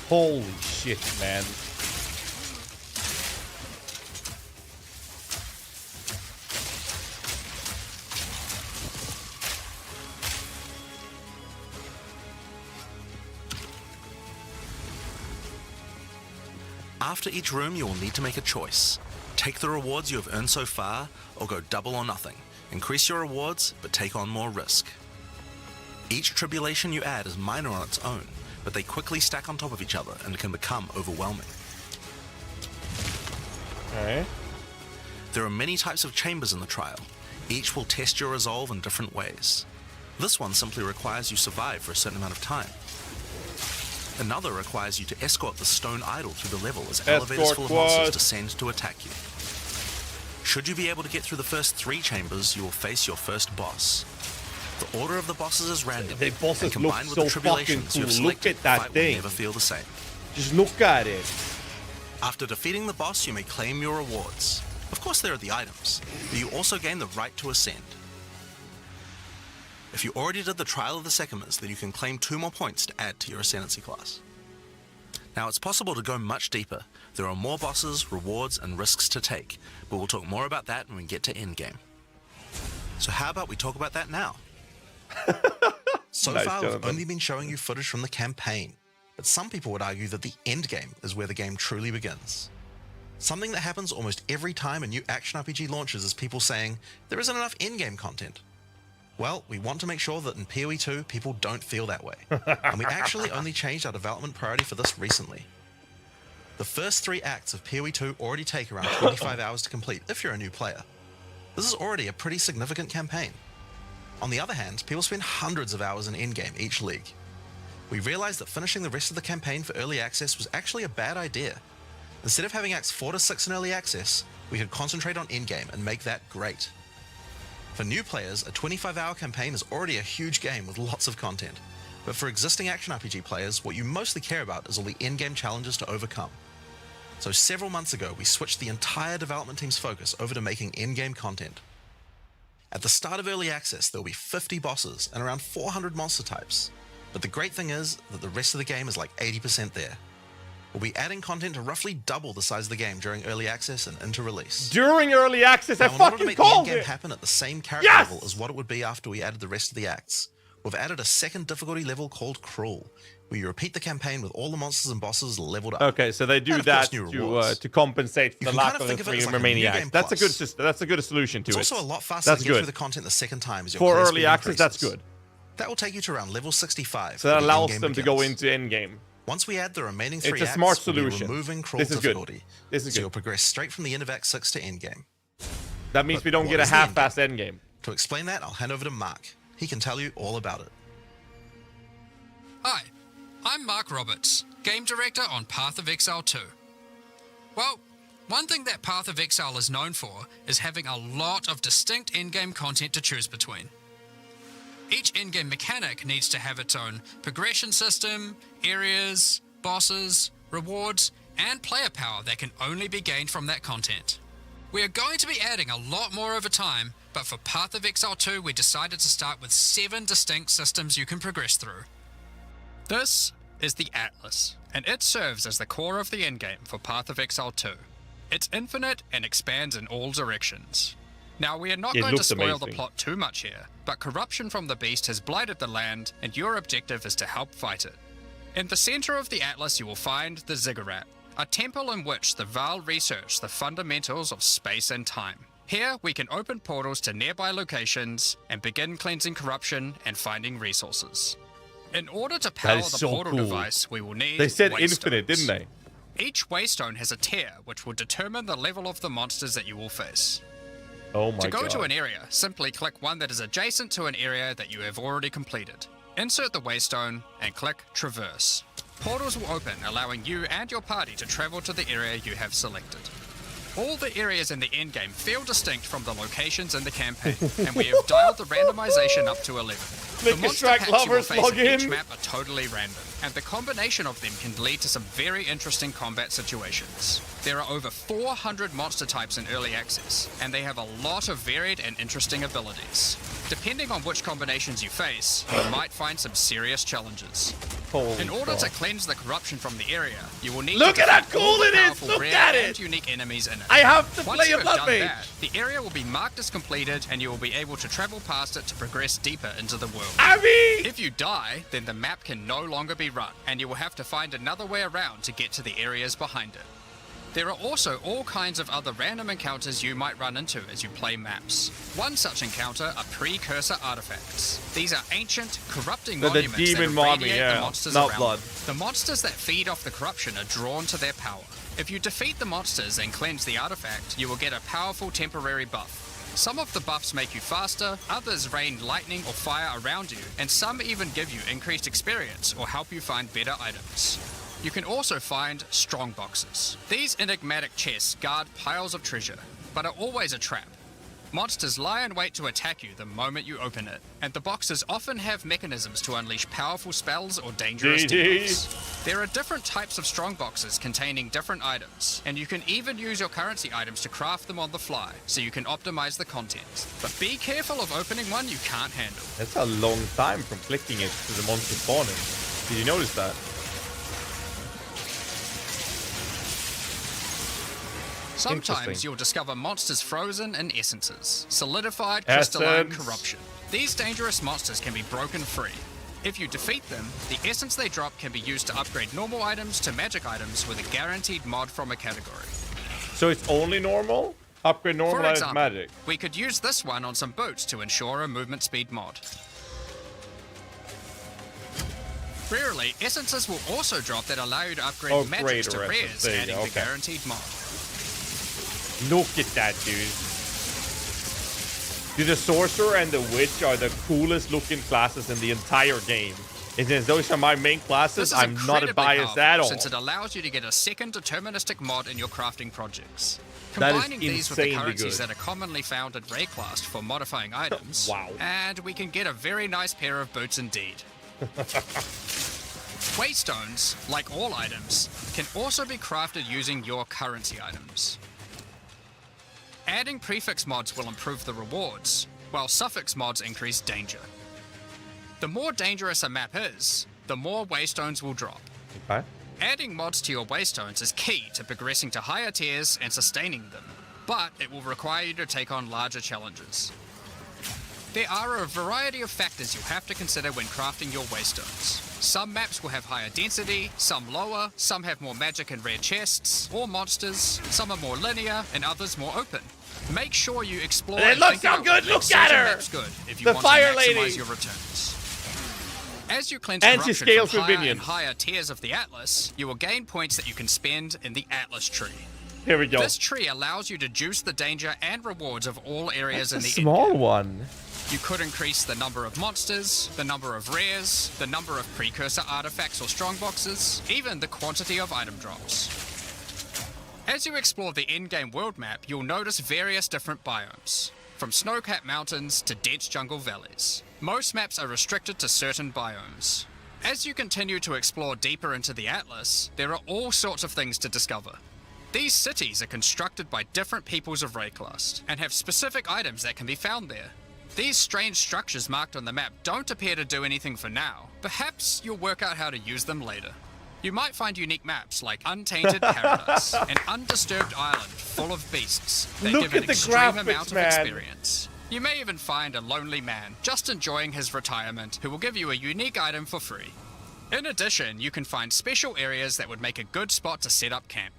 Holy shit, man. After each room, you will need to make a choice. Take the rewards you have earned so far, or go double or nothing. Increase your rewards, but take on more risk. Each tribulation you add is minor on its own, but they quickly stack on top of each other and can become overwhelming. Alright. There are many types of chambers in the trial. Each will test your resolve in different ways. This one simply requires you survive for a certain amount of time. Another requires you to escort the stone idol through the level as elevators full of monsters descend to attack you. Should you be able to get through the first 3 chambers, you will face your first boss. The order of the bosses is random, The bosses and combined look with the so tribulations fucking you have cool. Look selected, at that the fight thing. will never feel the same. Just look at it. After defeating the boss, you may claim your rewards. Of course, there are the items, but you also gain the right to ascend. If you already did the Trial of the Sechimas, then you can claim 2 more points to add to your Ascendancy class. Now, it's possible to go much deeper. There are more bosses, rewards, and risks to take, but we'll talk more about that when we get to Endgame. So how about we talk about that now? So Nice, far, we've Jonathan. only been showing you footage from the campaign, but some people would argue that the endgame is where the game truly begins. Something that happens almost every time a new action RPG launches is people saying, there isn't enough endgame content. Well, we want to make sure that in PoE 2, people don't feel that way. And we actually only changed our development priority for this recently. The first 3 acts of PoE 2 already take around 25 hours to complete if you're a new player. This is already a pretty significant campaign. On the other hand, people spend hundreds of hours in endgame each league. We realized that finishing the rest of the campaign for early access was actually a bad idea. Instead of having acts 4 to 6 in early access, we could concentrate on endgame and make that great. For new players, a 25-hour campaign is already a huge game with lots of content. But for existing action RPG players, what you mostly care about is all the endgame challenges to overcome. So several months ago, we switched the entire development team's focus over to making endgame content. At the start of early access, there will be 50 bosses and around 400 monster types. But the great thing is that the rest of the game is like 80% there. We'll be adding content to roughly double the size of the game during early access and into release. During early access, I Now, in order to fucking make the called endgame it. happen at the same character Yes! level as what it would be after we added the rest of the acts, we've added a second difficulty level called Cruel, where you repeat the campaign with all the monsters and bosses leveled up. Okay, so they do And of that course, new rewards. to compensate for You the can lack kind of of the think of it as 3 like a remaining new acts. game That's a good plus. system. That's a good solution to It's it. also a lot faster That's to get through good. the content the second time as your For player early speed access, that's increases. good. That will take you to around level 65. So that when the allows endgame them to go begins. into endgame. Once we add the remaining It's 3 a acts, smart we'll be solution. removing Cruel This is good. difficulty. This is So good. you'll progress straight from the end of Act 6 to endgame. That means But we don't what get a is the half-assed endgame. To explain that, I'll hand over to Mark. He can tell you all about it. Hi, I'm Mark Roberts, Game Director on Path of Exile 2. Well, one thing that Path of Exile is known for is having a lot of distinct endgame content to choose between. Each endgame mechanic needs to have its own progression system, areas, bosses, rewards, and player power that can only be gained from that content. We are going to be adding a lot more over time, but for Path of Exile 2 we decided to start with 7 distinct systems you can progress through. This is the Atlas, and it serves as the core of the endgame for Path of Exile 2. It's infinite and expands in all directions. Now, we are not It going to looks spoil the amazing. plot too much here, but corruption from the beast has blighted the land, and your objective is to help fight it. In the center of the Atlas you will find the Ziggurat, a temple in which the Val research the fundamentals of space and time. Here, we can open portals to nearby locations and begin cleansing corruption and finding resources. In order to power is the so portal cool. device, we will need They said waystones. infinite, didn't they? Each waystone has a tier, which will determine the level of the monsters that you will face. Oh my To go god. to an area, simply click one that is adjacent to an area that you have already completed. Insert the waystone and click Traverse. Portals will open, allowing you and your party to travel to the area you have selected. All the areas in the endgame feel distinct from the locations in the campaign, and we have dialed the randomization up to 11. The Lick monster Strike packs you will lovers, face log in each in. map are totally random, and the combination of them can lead to some very interesting combat situations. There are over 400 monster types in early access, and they have a lot of varied and interesting abilities. Depending on which combinations you face, you might find some serious challenges. Holy In order to fuck. cleanse the corruption from the area, you will need Look to at how defeat all cool the it is! powerful Look rare at and it! unique enemies in it. I have to Once play you a have blood done mage. that, the area will be marked as completed, and you will be able to travel past it to progress deeper into the world. Abby! If you die, then the map can no longer be run, and you will have to find another way around to get to the areas behind it. There are also all kinds of other random encounters you might run into as you play maps. One such encounter are precursor artifacts. These are ancient, corrupting The monuments demon that mommy, irradiate yeah, the monsters not around blood. them. The monsters that feed off the corruption are drawn to their power. If you defeat the monsters and cleanse the artifact, you will get a powerful temporary buff. Some of the buffs make you faster, others rain lightning or fire around you, and some even give you increased experience or help you find better items. You can also find strong boxes. These enigmatic chests guard piles of treasure, but are always a trap. Monsters lie in wait to attack you the moment you open it, and the boxes often have mechanisms to unleash powerful spells or dangerous debuffs. There are different types of strong boxes containing different items, and you can even use your currency items to craft them on the fly, so you can optimize the content. But be careful of opening one you can't handle. That's a long time from clicking it to the monster spawning. Did you notice that? Sometimes Interesting. you'll discover monsters frozen in essences, solidified crystalline Essence. corruption. These dangerous monsters can be broken free. If you defeat them, the essence they drop can be used to upgrade normal items to magic items with a guaranteed mod from a category. So it's only normal? Upgrade normal For as example, magic. we could use this one on some boots to ensure a movement speed mod. Rarely, essences will also drop that allow you to upgrade Oh, magics to greater rares, essence. There you adding go, the okay. guaranteed mod. Look at that, dude. Dude, the sorcerer and the witch are the coolest looking classes in the entire game. And since those are my main classes, This is I'm not incredibly biased powerful, at all. since it allows you to get a second deterministic mod in your crafting projects. That is Combining these with the insanely currencies good. that are commonly found in Rayclast for modifying items, Wow. and we can get a very nice pair of boots indeed. Waystones, like all items, can also be crafted using your currency items. Adding prefix mods will improve the rewards, while suffix mods increase danger. The more dangerous a map is, the more waystones will drop. Okay. Adding mods to your waystones is key to progressing to higher tiers and sustaining them, but it will require you to take on larger challenges. There are a variety of factors you'll have to consider when crafting your waystones. Some maps will have higher density, some lower, some have more magic and rare chests, or monsters, some are more linear, and others more open. Make sure you explore. It looks so good. Look at her. Good if you the want fire to maximize lady. your returns. As you cleanse And she corruption scales from with higher minions. and higher tiers of the Atlas, you will gain points that you can spend in the Atlas tree. Here we go. This tree allows you to juice the danger and rewards of all areas That's in a the small endgame. one. You could increase the number of monsters, the number of rares, the number of precursor artifacts or strongboxes, even the quantity of item drops. As you explore the endgame world map, you'll notice various different biomes, from snow-capped mountains to dense jungle valleys. Most maps are restricted to certain biomes. As you continue to explore deeper into the Atlas, there are all sorts of things to discover. These cities are constructed by different peoples of Rayclast, and have specific items that can be found there. These strange structures marked on the map don't appear to do anything for now. Perhaps you'll work out how to use them later. You might find unique maps like Untainted Paradise, an undisturbed island full of beasts that Look give an at the extreme graphics, amount of man. experience. You may even find a lonely man just enjoying his retirement who will give you a unique item for free. In addition, you can find special areas that would make a good spot to set up camp.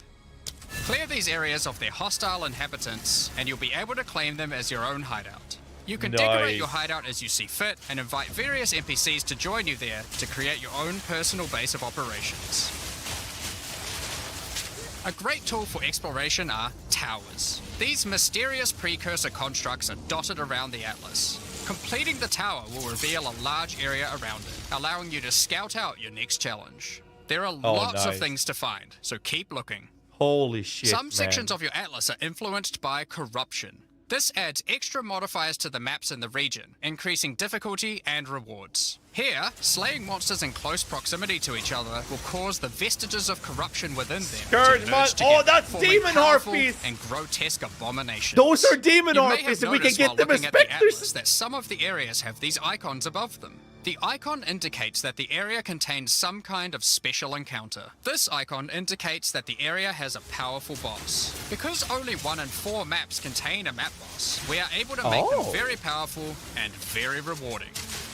Clear these areas of their hostile inhabitants, and you'll be able to claim them as your own hideout. You can decorate your hideout as you see fit, and invite various NPCs to join you there to create your own personal base of operations. A great tool for exploration are towers. These mysterious precursor constructs are dotted around the Atlas. Completing the tower will reveal a large area around it, allowing you to scout out your next challenge. There are lots of things to find, so keep looking. Holy shit, Some man. sections of your Atlas are influenced by corruption. This adds extra modifiers to the maps in the region, increasing difficulty and rewards. Here, slaying monsters in close proximity to each other will cause the vestiges of corruption within them Scourge to merge oh, together, that's forming demon powerful harpies! And grotesque abominations. Those are demon You may harpies, have and we can noticed get while them as looking at the specters. Atlas that some of the areas have these icons above them. The icon indicates that the area contains some kind of special encounter. This icon indicates that the area has a powerful boss. Because only 1 in 4 maps contain a map boss, we are able to make them very powerful and very rewarding.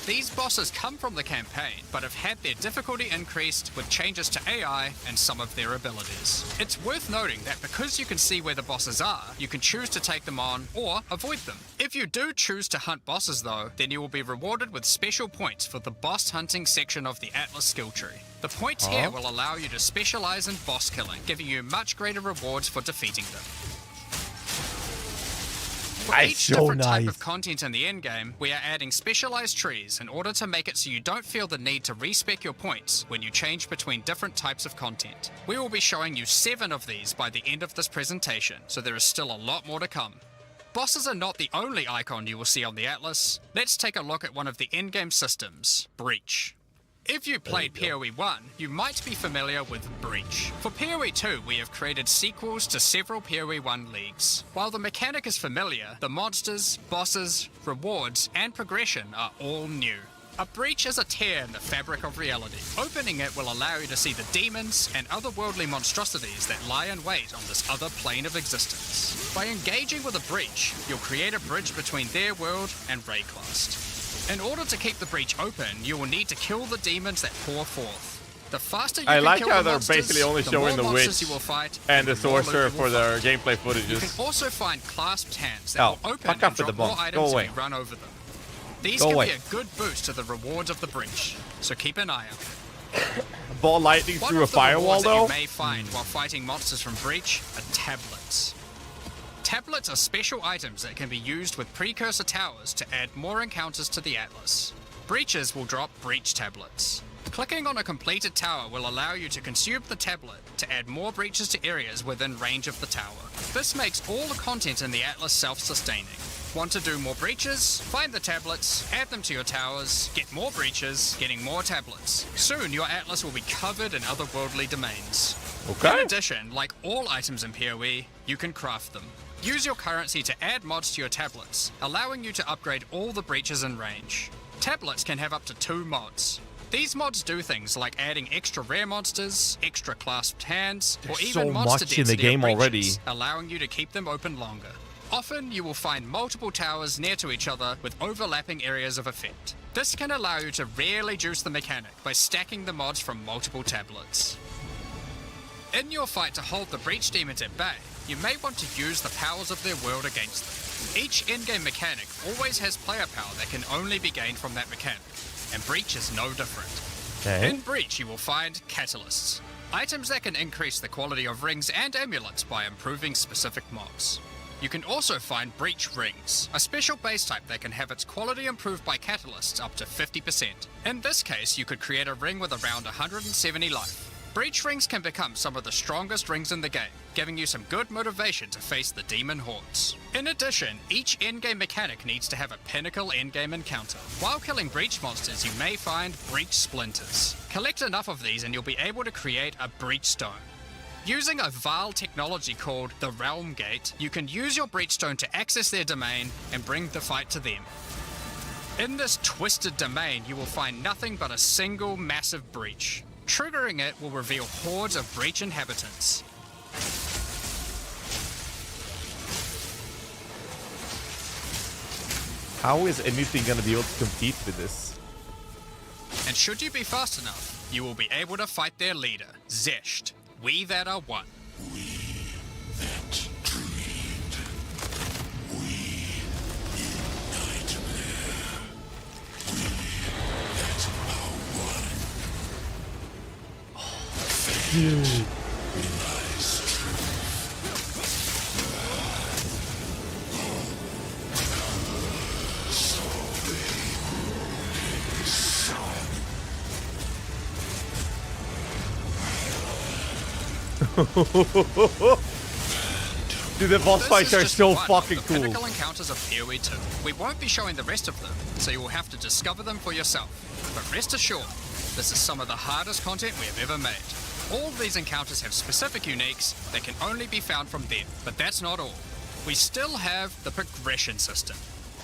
These bosses come from the campaign, but have had their difficulty increased with changes to AI and some of their abilities. It's worth noting that because you can see where the bosses are, you can choose to take them on or avoid them. If you do choose to hunt bosses though, then you will be rewarded with special points for the boss hunting section of the Atlas skill tree. The points here will allow you to specialize in boss killing, giving you much greater rewards for defeating them. For each different type of content in the endgame, we are adding specialized trees in order to make it so you don't feel the need to respec your points when you change between different types of content. We will be showing you 7 of these by the end of this presentation, so there is still a lot more to come. Bosses are not the only icon you will see on the Atlas. Let's take a look at one of the endgame systems, Breach. If you played PoE 1, you might be familiar with Breach. For PoE 2, we have created sequels to several PoE 1 leagues. While the mechanic is familiar, the monsters, bosses, rewards, and progression are all new. A breach is a tear in the fabric of reality. Opening it will allow you to see the demons and otherworldly monstrosities that lie in wait on this other plane of existence. By engaging with a breach, you'll create a bridge between their world and Rayclast. In order to keep the breach open, you will need to kill the demons that pour forth. The faster you I can like kill how the they're monsters, basically only the showing more the monsters witch you will fight, and the more loot sorcerer you for will their find. gameplay You footages. can also find clasped hands that Oh, will open fuck and off with drop the more bomb. items Go if away. you run over them. These Go can away. be a good boost to the rewards of the breach, so keep an eye out. Ball lightning One through a of the firewall, rewards that though? you may find while fighting monsters from Breach are tablets. Tablets are special items that can be used with precursor towers to add more encounters to the Atlas. Breaches will drop breach tablets. Clicking on a completed tower will allow you to consume the tablet to add more breaches to areas within range of the tower. This makes all the content in the Atlas self-sustaining. Want to do more breaches? Find the tablets, add them to your towers, get more breaches, getting more tablets. Soon your Atlas will be covered in otherworldly domains. Okay. In addition, like all items in PoE, you can craft them. Use your currency to add mods to your tablets, allowing you to upgrade all the breaches in range. Tablets can have up to 2 mods. These mods do things like adding extra rare monsters, extra clasped hands, or There's even so monster much in the density game of breaches, already. allowing you to keep them open longer. Often, you will find multiple towers near to each other with overlapping areas of effect. This can allow you to really juice the mechanic by stacking the mods from multiple tablets. In your fight to hold the breach demons at bay, you may want to use the powers of their world against them. Each in-game mechanic always has player power that can only be gained from that mechanic, and Breach is no different. Okay. In Breach, you will find catalysts, items that can increase the quality of rings and amulets by improving specific mobs. You can also find Breach Rings, a special base type that can have its quality improved by catalysts up to 50%. In this case, you could create a ring with around 170 life. Breach Rings can become some of the strongest rings in the game, giving you some good motivation to face the demon hordes. In addition, each endgame mechanic needs to have a pinnacle endgame encounter. While killing Breach monsters, you may find Breach Splinters. Collect enough of these and you'll be able to create a Breach Stone. Using a Vaal technology called the Realm Gate, you can use your Breachstone to access their domain and bring the fight to them. In this twisted domain, you will find nothing but a single massive breach. Triggering it will reveal hordes of breach inhabitants. How is anything gonna be able to compete with this? And should you be fast enough, you will be able to fight their leader, Zesht. We that are one. We that dreamed. We nightmare. We that are one. Fate belies Dude, the boss fights are so fucking cool. Pinnacle encounters of PoE 2. We won't be showing the rest of them, so you will have to discover them for yourself. But rest assured, this is some of the hardest content we have ever made. All of these encounters have specific uniques that can only be found from them, but that's not all. We still have the progression system.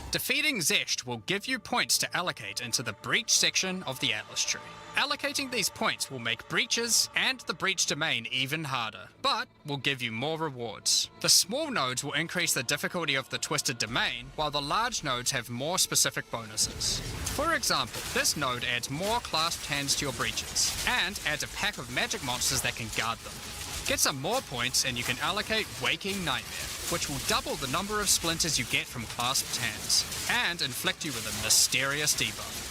Defeating Zesht will give you points to allocate into the breach section of the Atlas tree. Allocating these points will make breaches and the breach domain even harder, but will give you more rewards. The small nodes will increase the difficulty of the twisted domain, while the large nodes have more specific bonuses. For example, this node adds more clasped hands to your breaches, and adds a pack of magic monsters that can guard them. Get some more points and you can allocate Waking Nightmare, which will double the number of splinters you get from clasped hands, and inflict you with a mysterious debuff.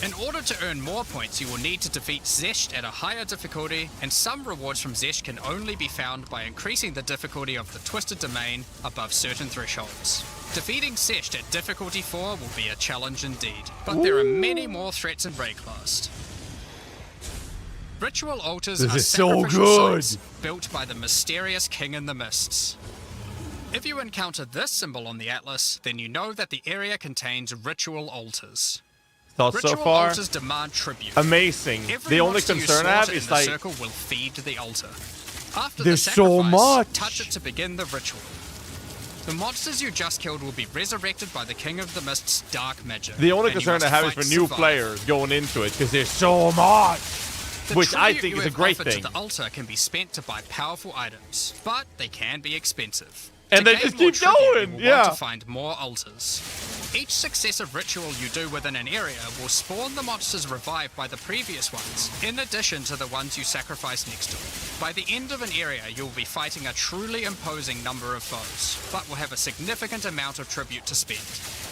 In order to earn more points, you will need to defeat Zesht at a higher difficulty, and some rewards from Zesht can only be found by increasing the difficulty of the Twisted Domain above certain thresholds. Defeating Zesht at difficulty 4 will be a challenge indeed, but there are many more threats in Rayclast. Ritual altars This are is so sacrificial good. sites built by the mysterious King in the Mists. If you encounter this symbol on the Atlas, then you know that the area contains ritual altars. Thoughts so Ritual far? altars demand tribute. Amazing. Every The only monster you concern I have slaughter is in the like circle will feed the altar. After there's the so sacrifice, much. touch it to begin the ritual. The monsters you just killed will be resurrected by the King of the Mist's dark magic. the only and you concern I must have is fight for new survive. players going into it because there's so much, The which I tribute think you is a have great offered thing. To the altar can be spent to buy powerful items, but they can be expensive. And To they gain just more keep tribute, you going, will yeah. Want to find more altars. Each successive ritual you do within an area will spawn the monsters revived by the previous ones, in addition to the ones you sacrifice next to it. By the end of an area, you'll be fighting a truly imposing number of foes, but will have a significant amount of tribute to spend.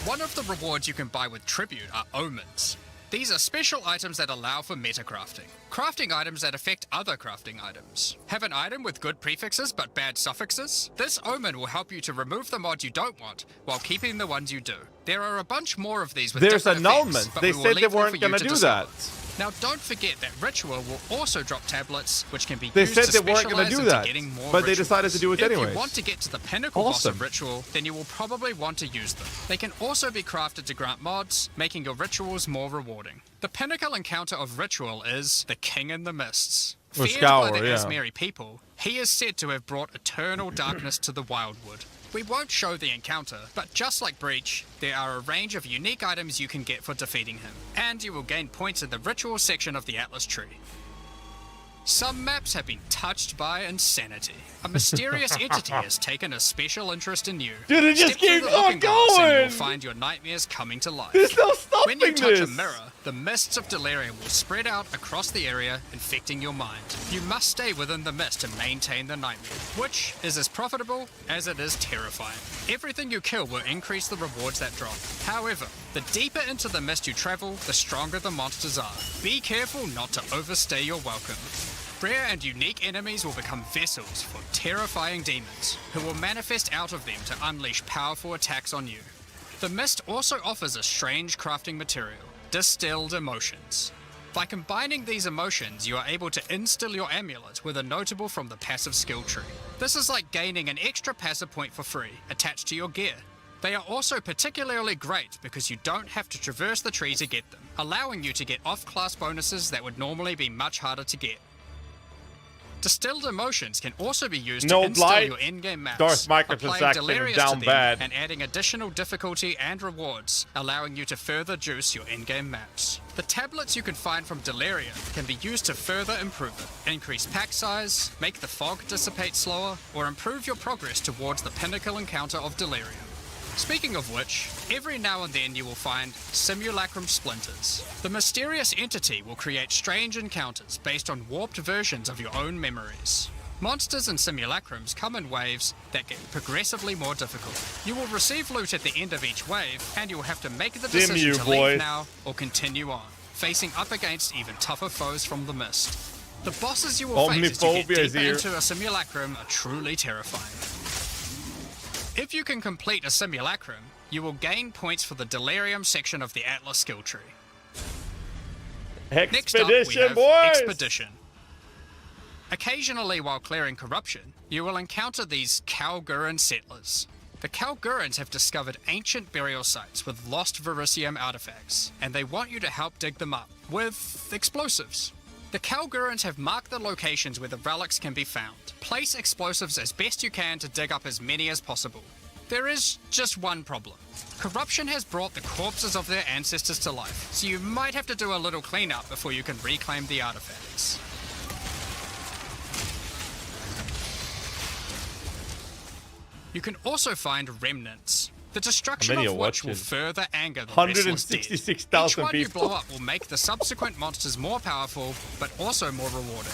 One of the rewards you can buy with tribute are omens. These are special items that allow for meta crafting. Crafting items that affect other crafting items. Have an item with good prefixes but bad suffixes? This omen will help you to remove the mods you don't want while keeping the ones you do. There are a bunch more of these with There's different annulment. effects, but They we will said they leave them weren't for you gonna to do discover. that. Now don't forget that Ritual will also drop tablets which can be They used said to they weren't gonna specialize do into that, getting more but they rituals. decided to do it If anyways. you want to get to the pinnacle boss Awesome. of Ritual, then you will probably want to use them. They can also be crafted to grant mods, making your rituals more rewarding. The pinnacle encounter of Ritual is the King in the Mists. Or Feared Scour, by the yeah. Asmeri people, he is said to have brought eternal darkness to the Wildwood. We won't show the encounter, but just like Breach, there are a range of unique items you can get for defeating him, and you will gain points in the ritual section of the Atlas tree. Some maps have been touched by insanity. A mysterious entity has taken a special interest in you. Dude, it just Step through keeps the on looking glass and going! you'll find your nightmares coming to life. There's no stopping When you touch this! a mirror, the mists of delirium will spread out across the area, infecting your mind. You must stay within the mist to maintain the nightmare, which is as profitable as it is terrifying. Everything you kill will increase the rewards that drop. However, the deeper into the mist you travel, the stronger the monsters are. Be careful not to overstay your welcome. Rare and unique enemies will become vessels for terrifying demons, who will manifest out of them to unleash powerful attacks on you. The mist also offers a strange crafting material, distilled emotions. By combining these emotions, you are able to instill your amulet with a notable from the passive skill tree. This is like gaining an extra passive point for free, attached to your gear. They are also particularly great because you don't have to traverse the tree to get them, allowing you to get off-class bonuses that would normally be much harder to get. Distilled emotions can also be used to instill your in-game maps, Darth applying microtransactions delirious down to them bad. and adding additional difficulty and rewards, allowing you to further juice your in-game maps. The tablets you can find from Delirium can be used to further improve it, increase pack size, make the fog dissipate slower, or improve your progress towards the pinnacle encounter of Delirium. Speaking of which, every now and then you will find simulacrum splinters. The mysterious entity will create strange encounters based on warped versions of your own memories. Monsters and simulacrums come in waves that get progressively more difficult. You will receive loot at the end of each wave, and you will have to make the decision to leave now or continue on, facing up against even tougher foes from the mist. The bosses you will face as you get deeper into a simulacrum are truly terrifying. If you can complete a simulacrum, you will gain points for the Delirium section of the Atlas skill tree. Next up, we have Expedition. Occasionally while clearing corruption, you will encounter these Kalguran settlers. The Kalgurans have discovered ancient burial sites with lost Verisium artifacts, and they want you to help dig them up with explosives. The Kalgurans have marked the locations where the relics can be found. Place explosives as best you can to dig up as many as possible. There is just one problem. Corruption has brought the corpses of their ancestors to life, so you might have to do a little cleanup before you can reclaim the artifacts. You can also find remnants. The destruction of which will further anger the restless dead. 166,000 Each one people. you blow up will make the subsequent monsters more powerful, but also more rewarding.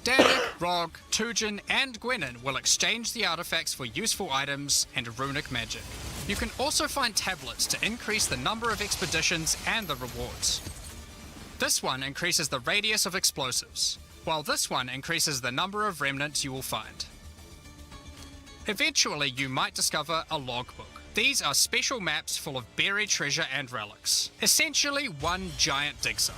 Danik, Rog, Tujin, and Gwenin will exchange the artifacts for useful items and runic magic. You can also find tablets to increase the number of expeditions and the rewards. This one increases the radius of explosives, while this one increases the number of remnants you will find. Eventually, you might discover a logbook. These are special maps full of buried treasure and relics. Essentially, one giant dig site.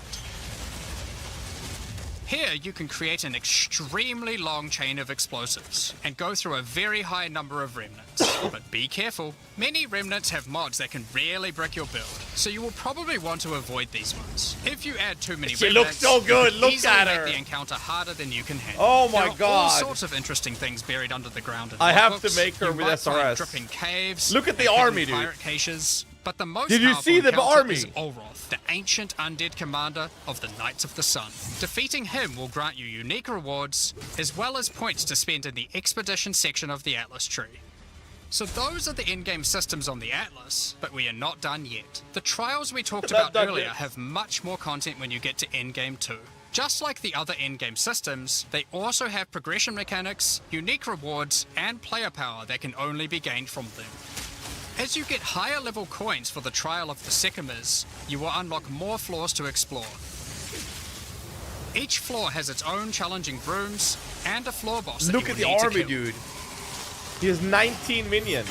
Here, you can create an extremely long chain of explosives and go through a very high number of remnants. But be careful. Many remnants have mods that can really brick your build, so you will probably want to avoid these ones. If you add too many She remnants, looks so good. you can Look easily at make her. the encounter harder than you can handle. Oh my There are all God. sorts of interesting things buried under the ground. In I have to logbooks. make her You with might find SRS. dripping caves. Look at the and hidden army, dude. pirate caches. But the most Did you powerful see the encounter army? is Olroth, the ancient undead commander of the Knights of the Sun. Defeating him will grant you unique rewards, as well as points to spend in the expedition section of the Atlas tree. So those are the in-game systems on the Atlas, but we are not done yet. The trials we talked about earlier have much more content when you get to Endgame 2. Just like the other endgame systems, they also have progression mechanics, unique rewards, and player power that can only be gained from them. As you get higher level coins for the Trial of the Sycamores, you will unlock more floors to explore. Each floor has its own challenging rooms and a floor boss that Look you at will the need to army, kill. dude. He has 19 minions.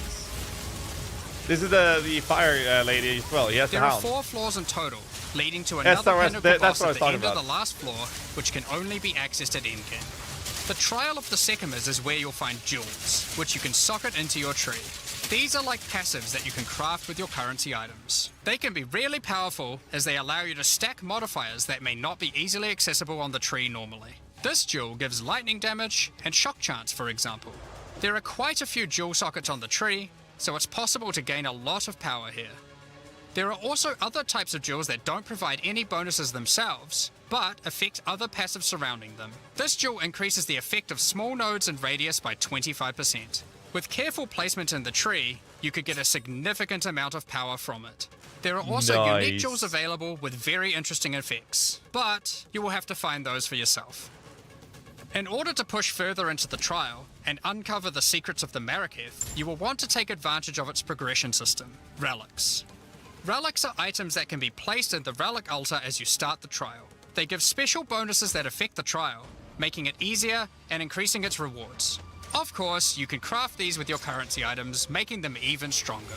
This is the fire lady as well. He has There the are hound. 4 floors in total, leading to another SRS, pinnacle that's boss what I at was the talking end of about. the last floor, which can only be accessed at endgame. The Trial of the Sycamores is where you'll find jewels, which you can socket into your tree. These are like passives that you can craft with your currency items. They can be really powerful as they allow you to stack modifiers that may not be easily accessible on the tree normally. This jewel gives lightning damage and shock chance, for example. There are quite a few jewel sockets on the tree, so it's possible to gain a lot of power here. There are also other types of jewels that don't provide any bonuses themselves, but affect other passives surrounding them. This jewel increases the effect of small nodes and radius by 25%. With careful placement in the tree, you could get a significant amount of power from it. There are also unique jewels available with very interesting effects, but you will have to find those for yourself. In order to push further into the trial and uncover the secrets of the Maraketh, you will want to take advantage of its progression system, relics. Relics are items that can be placed in the relic altar as you start the trial. They give special bonuses that affect the trial, making it easier and increasing its rewards. Of course, you can craft these with your currency items, making them even stronger.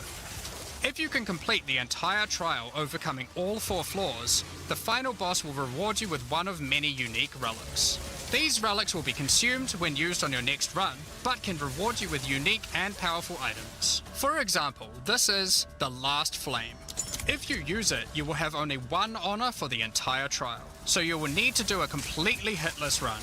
If you can complete the entire trial overcoming all 4 floors, the final boss will reward you with one of many unique relics. These relics will be consumed when used on your next run, but can reward you with unique and powerful items. For example, this is the Last Flame. If you use it, you will have only 1 honor for the entire trial, so you will need to do a completely hitless run.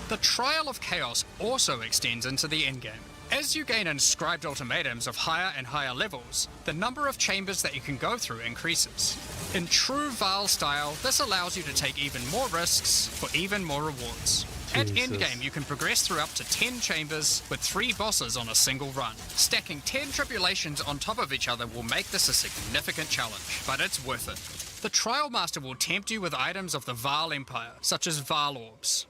The Trial of Chaos also extends into the endgame. As you gain inscribed ultimatums of higher and higher levels, the number of chambers that you can go through increases. In true Val style, this allows you to take even more risks for even more rewards. At endgame, you can progress through up to 10 chambers with 3 bosses on a single run. Stacking 10 tribulations on top of each other will make this a significant challenge, but it's worth it. The Trial Master will tempt you with items of the Val Empire, such as Val Orbs.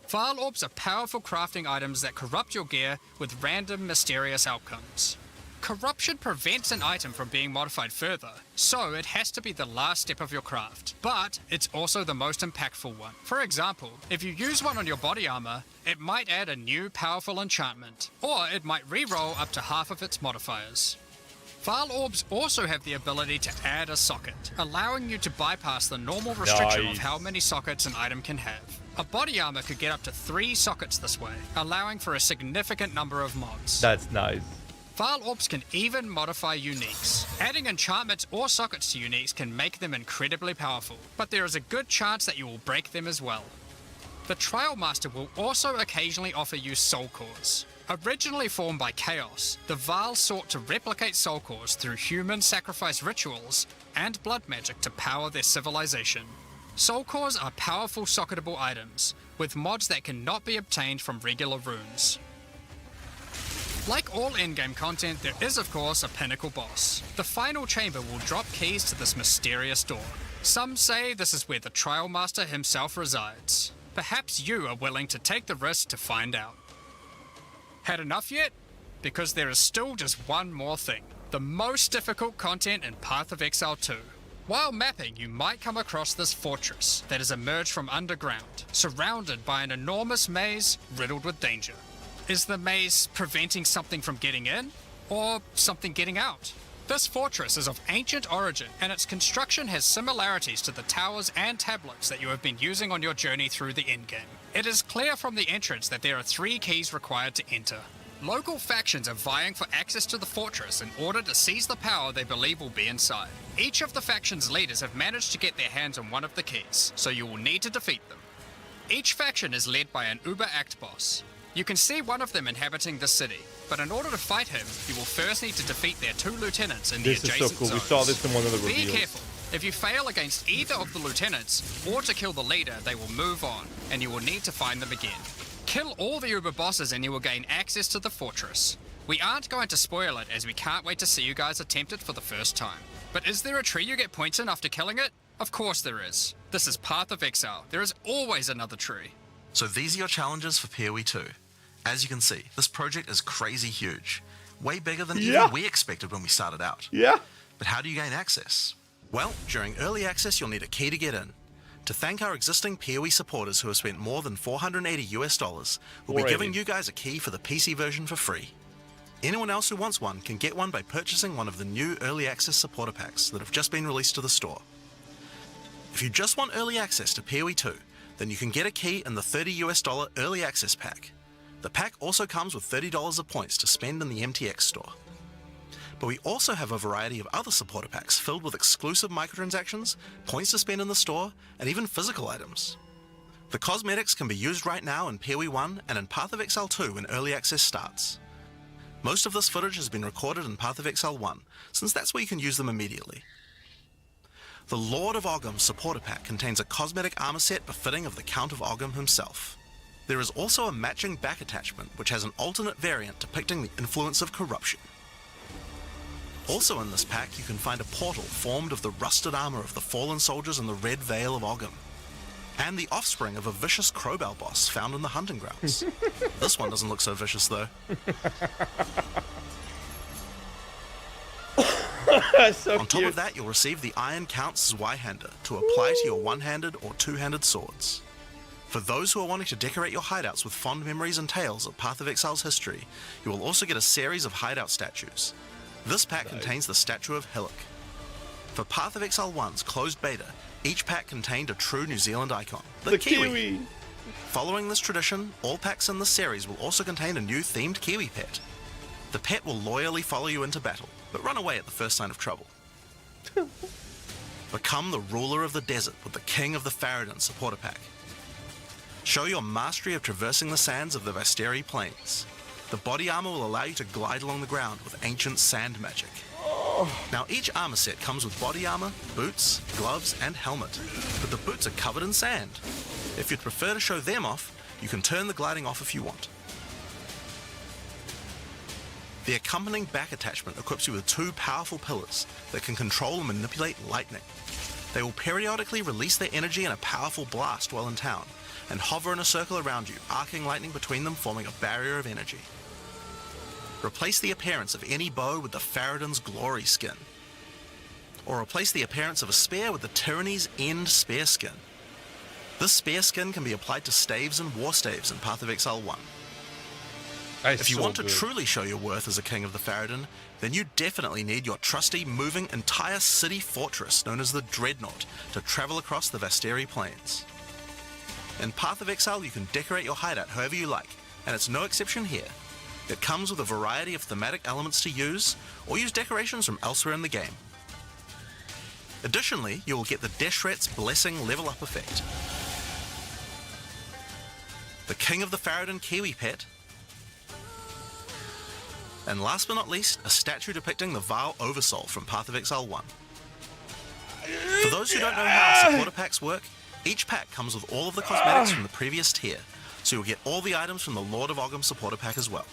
Val Orbs are powerful crafting items that corrupt your gear with random, mysterious outcomes. Corruption prevents an item from being modified further, so it has to be the last step of your craft, but it's also the most impactful one. For example, if you use one on your body armor, it might add a new powerful enchantment, or it might re-roll up to half of its modifiers. Val Orbs also have the ability to add a socket, allowing you to bypass the normal restriction of how many sockets an item can have. A body armor could get up to 3 sockets this way, allowing for a significant number of mods. That's nice. Val Orbs can even modify uniques. Adding enchantments or sockets to uniques can make them incredibly powerful, but there is a good chance that you will break them as well. The Trial Master will also occasionally offer you soul cores. Originally formed by Chaos, the Val sought to replicate soul cores through human sacrifice rituals and blood magic to power their civilization. Soul cores are powerful socketable items, with mods that cannot be obtained from regular runes. Like all endgame content, there is of course a pinnacle boss. The final chamber will drop keys to this mysterious door. Some say this is where the Trial Master himself resides. Perhaps you are willing to take the risk to find out. Had enough yet? Because there is still just one more thing. The most difficult content in Path of Exile 2. While mapping, you might come across this fortress that has emerged from underground, surrounded by an enormous maze riddled with danger. Is the maze preventing something from getting in, or something getting out? This fortress is of ancient origin, and its construction has similarities to the towers and tablets that you have been using on your journey through the endgame. It is clear from the entrance that there are 3 keys required to enter. Local factions are vying for access to the fortress in order to seize the power they believe will be inside. Each of the faction's leaders have managed to get their hands on one of the keys, so you will need to defeat them. Each faction is led by an Uber-Act boss. You can see one of them inhabiting the city, but in order to fight him, you will first need to defeat their 2 lieutenants in the adjacent zones. This is so cool. We saw this in one of the reveals. Be careful. If you fail against either of the lieutenants, or to kill the leader, they will move on, and you will need to find them again. Kill all the Uber bosses and you will gain access to the fortress. We aren't going to spoil it, as we can't wait to see you guys attempt it for the first time. But is there a tree you get points in after killing it? Of course there is. This is Path of Exile. There is always another tree. So these are your challenges for PoE 2. As you can see, this project is crazy huge. Way bigger than even we expected when we started out. Yeah. But how do you gain access? Well, during early access you'll need a key to get in. To thank our existing PoE supporters who have spent more than $480, we'll be giving you guys a key for the PC version for free. Anyone else who wants one can get one by purchasing one of the new early access supporter packs that have just been released to the store. If you just want early access to PoE 2, then you can get a key in the $30 early access pack. The pack also comes with $30 of points to spend in the MTX store. But we also have a variety of other supporter packs filled with exclusive microtransactions, points to spend in the store, and even physical items. The cosmetics can be used right now in PoE 1 and in Path of Exile 2 when Early Access starts. Most of this footage has been recorded in Path of Exile 1, since that's where you can use them immediately. The Lord of Ogham supporter pack contains a cosmetic armor set befitting of the Count of Ogham himself. There is also a matching back attachment which has an alternate variant depicting the influence of corruption. Also in this pack you can find a portal formed of the rusted armor of the fallen soldiers in the Red Veil of Ogham, and the offspring of a vicious crowbar boss found in the hunting grounds. This one doesn't look so vicious though. So on top of that, you'll receive the Iron Count's Zweihander to apply to your one-handed or two-handed swords. For those who are wanting to decorate your hideouts with fond memories and tales of Path of Exile's history, you will also get a series of hideout statues. This pack contains the statue of Hillock. For Path of Exile 1's closed beta, each pack contained a true New Zealand icon, the Kiwi. Following this tradition, all packs in this series will also contain a new themed Kiwi pet. The pet will loyally follow you into battle, but run away at the first sign of trouble. Become the ruler of the desert with the King of the Faradin supporter pack. Show your mastery of traversing the sands of the Vasteri Plains. The body armor will allow you to glide along the ground with ancient sand magic. Now each armor set comes with body armor, boots, gloves and helmet, but the boots are covered in sand. If you'd prefer to show them off, you can turn the gliding off if you want. The accompanying back attachment equips you with two powerful pillars that can control and manipulate lightning. They will periodically release their energy in a powerful blast while in town, and hover in a circle around you, arcing lightning between them, forming a barrier of energy. Replace the appearance of any bow with the Faradin's Glory skin, or replace the appearance of a spear with the Tyranny's End spear skin. This spear skin can be applied to staves and war staves in Path of Exile 1. If you want to truly show your worth as a King of the Faradin, then you definitely need your trusty moving entire city fortress known as the Dreadnought to travel across the Vasteri Plains. In Path of Exile you can decorate your hideout however you like, and it's no exception here. It comes with a variety of thematic elements to use, or use decorations from elsewhere in the game. Additionally, you will get the Deshret's Blessing level up effect, the King of the Faradin Kiwi pet, and last but not least, a statue depicting the Vaal Oversoul from Path of Exile 1. For those who don't know how supporter packs work, each pack comes with all of the cosmetics from the previous tier, so you'll get all the items from the Lord of Ogham supporter pack as well.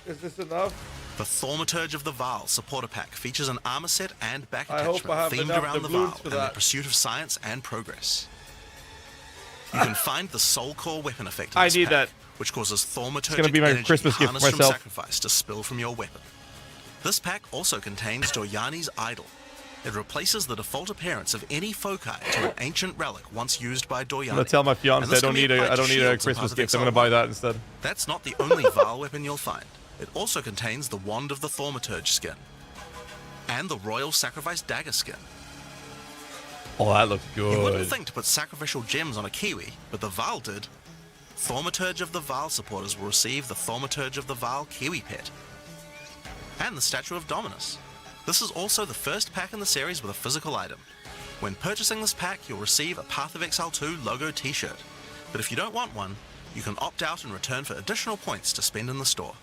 Is this enough? The Thaumaturge of the Vaal supporter pack features an armor set and back I hope attachment I have themed enough around the doubloons Vaal for and their that. pursuit of science and progress. You can find the Soul Core weapon effect in I this need pack, that. which causes thaumaturgic gonna be my energy Christmas gift for harnessed from myself. sacrifice to spill from your weapon. This pack also contains Doryani's Idol. It replaces the default appearance of any foci to an ancient relic once used by Doryani. I'm gonna tell my fiance I don't need a Christmas gift. I'm gonna buy that instead. That's not the only Vaal weapon you'll find. It also contains the Wand of the Thaumaturge skin, and the Royal Sacrifice Dagger skin. Oh, that looks good. You wouldn't think to put sacrificial gems on a Kiwi, but the Vaal did. Thaumaturge of the Vaal supporters will receive the Thaumaturge of the Vaal Kiwi pet, and the Statue of Dominus. This is also the first pack in the series with a physical item. When purchasing this pack, you'll receive a Path of Exile 2 logo t-shirt, but if you don't want one, you can opt out and return for additional points to spend in the store.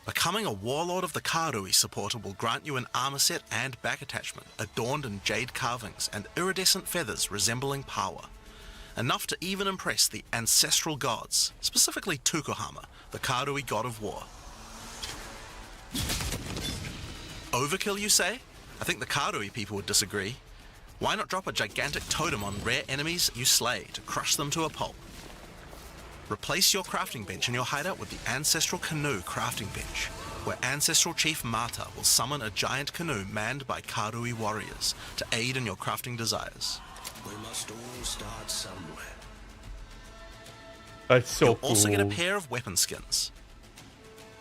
Becoming a Warlord of the Karui supporter will grant you an armor set and back attachment adorned in jade carvings and iridescent feathers resembling Pawa, enough to even impress the ancestral gods, specifically Tukohama, the Karui god of war. Overkill, you say? I think the Karui people would disagree. Why not drop a gigantic totem on rare enemies you slay to crush them to a pulp? Replace your crafting bench in your hideout with the Ancestral Canoe crafting bench, where Ancestral Chief Mata will summon a giant canoe manned by Karui warriors to aid in your crafting desires. We must all start somewhere. That's so You'll cool. also get a pair of weapon skins.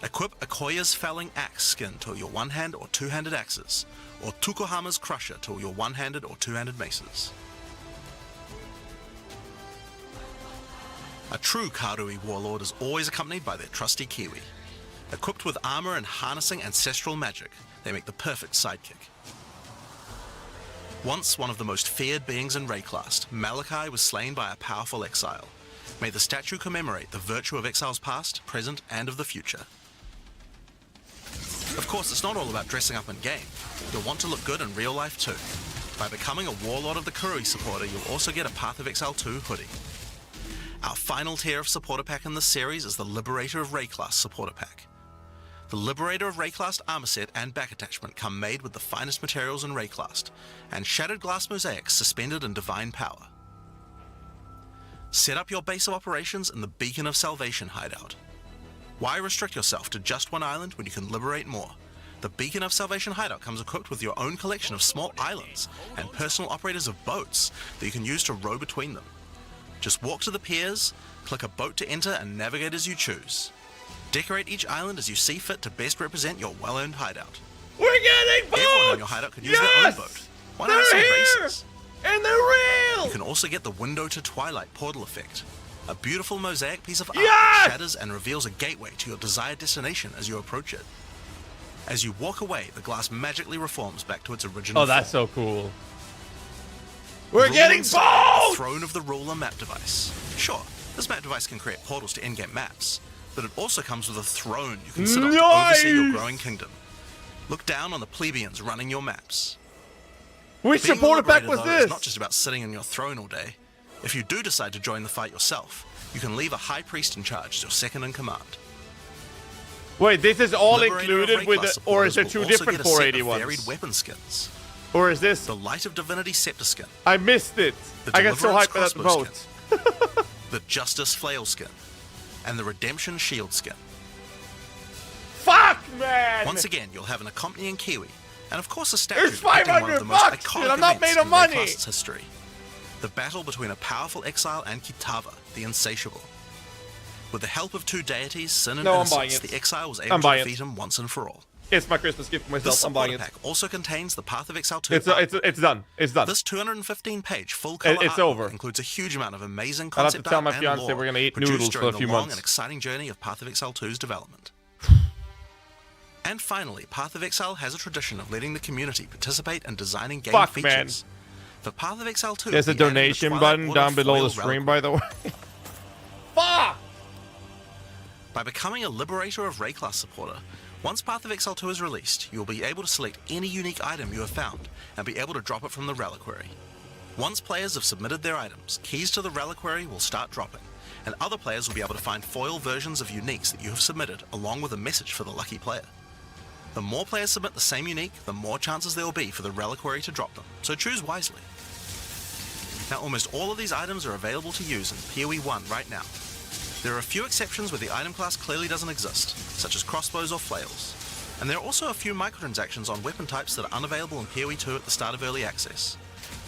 Equip Akoya's Felling Axe skin to your one-hand or two-handed axes, or Tukohama's Crusher to your one-handed or two-handed maces. A true Karui warlord is always accompanied by their trusty Kiwi. Equipped with armor and harnessing ancestral magic, they make the perfect sidekick. Once one of the most feared beings in Rayclast, Malachi was slain by a powerful exile. May the statue commemorate the virtue of exiles past, present, and of the future. Of course, it's not all about dressing up in game. You'll want to look good in real life too. By becoming a Warlord of the Kurui supporter, you'll also get a Path of Exile 2 hoodie. Our final tier of supporter pack in this series is the Liberator of Rayclast supporter pack. The Liberator of Rayclast armor set and back attachment come made with the finest materials in Rayclast, and shattered glass mosaics suspended in divine power. Set up your base of operations in the Beacon of Salvation hideout. Why restrict yourself to just one island when you can liberate more? The Beacon of Salvation hideout comes equipped with your own collection of small islands and personal operators of boats that you can use to row between them. Just walk to the piers, click a boat to enter, and navigate as you choose. Decorate each island as you see fit to best represent your well-earned hideout. We're getting boats! Everyone in your hideout could use their own boat. Why not some races? And they're real! You can also get the Window to Twilight portal effect. A beautiful mosaic piece of art Yes! shatters and reveals a gateway to your desired destination as you approach it. As you walk away, the glass magically reforms back to its original Oh, that's form. so cool. We're Ruler getting installed boats! the Throne of the Ruler map device. Sure, this map device can create portals to in-game maps, but it also comes with a throne you can sit on to oversee your growing kingdom. Look down on the plebeians running your maps. Which Being a supporter pack liberator, was though, is this? not just about sitting on your throne all day. If you do decide to join the fight yourself, you can leave a high priest in charge as your second in command. Wait, this is all Liberator of included with Rayclast the, or is supporters there will two also different get a set of 480 ones? varied weapon skins. Or is this? The Light of Divinity Scepter skin. I missed it. The I got so Deliverance hyped about the crossbow boat. The Justice Flail skin. And the Redemption Shield skin. Fuck, man! Once again, you'll have an accompanying Kiwi, and of course a statue It's depicting one of the most $500, iconic dude, I'm not events made of in money. Rayclast's history. The battle between a powerful exile and Kitava, the Insatiable. With the help of two deities, Sin and No, I'm buying Innocence, it. the exile was I'm able to buying defeat him once and for all. It's my Christmas gift for myself. This I'm buying supporter it. pack also contains the Path of Exile 2. It's done. It's done. This 215-page full color It's artbook over. includes a huge amount of amazing I'll have to concept tell art my and fiance lore we're gonna eat produced noodles for during a the few long months. and exciting journey of Path of Exile 2's development. And finally, Path of Exile has a tradition of letting the community participate in designing game Fuck, features. For Path of Exile 2, There's a we added the donation Twilight button Order down below foil the stream, relic. by the way. Fuck! By becoming a Liberator of Rayclast supporter, once Path of Exile 2 is released, you will be able to select any unique item you have found and be able to drop it from the reliquary. Once players have submitted their items, keys to the reliquary will start dropping, and other players will be able to find foil versions of uniques that you have submitted, along with a message for the lucky player. The more players submit the same unique, the more chances there will be for the reliquary to drop them, so choose wisely. Now, almost all of these items are available to use in PoE 1 right now. There are a few exceptions where the item class clearly doesn't exist, such as crossbows or flails. And there are also a few microtransactions on weapon types that are unavailable in PoE 2 at the start of early access.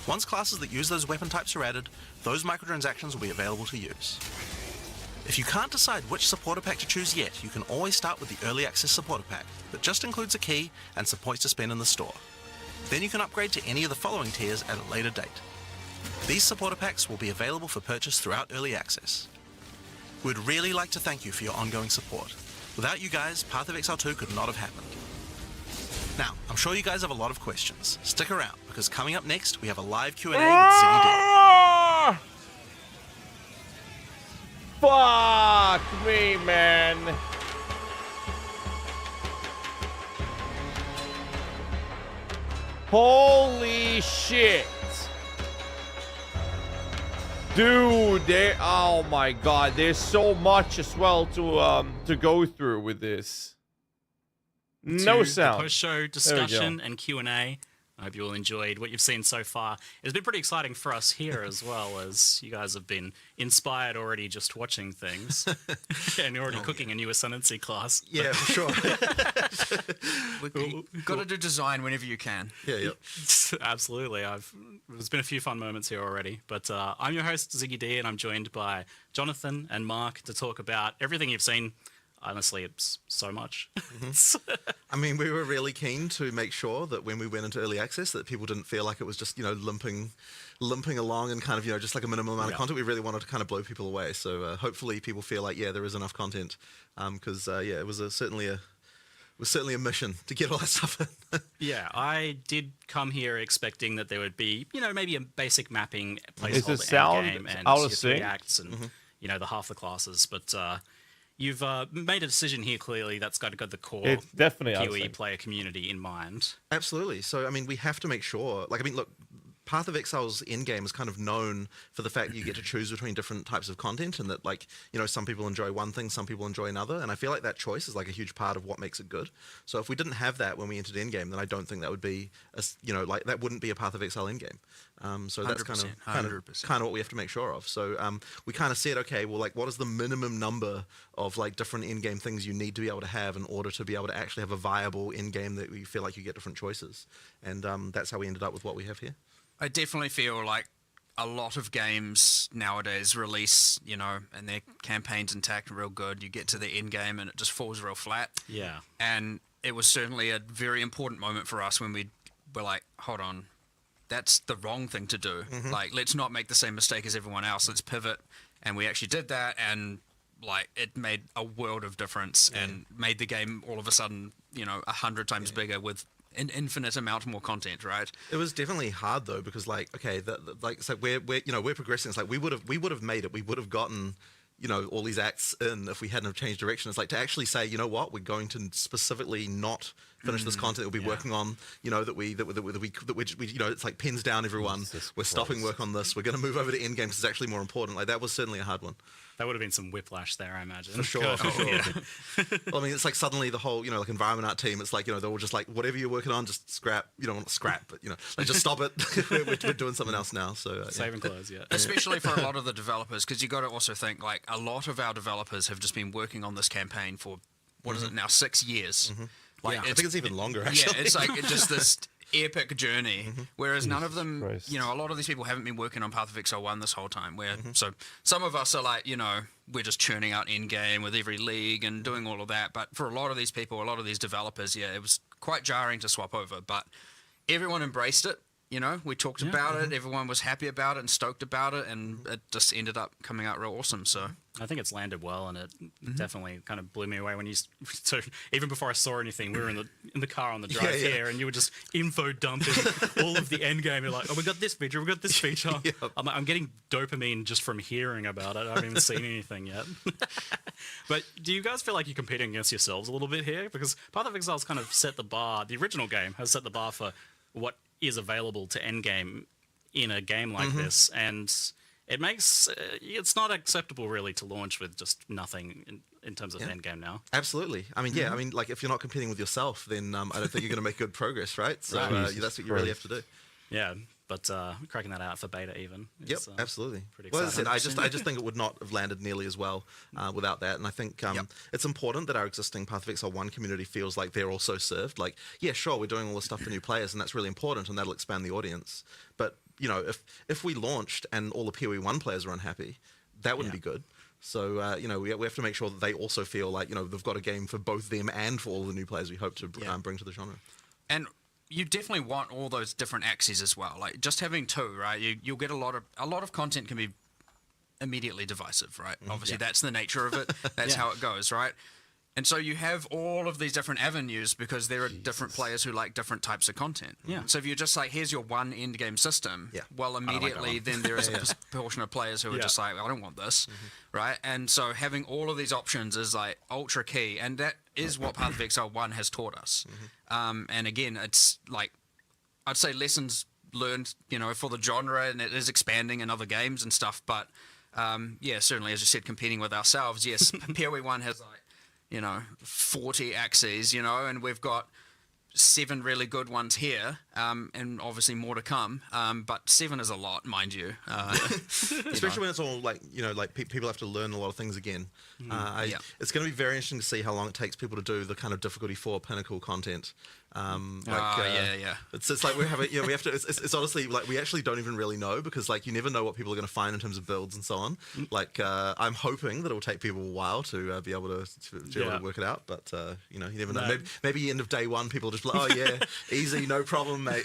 Once classes that use those weapon types are added, those microtransactions will be available to use. If you can't decide which supporter pack to choose yet, you can always start with the early access supporter pack that just includes a key and some points to spend in the store. Then you can upgrade to any of the following tiers at a later date. These supporter packs will be available for purchase throughout early access. We'd really like to thank you for your ongoing support. Without you guys, Path of Exile 2 could not have happened. Now, I'm sure you guys have a lot of questions. Stick around, because coming up next, we have a live Q&A with ZD. Fuck me, man. Holy shit. Dude, oh my god, there's so much as well to go through with this. No sound. Post-show discussion and Q&A. I hope you all enjoyed what you've seen so far. It's been pretty exciting for us here as well, as you guys have been inspired already just watching things. And you're already cooking a new ascendancy class. Yeah, for sure. We've got to do design whenever you can. Yeah. Absolutely. There's been a few fun moments here already. But I'm your host, Ziggy D, and I'm joined by Jonathan and Mark to talk about everything you've seen. Honestly, it's so much. I mean, we were really keen to make sure that when we went into early access that people didn't feel like it was just, limping along and kind of, just like a minimal amount of content. We really wanted to kind of blow people away. So hopefully people feel like, there is enough content. Because, it was certainly a was certainly a mission to get all that stuff in. Yeah, I did come here expecting that there would be, maybe a basic mapping Is the placeholder sound endgame and out your of 3 sync? acts and the half the classes, but you've made a decision here clearly that's got the core It's definitely out of PoE sync. player community in mind. Absolutely. So, I mean, we have to make sure, look, Path of Exile's endgame is kind of known for the fact that you get to choose between different types of content, and that, some people enjoy one thing, some people enjoy another, and I feel like that choice is a huge part of what makes it good. So if we didn't have that when we entered endgame, then I don't think that would be, that wouldn't be a Path of Exile endgame. So that's 100%. kind of what we have to make sure of. So we kind of said, okay, well, what is the minimum number of different endgame things you need to be able to have in order to be able to actually have a viable endgame that we feel like you get different choices, and that's how we ended up with what we have here. I definitely feel like a lot of games nowadays release, and their campaign's intact and real good. You get to the end game and it just falls real flat. Yeah. And it was certainly a very important moment for us when we were like, hold on, that's the wrong thing to do. Let's not make the same mistake as everyone else. Let's pivot. And we actually did that, and it made a world of difference and made the game all of a sudden, 100 times bigger with an infinite amount more content, right? It was definitely hard though, because it's like we're progressing. It's like we would have made it. We would have gotten all these acts in if we hadn't have changed direction. It's like to actually say, you know what, we're going to specifically not finish this content that we'll be working on. It's like pins down, everyone. We're stopping work on this. We're going to move over to endgame because it's actually more important. That was certainly a hard one. That would have been some whiplash there, I imagine. For sure. Well, I mean, it's like suddenly the whole, environment art team, it's like, they're all just like, whatever you're working on, just scrap. You don't want to scrap, but, just stop it. we're doing something else now. So saving clothes, yeah. Especially for a lot of the developers, because you got to also think, a lot of our developers have just been working on this campaign for, what is it now, 6 years. I think it's even longer, actually. Yeah, it's just this epic journey, whereas none of them, a lot of these people haven't been working on Path of Exile 1 this whole time, so some of us are like, we're just churning out Endgame with every league and doing all of that, but for a lot of these people, a lot of these developers, it was quite jarring to swap over, but everyone embraced it. We talked about it, everyone was happy about it and stoked about it, and it just ended up coming out real awesome. So I think it's landed well, and it definitely kind of blew me away when so even before I saw anything, we were in the car on the drive here, and you were just info dumping all of the end game. You're like, oh, we got this feature, we got this feature. I'm like, I'm getting dopamine just from hearing about it. I haven't even seen anything yet. But do you guys feel like you're competing against yourselves a little bit here? Because Path of Exile's kind of set the bar. The original game has set the bar for what is available to endgame in a game like this, and it makes it's not acceptable really to launch with just nothing in terms of endgame now. Absolutely. I mean, if you're not competing with yourself, then I don't think you're going to make good progress, right? So that's what you really have to do. Yeah, but cracking that out for beta even. Is, absolutely. Pretty exciting. Well, as I said, I just think it would not have landed nearly as well without that. And I think it's important that our existing Path of Exile 1 community feels like they're also served. Like, yeah, sure, we're doing all this stuff for new players, and that's really important, and that'll expand the audience. But, if we launched and all the PoE 1 players are unhappy, that wouldn't be good. So, we have to make sure that they also feel like, they've got a game for both them and for all the new players we hope to bring to the genre. And you definitely want all those different axes as well. Like just having two, right? You'll get a lot of content can be immediately divisive, right? Obviously, that's the nature of it. That's how it goes, right? And so you have all of these different avenues because there are different players who like different types of content. Yeah. So if you're just like, here's your one end game system, well, immediately then there is a portion of players who are just like, I don't want this, right? And so having all of these options is like ultra key, and that is what Path of Exile 1 has taught us. And again, it's like, I'd say lessons learned, for the genre, and it is expanding in other games and stuff. But certainly, as you said, competing with ourselves, yes, PoE 1 has like, 40 axes, and we've got 7 really good ones here, and obviously more to come. But 7 is a lot, mind you. Especially when it's all like, people have to learn a lot of things again. It's going to be very interesting to see how long it takes people to do the kind of difficulty 4 pinnacle content. It's like we have to. It's honestly like we actually don't even really know, because like you never know what people are going to find in terms of builds and so on. Like I'm hoping that it will take people a while to be able to work it out, but you never know. Maybe end of day 1, people just be like, oh yeah, easy, no problem, mate.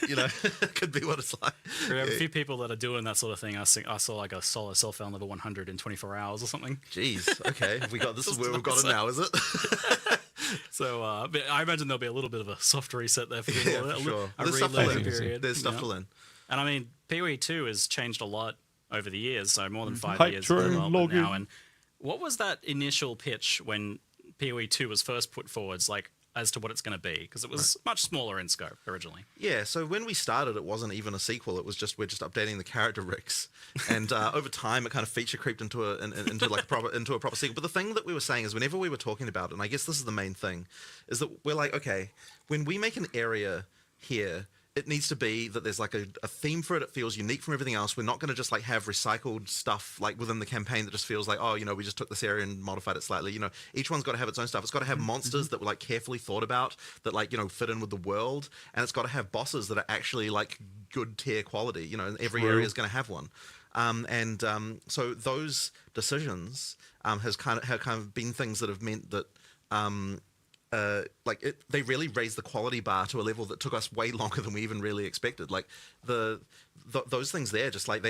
Could be what it's like. We have a few people that are doing that sort of thing. I saw like a solo self found level 100 in 24 hours or something. Jeez. Okay, we got this is where we've got it now, is it? So, but I imagine there'll be a little bit of a soft reset there for people. Yeah, for sure. A There's stuff to reloading learn. period. There's stuff to learn. And I mean, PoE 2 has changed a lot over the years, so more than 5 Hype years train of development now. login. And what was that initial pitch when PoE 2 was first put forwards, like, as to what it's going to be? Because it was much smaller in scope originally. Yeah, so when we started, it wasn't even a sequel. It was just we're just updating the character rigs, and over time, it kind of feature creeped into a proper sequel. But the thing that we were saying is, whenever we were talking about it, and I guess this is the main thing, is that we're like, okay, when we make an area here, it needs to be that there's like a theme for it. It feels unique from everything else. We're not going to just like have recycled stuff like within the campaign that just feels like, oh, we just took this area and modified it slightly. Each one's got to have its own stuff. It's got to have monsters that were like carefully thought about that like, fit in with the world. And it's got to have bosses that are actually like good tier quality, and every area is going to have one. So those decisions have kind of been things that have meant that they really raised the quality bar to a level that took us way longer than we even really expected. Like those things there, just like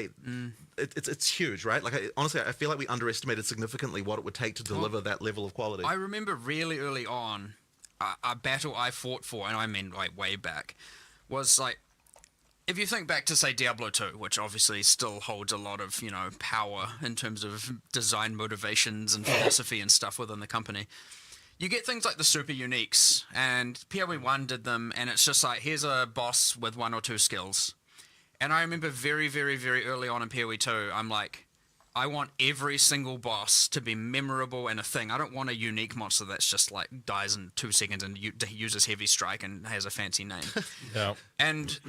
it's huge, right? Like honestly, I feel like we underestimated significantly what it would take to deliver that level of quality. I remember really early on, a battle I fought for, and I mean like way back, was like, if you think back to say Diablo 2, which obviously still holds a lot of power in terms of design motivations and philosophy and stuff within the company. You get things like the super uniques, and PoE 1 did them, and it's just like, here's a boss with 1 or 2 skills. And I remember very, very, very early on in PoE 2, I'm like, I want every single boss to be memorable and a thing. I don't want a unique monster that's just like dies in 2 seconds and uses heavy strike and has a fancy name. Yeah. And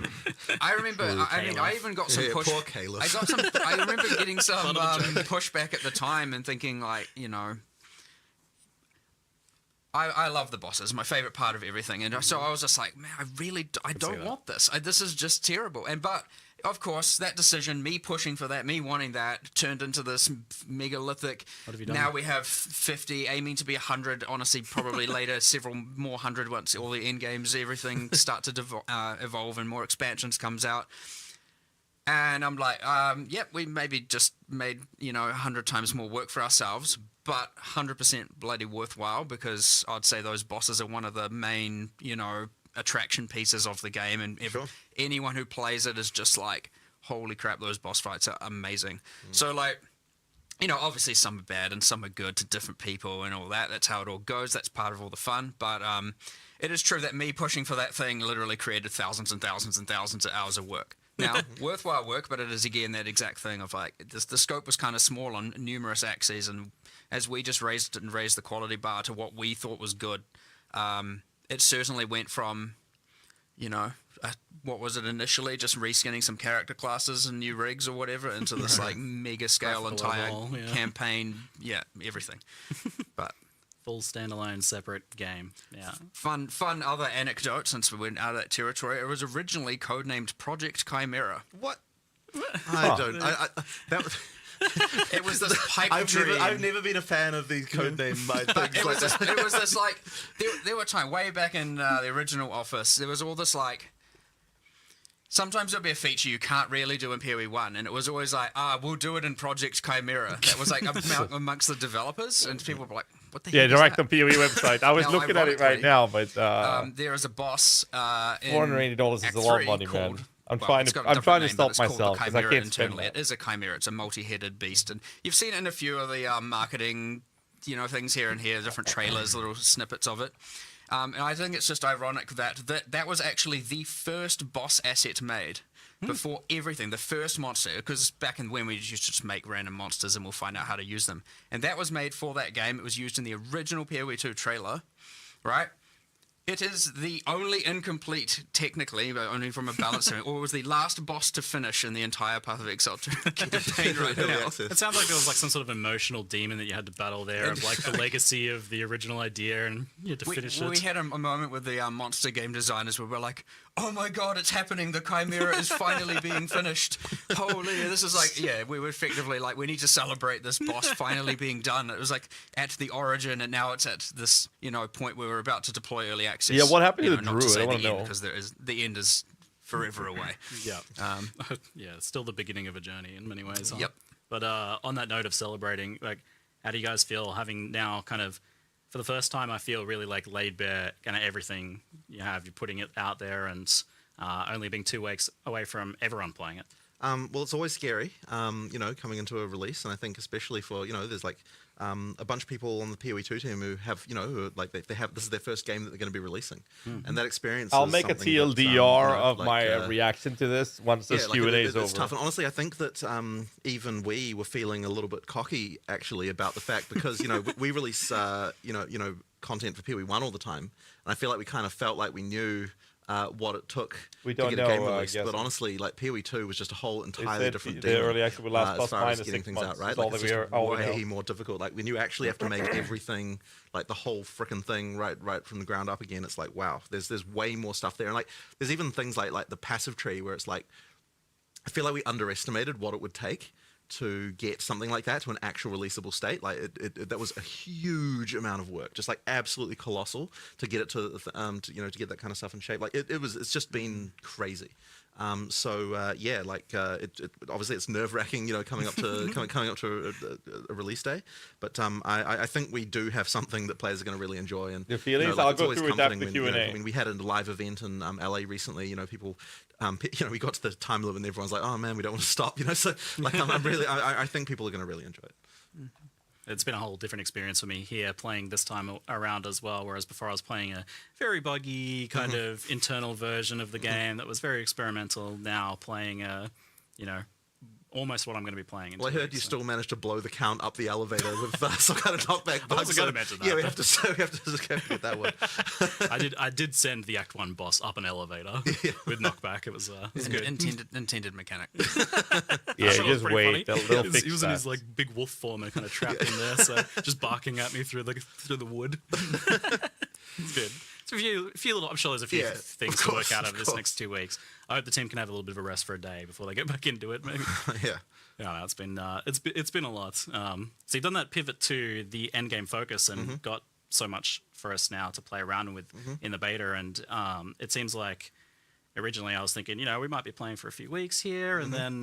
I remember, I even got some push. Poor Caliph. I remember getting some pushback at the time and thinking like, I love the bosses, my favorite part of everything, and so I was just like, man, I don't want this. This is just terrible. But of course, that decision, me pushing for that, me wanting that, turned into this megalithic. What have you done? Now we have 50, aiming to be 100. Honestly, probably later, several more 100 once all the end games, everything start to evolve and more expansions comes out. And I'm like, we maybe just made 100 times more work for ourselves, but 100% bloody worthwhile, because I'd say those bosses are one of the main, attraction pieces of the game, and anyone who plays it is just like, holy crap, those boss fights are amazing. So like, obviously some are bad and some are good to different people and all that. That's how it all goes. That's part of all the fun. But it is true that me pushing for that thing literally created thousands and thousands and thousands of hours of work. Now, worthwhile work, but it is again that exact thing of like, the scope was kind of small on numerous axes, and as we just raised the quality bar to what we thought was good, it certainly went from, what was it initially, just reskinning some character classes and new rigs or whatever, into this like mega scale entire campaign, everything. But full standalone separate game. Yeah. Fun other anecdote, since we went out of that territory. It was originally codenamed Project Chimera. What? I don't. It was this pipe dream. I've never been a fan of these codename things. It was this like, there were times way back in the original Office, there was all this like, sometimes there'll be a feature you can't really do in PoE 1, and it was always like, we'll do it in Project Chimera. That was like amongst the developers, and people were like, what the heck direct is on PoE website. I was looking at it right now, but there is a boss $480 is a lot of money, man. I'm trying to stop myself because I can't spend that. It is a chimera. It's a multi-headed beast, and you've seen it in a few of the marketing, things here and here, different trailers, little snippets of it. And I think it's just ironic that was actually the first boss asset made before everything, the first monster, because back in when we used to just make random monsters and we'll find out how to use them. And that was made for that game. It was used in the original PoE 2 trailer, right? It is the only incomplete, technically, but only from a balance standpoint, or it was the last boss to finish in the entire Path of Exile 2 campaign right now. It sounds like there was like some sort of emotional demon that you had to battle there, of like the legacy of the original idea, and you had to finish it. We had a moment with the monster game designers where we're like, oh my god, it's happening, the Chimera is finally being finished. Holy, this is like, we were effectively like, we need to celebrate this boss finally being done. It was like at the origin, and now it's at this, point where we're about to deploy early access. Yeah, what happened to the Druid? I want to know. Because the end is forever away. It's still the beginning of a journey in many ways. Yep. But on that note of celebrating, like, how do you guys feel having now kind of for the first time, I feel really like laid bare, kind of everything you have. You're putting it out there, and only being 2 weeks away from everyone playing it. Well, it's always scary, you know, coming into a release, and I think especially for, you know, there's like a bunch of people on the PoE 2 team who have, you know, who are, like they have, this is their first game that they're going to be releasing, and that experience. I'll is make a something that, TLDR of like, my reaction to this once this Q&A is over. It's tough, and honestly, I think that even we were feeling a little bit cocky actually about the fact, because you know we release you know content for PoE 1 all the time, and I feel like we kind of felt like we knew what it took to get a game released, but honestly, like PoE 2 was just a whole entirely different deal. Early access will last as far as minus getting 6 things months. out, right? Like, it's just way more difficult. Like when you actually have to make everything, like the whole frickin' thing, right from the ground up again. It's like, wow, there's way more stuff there, and like there's even things like the passive tree where it's like, I feel like we underestimated what it would take to get something like that to an actual releasable state. Like that was a huge amount of work, just like absolutely colossal to get it to you know, to get that kind of stuff in shape. Like it's just been crazy. Yeah, like obviously it's nerve-wracking, you know, coming up to a release day, but I think we do have something that players are going to really enjoy. And your feelings, you know, like, I'll go through it after the Q&A. You know, I mean, we had a live event in LA recently. You know, people, you know, we got to the time limit and everyone's like, oh man, we don't want to stop. You know, so like I think people are going to really enjoy it. It's been a whole different experience for me here playing this time around as well, whereas before I was playing a very buggy kind of internal version of the game that was very experimental. Now playing a, you know, almost what I'm going to be playing. Well, I heard you still managed to blow the count up the elevator with some kind of knockback bug. I was going to mention that. Yeah, we have to get that one. I did send the Act 1 boss up an elevator with knockback. It was good. Intended mechanic. Yeah, just wait. They'll fix he was in his like big wolf form and kind of trapped in there, so just barking at me through the wood. It's good. So a few little. I'm sure there's a few things to work out over this next 2 weeks. I hope the team can have a little bit of a rest for a day before they get back into it. Maybe. Yeah. Yeah, it's been a lot. So you've done that pivot to the endgame focus and got so much for us now to play around with in the beta. And it seems like originally I was thinking, you know, we might be playing for a few weeks here and then,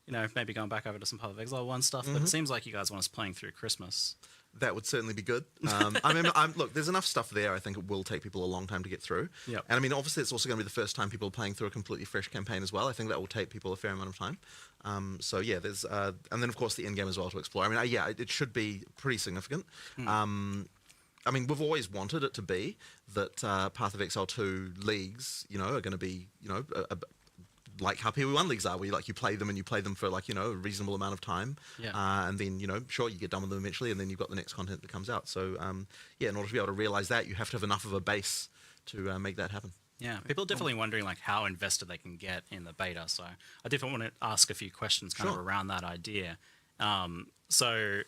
you know, maybe going back over to some Path of Exile 1 stuff. But it seems like you guys want us playing through Christmas. That would certainly be good. Look, there's enough stuff there. I think it will take people a long time to get through. Yep. And I mean, obviously, it's also going to be the first time people are playing through a completely fresh campaign as well. I think that will take people a fair amount of time. So yeah, there's and then of course the end game as well to explore. I mean, yeah, it should be pretty significant. I mean, we've always wanted it to be that Path of Exile 2 leagues, you know, are going to be, you know, like how PoE 1 leagues are, where you play them for like, you know, a reasonable amount of time, and then, you know, sure, you get done with them eventually, and then you've got the next content that comes out. So yeah, in order to be able to realize that, you have to have enough of a base to make that happen. Yeah, people are definitely wondering like how invested they can get in the beta. So I definitely want to ask a few questions kind of around that idea. So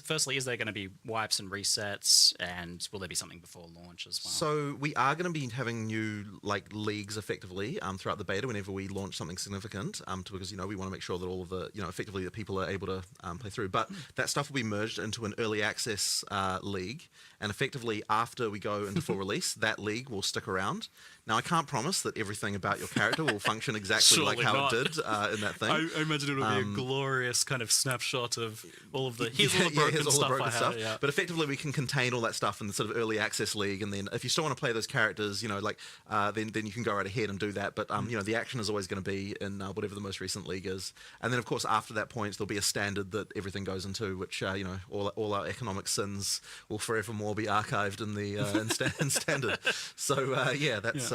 firstly, is there going to be wipes and resets, and will there be something before launch as well? So we are going to be having new like leagues effectively throughout the beta whenever we launch something significant, because, you know, we want to make sure that all of the, you know, effectively that people are able to play through. But that stuff will be merged into an early access league, and effectively after we go into full release, that league will stick around. Now, I can't promise that everything about your character will function exactly like how it did in that thing. I imagine it will be a glorious kind of snapshot of all of the here's all the broken stuff. Yeah. But effectively, we can contain all that stuff in the sort of early access league, and then if you still want to play those characters, you know, like then you can go right ahead and do that. But you know, the action is always going to be in whatever the most recent league is, and then of course after that point, there'll be a standard that everything goes into, which you know, all our economic sins will forevermore be archived in the in standard. So yeah, that's.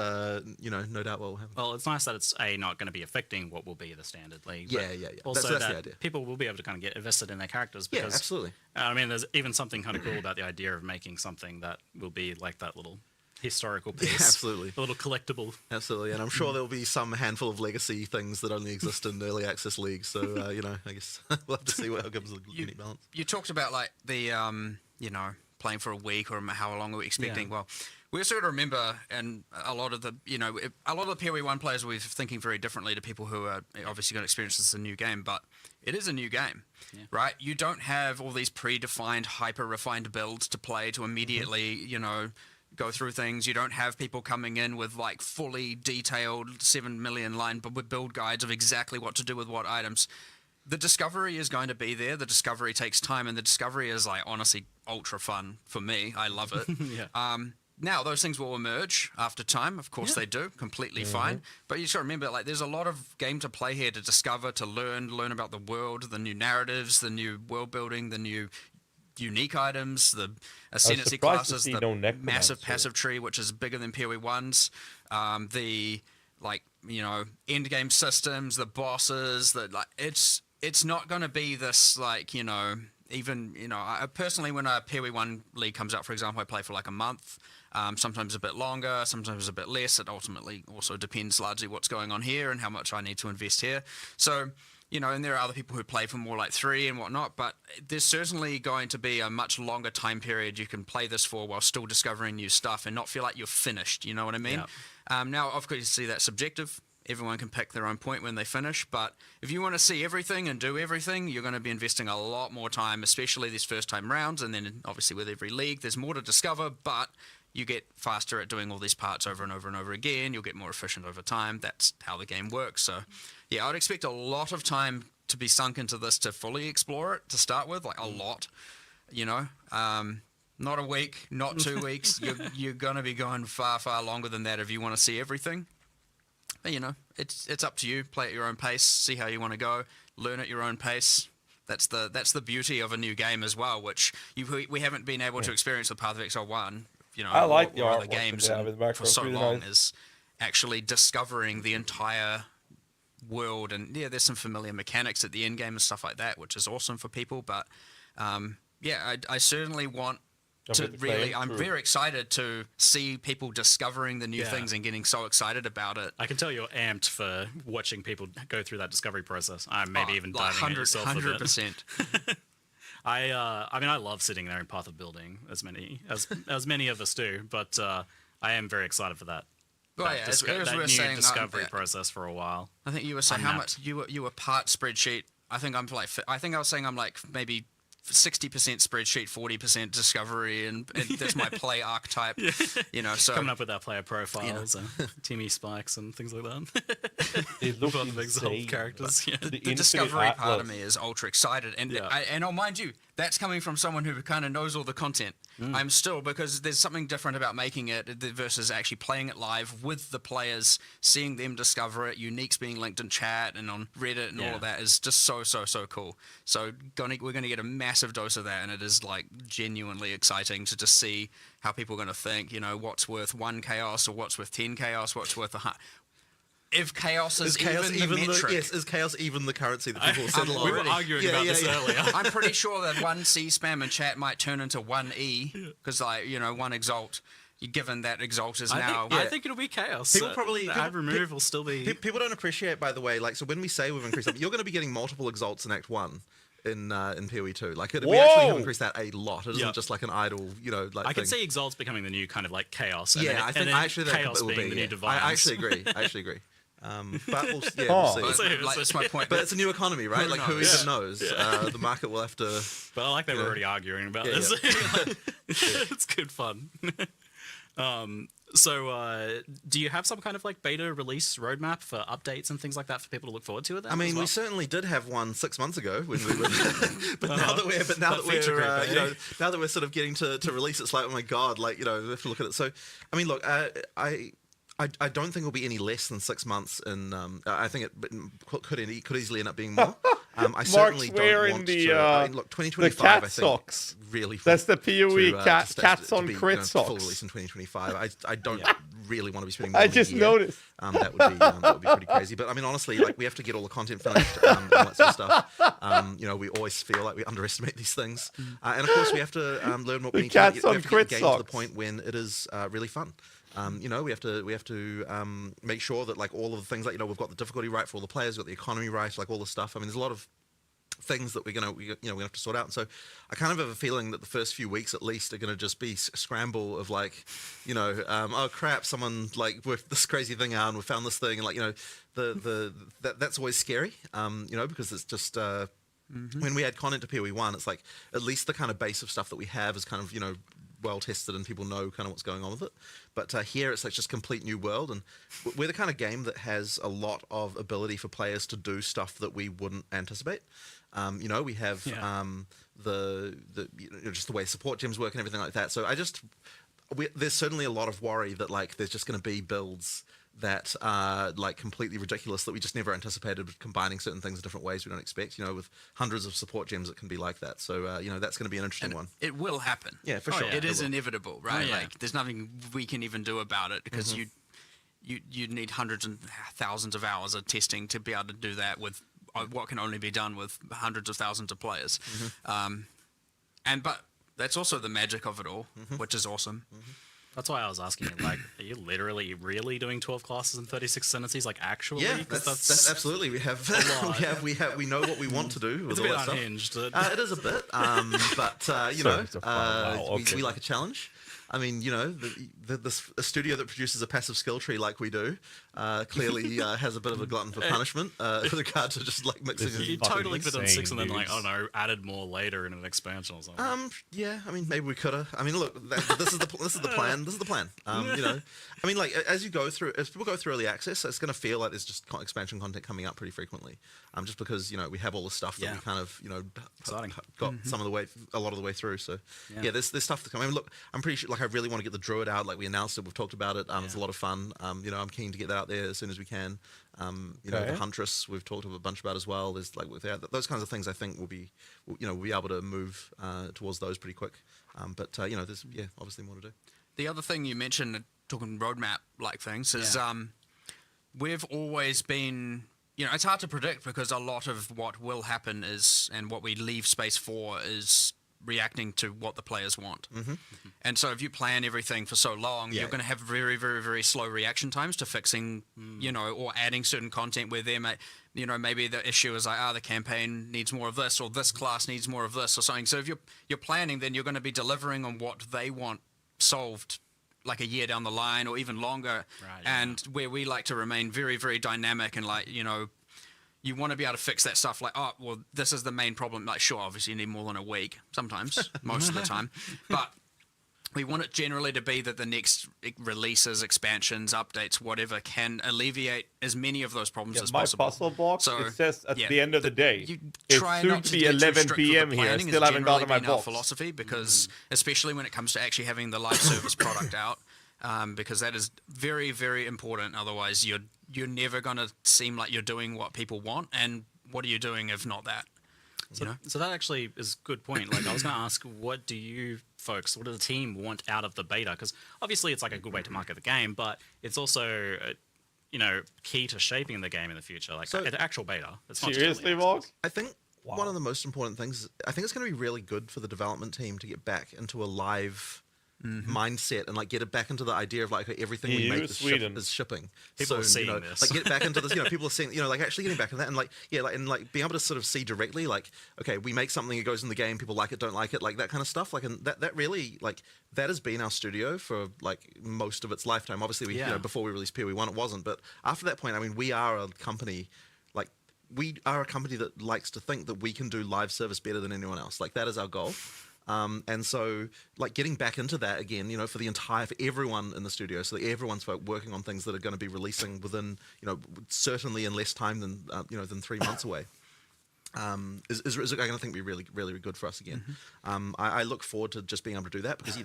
You know, no doubt what will happen. Well, it's nice that it's not going to be affecting what will be the standard league. Yeah. Also, that's that the idea. People will be able to kind of get invested in their characters. Because, yeah, absolutely. I mean, there's even something kind of cool about the idea of making something that will be like that little historical piece. Yeah, absolutely. A little collectible. Absolutely, and I'm sure there'll be some handful of legacy things that only exist in early access leagues. So you know, I guess we'll have to see what comes with the unique balance. You talked about like the you know, playing for a week or how long are we expecting? Yeah. Well, we also got to remember, and a lot of the, you know, a lot of the PoE 1 players will be thinking very differently to people who are obviously going to experience this as a new game, but it is a new game, right? You don't have all these predefined, hyper-refined builds to play to immediately, you know, go through things. You don't have people coming in with like fully detailed 7 million line build guides of exactly what to do with what items. The discovery is going to be there. The discovery takes time, and the discovery is like honestly ultra fun for me. I love it. Yeah. Now, those things will emerge after time. Of course they do. Completely fine. But you just got to remember, like, there's a lot of game to play here, to discover, to learn about the world, the new narratives, the new world building, the new unique items, the ascendancy classes, the massive passive tree, which is bigger than PoE 1's, the, like, you know, end game systems, the bosses, it's not going to be this, like, you know, even, you know, I personally, when a PoE 1 league comes out, for example, I play for like a month, sometimes a bit longer, sometimes a bit less. It ultimately also depends largely what's going on here and how much I need to invest here. So, you know, and there are other people who play for more like 3 and whatnot, but there's certainly going to be a much longer time period you can play this for while still discovering new stuff and not feel like you're finished, you know what I mean? Now, of course, you see that's subjective. Everyone can pick their own point when they finish, but if you want to see everything and do everything, you're going to be investing a lot more time, especially these first-time rounds, and then obviously with every league, there's more to discover, but you get faster at doing all these parts over and over and over again. You'll get more efficient over time. That's how the game works. So, yeah, I'd expect a lot of time to be sunk into this to fully explore it to start with, like a lot, you know. Not a week, not 2 weeks. You're going to be going far, far longer than that if you want to see everything. But, you know, it's up to you. Play at your own pace. See how you want to go. Learn at your own pace. That's the beauty of a new game as well, which we haven't been able to experience with Path of Exile 1. You know, I like the other artwork games for so long is actually discovering the entire world. And yeah, there's some familiar mechanics at the end game and stuff like that, which is awesome for people. But yeah, I certainly want to really. I'm very excited to see people discovering the new things and getting so excited about it. I can tell you're amped for watching people go through that discovery process. Maybe even diving in yourself 100%. I mean, I love sitting there in Path of Building, as many of us do, but I am very excited for that. Well, yeah, that new discovery process for a while. I think you were saying how much you were part spreadsheet. I think I was saying I'm like maybe 60% spreadsheet, 40% discovery, and that's my play archetype. You know, so coming up with our player profiles, and Timmy spikes and things like that. It looks insane. Characters. Yeah. The discovery part of me is ultra excited, and I'll mind you, that's coming from someone who kind of knows all the content. I'm still, because there's something different about making it versus actually playing it live with the players, seeing them discover it, uniques being linked in chat and on Reddit and all of that is just so cool. So we're gonna get a massive dose of that, and it is like genuinely exciting to just see how people are gonna think. You know, what's worth 1 chaos or what's worth 10 chaos, what's worth if chaos is even the metric. Is chaos even the currency that people settle on? We were arguing about this earlier. I'm pretty sure that 1 C spam in chat might turn into 1 E, because 1 exalt, given that exalt is now... I think it'll be chaos. People probably... Ad remove will still be... People don't appreciate, by the way, like, so when we say we've increased you're going to be getting multiple exalts in Act 1. In PoE 2, like we actually have increased that a lot. It isn't just like an idle, you know, like. I can see exalts becoming the new kind of like chaos. I think actually chaos being the new divines. I actually agree. But we'll see. That's my point. But it's a new economy, right? Like who even knows? The market will have to. But I like they were already arguing about this. It's good fun. So, do you have some kind of like beta release roadmap for updates and things like that for people to look forward to? I mean, we certainly did have one 6 months ago when we were, but now that we're sort of getting to release, it's like, oh my god, like, you know, we have to look at it. So, I mean, look, I don't think it'll be any less than 6 months. In I think it could easily end up being more. I certainly don't want to. I mean, look, 2025. The cat I think socks. Really. That's the PoE cats on crit socks. Full release in 2025. I don't really want to be spending. I just noticed. That would be pretty crazy. But I mean, honestly, like we have to get all the content finished and that sort of stuff. You know, we always feel like we underestimate these things, and of course, we have to learn what we need to get the game to the point when it is really fun. You know, we have to make sure that like all of the things, like, you know, we've got the difficulty right for all the players, we've got the economy right, like all this stuff. I mean, there's a lot of things that we're gonna have to sort out. And so I kind of have a feeling that the first few weeks at least are gonna just be a scramble of like, you know, oh crap, someone like worked this crazy thing out and we found this thing, and like, you know, that's always scary. You know, because it's just when we add content to PoE 1, it's like at least the kind of base of stuff that we have is kind of, you know, well tested and people know kind of what's going on with it. But here it's like just complete new world, and we're the kind of game that has a lot of ability for players to do stuff that we wouldn't anticipate. You know, we have just the way support gems work and everything like that. So there's certainly a lot of worry that like there's just going to be builds that are like completely ridiculous that we just never anticipated, combining certain things in different ways we don't expect, you know, with hundreds of support gems it can be like that. So you know, that's going to be an interesting one. It will happen. Yeah, for sure. It is inevitable, right? Like there's nothing we can even do about it, because you need hundreds and thousands of hours of testing to be able to do that with what can only be done with hundreds of thousands of players. But that's also the magic of it all, which is awesome. That's why I was asking you, like, are you literally really doing 12 classes and 36 ascendancies, like actually? Yeah, that's absolutely. We have we know what we want to do with it's all a bit that unhinged. Stuff. It is a bit, but you know, we like a challenge. I mean, you know, a studio that produces a passive skill tree like we do clearly has a bit of a glutton for punishment with regard to just like mixing. You totally could have done 6 and then like, I don't know, added more later in an expansion or something. Yeah, I mean, maybe we could have. I mean, look, this is the plan. This is the plan. You know, I mean, like as people go through early access, it's going to feel like there's just expansion content coming up pretty frequently. Just because, you know, we have all the stuff that we kind of, you know, got a lot of the way through. So yeah, there's stuff to come. I mean, look, I'm pretty sure. Like, I really want to get the Druid out. Like we announced it, we've talked about it. It's a lot of fun. You know, I'm keen to get that out there as soon as we can. You know, the Huntress we've talked a bunch about as well. There's like those kinds of things. I think we'll be able to move towards those pretty quick. But you know, there's obviously more to do. The other thing you mentioned, talking roadmap like things, is we've always been. You know, it's hard to predict because a lot of what will happen is, and what we leave space for, is reacting to what the players want. And so if you plan everything for so long, you're going to have very, very, very slow reaction times to fixing, you know, or adding certain content where there may, you know, maybe the issue is like, the campaign needs more of this, or this class needs more of this, or something. So if you're planning, then you're going to be delivering on what they want solved like a year down the line or even longer. And where we like to remain very, very dynamic and like, you know, you want to be able to fix that stuff like, oh, well, this is the main problem. Like, sure, obviously you need more than a week sometimes, most of the time. But we want it generally to be that the next releases, expansions, updates, whatever, can alleviate as many of those problems as possible. My puzzle box, so, it says at the end of the day, it should be 11 p.m. here. I still haven't gotten my box. Philosophy, because especially when it comes to actually having the live service product out, because that is very, very important. Otherwise, you're never going to seem like you're doing what people want. And what are you doing if not that? So that actually is a good point. Like, I was going to ask, what do you folks, what does the team want out of the beta? Because obviously it's like a good way to market the game, but it's also, you know, key to shaping the game in the future. Like, an actual beta. It's not seriously, Vox? I think one of the most important things, I think it's going to be really good for the development team to get back into a live mindset and like get it back into the idea of like everything we make is shipping. People are seeing this. Like get back into this, you know, people are seeing, you know, like actually getting back into that and like, and like being able to sort of see directly, like, okay, we make something, it goes in the game, people like it, don't like it, like that kind of stuff. Like, and that really, like, that has been our studio for like most of its lifetime. Obviously, we, you know, before we released PoE 1, it wasn't, but after that point, I mean, we are a company, like, we are a company that likes to think that we can do live service better than anyone else. Like, that is our goal. And so, like, getting back into that again, you know, for everyone in the studio, so that everyone's working on things that are going to be releasing within, you know, certainly in less time than, than 3 months away. Is going to think be really, really good for us again. I look forward to just being able to do that, because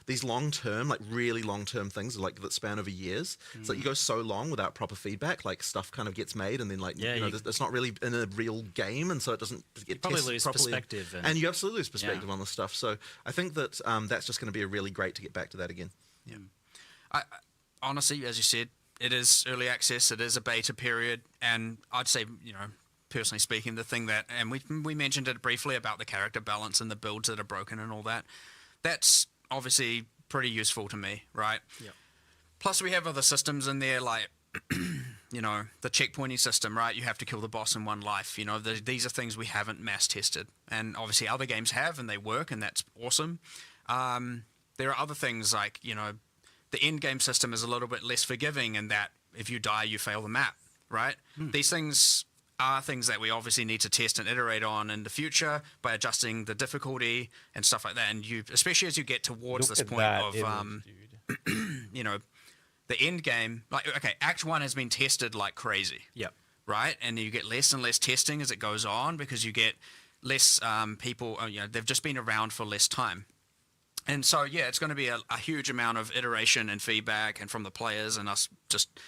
these long-term, like really long-term things, like that span over years. It's like you go so long without proper feedback, like stuff kind of gets made, and then like it's not really in a real game, and so it doesn't get tested lose properly. Perspective, and you absolutely lose perspective on this stuff. So I think that that's just going to be really great to get back to that again. Yeah, I honestly, as you said, it is early access, it is a beta period, and I'd say, you know, personally speaking, the thing that, and we mentioned it briefly about the character balance and the builds that are broken and all that, that's obviously pretty useful to me, right? Yeah. Plus, we have other systems in there, like, you know, the checkpointing system, right? You have to kill the boss in one life. You know, these are things we haven't mass tested, and obviously other games have, and they work, and that's awesome. There are other things like, you know, the endgame system is a little bit less forgiving in that if you die, you fail the map, right? These things are things that we obviously need to test and iterate on in the future by adjusting the difficulty and stuff like that. And you, especially as you get towards this point of, you know, the end game. Like, okay, Act 1 has been tested like crazy. Yep. Right, and you get less and less testing as it goes on because you get less people. You know, they've just been around for less time. And so, yeah, it's going to be a huge amount of iteration and feedback and from the players and us just,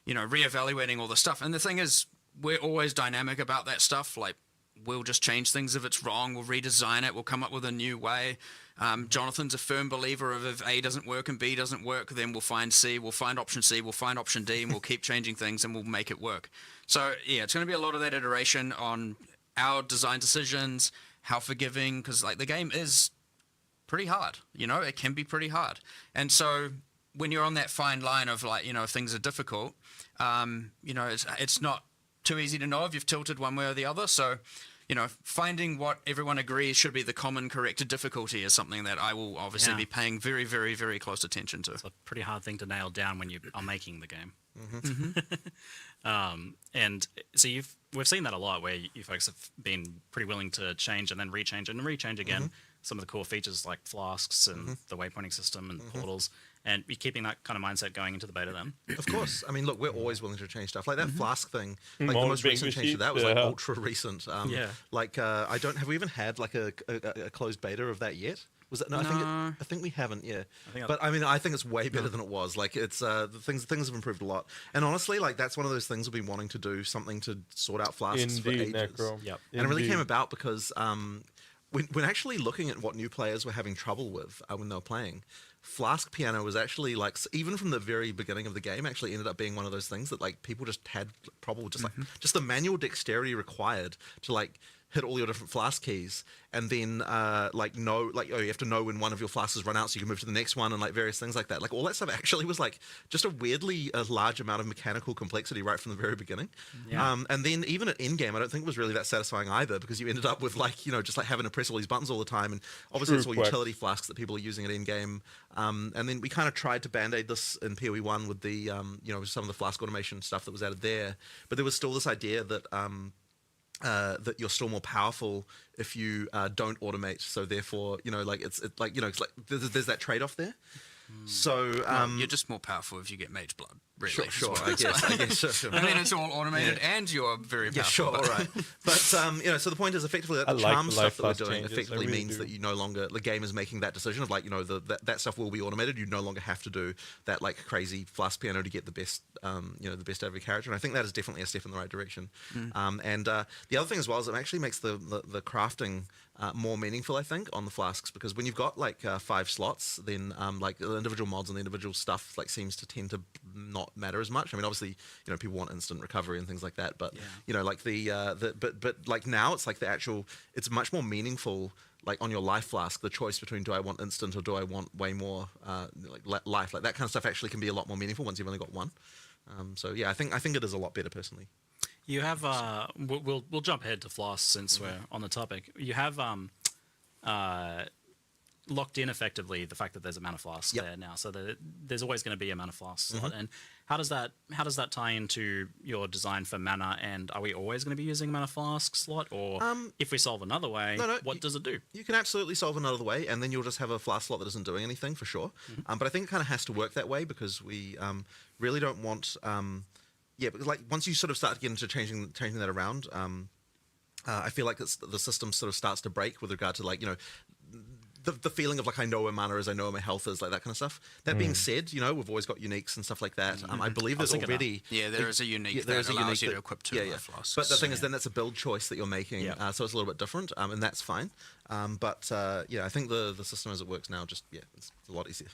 you know, reevaluating all the stuff. And the thing is, we're always dynamic about that stuff. Like, we'll just change things if it's wrong. We'll redesign it. We'll come up with a new way. Jonathan's a firm believer of if A doesn't work and B doesn't work, then we'll find C, we'll find option C, we'll find option D, and we'll keep changing things and we'll make it work. So, yeah, it's going to be a lot of that iteration on our design decisions, how forgiving, because, like, the game is pretty hard, you know, it can be pretty hard. And so when you're on that fine line of, like, you know, if things are difficult, you know, it's not too easy to know if you've tilted one way or the other. So, you know, finding what everyone agrees should be the common corrected difficulty is something that I will obviously be paying very, very, very close attention to. It's a pretty hard thing to nail down when you are making the game. Mm-hmm. And so we've seen that a lot where you folks have been pretty willing to change and then rechange and rechange again some of the core features like flasks and the waypointing system and portals, and you're keeping that kind of mindset going into the beta then. Of course. I mean, look, we're always willing to change stuff. Like that flask thing, like the most recent change to that was like ultra recent. Like, have we even had like a closed beta of that yet? Was it? No, I think we haven't. Yeah, but I mean, I think it's way better than it was. Like, it's the things have improved a lot. And honestly, like that's one of those things we've been wanting to do something to sort out flasks for ages. Necro. Yep. And it really came about because when actually looking at what new players were having trouble with when they were playing, Flask Piano was actually like, even from the very beginning of the game, actually ended up being one of those things that like people just had trouble, just like just the manual dexterity required to like hit all your different flask keys, and then you have to know when one of your flasks has run out so you can move to the next one, and like various things like that. Like all that stuff actually was like just a weirdly large amount of mechanical complexity right from the very beginning. And then even at Endgame, I don't think it was really that satisfying either, because you ended up with like, you know, just like having to press all these buttons all the time, and obviously it's all utility flasks that people are using at Endgame. And then we kind of tried to band-aid this in PoE 1 with the you know, some of the flask automation stuff that was added there, but there was still this idea that that you're still more powerful if you don't automate. So therefore, you know, like it's like, you know, it's like there's that trade-off there. So you're just more powerful if you get mage blood. Really, sure. I guess. Sure. And then it's all automated, and you're very powerful. Yeah, sure, all right. But you know, so the point is effectively that the charm stuff that we're doing effectively means that you no longer, the game is making that decision of like, you know, that stuff will be automated. You no longer have to do that like crazy flask piano to get the best, you know, the best out of your character. And I think that is definitely a step in the right direction. And the other thing as well is it actually makes the crafting more meaningful, I think, on the flasks, because when you've got like 5 slots, then like the individual mods and the individual stuff like seems to tend to not matter as much. I mean, obviously, you know, people want instant recovery and things like that, but you know, like but like now it's like the actual, it's much more meaningful. Like on your life flask, the choice between do I want instant or do I want way more like life, like that kind of stuff actually can be a lot more meaningful once you've only got one. So yeah, I think it is a lot better personally. You have we'll jump ahead to Floss since we're on the topic. You have locked in effectively the fact that there's a mana flask there now, so there's always going to be a mana flask slot. And how does that tie into your design for mana? And are we always going to be using a mana flask slot, or if we solve another way, what does it do? You can absolutely solve another way, and then you'll just have a flask slot that isn't doing anything for sure. But I think it kind of has to work that way because we really don't want. Because like once you sort of start to get into changing that around, I feel like the system sort of starts to break with regard to like, you know, the feeling of like I know where mana is, I know where my health is, like that kind of stuff. That being said, you know, we've always got uniques and stuff like that. I believe there's already there is a unique that allows you to equip 2 life flasks. But the thing is, then that's a build choice that you're making, so it's a little bit different, and that's fine. But I think the system as it works now just it's a lot easier.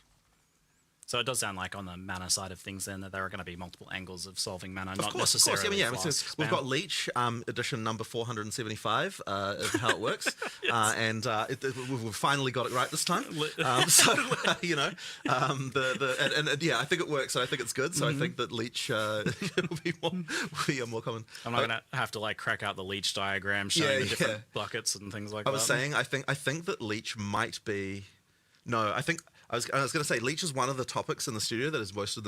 So it does sound like on the mana side of things then that there are going to be multiple angles of solving mana, Of not course. necessarily So we've got Leech edition number 475 is how it works, and we've finally got it right this time. You know, I think it works. So I think it's good. So I think that Leech will be more common. I'm not going to have to like crack out the Leech diagram showing the different buckets and things like that. I was saying I think that Leech might be. No, I think I was going to say, Leech is one of the topics in the studio that has wasted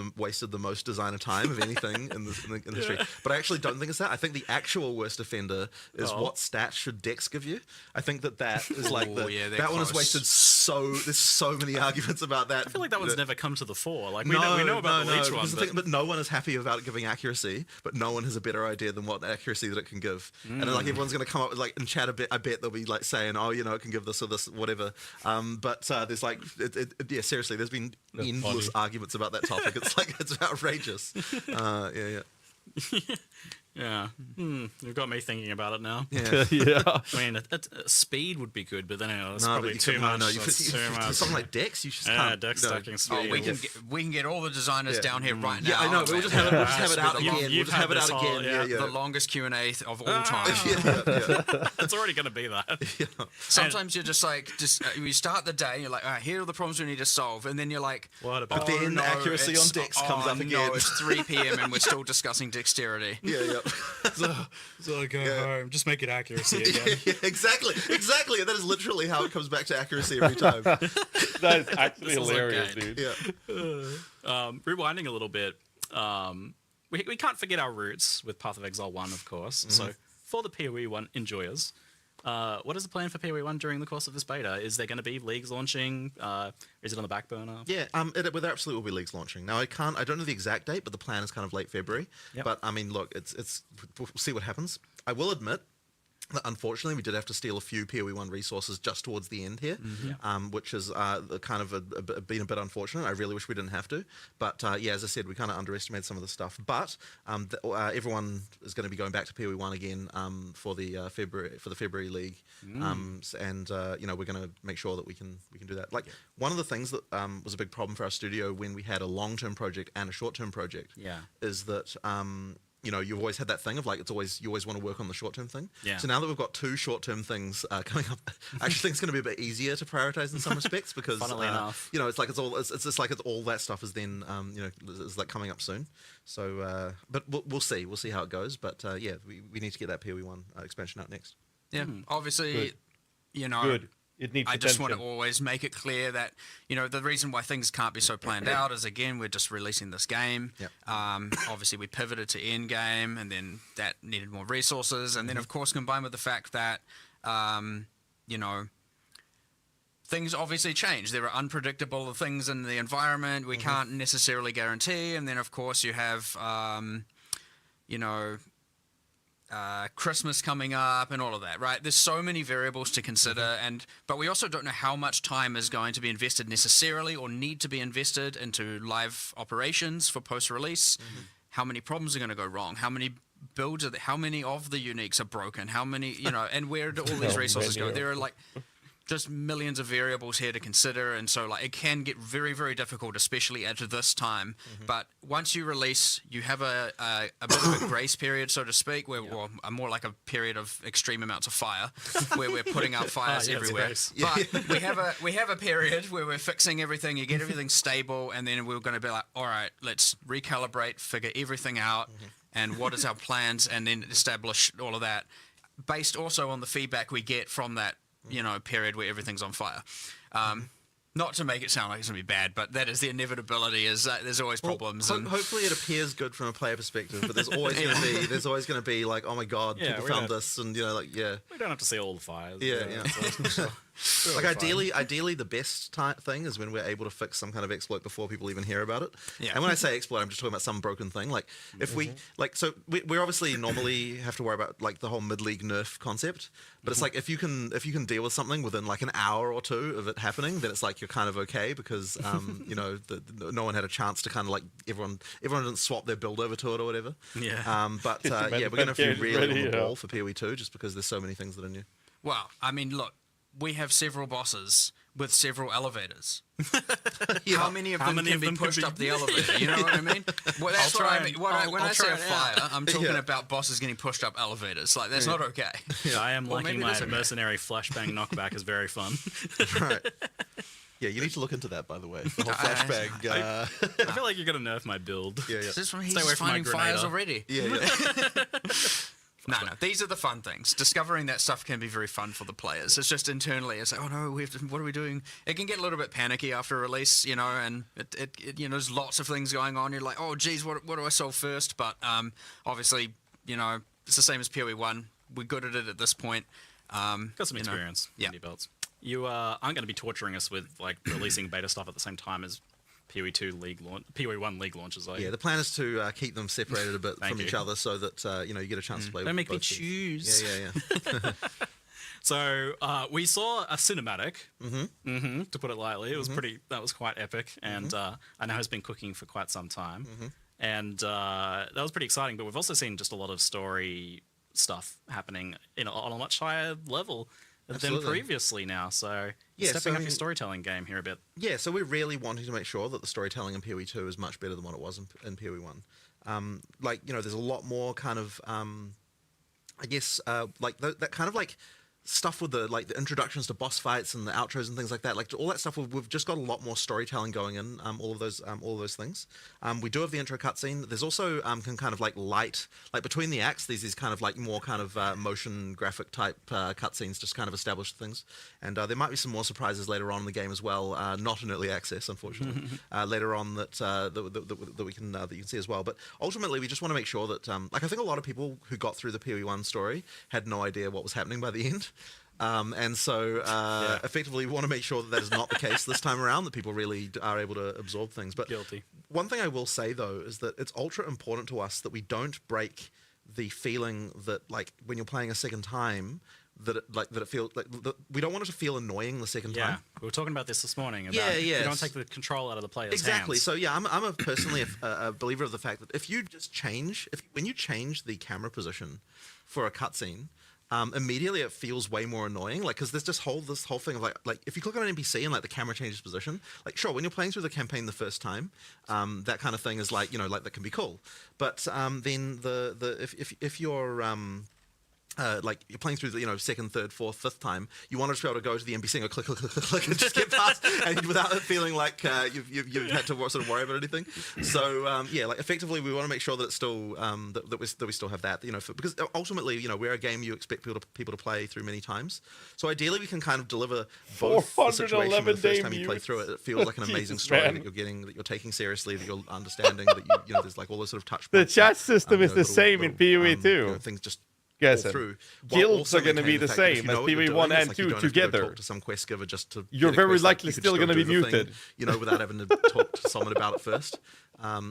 the most designer time of anything in the industry. But I actually don't think it's that. I think the actual worst offender is what stats should Dex give you. I think that is like that one has wasted there's so many arguments about that. I feel like that one's never come to the fore. Like we No, know about the Leech one, but no one is happy about giving accuracy. But no one has a better idea than what accuracy that it can give. And then, like everyone's going to come up with like in chat a bit. I bet they'll be like saying, oh, you know, it can give this or this, whatever. But there's like, yeah, seriously, there's been endless arguments about that topic. It's like it's outrageous. Yeah. You've got me thinking about it now. Yeah. I mean, speed would be good, but then that's probably too much. Something like Dex, you just can't. Dex stacking speed. We can get all the designers down here right now. Yeah, I know. We'll just have it out again. We'll just have it out again. The longest Q&A of all time. It's already going to be that. Sometimes you're just like, you start the day, and you're like, all right, here are the problems we need to solve, and then you're like, what about? But then accuracy on Dex comes up again. No, it's 3 p.m. and we're still discussing dexterity. Yeah. So I go home. Just make it accuracy again. Yeah, exactly. That is literally how it comes back to accuracy every time. That is actually hilarious, dude. Yeah. Rewinding a little bit, we can't forget our roots with Path of Exile 1, of course. So for the PoE 1 enjoyers, what is the plan for PoE 1 during the course of this beta? Is there going to be leagues launching? Is it on the back burner? Yeah, there absolutely will be leagues launching. Now I don't know the exact date, but the plan is kind of late February. Yep. But I mean, look, we'll see what happens. I will admit that unfortunately we did have to steal a few PoE 1 resources just towards the end here, which is kind of been a bit unfortunate. I really wish we didn't have to, but yeah, as I said, we kind of underestimated some of the stuff. But everyone is going to be going back to PoE 1 again for the February league, and you know, we're going to make sure that we can do that. Like one of the things that was a big problem for our studio when we had a long-term project and a short-term project, is that you know, you've always had that thing of like, you always want to work on the short-term thing. Yeah. So now that we've got 2 short-term things coming up, I actually think it's going to be a bit easier to prioritize in some respects because, funnily enough, you know, it's just like all that stuff is then, you know, is like coming up soon. So, but we'll see how it goes. But yeah, we need to get that PoE 1 expansion out next. Yeah, obviously, Good. you know. Good. It needs I just want to attention. always make it clear that, you know, the reason why things can't be so planned out is, again, we're just releasing this game. Yep. Obviously, we pivoted to Endgame, and then that needed more resources. And then, of course, combined with the fact that, you know, things obviously change. There are unpredictable things in the environment we can't necessarily guarantee. And then, of course, you have, you know, Christmas coming up and all of that, right? There's so many variables to consider, but we also don't know how much time is going to be invested necessarily or need to be invested into live operations for post-release. How many problems are going to go wrong? How many builds are there? How many of the uniques are broken? How many, you know, and where do all these resources go? There are like just millions of variables here to consider, and so like it can get very, very difficult, especially at this time. But once you release, you have a bit of a grace period, so to speak, where well, more like a period of extreme amounts of fire, where we're putting out fires everywhere. But we have a period where we're fixing everything. You get everything stable, and then we're going to be like, all right, let's recalibrate, figure everything out, and what is our plans, and then establish all of that, based also on the feedback we get from that, you know, period where everything's on fire. Not to make it sound like it's going to be bad, but that is the inevitability, is that there's always problems. Well, hopefully it appears good from a player perspective, but there's always going to be like, oh my god, people found this, and you know, like, we don't have to see all the fires. Like ideally, the best thing is when we're able to fix some kind of exploit before people even hear about it. And when I say exploit, I'm just talking about some broken thing. Like if we we obviously normally have to worry about like the whole mid-league nerf concept, but it's like if you can deal with something within like an hour or two of it happening, then it's like you're kind of okay because you know no one had a chance to kind of like everyone didn't swap their build over to it or whatever. But we're going to feel really on the ball for PoE 2 just because there's so many things that are new. Well, I mean, look. We have several bosses with several elevators. How many of them can be pushed up the elevator? You know what I mean? Well, that's what I mean. When I say a fire, I'm talking about bosses getting pushed up elevators. Like, that's not okay. I am liking my mercenary flashbang knockback is very fun. Right. Yeah, you need to look into that, by the way. The whole flashbang. I feel like you're going to nerf my build. He's finding fires already. No, these are the fun things. Discovering that stuff can be very fun for the players. It's just internally, it's like, oh no, what are we doing? It can get a little bit panicky after release, you know, and it there's lots of things going on. You're like, oh geez, what do I solve first? But obviously, you know, it's the same as PoE 1. We're good at it at this point. Got some experience. Yeah. Belts. You aren't going to be torturing us with like releasing beta stuff at the same time as PoE 1 league launches. Yeah, the plan is to keep them separated a bit from each other so that you know, you get a chance to play. Don't make me both teams. choose. Yeah. So we saw a cinematic, to put it lightly. It was that was quite epic, and I know has been cooking for quite some time, and that was pretty exciting. But we've also seen just a lot of story stuff happening on a much higher level than previously now. So stepping up your storytelling game here a bit. Yeah, so we're really wanting to make sure that the storytelling in PoE 2 is much better than what it was in PoE 1. Like, you know, there's a lot more kind of, I guess, like that kind of like stuff with the introductions to boss fights and the outros and things like that, like all that stuff. We've just got a lot more storytelling going in. All of those things. We do have the intro cutscene. There's also kind of like light, like between the acts. There's these kind of like more kind of motion graphic type cutscenes, just kind of establish things. And there might be some more surprises later on in the game as well. Not in early access, unfortunately. Later on that we can that you can see as well. But ultimately, we just want to make sure that like I think a lot of people who got through the PoE 1 story had no idea what was happening by the end. And so effectively we want to make sure that is not the case this time around, that people really are able to absorb things. But guilty. One thing I will say though is that it's ultra important to us that we don't break the feeling that like when you're playing a second time that it feels like we don't want it to feel annoying the second time. We were talking about this morning. About you don't take the control out of the player's hands. So yeah, I'm personally a believer of the fact that if you just when you change the camera position for a cutscene, immediately it feels way more annoying, like because there's this whole thing of like if you click on an NPC and like the camera changes position, like sure when you're playing through the campaign the first time, that kind of thing is like, you know, like that can be cool, but then if you're like you're playing through the, you know, second, third, fourth, fifth time, you want to be able to go to the NPC and go click, click, click, click, click, and just get past, and without it feeling like you've had to sort of worry about anything. So yeah, like effectively, we want to make sure that it's still that we still have that, you know, because ultimately, you know, we're a game you expect people to play through many times. So ideally, we can kind of deliver both the situation the first time you play through it. It feels like an amazing story that you're getting, that you're taking seriously, that you're understanding, that you know, there's like all those sort of touch points. The chat system is the same in PoE 2. You know, things just through. Guilds are going to be the same as PoE 1 and 2 together. Talk to some quest giver just to you're very likely still going to be muted, you know, without having to talk to someone about it first.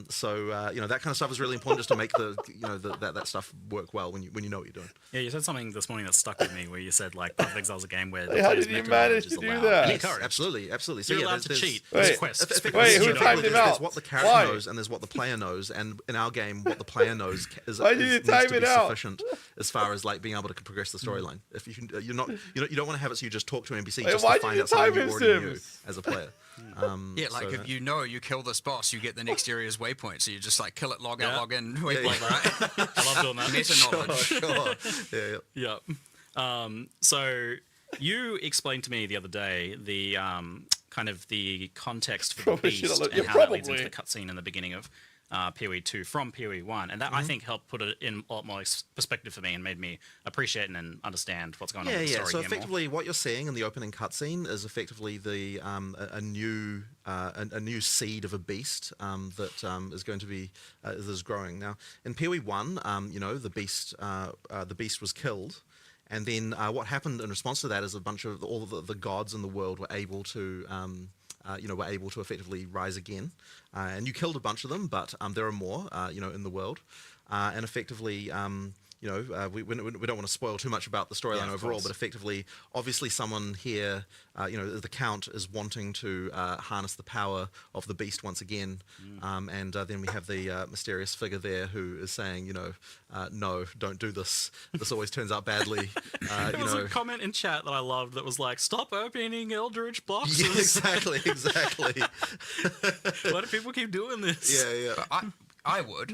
So you know, that kind of stuff is really important, just to make the, you know, that stuff work well when you know what you're doing. Yeah, you said something this morning that stuck with me, where you said like Path of Exile is a game where how did you manage to do that? Yes, absolutely. So you're yeah, allowed to cheat. Wait, who timed him out? There's what the character knows and there's what the player knows, and in our game, what the player knows is needs to be sufficient as far as like being able to progress the storyline. If you can, you don't want to have it so you just talk to an NPC just to find out something you already knew as a player. Yeah, like if you know you kill this boss, you get the next area's waypoint. So you just like kill it, log out, log in, waypoint, right? I love doing that. Meta knowledge. Yeah. So you explained to me the other day the kind of the context for the beast and how that leads into the cutscene in the beginning of PoE 2 from PoE 1, and that I think helped put it in a lot more perspective for me and made me appreciate and understand what's going on with the story. So effectively, what you're seeing in the opening cutscene is effectively the a new seed of a beast that is going to be is growing. Now in PoE 1, you know, the beast was killed. And then what happened in response to that is a bunch of all the gods in the world were able to were able to effectively rise again, and you killed a bunch of them, but there are more, you know, in the world, and effectively, you know, we don't want to spoil too much about the storyline overall, but effectively, obviously, someone here, you know, the Count is wanting to harness the power of the beast once again, and then we have the mysterious figure there who is saying, you know, no, don't do this. This always turns out badly. There was a comment in chat that I loved that was like, "Stop opening Eldritch boxes." Yeah, exactly. Why do people keep doing this? Yeah. But I would.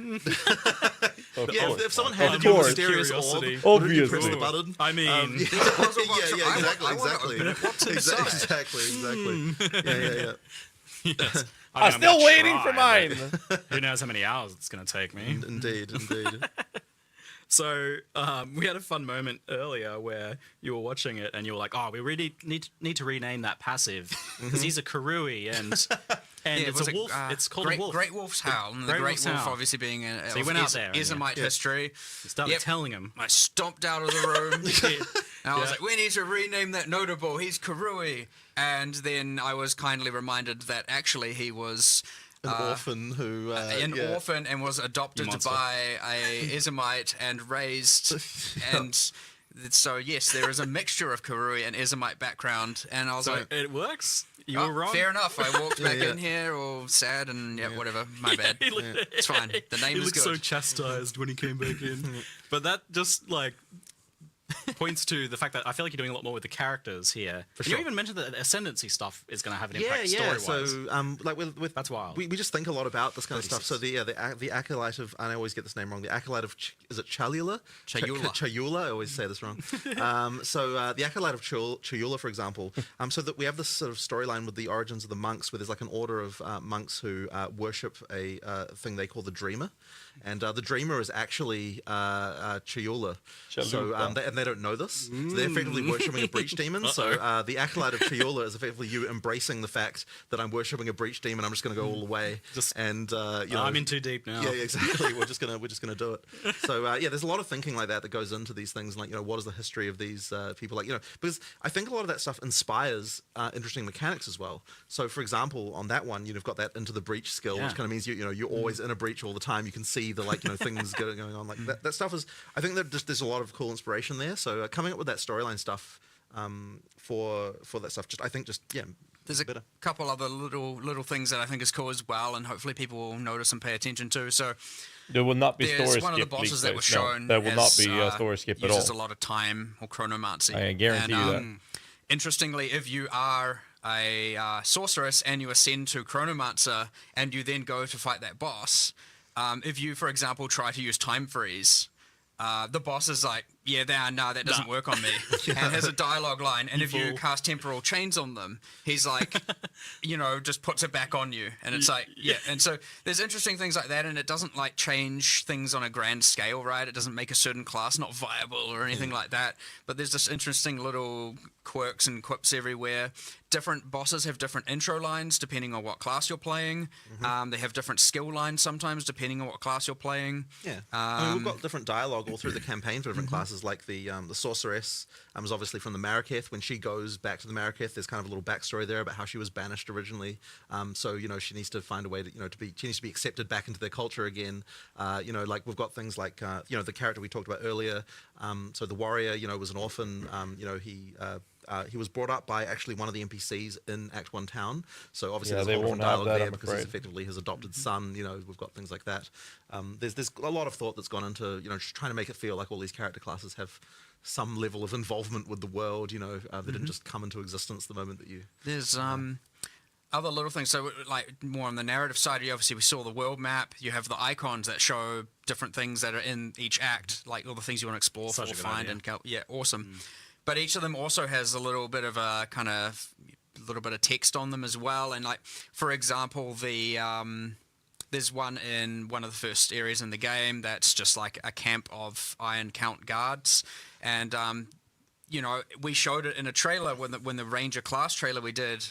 If someone handed you a mysterious orb, would you press the button? I mean, exactly. Yes. I'm still waiting for mine. Who knows how many hours it's going to take me? Indeed. So we had a fun moment earlier where you were watching it and you were like, "Oh, we really need to rename that passive because he's a Karui and it's a wolf. It's called Great, a wolf. Great Wolf's Howl. And the Great Wolf obviously being so you went out there. Ismite history. You started telling him. I stomped out of the room. And I was like, we need to rename that notable. He's Karui. And then I was kindly reminded that actually he was an orphan who orphan and was adopted by a Ismite and raised and so yes, there is a mixture of Karui and Ismite background, and I was like, it works. You were wrong. Fair enough. I walked back in here all sad and whatever. My bad. It's fine. The name is good. He looked so chastised when he came back in, but that just like points to the fact that I feel like you're doing a lot more with the characters here. For You even mentioned that ascendancy stuff is going to have an impact story-wise. So, like with that's wild. We just think a lot about this kind of stuff. So the acolyte of, I always get this name wrong. The acolyte of is it Chalula? Chayula. I always say this wrong. The acolyte of Chayula, for example. So that we have this sort of storyline with the origins of the monks, where there's like an order of monks who worship a thing they call the Dreamer, and the Dreamer is actually Chayula. So and they don't know this. So they're effectively worshipping a breach demon. So the acolyte of Chayula is effectively you embracing the fact that I'm worshipping a breach demon. I'm just going to go all the way. I'm in too deep now. Yeah, exactly. we're just gonna do it. So there's a lot of thinking like that goes into these things. Like what is the history of these people? Like because I think a lot of that stuff inspires interesting mechanics as well. So for example, on that one, you've got that into the breach skill, which kind of means you're always in a breach all the time. You can see the things going on. Like that stuff is. I think that there's a lot of cool inspiration there. So coming up with that storyline stuff for that stuff, there's a couple other little things that I think is cool as well, and hopefully people will notice and pay attention to. So there will not be story skip. One of the bosses that was shown. There will not be story skip at all. Uses a lot of time or chronomancy. I guarantee you that. Interestingly, if you are a sorceress and you ascend to chronomancer and you then go to fight that boss, if you, for example, try to use time freeze, the boss is like, that doesn't work on me, and has a dialogue line. And if you cast temporal chains on them, he's like, just puts it back on you. And it's like, And so there's interesting things like that, and it doesn't like change things on a grand scale, right? It doesn't make a certain class not viable or anything like that. But there's just interesting little quirks and quips everywhere. Different bosses have different intro lines depending on what class you're playing. They have different skill lines sometimes depending on what class you're playing. We've got different dialogue all through the campaign for different classes. Like the sorceress is obviously from the Maraketh. When she goes back to the Maraketh, there's kind of a little backstory there about how she was banished originally. So she needs to find a way to she needs to be accepted back into their culture again. Like we've got things like the character we talked about earlier. So the warrior was an orphan. He was brought up by actually one of the NPCs in Act 1 town. So obviously there's a lot of dialogue there because he's effectively his adopted son. We've got things like that. There's a lot of thought that's gone into just trying to make it feel like all these character classes have some level of involvement with the world. They didn't just come into existence the moment that you. There's other little things. So like more on the narrative side, obviously we saw the world map. You have the icons that show different things that are in each act, like all the things you want to explore, find, and awesome. But each of them also has a little bit of a kind of little bit of text on them as well. And like, for example, there's one in one of the first areas in the game that's just like a camp of Iron Count guards. And, we showed it in a trailer when the Ranger class trailer we did,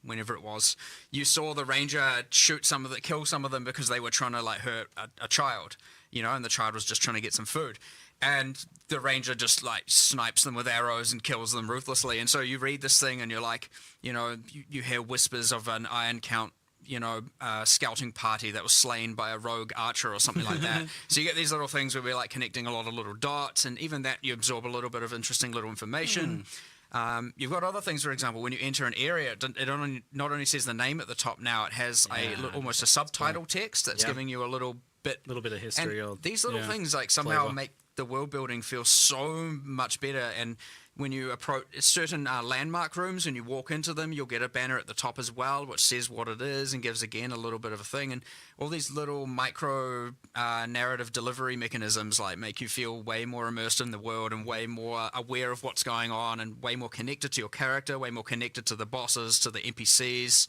whenever it was, you saw the Ranger kill some of them because they were trying to like hurt a child, and the child was just trying to get some food. And the Ranger just like snipes them with arrows and kills them ruthlessly. And so you read this thing and you're like, you hear whispers of an Iron Count, scouting party that was slain by a rogue archer or something like that. So you get these little things where we're like connecting a lot of little dots, and even that you absorb a little bit of interesting little information. You've got other things, for example, when you enter an area, it not only says the name at the top now, it has almost a subtitle text that's giving you a little bit of history. And these little things like somehow make the world building feels so much better. And when you approach certain landmark rooms and you walk into them, you'll get a banner at the top as well which says what it is and gives again a little bit of a thing. And all these little micro narrative delivery mechanisms like make you feel way more immersed in the world and way more aware of what's going on and way more connected to your character, way more connected to the bosses, to the NPCs.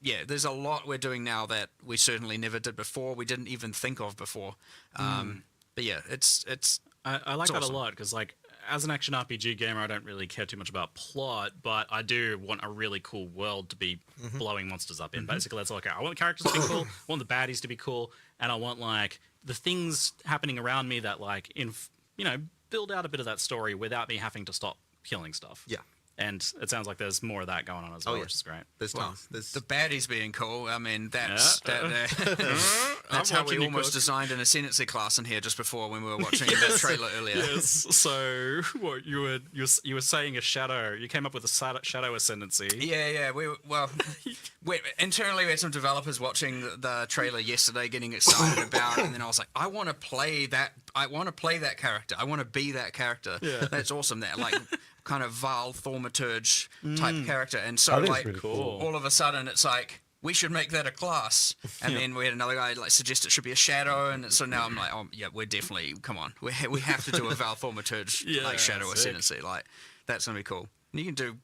yeah, there's a lot we're doing now that we certainly never did before. We didn't even think of before. But yeah, it's I like it's that awesome. a lot because, like, as an action RPG gamer, I don't really care too much about plot, but I do want a really cool world to be blowing monsters up in. Basically, that's like, I want the characters to be cool, I want the baddies to be cool, and I want, like, the things happening around me that, like, build out a bit of that story without me having to stop killing stuff. Yeah. And it sounds like there's more of that going on as well, which is great. There's Well, tons. There's... the baddies being cool. I mean, that's I'm how we watching you almost cook. designed an ascendancy class in here just before when we were watching that trailer earlier. Yes. So what you were saying a shadow. You came up with a shadow ascendancy. Yeah. Internally we had some developers watching the trailer yesterday, getting excited about it, and then I was like, I want to play that. I want to play that character. I want to be that character. Yeah. That's awesome. That like kind of Val Thaumaturge type character, and so That is like really cool. all of a sudden it's like, we should make that a class. And then we had another guy like suggest it should be a shadow, and so now I'm like, oh yeah, we're definitely, come on, we have to do a Val Thaumaturge like shadow sick. ascendancy. Like that's gonna be cool. And you can do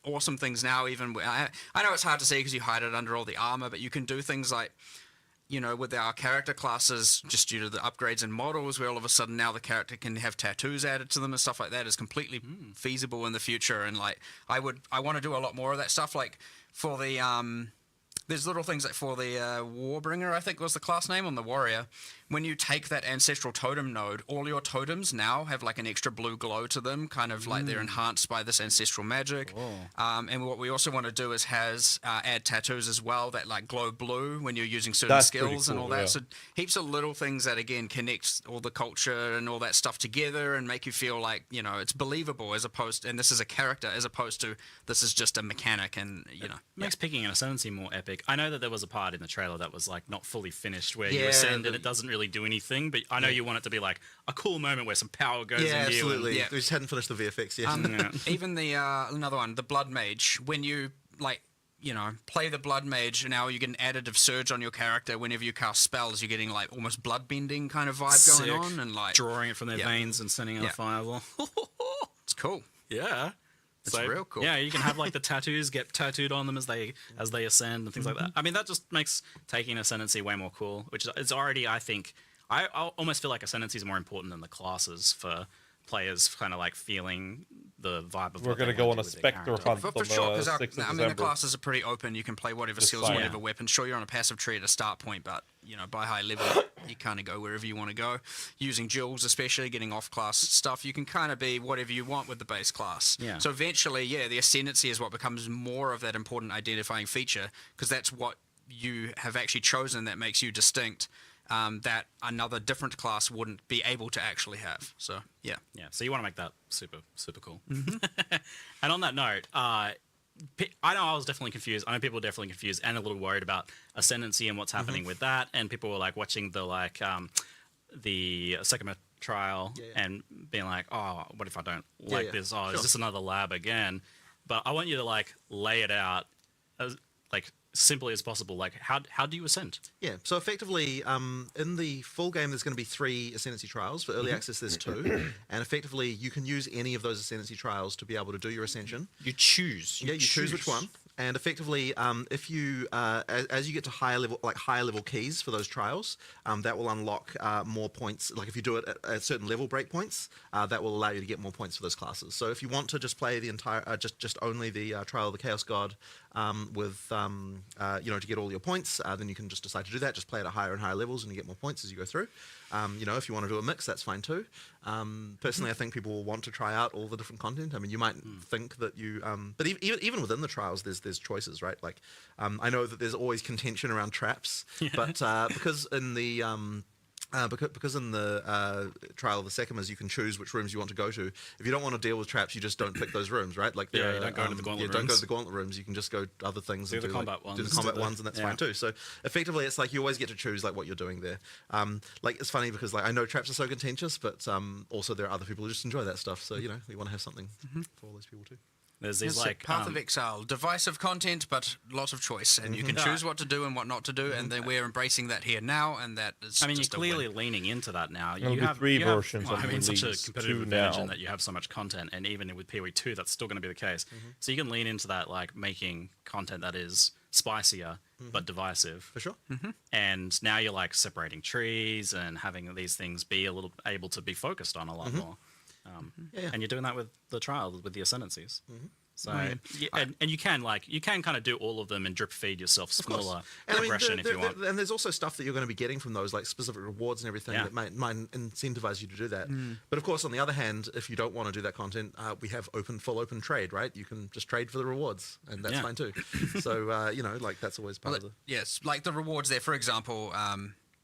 awesome things now. Even I know it's hard to see because you hide it under all the armor, but you can do things like, with our character classes, just due to the upgrades and models, where all of a sudden now the character can have tattoos added to them and stuff like that is completely feasible in the future. And like, I want to do a lot more of that stuff. Like for the there's little things like for the Warbringer, I think was the class name on the warrior. When you take that ancestral totem node, all your totems now have like an extra blue glow to them, kind of like they're enhanced by this ancestral magic. And what we also want to do is add tattoos as well that like glow blue when you're using certain That's pretty skills and all cool, that. yeah. So heaps of little things that again connect all the culture and all that stuff together and make you feel like it's believable, as opposed, and this is a character as opposed to this is just a mechanic. And Makes picking an ascendancy more epic. I know that there was a part in the trailer that was like not fully finished where you ascend and it doesn't really do anything, but I know you want it to be like a cool moment where some power goes into absolutely. you. We just hadn't finished the VFX yet. Even the another one, the Blood Mage, when you play the Blood Mage, now you get an additive surge on your character whenever you cast spells. You're getting like almost bloodbending kind of vibe going on, and like drawing it from their veins and sending out a fireball. It's cool. Yeah. It's real cool. Yeah, you can have like the tattoos get tattooed on them as they ascend and things like that. I mean, that just makes taking ascendancy way more cool, which is already, I think, I almost feel like ascendancy is more important than the classes for players kind of like feeling the vibe of We're going to go on a Spectre hunt For on sure, because 6th of the December. classes are pretty open. You can play whatever Just skills, fine. whatever weapon. Sure, you're on a passive tree at a start point, but by high level, you kind of go wherever you want to go. Using jewels, especially getting off-class stuff, you can kind of be whatever you want with the base class. Yeah. So eventually, the ascendancy is what becomes more of that important identifying feature, because that's what you have actually chosen that makes you distinct. That another different class wouldn't be able to actually have. So yeah. So you want to make that super cool. And on that note, I know I was definitely confused. I know people were definitely confused and a little worried about ascendancy and what's happening with that. And people were like watching the Sekima trial and being like, oh, what if I don't like this? Oh, is this another lab again? But I want you to like lay it out as like simply as possible. Like how do you ascend? Yeah, so effectively, in the full game, there's going to be 3 ascendancy trials. For early access, there's 2, and effectively, you can use any of those ascendancy trials to be able to do your ascension. You choose. You choose which one. And effectively, if you as you get to higher level keys for those trials, that will unlock more points. Like if you do it at certain level breakpoints, that will allow you to get more points for those classes. So if you want to just play the entire, just only the Trial of the Chaos God, with to get all your points, then you can just decide to do that. Just play it at higher and higher levels, and you get more points as you go through. If you want to do a mix, that's fine too. Personally, I think people will want to try out all the different content. I mean, you might think that you, but even within the trials, there's choices, right? Like, I know that there's always contention around traps, but because in the because in the Trial of the Sekimas, you can choose which rooms you want to go to. If you don't want to deal with traps, you just don't pick those rooms, right? Like, you don't go to the gauntlet rooms. Don't go to the gauntlet rooms. You can just go to other things. Do the combat ones. Do the combat ones, and that's fine too. So effectively, it's like you always get to choose like what you're doing there. Like it's funny because like I know traps are so contentious, but also there are other people who just enjoy that stuff. So we want to have something for all those people too. There's these like Path of Exile, divisive content, but lots of choice, and you can choose what to do and what not to do, and then we're embracing that here now, and that is. I mean, you're just a clearly win. leaning into that now. There'll You be have 3 you have- versions well, on I mean, such a release, competitive 2 advantage now. in that you have so much content, and even with PoE 2, that's still going to be the case. So you can lean into that, like making content that is spicier but divisive. For sure. And now you're like separating trees and having these things be a little able to be focused on a lot more. And you're doing that with the trial, with the ascendancies. So and you can kind of do all of them and drip feed yourself smaller progression if you want. And there's also stuff that you're going to be getting from those, like specific rewards and everything that might incentivize you to do that. But of course, on the other hand, if you don't want to do that content, we have full open trade, right? You can just trade for the rewards, and that's fine too. So like that's always part of the yes, like the rewards there. For example,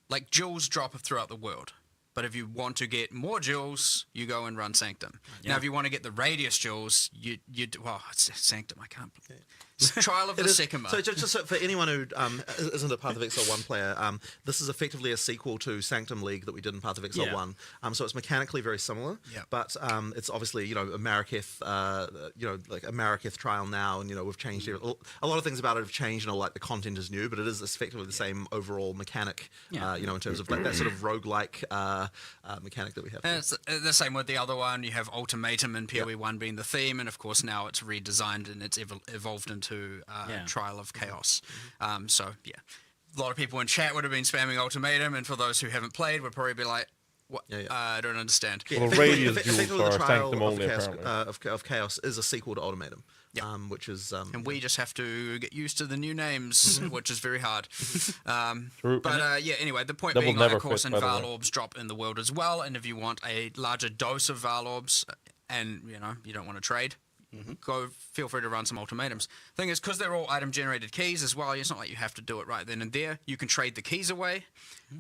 like jewels drop throughout the world. But if you want to get more jewels, you go and run Sanctum. Now, if you want to get the radius jewels, it's Sanctum. I can't. Trial of the Sycamore. So just for anyone who isn't a Path of Exile 1 player, this is effectively a sequel to Sanctum League that we did in Path of Exile 1. So it's mechanically very similar, but it's obviously, a Marraketh, like a Marraketh trial now, and, we've changed a lot of things about it have changed, like the content is new, but it is effectively the same overall mechanic, in terms of like that sort of roguelike mechanic that we have. And it's the same with the other one. You have Ultimatum and PoE 1 being the theme, and of course now it's redesigned and it's evolved into Trial of Chaos. A lot of people in chat would have been spamming Ultimatum, and for those who haven't played would probably be like, what? I don't understand. Well, Radius Jewels the are Sanctum only, Chaos, apparently. of Chaos is a sequel to Ultimatum. Which is and we just have to get used to the new names, which is very hard. True. But anyway, the point That being, will never of course, fit, in by the way. Val Orbs drop in the world as well, and if you want a larger dose of Val Orbs, and you don't want to trade, feel free to run some ultimatums. Thing is, because they're all item generated keys as well, it's not like you have to do it right then and there. You can trade the keys away.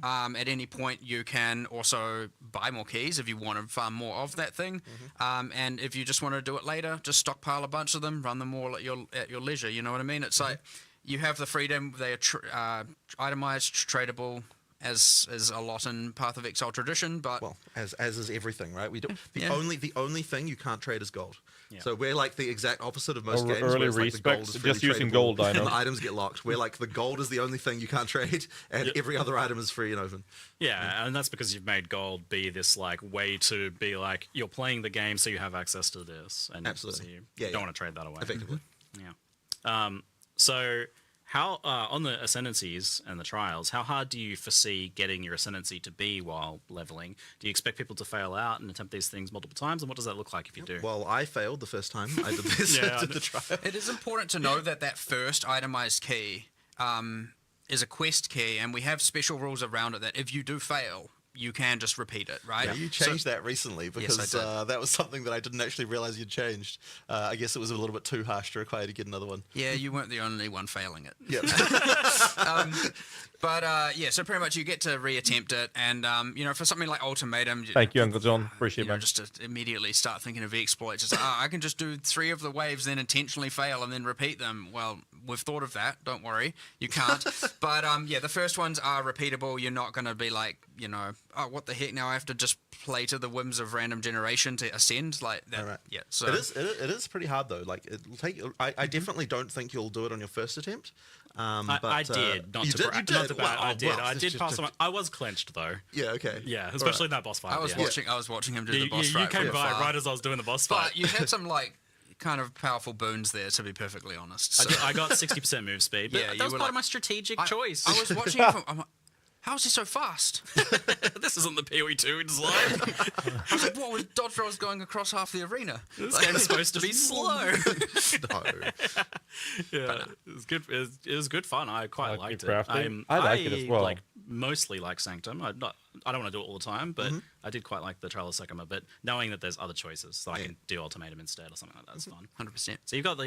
At any point, you can also buy more keys if you want to farm more of that thing. And if you just want to do it later, just stockpile a bunch of them, run them all at your leisure. You know what I mean? It's like you have the freedom. They are itemized, tradable, as a lot in Path of Exile tradition, but as is everything, right? We do the only thing you can't trade is gold. So we're like the exact opposite of most games. Early where it's like the gold respecs, is freely just using tradable gold, I know. and the items get locked. We're like the gold is the only thing you can't trade, and every other item is free and open. Yeah, and that's because you've made gold be this like way to be like you're playing the game, so you have access to this, and Absolutely. so you don't want to trade that away. Effectively. So how on the ascendancies and the trials, how hard do you foresee getting your ascendancy to be while leveling? Do you expect people to fail out and attempt these things multiple times, and what does that look like if you do? Well, I failed the first time I did this. did the trial. It is important to know that first itemized key is a quest key, and we have special rules around it that if you do fail, you can just repeat it, right? Yeah, you changed that recently because Yes, I did. that was something that I didn't actually realize you'd changed. I guess it was a little bit too harsh to require to get another one. Yeah, you weren't the only one failing it. Yep. So pretty much you get to reattempt it, and for something like Ultimatum, Thank you, Uncle John. Appreciate it, man. just to immediately start thinking of exploits. It's like, I can just do 3 of the waves, then intentionally fail, and then repeat them. Well, we've thought of that. Don't worry, you can't. But the first ones are repeatable. You're not going to be like, oh, what the heck? Now I have to just play to the whims of random generation to ascend like that. Right. Yeah. So it is pretty hard though. Like it'll take. I definitely don't think you'll do it on your first attempt. I did. Not you to did. bra- You did. Not to bad. Well, I did. well, I it's did just- pass on. I was clenched though. Yeah. Okay. Yeah, especially in that boss fight. I was watching him do the boss You fight. came from by afar. right as I was doing the boss fight. But you had some kind of powerful boons there, to be perfectly honest. So. I got 60% move speed. But Yeah, that you was were part like- of my strategic choice. I was watching him. I'm like, how is he so fast? This isn't the PoE 2 design. I was like, what was dodge rolls going across half the arena? This game's supposed to be slow. No. Yeah, it was good. It was good fun. I quite liked it. crafting. I like it as well. Mostly like Sanctum. I don't want to do it all the time, but I did quite like the Trial of Sycamore. But knowing that there's other choices, so I can do Ultimatum instead or something like that, it's fun. 100%. So you've got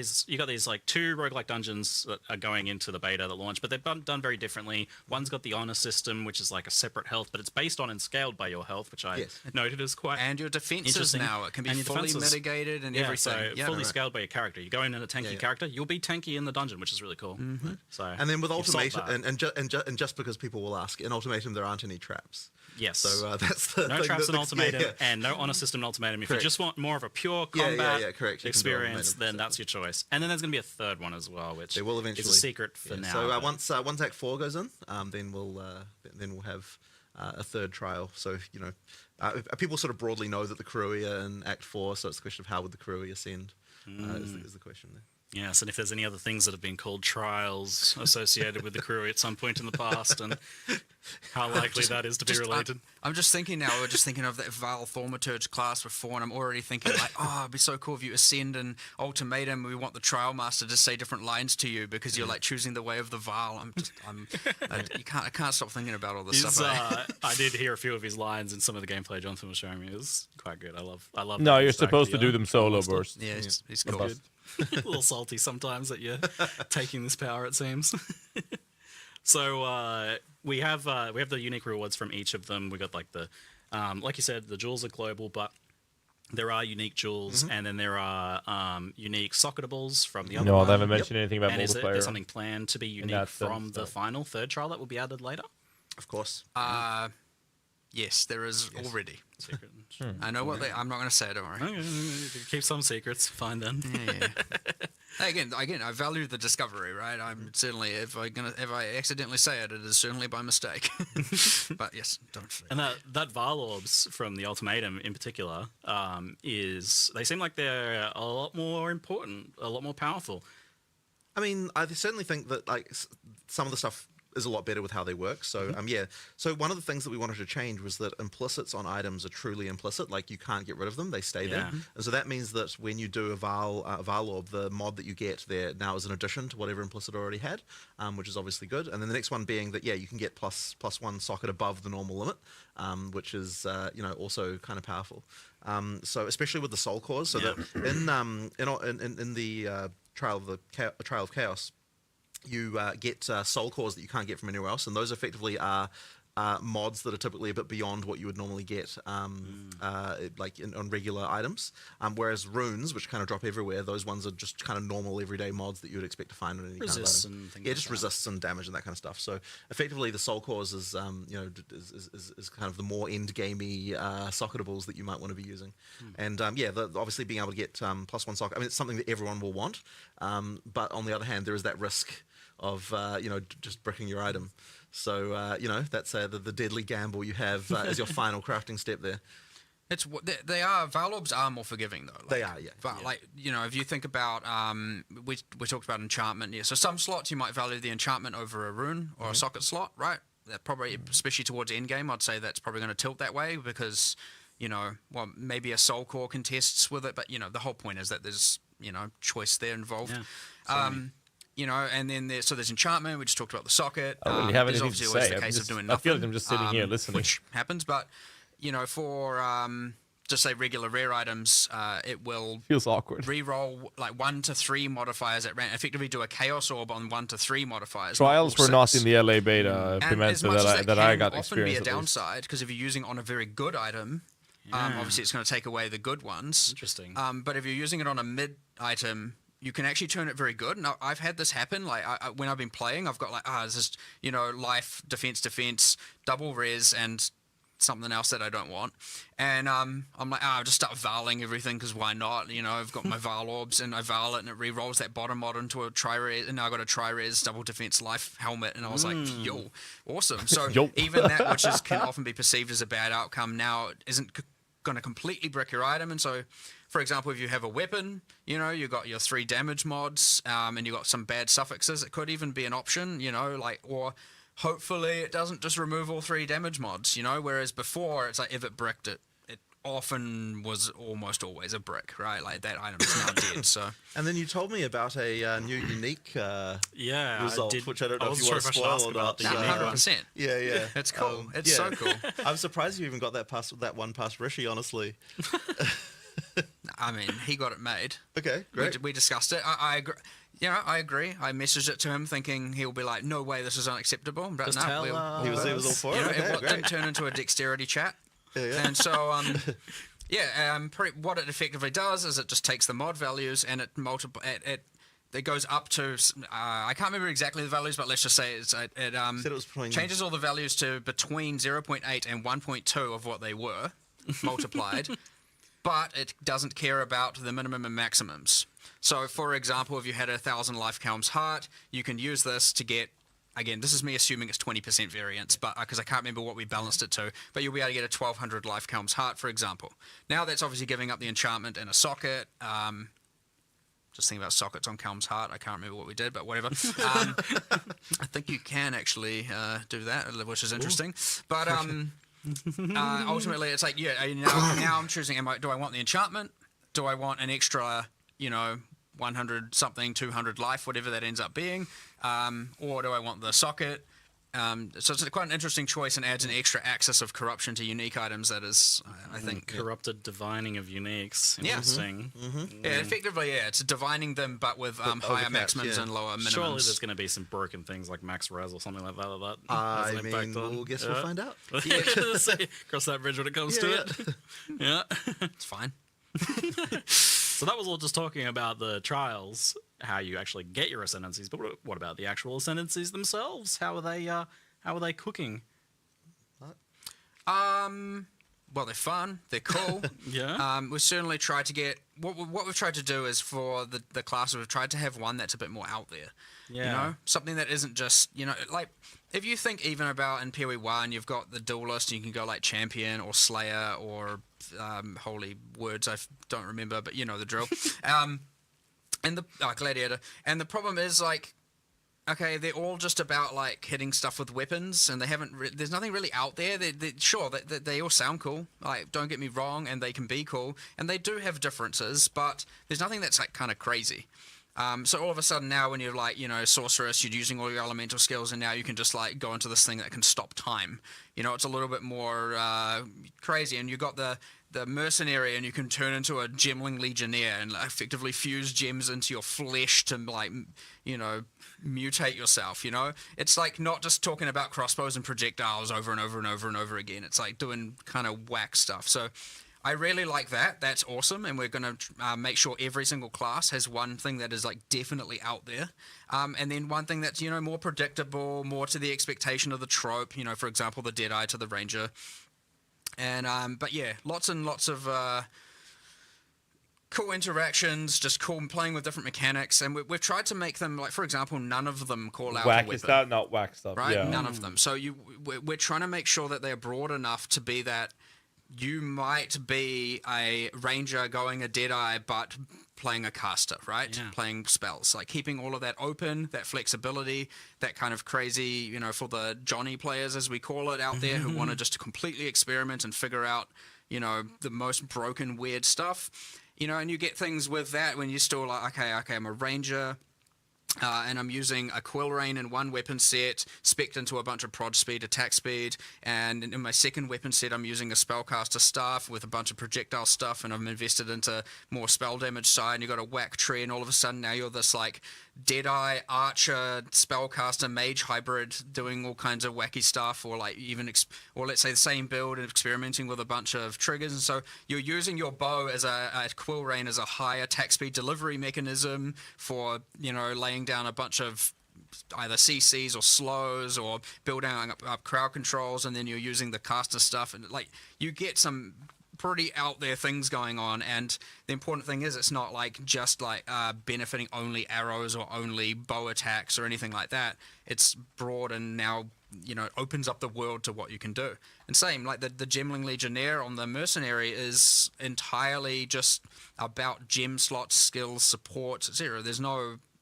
these like 2 roguelike dungeons that are going into the beta that launch, but they've done very differently. One's got the honor system, which is like a separate health, but it's based on and scaled by your health, which I noted as quite And your defenses interesting. now. It can be And your fully defenses. mitigated and Yeah, everything. so fully scaled by your character. You go in a tanky character, you'll be tanky in the dungeon, which is really cool. So And then with you've solved Ultimatum, that. and just because people will ask, in Ultimatum there aren't any traps. Yes. So that's the no thing traps that in Ultimatum yeah. and no honor system in Ultimatum. If Correct. you just want more of a pure Yeah, combat correct. You can do experience, Ultimatum, then that's your choice. And then there's going to be a third one as well, which They will eventually. is a secret for now. So but- once Act 4 goes in, then we'll have a third trial. So people sort of broadly know that the Kuruia in Act 4. So it's the question of how would the Kuruia ascend is the question there. Yes, and if there's any other things that have been called trials associated with the crew at some point in the past, and how likely that is to be related. I'm just thinking now, we're just thinking of that Val Thaumaturge class before, and I'm already thinking like, oh, it'd be so cool if you ascend an ultimatum. We want the trial master to say different lines to you because you're like choosing the way of the Val. I can't stop thinking about all this stuff. I did hear a few of his lines in some of the gameplay Jonathan was showing me. It was quite good. I love. No, you're supposed to do them solo bursts. Yeah, he's cool. A little salty sometimes that you're taking this power, it seems. So we have the unique rewards from each of them. We got like the like you said, the jewels are global, but there are unique jewels, and then there are unique socketables from the other. No, one. they haven't mentioned anything about and multiplayer. Is there something planned to be unique from the final third trial that will be added later? Of course. Yes, there is already. Secret. I know what I'm not going to say. Don't worry. Keep some secrets. Fine then. Yeah. Again, I value the discovery, right? I'm certainly if I accidentally say it, it is certainly by mistake. But yes, don't. And that Val orbs from the ultimatum in particular they seem like they're a lot more important, a lot more powerful. I mean, I certainly think that like some of the stuff is a lot better with how they work. So So one of the things that we wanted to change was that implicits on items are truly implicit. Like you can't get rid of them; they stay there. And so that means that when you do a Val orb, the mod that you get there now is an addition to whatever implicit already had, which is obviously good. And then the next one being that you can get plus one socket above the normal limit, which is also kind of powerful. So especially with the soul cores, so that in the Trial of Chaos, you get soul cores that you can't get from anywhere else, and those effectively are mods that are typically a bit beyond what you would normally get like on regular items, whereas runes, which kind of drop everywhere, those ones are just kind of normal everyday mods that you would expect to find on any Resists kind of item. And things Just resists and damage and that kind of stuff. So effectively the soul cores is is kind of the more end gamey socketables that you might want to be using. And obviously being able to get plus one socket, I mean, it's something that everyone will want, but on the other hand there is that risk of just bricking your item. So that's the deadly gamble you have as your final crafting step there. It's they are Val orbs are more forgiving though. They are, yeah. But like if you think about we talked about enchantment. Yeah, so some slots you might value the enchantment over a rune or a socket slot, right? That probably, especially towards endgame, I'd say that's probably going to tilt that way because maybe a soul core contests with it, but the whole point is that there's choice there involved. Yeah. And then there's enchantment. We just talked about the socket. I don't really have there's anything to obviously always say. the case of doing I nothing. feel like I'm just sitting here listening. Which happens, but for just say regular rare items, it will feels awkward. Reroll like 1 to 3 modifiers at random. Effectively, do a chaos orb on 1 to 3 modifiers. Trials were not in the LA beta Pimenta that I got often experience. Often be a downside because if you're using on a very good item, obviously it's going to take away the good ones. Interesting. But if you're using it on a mid item, you can actually turn it very good. Now, I've had this happen. Like when I've been playing, I've got like it's just life, defense, double res, and something else that I don't want. And I'm like, I'll just start valing everything because why not? I've got my Val orbs and I val it and it re-rolls that bottom mod into a tri-res, and now I got a tri-res double defense life helmet, and I was like, yo, awesome. So even that, which can often be perceived as a bad outcome, now isn't going to completely brick your item. And so, for example, if you have a weapon, you got your 3 damage mods, and you got some bad suffixes, it could even be an option, or hopefully it doesn't just remove all 3 damage mods, whereas before it's like if it bricked it often was almost always a brick, right? Like that item is now dead. So. And then you told me about a new unique result, which I don't know if you want to spoil or not. 100%. Yeah. It's cool. It's so cool. I'm surprised you even got that one past Rishi, honestly. I mean, he got it made. Okay, great. We discussed it. I agree. I agree. I messaged it to him thinking he'll be like, no way, this is unacceptable. But he was all for it. It didn't turn into a dexterity chat. Yeah. And so, what it effectively does is it just takes the mod values and it goes up to, I can't remember exactly the values, but let's just say it changes all the values to between 0.8 and 1.2 of what they were multiplied, but it doesn't care about the minimum and maximums. So, for example, if you had 1,000 life Calm's heart, you can use this to get, again, this is me assuming it's 20% variance, but because I can't remember what we balanced it to, but you'll be able to get a 1,200 life Calm's heart, for example. Now that's obviously giving up the enchantment and a socket, Just thinking about sockets on Calm's heart. I can't remember what we did, but whatever. I think you can actually do that, which is interesting. But ultimately, it's like, now I'm choosing, do I want the enchantment? Do I want an extra, 100 something, 200 life, whatever that ends up being? Or do I want the socket? So it's quite an interesting choice and adds an extra axis of corruption to unique items that is, I think... Corrupted divining of uniques. Interesting. Yeah, effectively, it's divining them, but with higher maximums and lower minimums. Surely there's going to be some broken things like max res or something like that. We'll find out. Cross that bridge when it comes to it. Yeah. It's fine. So that was all just talking about the trials, how you actually get your ascendancies. But what about the actual ascendancies themselves? How are they cooking? Well, they're fun. They're cool. Yeah. We certainly tried to get what we've tried to do is for the class we've tried to have one that's a bit more out there. Yeah. Something that isn't just like if you think even about in PoE 1, you've got the duelist. You can go like champion or slayer or holy words I don't remember, but you know the drill. And the gladiator. And the problem is like. Okay, they're all just about like hitting stuff with weapons, and they haven't. There's nothing really out there. They all sound cool. Like, don't get me wrong, and they can be cool, and they do have differences, but there's nothing that's like kind of crazy. So all of a sudden now, when you're like, sorceress, you're using all your elemental skills, and now you can just like go into this thing that can stop time. It's a little bit more crazy, and you got the mercenary, and you can turn into a gemling legionnaire and like, effectively fuse gems into your flesh to like, mutate yourself. It's like not just talking about crossbows and projectiles over and over and over and over again. It's like doing kind of whack stuff. So I really like that. That's awesome, and we're going to make sure every single class has one thing that is like definitely out there, and then one thing that's more predictable, more to the expectation of the trope. For example, the Deadeye to the Ranger, and but yeah, lots and lots of cool interactions, just cool playing with different mechanics, and we've tried to make them like, for example, none of them call out wacky a weapon, stuff, not whack stuff, right? Yeah. None of them. So we're trying to make sure that they're broad enough to be that. You might be a ranger going a Deadeye, but playing a caster, right? Yeah. Playing spells, like keeping all of that open, that flexibility, that kind of crazy, for the Johnny players, as we call it, out there who want to just completely experiment and figure out, the most broken, weird stuff, and you get things with that when you're still like, okay, I'm a ranger. And I'm using a Quill Rain in one weapon set, spec'd into a bunch of prod speed, attack speed, and in my second weapon set I'm using a Spellcaster Staff with a bunch of projectile stuff, and I'm invested into more spell damage side, and you've got a whack tree, and all of a sudden now you're this like Deadeye, Archer, Spellcaster, Mage hybrid doing all kinds of wacky stuff, or like even, or let's say the same build and experimenting with a bunch of triggers, and so you're using your bow as a Quill Rain as a high attack speed delivery mechanism for, laying down a bunch of either CCs or slows or building up crowd controls, and then you're using the caster stuff, and like you get some pretty out there things going on. And the important thing is it's not like just like benefiting only arrows or only bow attacks or anything like that. It's broad and now opens up the world to what you can do. And same like the Gemling Legionnaire on the Mercenary is entirely just about gem slots, skills, support, etc.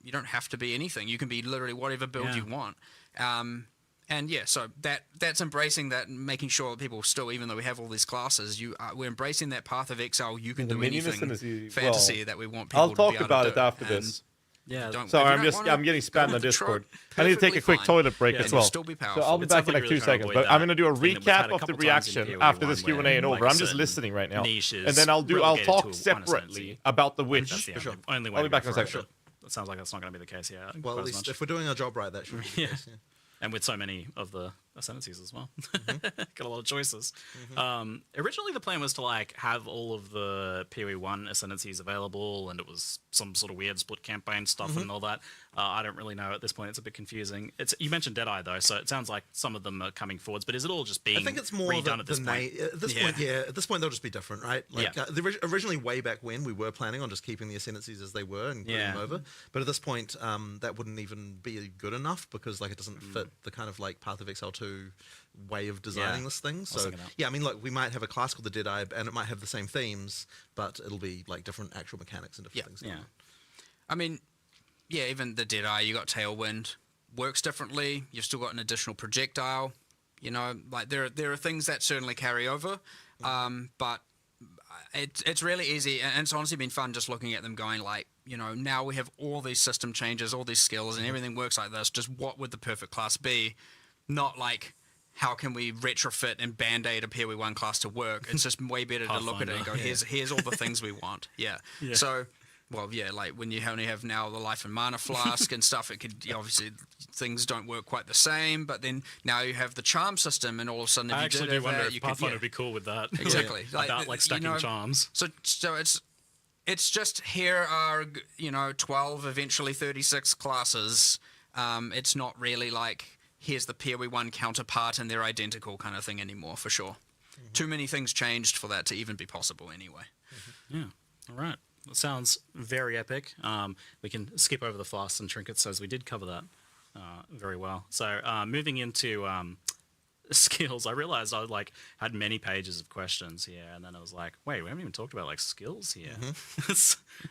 You don't have to be anything. You can be literally whatever build you want. And yeah, so that's embracing that, and making sure that people still, even though we have all these classes, we're embracing that path of exile. You can do anything fantasy that we want people to be able to do. I'll talk about it after this. Yeah. Sorry, I'm getting spammed on Discord. I need to take a quick toilet break as well. Still be So I'll be back in like 2 seconds. But I'm going to do a recap of the reaction after this Q&A and over. I'm just listening right now, and then I'll talk separately about the witch. For sure. I'll be back in a second. It sounds like that's not going to be the case. Yeah. Well, at least if we're doing our job right, that should be the case. Yeah. And with so many of the ascendancies as well. Got a lot of choices. Originally, the plan was to like have all of the PoE 1 ascendancies available, and it was some sort of weird split campaign stuff and all that. I don't really know at this point. It's a bit confusing. You mentioned Deadeye though, so it sounds like some of them are coming forwards. But is it all just being? I think it's more redone at this point. At this point, they'll just be different, right? Like originally, way back when, we were planning on just keeping the ascendancies as they were and putting them over. But at this point, that wouldn't even be good enough because like it doesn't fit the kind of like Path of Exile 2 way of designing this thing. So yeah, I mean, look, we might have a class called the Deadeye, and it might have the same themes, but it'll be like different actual mechanics and different things. I mean, yeah, even the Deadeye, you got Tailwind, works differently. You've still got an additional projectile. You know, like there are things that certainly carry over, but it's really easy, and it's honestly been fun just looking at them going like, you know, now we have all these system changes, all these skills, and everything works like this. Just what would the perfect class be? Not like how can we retrofit and band-aid a PoE 1 class to work. It's just way better to look at it and go, here's all the things we want. Yeah. So, well, yeah, like when you only have now the life and mana flask and stuff, it could obviously things don't work quite the same. But then now you have the charm system, and all of a sudden, if I you actually did do wonder that, if you could Pathfinder would be cool with that. Exactly. About stacking charms. So it's just here are 12, eventually 36 classes. It's not really like here's the PoE 1 counterpart and they're identical kind of thing anymore, for sure. Too many things changed for that to even be possible anyway. Yeah. All right. That sounds very epic. We can skip over the flasks and trinkets as we did cover that very well. So moving into skills, I realized I had many pages of questions here, and then I was like, wait, we haven't even talked about skills here.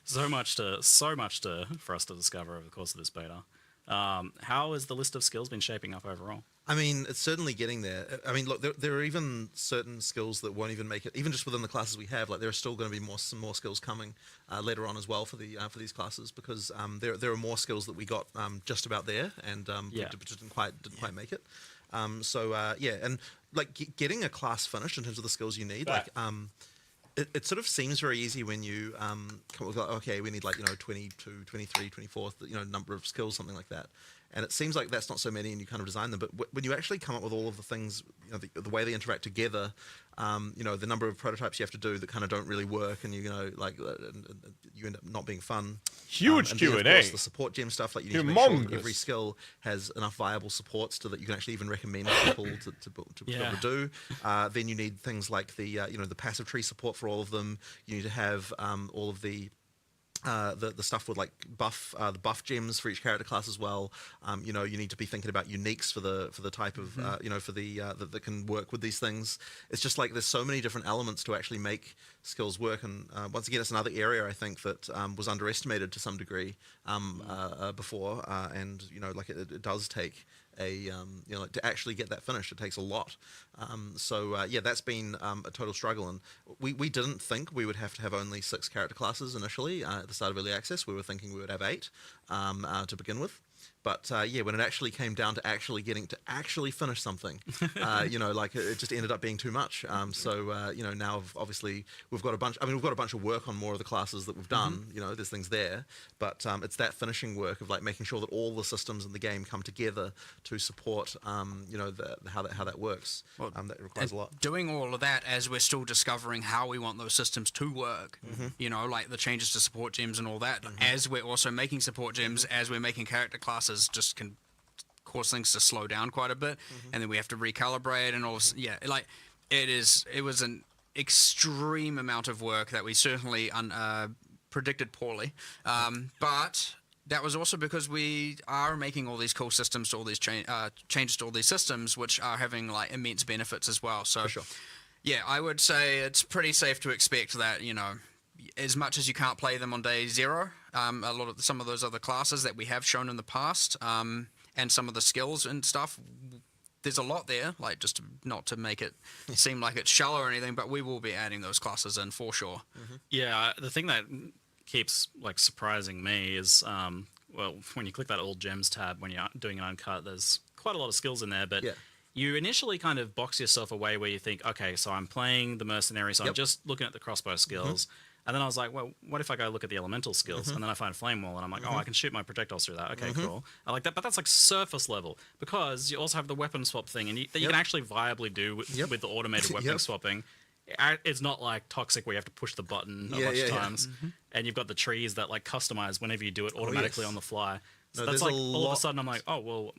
so much for us to discover over the course of this beta. How has the list of skills been shaping up overall? I mean, it's certainly getting there. I mean, look, there are even certain skills that won't even make it, even just within the classes we have. Like, there are still going to be some more skills coming later on as well for these classes, because there are more skills that we got just about there and didn't quite make it. And like getting a class finished in terms of the skills you need, it sort of seems very easy when you come up with, like, okay, we need 22, 23, 24, number of skills, something like that. And it seems like that's not so many, and you kind of design them. But when you actually come up with all of the things, the way they interact together, the number of prototypes you have to do that kind of don't really work, and you end up not being fun. Huge and Q&A. Then, of course, the support gem stuff, like you need to make sure that every skill has enough viable supports so that you can actually even recommend people to be able to do. Then you need things like the passive tree support for all of them. You need to have all of the stuff with like the buff gems for each character class as well. You need to be thinking about uniques for the type of that can work with these things. It's just like there's so many different elements to actually make skills work, and once again, it's another area I think that was underestimated to some degree before, and it does take to actually get that finished, it takes a lot. That's been a total struggle, and we didn't think we would have to have only 6 character classes initially at the start of early access. We were thinking we would have 8 to begin with. But when it actually came down to actually getting to actually finish something, it just ended up being too much. Now obviously we've got a bunch. I mean, we've got a bunch of work on more of the classes that we've done. There's things there, but it's that finishing work of like making sure that all the systems in the game come together to support, how that works. That requires a lot. Doing all of that as we're still discovering how we want those systems to work. Like the changes to support gems and all that. As we're also making support gems, as we're making character classes, just can cause things to slow down quite a bit, and then we have to recalibrate and all. It was an extreme amount of work that we certainly predicted poorly, but that was also because we are making all these cool systems to all these changes to all these systems, which are having like immense benefits as well. So, I would say it's pretty safe to expect that as much as you can't play them on day 0, some of those other classes that we have shown in the past, and some of the skills and stuff, there's a lot there, like just not to make it seem like it's shallow or anything, but we will be adding those classes in for sure. Yeah, the thing that keeps surprising me is, when you click that all gems tab when you're doing an uncut, there's quite a lot of skills in there, but you initially kind of box yourself away where you think, okay, so I'm playing the mercenary, so I'm just looking at the crossbow skills. And then I was like, well, what if I go look at the elemental skills? And then I find Flame Wall, and I'm like, oh, I can shoot my projectiles through that. Okay, cool. I like that, but that's like surface level, because you also have the weapon swap thing, and that you can actually viably do with the automated weapon swapping. It's not like Toxic where you have to push the button a bunch of times, and you've got the trees that customize whenever you do it automatically on the fly. So that's all of a sudden I'm like, oh, well,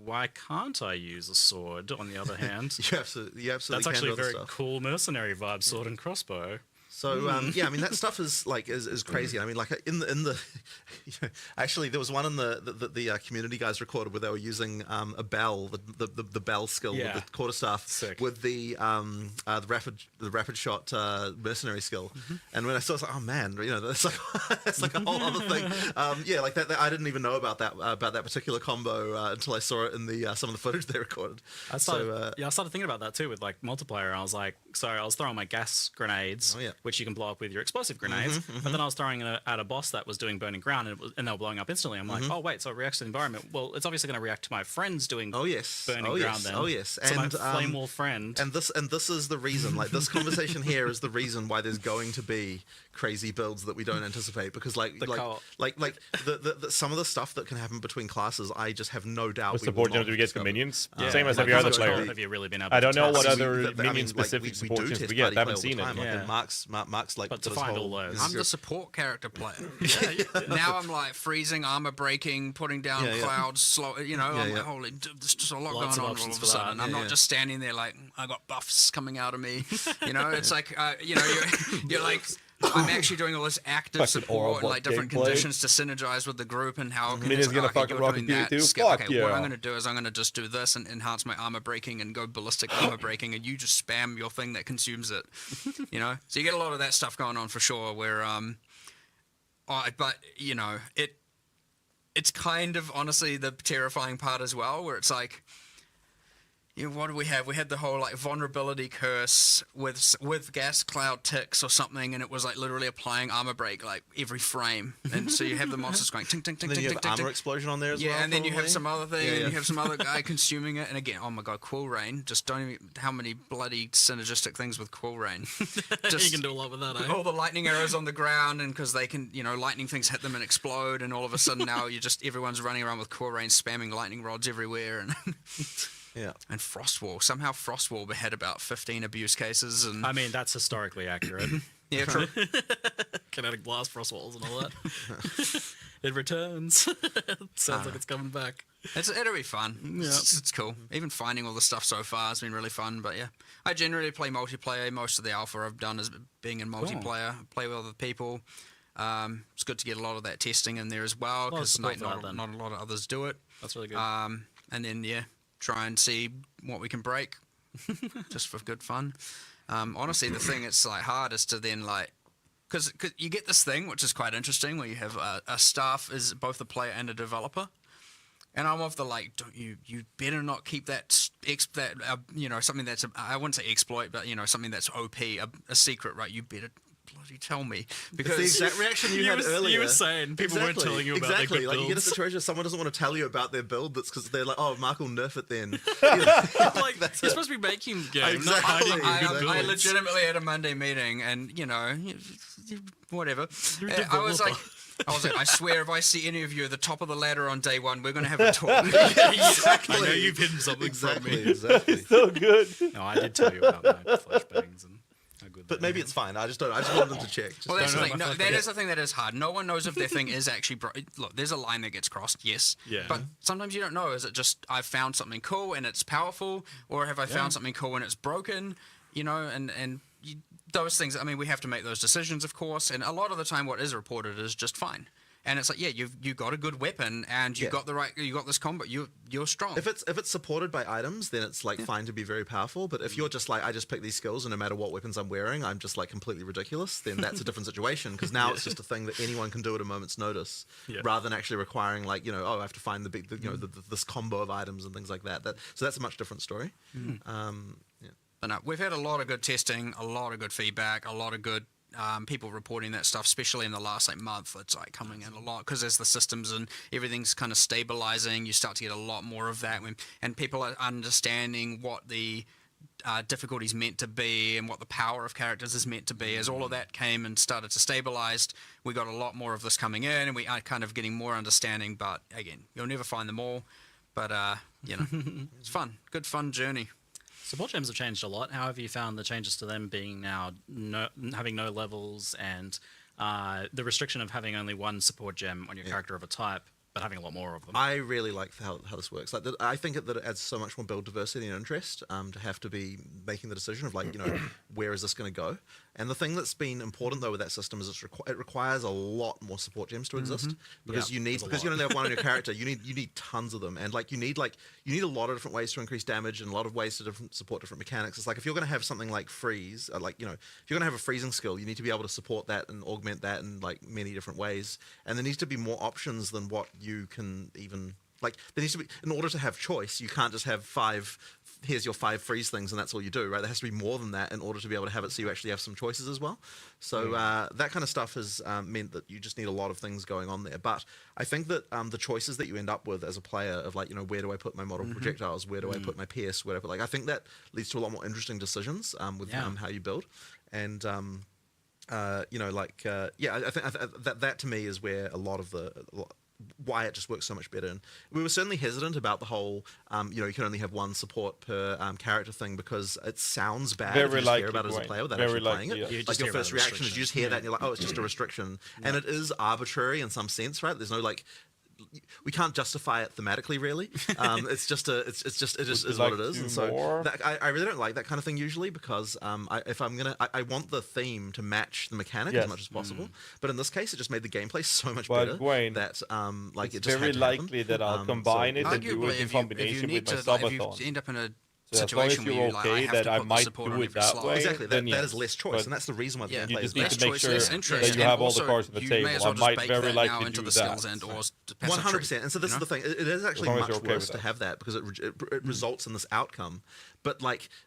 why can't I use a sword on the other hand? You absolutely That's actually a very cool mercenary vibe, sword and crossbow. So yeah, I mean that stuff is like is crazy. I mean, like in the actually there was one in the community guys recorded where they were using a bell, the bell skill with the quarterstaff with the rapid shot mercenary skill. And when I saw it, I was like, oh man, that's like that's like a whole other thing. Yeah, like that I didn't even know about that particular combo until I saw it in the some of the footage they recorded. I started thinking about that too with like multiplayer. I was like, so I was throwing my gas grenades, which you can blow up with your explosive grenades, but then I was throwing it at a boss that was doing burning ground, and they were blowing up instantly. I'm like, oh wait, so it reacts to the environment. Well, it's obviously going to react to my friends doing burning ground then. Oh yes, so and my flame wall friend. And this is the reason. Like this conversation here is the reason why there's going to be crazy builds that we don't anticipate, because like some of the stuff that can happen between classes, I just have no doubt. With support gems we get the minions, same as like every other player. Have you really been able I don't know what test? other minion specific support gems we get. I haven't seen it. Like Mark's like, but to find all those, I'm the support character player. Now I'm like freezing, armor breaking, putting down clouds, slow. I'm like, holy, there's just a lot going on all of a sudden. I'm not just standing there like I got buffs coming out of me. It's like you're like. I'm actually doing all this active support and like different conditions to synergize with the group and how Minnie's gonna fucking rock computer too. Fuck yeah. What I'm gonna do is I'm gonna just do this and enhance my armor breaking and go ballistic armor breaking, and you just spam your thing that consumes it. So you get a lot of that stuff going on for sure. Where but it's kind of honestly the terrifying part as well, where it's like. What do we have? We had the whole like vulnerability curse with gas cloud ticks or something, and it was like literally applying armor break like every frame, and so you have the monsters going ting ting ting ting ting ting. Armor explosion on there as well. Yeah, and then you have some other thing, and you have some other guy consuming it, and again, oh my god, Quill Rain! Just don't even how many bloody synergistic things with Quill Rain. You can do a lot with that. All the lightning arrows on the ground, and because they can, lightning things hit them and explode, and all of a sudden now everyone's running around with Quill Rain, spamming lightning rods everywhere, and. Yeah, and Frostwall. Somehow Frostwall had about 15 abuse cases, and I mean that's historically accurate. Yeah, true. Kinetic blast Frostwalls and all that. It returns. Sounds like it's coming back. It'll be fun. Yeah. It's cool. Even finding all the stuff so far has been really fun. But yeah, I generally play multiplayer. Most of the alpha I've done is being in multiplayer. Play with other people. It's good to get a lot of that testing in there as well, because not a lot of others do it. That's really good. And then try and see what we can break, just for good fun. Honestly, the thing that's like hard is to then like, because you get this thing which is quite interesting where you have a staff is both a player and a developer, and I'm of the like, don't you better not keep that something that's I wouldn't say exploit, but something that's OP, a secret, right? You better bloody tell me, because it's the exact reaction you had earlier. You were saying people weren't telling you about their good builds. You get a situation where someone doesn't want to tell you about their build, that's because they're like, oh, Mark will nerf it then. Like you're supposed to be making game, not hiding your good builds. I legitimately had a Monday meeting, and whatever. I was like, I swear, if I see any of you at the top of the ladder on day one, we're going to have a talk. Exactly. I know you've hidden something from me. Exactly. So good. No, I did tell you about my flashbangs and how good. But maybe it's fine. I just wanted them to check. Well, that's the thing. No, that is the thing that is hard. No one knows if their thing is actually look, there's a line that gets crossed, yes. Yeah. But sometimes you don't know. Is it just I've found something cool and it's powerful, or have I found something cool and it's broken? Those things. I mean, we have to make those decisions, of course. And a lot of the time, what is reported is just fine. And it's like, you got a good weapon, and you got this combo. You're strong. If it's supported by items, then it's like fine to be very powerful. But if you're just like, I just pick these skills, and no matter what weapons I'm wearing, I'm just like completely ridiculous, then that's a different situation, because now it's just a thing that anyone can do at a moment's notice, rather than actually requiring like I have to find this combo of items and things like that. So that's a much different story. But no, we've had a lot of good testing, a lot of good feedback, a lot of good people reporting that stuff, especially in the last month. It's like coming in a lot, because as the systems and everything's kind of stabilizing, you start to get a lot more of that, and people are understanding what the difficulties meant to be and what the power of characters is meant to be. As all of that came and started to stabilize, we got a lot more of this coming in, and we are kind of getting more understanding. But again, you'll never find them all. But it's fun, good fun journey. Support gems have changed a lot. How have you found the changes to them being now having no levels, and the restriction of having only one support gem on your character of a type, but having a lot more of them? I really like how this works. Like, I think that it adds so much more build diversity and interest to have to be making the decision of like, where is this going to go? And the thing that's been important though with that system is it requires a lot more support gems to exist because you only have one on your character. You need tons of them, and you need a lot of different ways to increase damage and a lot of ways to support different mechanics. It's like if you're going to have something like freeze, if you're going to have a freezing skill, you need to be able to support that and augment that in many different ways. And there needs to be more options than what you can even. There needs to be, in order to have choice, you can't just have here's your 5 freeze things and that's all you do, right? There has to be more than that in order to be able to have it so you actually have some choices as well. So that kind of stuff has meant that you just need a lot of things going on there. But I think that the choices that you end up with as a player of where do I put my model projectiles, where do I put my PS, whatever, I think that leads to a lot more interesting decisions with how you build. And I think that to me is where a lot of why it just works so much better. And we were certainly hesitant about the whole, you can only have one support per character thing because it sounds bad if you just hear about it as a player without actually playing it. Yeah. Your first reaction is you just hear that and you're like, oh, it's just a restriction. And it is arbitrary in some sense, right? There's no we can't justify it thematically, really. It is what it is. And so I really don't like that kind of thing usually because I want the theme to match the mechanic as much as possible. But in this case, it just made the gameplay so much better. Wayne, that it's it just very likely that I'll combine it and do it in combination with my subathon. If you end up in a situation where you're okay, that I might do it that way. Exactly, that is less choice, and that's the reason why the you gameplay just is need to make sure that you have all the cards on the table. I might very likely do that. 100%. And so this is the thing. It is actually much worse to have that because it results in this outcome. But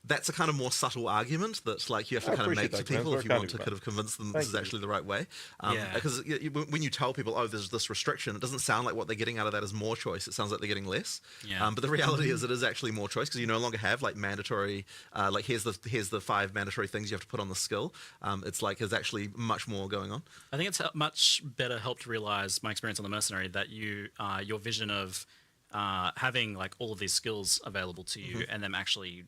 that's a kind of more subtle argument that you have to kind of make to people if you want to kind of convince them this is actually the right way. Because when you tell people, oh, there's this restriction, it doesn't sound like what they're getting out of that is more choice. It sounds like they're getting less. But the reality is it is actually more choice because you no longer have mandatory, here's the 5 mandatory things you have to put on the skill. There's actually much more going on. I think it's much better helped realize my experience on the Mercenary that your vision of having all of these skills available to you and them actually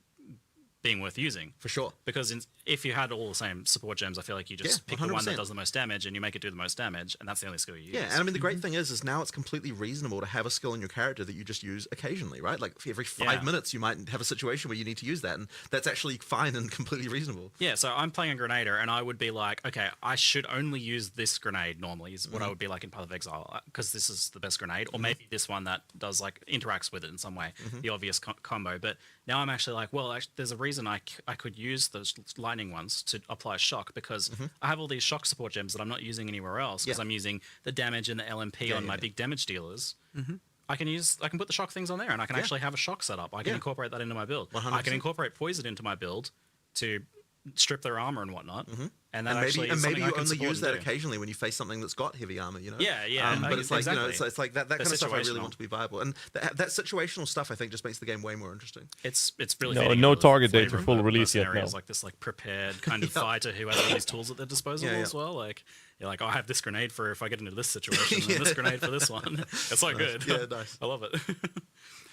being worth using. For sure. Because if you had all the same support gems, I feel like you just pick the one that does the most damage and you make it do the most damage, and that's the only skill you use. Yeah, and I mean, the great thing is now it's completely reasonable to have a skill in your character that you just use occasionally, right? Every 5 minutes you might have a situation where you need to use that, and that's actually fine and completely reasonable. Yeah, so I'm playing a Grenader, and I would be like, okay, I should only use this grenade normally, is what I would be like in Path of Exile, because this is the best grenade, or maybe this one that does, interacts with it in some way, the obvious combo, but now I'm actually like, well, there's a reason I could use those lightning ones to apply shock because I have all these shock support gems that I'm not using anywhere else because I'm using the damage and the LMP on my big damage dealers. I can put the shock things on there and I can actually have a shock setup. I can incorporate that into my build. 100%. I can incorporate poison into my build to strip their armor and whatnot. And maybe you only use that occasionally when you face something that's got heavy armor, Yeah. But it's exactly. It's like that kind of stuff I really want to be viable, and that situational stuff I think just makes the game way more interesting. It's really no target date for full release yet. No. Is like this prepared kind of fighter who has all these tools at their disposal as well. You're like, I have this grenade for if I get into this situation, and this grenade for this one. It's so good. Yeah, nice. I love it.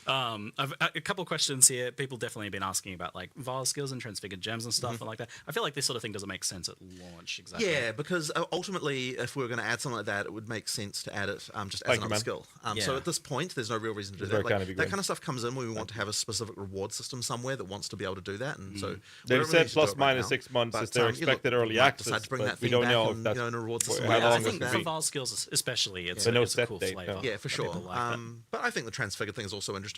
I've a couple of questions here. People definitely have been asking about Vile skills and transfigured gems and stuff and like that. I feel like this sort of thing doesn't make sense at launch. Exactly. Yeah, because ultimately, if we were going to add something like that, it would make sense to add it just as another skill. So at this point, there's no real reason to do that. That kind of stuff comes in when we want to have a specific reward system somewhere that wants to be able to do that. And so they said plus minus 6 months is their expected early access. But we don't know if that's in a reward system. I think for Vile skills especially, it's a cool flavor. Yeah, for sure. But I think the transfigured thing is also interesting.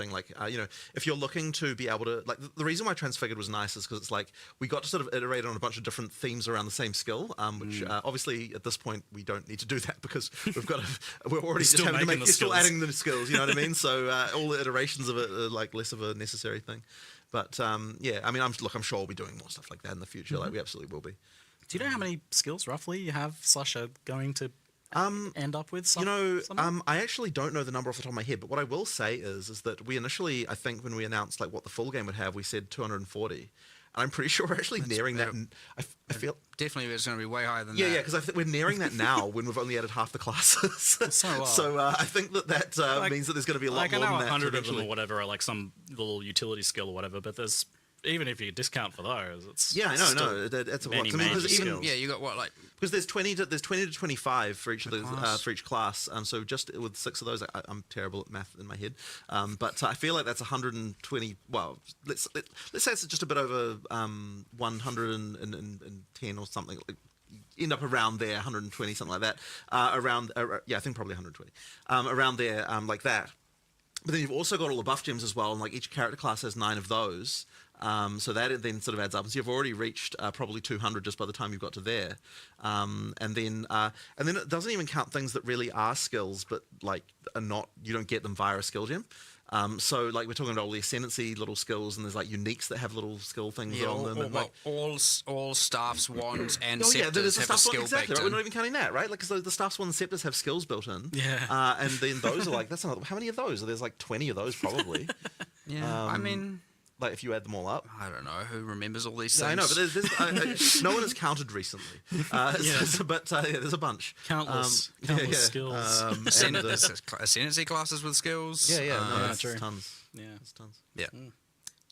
If you're looking to be able to the reason why transfigured was nice is because it's we got to sort of iterate on a bunch of different themes around the same skill, which obviously at this point we don't need to do that because we're already just having to make still adding the skills, you know what I mean? So all the iterations of it are less of a necessary thing. But I'm sure we'll be doing more stuff like that in the future. We absolutely will be. Do you know how many skills roughly you have / are going to end up with? I actually don't know the number off the top of my head, but what I will say is that we initially, I think when we announced what the full game would have, we said 240. And I'm pretty sure we're actually nearing that. I feel definitely it's going to be way higher than that. Yeah, because I think we're nearing that now when we've only added half the classes. So I think that means that there's going to be a lot more than that. 100 of them or whatever are some little utility skill or whatever, but there's even if you discount for those, it's yeah, I know, no, that's a lot. many I mean, major because even skills. Yeah, you got what, like because there's 20 to 25 for each of those class. for each class. So just with 6 of those, I'm terrible at math in my head. But I feel like that's 120. Well, let's say it's just a bit over 110 or something. Like, end up around there, 120, something like that. Yeah, I think probably 120. Around there, like that. But then you've also got all the buff gems as well, and like each character class has 9 of those. So that then sort of adds up. And so you've already reached probably 200 just by the time you've got to there. And then it doesn't even count things that really are skills, but like are not. You don't get them via a skill gem. So like we're talking about all the ascendancy little skills, and there's like uniques that have little skill things on them. And like, all staffs, wands, and oh yeah, there's scepters a have a staff skill one, exactly. baked Right? We're in. not even counting that, right? Like, because the staffs one and scepters have skills built in. Yeah. And then those are like, that's another. How many of those? There's like 20 of those probably. Yeah, I mean, like if you add them all up. I don't know who remembers all these Yeah, things. I know, but there's no one has counted recently. But yeah, there's a bunch. Countless skills. Ascendancy classes with skills. Yeah, true. Tons. Yeah, it's tons. Yeah.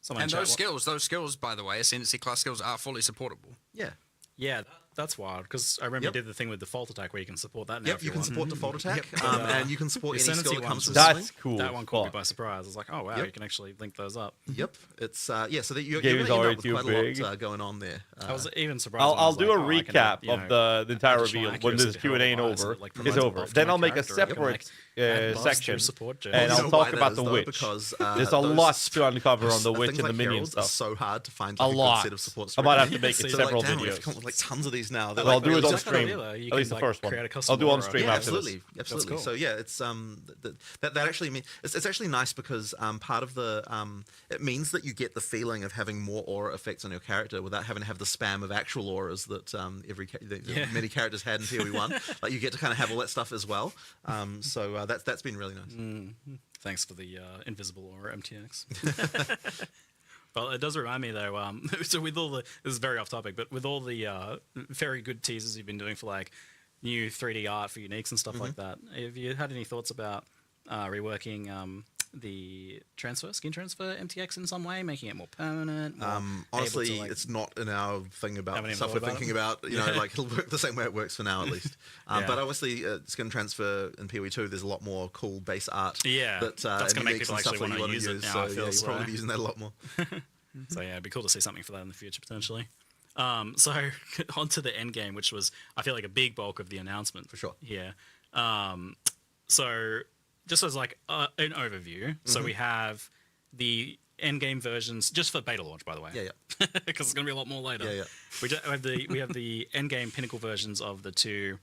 Someone And chat those skills, by the way, ascendancy class skills are fully supportable. Yeah. Yeah, that's wild because I remember you did the thing with default attack where you can support that now. Yep, if you can want. support default attack, But, and you can support the any skill ascendancy that comes ones with was- something. cool. That one caught me by surprise. I was like, oh wow, Yep. you can actually link those up. Yep, it's yeah. So that you're Game going is to end already up with too quite big. a lot going on there. I was even surprised. I'll when I was do a like, oh, I can, recap you of know, the entire additional reveal when accuracy this to Q&A ain't hell, so over. it, like, It's provides a over. buff to Then my I'll make a character. I can, separate like, add buffs to section, support gems. and You I'll know talk why that about is, the though? witch. Because, There's a those- lot to uncover on the witch things and the like minion heralds are stuff. so hard to find A like, a lot. good set of support. I might have to make So several like, damn, we have videos. to come up with like tons of these now. Well, I'll do it on It's like an stream. Avila. You At can, least the like, first one. create a I'll custom do on aura. stream Yeah, after absolutely, this. absolutely. cool. So yeah, it's that actually mean it's actually nice because part of the it means that you get the feeling of having more aura effects on your character without having to have the spam of actual auras that many characters had in PoE 1. Like you get to kind of have all that stuff as well. So that's been really nice. Thanks for the invisible aura MTX. Well, it does remind me though. So with all the this is very off topic, but with all the very good teasers you've been doing for like new 3D art for uniques and stuff like that, have you had any thoughts about reworking the skin transfer MTX in some way, making it more permanent? More Honestly, able to, like, it's not in our thing about Haven't even stuff thought we're about thinking it? about. You know, like it'll work the same way it works for now, at least. Yeah. But obviously, skin transfer in PoE 2, there's a lot more cool base art. Yeah, that, that's and going to make uniques people and stuff actually that you want to wanna use it now. So I yeah, feel you'll probably be using that a lot more. So yeah, it'd be cool to see something for that in the future potentially. So onto the Endgame, which was I feel like a big bulk of the announcement for sure. Yeah. So just as like an overview, so we have the Endgame versions just for beta launch, by the way. Yeah. Because it's going to be a lot more later. Yeah. We have the Endgame pinnacle versions of the two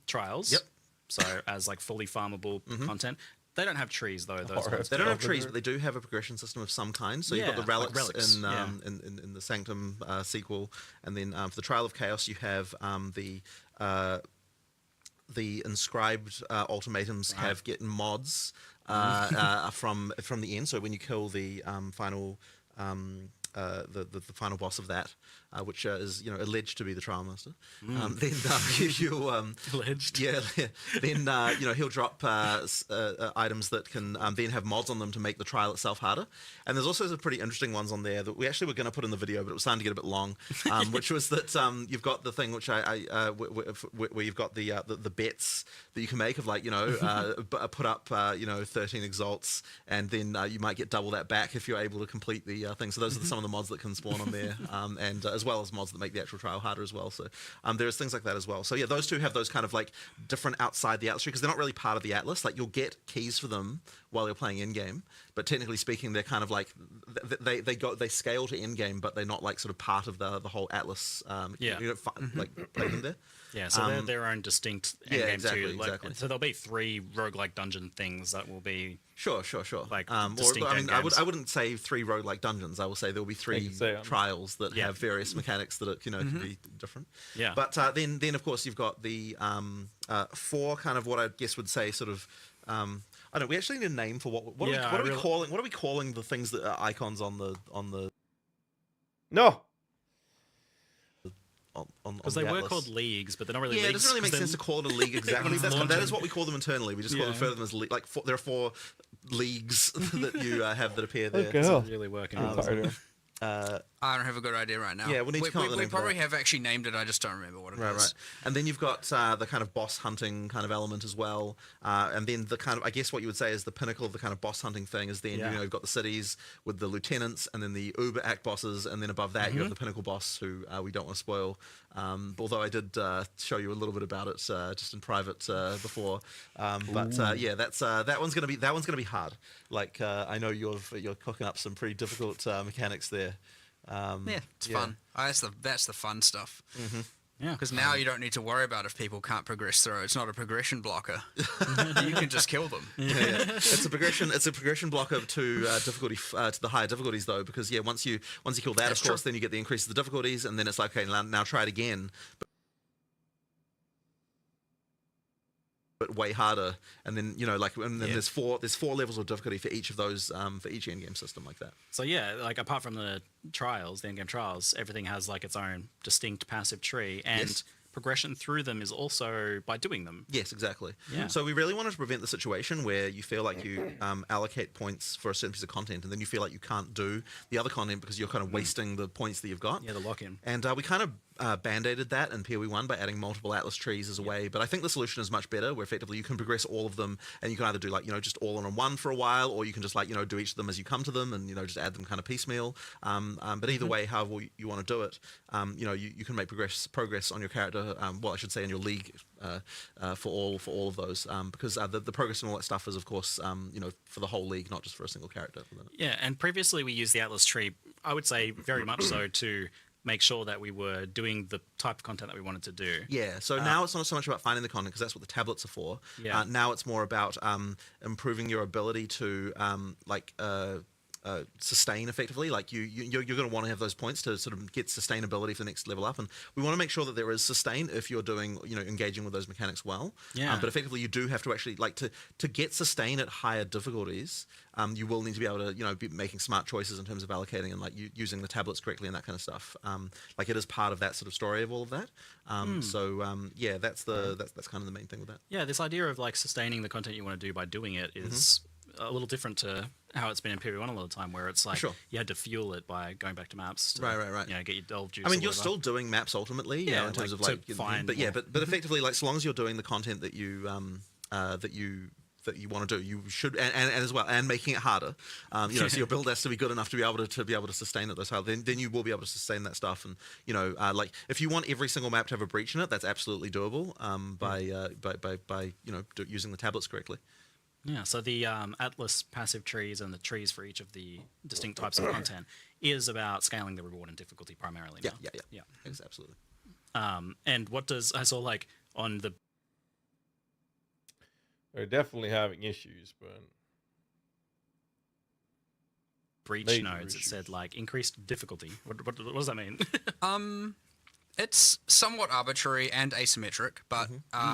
trials. Yep. So as like fully farmable content. They don't have trees though. Those ones. They don't have trees, but they do have a progression system of some kind. So you've got the like relics, relics, in the Sanctum sequel, and then for the Trial of Chaos you have the inscribed ultimatums have getting mods from the end. So when you kill the final the final boss of that, which is alleged to be the Trial Master, then you alleged, then he'll drop items that can then have mods on them to make the trial itself harder. And there's also some pretty interesting ones on there that we actually were going to put in the video, but it was starting to get a bit long. Which was that you've got the thing which where you've got the bets that you can make of like put up 13 exalts, and then you might get double that back if you're able to complete the thing. So those are some of the mods that can spawn on there, and as well as mods that make the actual trial harder as well. So there's things like that as well. So yeah, those two have those kind of like different outside the atlas tree because they're not really part of the atlas. Like you'll get keys for them while you're playing in game, but technically speaking, they're kind of like they scale to in game, but they're not like sort of part of the whole atlas. You don't like play them there. Yeah, so they're their own distinct endgame exactly, too. Like, exactly. So there'll be 3 roguelike dungeon things that will be sure. Like I wouldn't say 3 roguelike dungeons. I will say there will be 3 trials that have various mechanics that can be different. Yeah. But then of course you've got the 4 kind of what I guess would say sort of. I don't know. We actually need a name for what are we calling the things that are icons on the No. Because they were called leagues, but they're not really leagues. Yeah, it doesn't really make sense to call it a league exactly. That is what we call them internally. We just refer to them as there are 4 leagues that you have that appear there. It's not really working. I don't have a good idea right now. Yeah, we'll need to come up with the we name for probably that. have actually named it. I just don't remember what it is. Right. And then you've got the kind of boss hunting kind of element as well. And then the kind of, I guess what you would say is the pinnacle of the kind of boss hunting thing is then, you've got the cities with the lieutenants and then the Uber Act bosses. And then above that, you have the pinnacle boss who we don't want to spoil. Although I did show you a little bit about it just in private before. Yeah, that's that one's gonna be hard. Like I know you're cooking up some pretty difficult mechanics there. It's fun. That's the fun stuff. Yeah, because now you don't need to worry about if people can't progress through. It's not a progression blocker. You can just kill them. It's a progression blocker to difficulty to the higher difficulties though, because once you kill that, of course, then you get the increase of the difficulties, and then it's like, okay, now try it again. But way harder, and then and then there's four levels of difficulty for each of those for each endgame system like that. So yeah, like apart from the trials, the endgame trials, everything has like its own distinct passive tree, and progression through them is also by doing them. Yes, exactly. Yeah. So we really wanted to prevent the situation where you feel like you allocate points for a certain piece of content, and then you feel like you can't do the other content because you're kind of wasting the points that you've got. Yeah, the lock-in. And we kind of band-aided that in PoE 1 by adding multiple atlas trees as a way, but I think the solution is much better, where effectively you can progress all of them, and you can either do just all in one for a while, or you can just do each of them as you come to them, and just add them kind of piecemeal. But either way, however you want to do it, you can make progress on your character. Well, I should say in your league for all of those, because the progress and all that stuff is, of course, for the whole league, not just for a single character. Yeah, and previously we used the atlas tree, I would say very much so, to make sure that we were doing the type of content that we wanted to do. Yeah, so now it's not so much about finding the content, because that's what the tablets are for. Yeah. Now it's more about improving your ability to sustain effectively. Like you're going to want to have those points to sort of get sustainability for the next level up, and we want to make sure that there is sustain if you're doing engaging with those mechanics well. Yeah. But effectively you do have to actually to get sustain at higher difficulties. You will need to be able to be making smart choices in terms of allocating and using the tablets correctly and that kind of stuff. It is part of that sort of story of all of that. Yeah, that's kind of the main thing with that. Yeah, this idea of sustaining the content you want to do by doing it is a little different to how it's been in PoE 1 a lot of the time, where it's you had to fuel it by going back to maps to, right. Get your delve juice. I mean, you're still doing maps ultimately, in terms of find but effectively, so long as you're doing the content that you want to do, you should, and as well, and making it harder. So your build has to be good enough to be able to sustain it. Then you will be able to sustain that stuff. And if you want every single map to have a breach in it, that's absolutely doable by using the tablets correctly. Yeah, so the Atlas passive trees and the trees for each of the distinct types of content is about scaling the reward and difficulty primarily now. Yeah. Yes, absolutely. And what does, I saw on the... They're definitely having issues, but... breach nodes, it said increased difficulty. What does that mean? It's somewhat arbitrary and asymmetric, but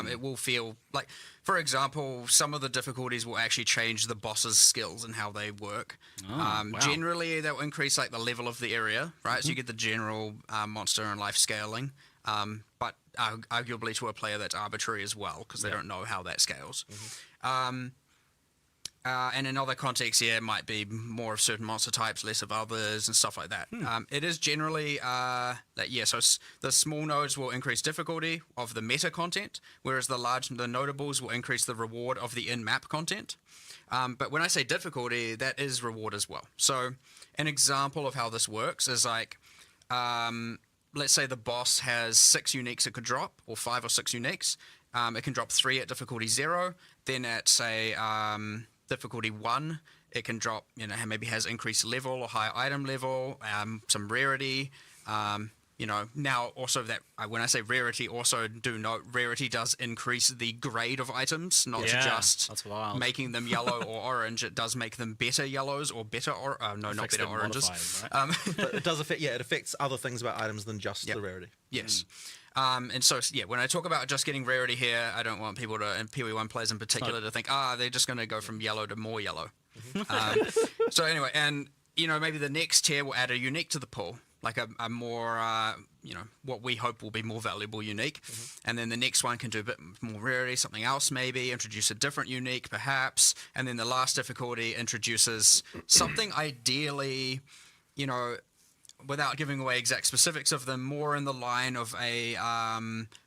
it will feel like, for example, some of the difficulties will actually change the boss's skills and how they work. Wow. Generally, they'll increase the level of the area, right? So you get the general monster and life scaling, but arguably to a player that's arbitrary as well, because they don't know how that scales. And in other contexts, it might be more of certain monster types, less of others, and stuff like that. It is generally so the small nodes will increase difficulty of the meta content, whereas the notables will increase the reward of the in-map content. But when I say difficulty, that is reward as well. So an example of how this works is let's say the boss has 6 uniques it could drop, or 5 or 6 uniques. It can drop 3 at difficulty 0. Then at, say, difficulty 1, it can drop, maybe has increased level or higher item level, some rarity. Now also that when I say rarity, also do note rarity does increase the grade of items, not just that's wild. Making them yellow or orange. It does make them better yellows or better not better oranges. Right? But it does affect. Yeah, it affects other things about items than just the rarity. Yes. And so, when I talk about just getting rarity here, I don't want people to, and PoE 1 players in particular, to think, they're just going to go from yellow to more yellow. So anyway, and, maybe the next tier will add a unique to the pool, like a more, what we hope will be more valuable unique. And then the next one can do a bit more rarity, something else maybe, introduce a different unique perhaps. And then the last difficulty introduces something ideally, without giving away exact specifics of them, more in the line of a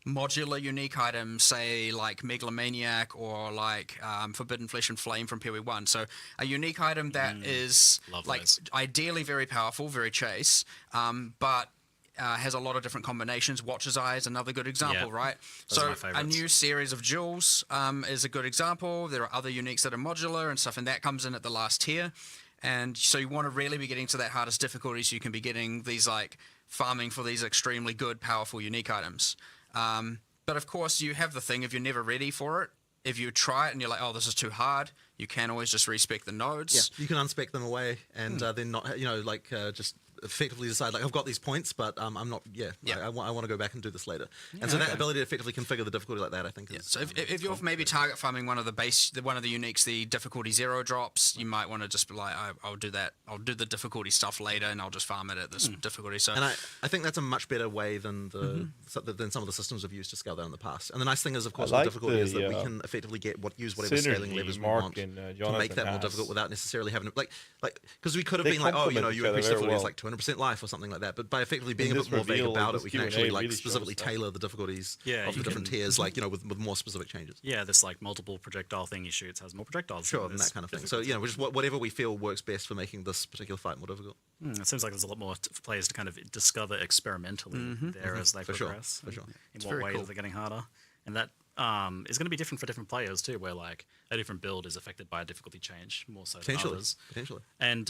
modular unique item, say like Megalomaniac or like Forbidden Flesh and Flame from PoE 1. So a unique item that is like ideally very powerful, very chase, but has a lot of different combinations. Watcher's Eye is another good example, right? So a new series of jewels is a good example. There are other uniques that are modular and stuff, and that comes in at the last tier. And so you want to really be getting to that hardest difficulty so you can be getting these like farming for these extremely good, powerful, unique items. But of course, you have the thing, if you're never ready for it, if you try it and you're like, oh, this is too hard, you can always just respec the nodes. Yeah, you can unspec them away and then not, just effectively decide, like, I've got these points, but I'm not, I want to go back and do this later. And so that ability to effectively configure the difficulty like that, I think is... So if you're maybe target farming one of the uniques, the difficulty 0 drops, you might want to just be like, I'll do that. I'll do the difficulty stuff later and I'll just farm it at this difficulty. So, and I think that's a much better way than than some of the systems we've used to scale that in the past. And the nice thing is, of course, with difficulty is that we can effectively use whatever scaling levers we want to make that more difficult without necessarily having to, because we could have been like, oh, you increase difficulty is like 200% life or something like that, but by effectively being a bit more vague about it, we can actually specifically tailor the difficulties of the different tiers, with more specific changes. Yeah, this like multiple projectile thing you shoot has more projectiles. Sure, and that kind of thing. So just whatever we feel works best for making this particular fight more difficult. It seems like there's a lot more for players to kind of discover experimentally there as they progress. For sure. In what ways are getting harder, and that is going to be different for different players too, where like a different build is affected by a difficulty change more so than others. Potentially. And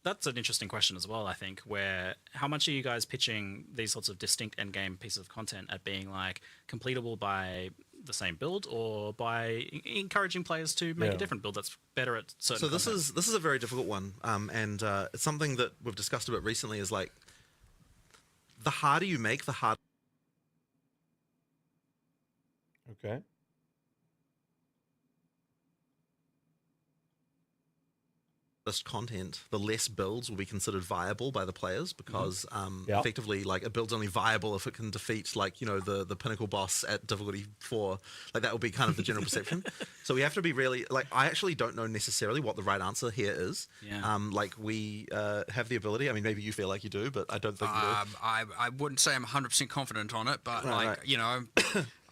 that's an interesting question as well, I think, where how much are you guys pitching these sorts of distinct endgame pieces of content at being like completable by the same build or by encouraging players to make a different build that's better at certain this is a very difficult one, and it's something that we've discussed a bit recently, is like the harder you make, the harder. Okay. This content, the less builds will be considered viable by the players, because effectively, like, a build's only viable if it can defeat, like, the pinnacle boss at difficulty 4. Like, that will be kind of the general perception. So we have to be really, like, I actually don't know necessarily what the right answer here is. Like, we have the ability. I mean, maybe you feel like you do, but I don't think you do. I wouldn't say I'm 100% confident on it, but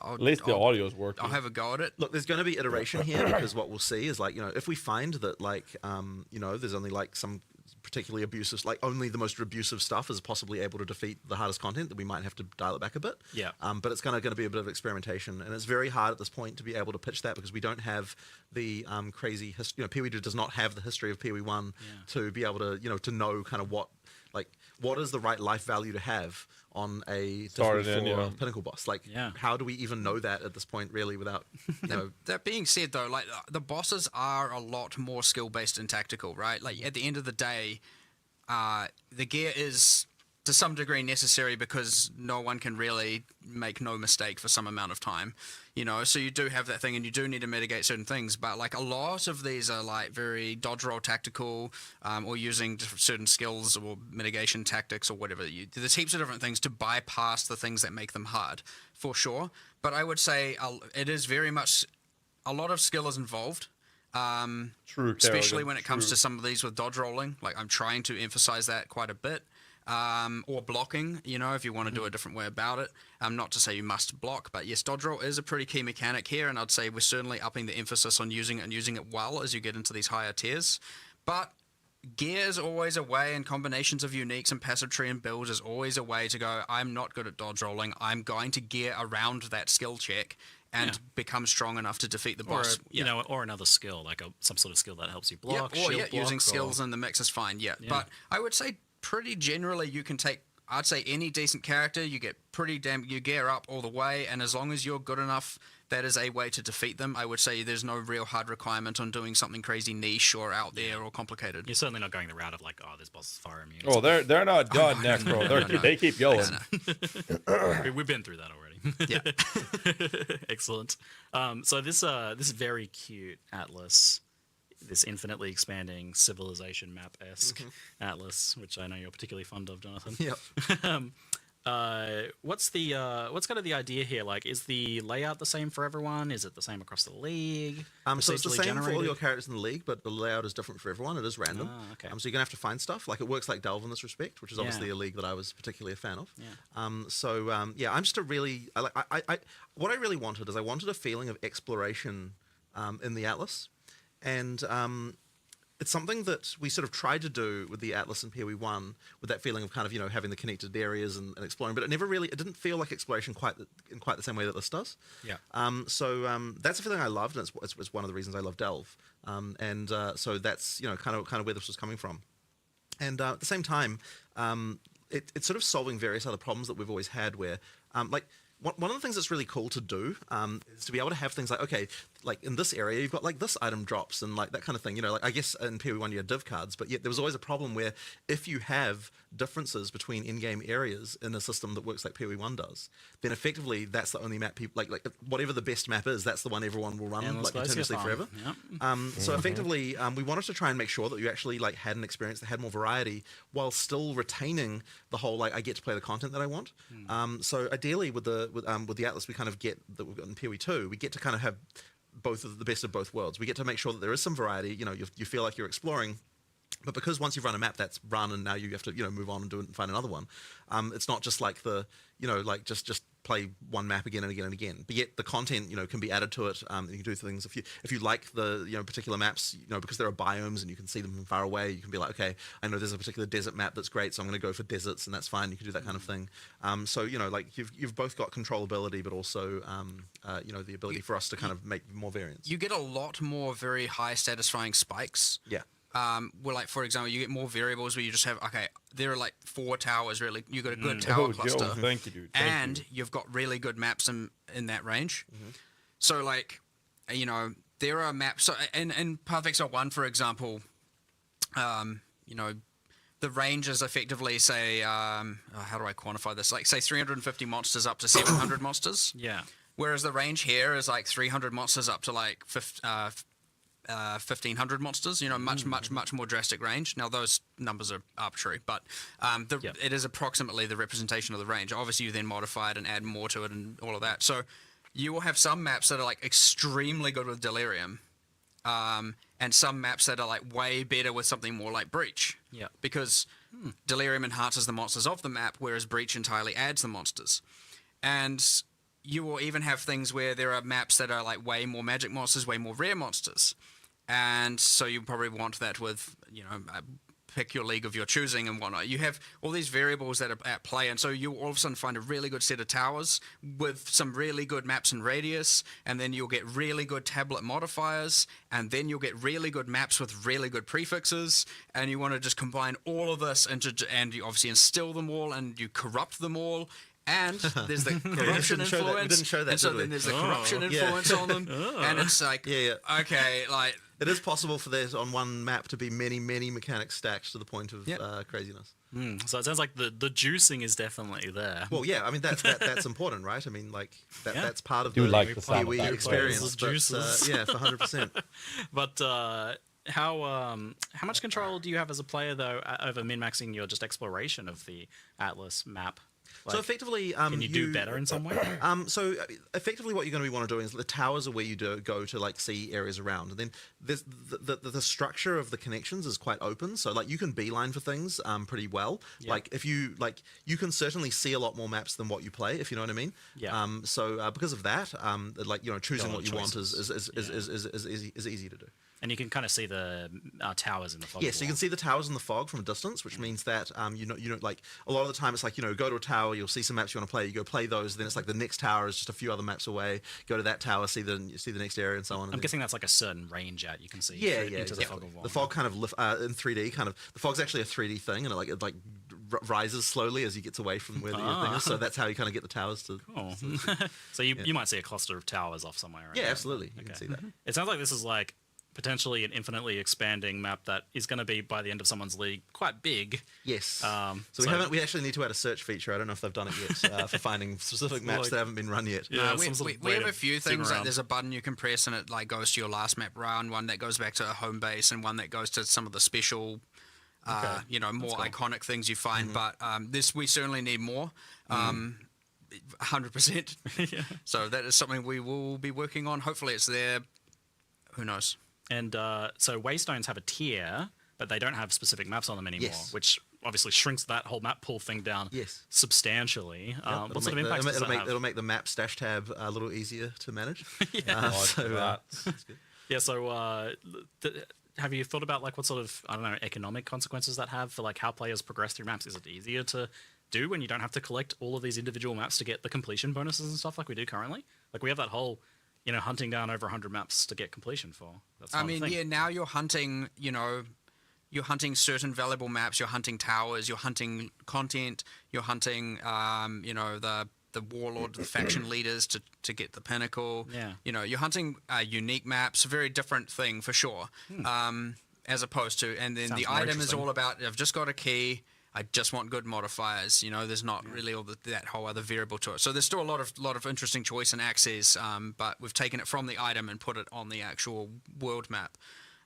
at least the audio's working. I'll have a go at it. Look, there's going to be iteration here, because what we'll see is, like, if we find that, like, there's only like some particularly abusive, like only the most abusive stuff is possibly able to defeat the hardest content, that we might have to dial it back a bit. But it's going to be a bit of experimentation, and it's very hard at this point to be able to pitch that, because we don't have the crazy history. PoE does not have the history of PoE 1 to be able to to know kind of what is the right life value to have on a pinnacle boss. Like, how do we even know that at this point, really, without, That being said, though, like, the bosses are a lot more skill-based and tactical, right? Like, at the end of the day, the gear is, to some degree, necessary because no one can really make no mistake for some amount of time. So you do have that thing, and you do need to mitigate certain things, but like a lot of these are like very dodge roll tactical, or using certain skills or mitigation tactics or whatever. There's heaps of different things to bypass the things that make them hard, for sure. But I would say it is very much, a lot of skill is involved. True, especially when it comes to some of these with dodge rolling. Like, I'm trying to emphasize that quite a bit. Or blocking, if you want to do a different way about it. Not to say you must block, but yes, dodge roll is a pretty key mechanic here, and I'd say we're certainly upping the emphasis on using it and using it well as you get into these higher tiers. But gear is always a way, and combinations of uniques and passive tree and builds is always a way to go, I'm not good at dodge rolling, I'm going to gear around that skill check and become strong enough to defeat the boss. Or, or another skill, like some sort of skill that helps you block, or using skills in the mix is fine, But I would say pretty generally you can take, I'd say, any decent character, you get you gear up all the way, and as long as you're good enough, that is a way to defeat them. I would say there's no real hard requirement on doing something crazy niche or out there or complicated. You're certainly not going the route of like, this boss is fire immune. Oh, they're not done next, bro. They keep going. We've been through that already. Excellent. So this very cute atlas, this infinitely expanding civilization map-esque atlas, which I know you're particularly fond of, Jonathan. what's kind of the idea here? Like, is the layout the same for everyone? Is it the same across the league? So it's the Procedurally same for all generated? your characters in the league, but the layout is different for everyone. It is random. Ah, okay. So you're gonna have to find stuff. Like it works like Delve in this respect, which is obviously Yeah. a league that I was particularly a fan of. Yeah. Yeah, I'm just a really what I really wanted is I wanted a feeling of exploration in the Atlas, and it's something that we sort of tried to do with the Atlas and PoE 1, with that feeling of kind of, having the connected areas and exploring, but it didn't feel like exploration in quite the same way that this does. Yeah. That's a feeling I loved, and it's one of the reasons I love Delve. So that's, kind of where this was coming from. And at the same time, it's sort of solving various other problems that we've always had where, one of the things that's really cool to do is to be able to have things like, okay, like in this area, you've got like this item drops and like that kind of thing. Like I guess in PoE 1 you had div cards, but yet there was always a problem where if you have differences between in-game areas in a system that works like PoE 1 does, then effectively that's the only map people, like whatever the best map is, that's the one everyone will run like continuously forever. Yep. So effectively, we wanted to try and make sure that you actually like had an experience that had more variety while still retaining the whole, like, I get to play the content that I want. So ideally with the Atlas, we kind of get that we've got in PoE 2, we get to kind of have both of the best of both worlds. We get to make sure that there is some variety. You feel like you're exploring, but because once you've run a map, that's run, and now you have to move on and do it and find another one. It's not just like just play one map again and again and again. But yet the content can be added to it. You can do things if you like the particular maps, because there are biomes and you can see them from far away. You can be like, okay, I know there's a particular desert map that's great, so I'm going to go for deserts, and that's fine. You can do that kind of thing. So like you've both got controllability, but also the ability for us to kind of make more variants. You get a lot more very high satisfying spikes. Yeah. Where, like, for example, you get more variables where you just have, okay, there are like 4 towers, really. You've got a good tower cluster. Joe, thank you, dude. And you've got really good maps in that range. So, like, there are maps. So, in Path of Exile 1, for example, the range is effectively, say, how do I quantify this? Like, say, 350 monsters up to 700 monsters. Yeah. Whereas the range here is like 300 monsters up to like 1,500 monsters, much more drastic range. Now, those numbers are arbitrary, but it is approximately the representation of the range. Obviously, you then modify it and add more to it and all of that. So you will have some maps that are like extremely good with Delirium, and some maps that are like way better with something more like Breach. Yeah. Because Delirium enhances the monsters of the map, whereas Breach entirely adds the monsters. And you will even have things where there are maps that are like way more magic monsters, way more rare monsters. And so you probably want that with, pick your league of your choosing and whatnot. You have all these variables that are at play, and so you all of a sudden find a really good set of towers with some really good maps and radius, and then you'll get really good tablet modifiers, and then you'll get really good maps with really good prefixes, and you want to just combine all of this and you obviously instill them all, and you corrupt them all. And there's the corruption influence. We didn't show that, and so did we? then there's the corruption influence on them. And it's like, okay, like... It is possible for there on one map to be many, many mechanics stacked to the point of craziness. So it sounds like the juicing is definitely there. Well, yeah, I mean, that's important, right? I mean, like, that's part of Do the like the sound PoE of that experience. But, yeah, for 100%. But how much control do you have as a player, though, over min-maxing your just exploration of the Atlas map? So effectively, can you do better in some way? So effectively, what you're going to want to do is the towers are where you go to like see areas around, and then there's the structure of the connections is quite open. So like you can beeline for things pretty well. Yeah. Like if you you can certainly see a lot more maps than what you play, if you know what I mean. Yeah. So because of that, choosing what you want is easy to do. And you can kind of see the towers in the fog. Yeah, so you can see the towers in the fog from a distance, which means that like a lot of the time it's like go to a tower, you'll see some maps you want to play, you go play those, then it's like the next tower is just a few other maps away. Go to that tower, see the next area, and so on. I'm guessing that's like a certain range out you can see. Into the fog of war. The fog kind of in 3D the fog's actually a 3D thing, and it rises slowly as you get away from where the thing is. So that's how you kind of get the towers to. Cool. So you might see a cluster of towers off somewhere. Right? Yeah, absolutely. You can see that. It sounds like this is like potentially an infinitely expanding map that is going to be, by the end of someone's league, quite big. Yes. So we actually need to add a search feature. I don't know if they've done it yet for finding specific maps that haven't been run yet. Yeah, we have a few things. Like there's a button you can press and it like goes to your last map run, one that goes back to a home base, and one that goes to some of the special you know, more iconic things you find. But this, we certainly need more. 100%. So that is something we will be working on. Hopefully it's there. Who knows? And so Waystones have a tier, but they don't have specific maps on them anymore, which obviously shrinks that whole map pool thing down substantially. What sort of impact does that have? It'll make the map stash tab a little easier to manage. That's good. Yeah, so have you thought about like what sort of, I don't know, economic consequences that have for like how players progress through maps? Is it easier to do when you don't have to collect all of these individual maps to get the completion bonuses and stuff like we do currently? Like we have that whole, you know, hunting down over 100 maps to get completion for. That's I mean, yeah, now you're hunting, you know, you're hunting certain valuable maps, you're hunting towers, you're hunting content, you're hunting, you know, the warlord, the faction leaders to get the pinnacle. Yeah. You know, you're hunting unique maps, a very different thing for sure. As opposed to, and then the item is all about, I've just got a key, I just want good modifiers. You know, there's not really all that whole other variable to it. So there's still a lot of interesting choice and access, but we've taken it from the item and put it on the actual world map.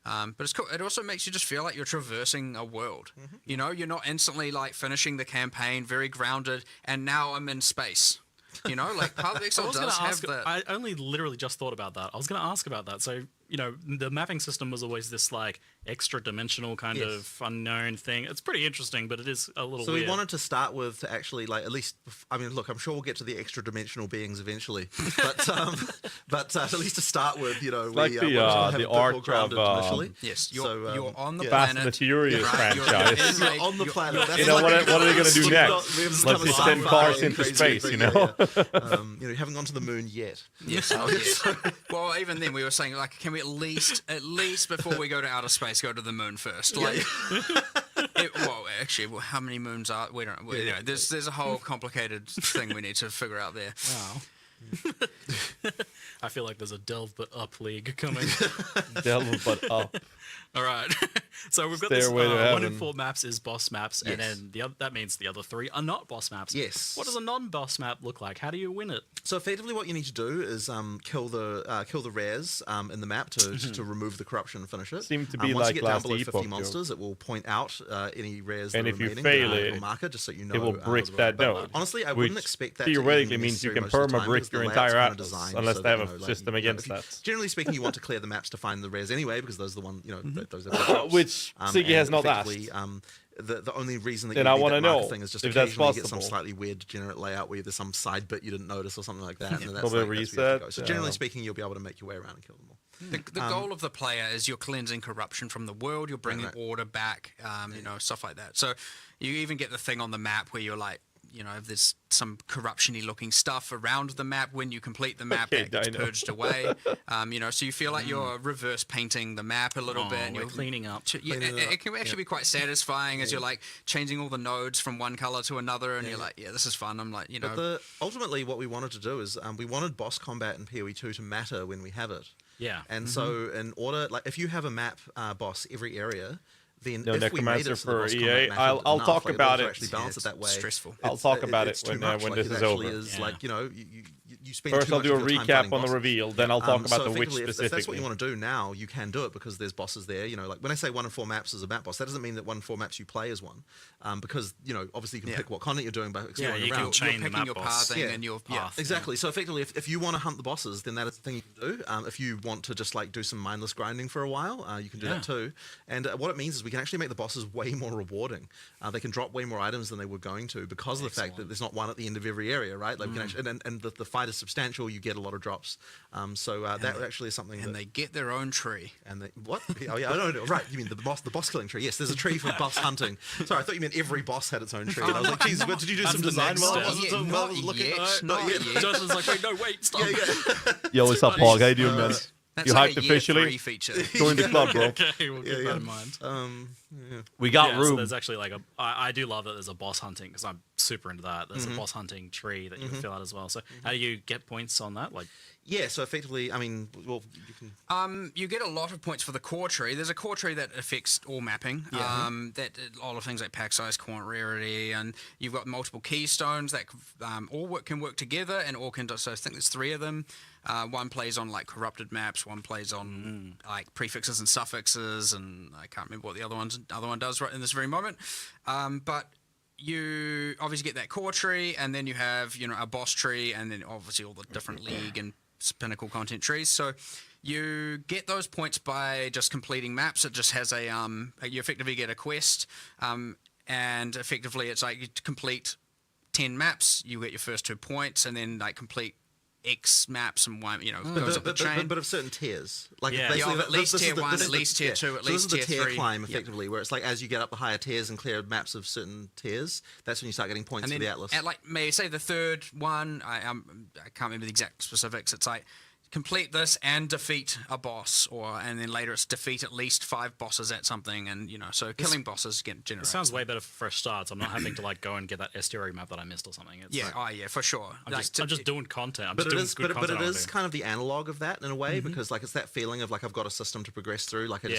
But it's cool. It also makes you just feel like you're traversing a world. You know, you're not instantly like finishing the campaign, very grounded, and now I'm in space. You know, like Path of Exile does have that. I only literally just thought about that. I was going to ask about that. So, you know, the mapping system was always this like extra dimensional kind of unknown thing. It's pretty interesting, but it is a little weird. So we wanted to start with to actually like at least, I mean, look, I'm sure we'll get to the extra dimensional beings eventually, but at least to start with, you know, like the arc of initially. Yes, you're on the Fast planet. and the Furious franchise. You're on the planet. You know, what are they going to do next? Let's just send cars into space, you know? You know, you haven't gone to the moon yet. Yes. Well, even then we were saying like, can we at least before we go to outer space, go to the moon first? Like, actually, how many moons are we? Don't. You know, there's a whole complicated thing we need to figure out there. Wow. I feel like there's a delve but up league coming. Delve but up. All right. So we've got this 1 in 4 maps is boss maps, and then that means the other 3 are not boss maps. Yes. What does a non-boss map look like? How do you win it? So effectively, what you need to do is kill the rares in the map to remove the corruption and finish it. Seemed to be once like you get down Last below 50 Epoch, monsters, it will point out any rares and that if are you remaining. fail it, marker just so you know. It will brick that node. Honestly, I wouldn't expect that. Theoretically means you can perma-brick your entire atlas, unless they have a system against that. Generally speaking, you want to clear the maps to find the rares anyway, because those are the one, you know, those are which Siggy has not asked. The only reason that and you I need that know marker thing is just if occasionally that's you get some possible. slightly weird degenerate layout where there's some side bit you didn't notice or something like that. And then that's Probably like, reset. So generally speaking, you'll be able to make your way around and kill them all. The goal of the player is you're cleansing corruption from the world, you're bringing order back, you know, stuff like that. So you even get the thing on the map where you're like, you know, if there's some corruption-y looking stuff around the map, when you complete the map, that gets purged away. You know, so you feel like you're reverse painting the map a little bit. And you're cleaning up. It can actually be quite satisfying as you're like changing all the nodes from one color to another, and you're like, yeah, this is fun. I'm like, you know. But ultimately, what we wanted to do is we wanted boss combat in PoE 2 to matter when we have it. Yeah. And so in order, like, if you have a map boss every area, then no if we made necromancer it so the for boss EA. combat I'll enough, talk like, about it. it. Actually balance it that way. Stressful. I'll talk about it's it too when much. this is over. Is like, you know, you spend First, too I'll much do a of your time recap fighting on the bosses. reveal. Then I'll talk about the witch effectively, specifically. If that's what you want to do now, you can do it because there's bosses there. You know, like when I say 1 in 4 maps is a map boss, that doesn't mean that 1 in 4 maps you play is one, because you know, obviously you can pick what content you're doing by exploring you around. can chain you're picking your pathing and your path. Exactly. So effectively, if you want to hunt the bosses, then that is the thing you can do. If you want to just like do some mindless grinding for a while, you can do that too. And what it means is we can actually make the bosses way more rewarding. They can drop way more items than they were going to because of the fact that there's not one at the end of every area, right? Like we can actually, and the fight is substantial. You get a lot of drops. So that actually is something. And they get their own tree. And they what? Oh yeah, I don't know. Right, you mean the boss killing tree? Yes, there's a tree for boss hunting. Sorry, I thought you meant every boss had its own tree. And I was like, geez, did you do some design while I was looking? Not yet. Justin's like, wait, no, wait, stop. Yo, what's up, Paul? How you doing, man? That's you like hyped a year officially? 3 feature. Join the club, bro. Okay, we'll keep that in mind. We got room. So there's actually like I do love that there's a boss hunting because I'm super into that. There's a boss hunting tree that you can fill out as well. So how do you get points on that? Like, Yeah, so effectively, I mean, well, you can... You get a lot of points for the core tree. There's a core tree that affects all mapping. Yeah. That a lot of things like pack size, quant rarity, and you've got multiple keystones that can work together, and all can. So I think there's 3 of them. One plays on like corrupted maps. One plays on like prefixes and suffixes, and I can't remember what the other one does right in this very moment. But you obviously get that core tree, and then you have a boss tree, and then obviously all the different league and pinnacle content trees. So you get those points by just completing maps. It just has you effectively get a quest, and effectively it's like you complete 10 maps, you get your first 2 points, and then like complete X maps and one, goes up the chain. But of certain tiers, like at least tier 1, at least tier 2, at least tier 3. This is the tier climb, effectively, where it's like as you get up the higher tiers and clear maps of certain tiers, that's when you start getting points for the Atlas. At like maybe say the third one, I can't remember the exact specifics. It's like complete this and defeat a boss, and then later it's defeat at least 5 bosses at something, and so killing bosses generate. It sounds way better for fresh starts. I'm not having to like go and get that estuary map that I missed or something. It's yeah, for sure. I'm just doing content. I'm but just doing good content. But it is kind of the analog of that in a way, because like it's that feeling of like I've got a system to progress through. Like I need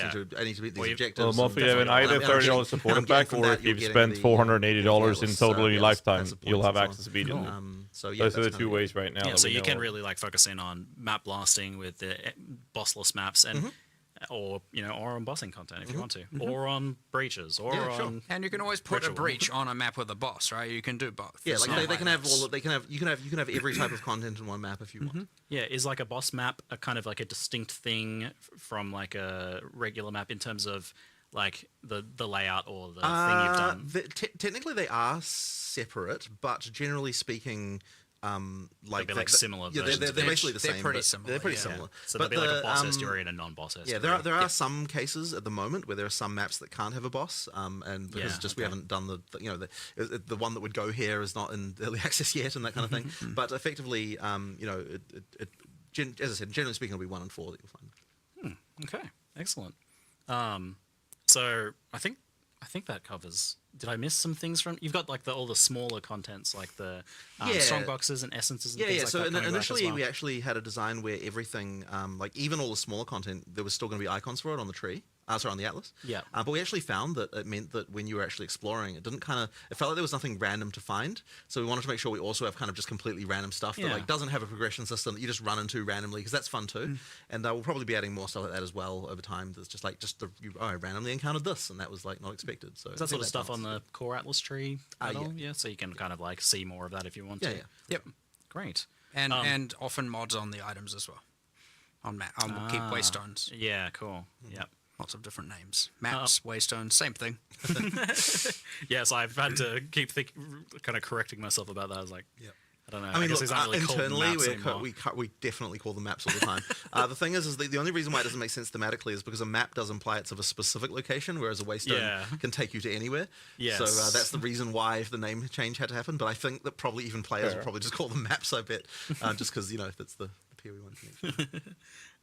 to meet these objectives. Well, you have an either $30 support pack, or if you've spent $480 in total in your lifetime, you'll have access immediately. So those are the 2 ways right now. Yeah, so you can really like focus in on map blasting with the bossless maps, and or on bossing content if you want to, or on breaches, or on. And you can always put a breach on a map with a boss, right? You can do both. Yeah, like they can have all. You can have every type of content in one map if you want. Yeah, is like a boss map a kind of like a distinct thing from like a regular map in terms of like the layout or the thing you've done? Technically, they are separate, but generally speaking, like similar. Yeah, they're basically the same. They're pretty similar. They're pretty similar. So there'll be like a boss estuary and a non-boss estuary. Yeah, there are some cases at the moment where there are some maps that can't have a boss, and because we haven't done the one that would go here is not in early access yet, and that kind of thing. But effectively, as I said, generally speaking, it'll be 1 and 4 that you'll find. Okay, excellent. So I think that covers. Did I miss some things from? You've got like all the smaller contents, like the strong boxes and essences and things like so that. So initially we actually had a design where everything, like even all the smaller content, there was still going to be icons for it on the tree. On the Atlas. Yeah. But we actually found that it meant that when you were actually exploring, it felt like there was nothing random to find. So we wanted to make sure we also have kind of just completely random stuff that like doesn't have a progression system that you just run into randomly, because that's fun too. And we'll probably be adding more stuff like that as well over time. That's just like I randomly encountered this, and that was like not expected. So is that sort of stuff on the core Atlas tree at all? Yeah. So you can kind of like see more of that if you want to. Yeah. Yep. Great. And often mods on the items as well. On keep waystones. Yeah. Cool. Yep. Lots of different names. Maps, waystones, same thing. Yes, I've had to keep kind of correcting myself about that. I was like, I don't know. I mean, guess look, not really internally, called we definitely call them maps all the time. The thing is the only reason why it doesn't make sense thematically is because a map does imply it's of a specific location, whereas a waystone can take you to anywhere. Yes. So that's the reason why the name change had to happen. But I think that probably even players will probably just call them maps, I bet, just because, that's the PoE one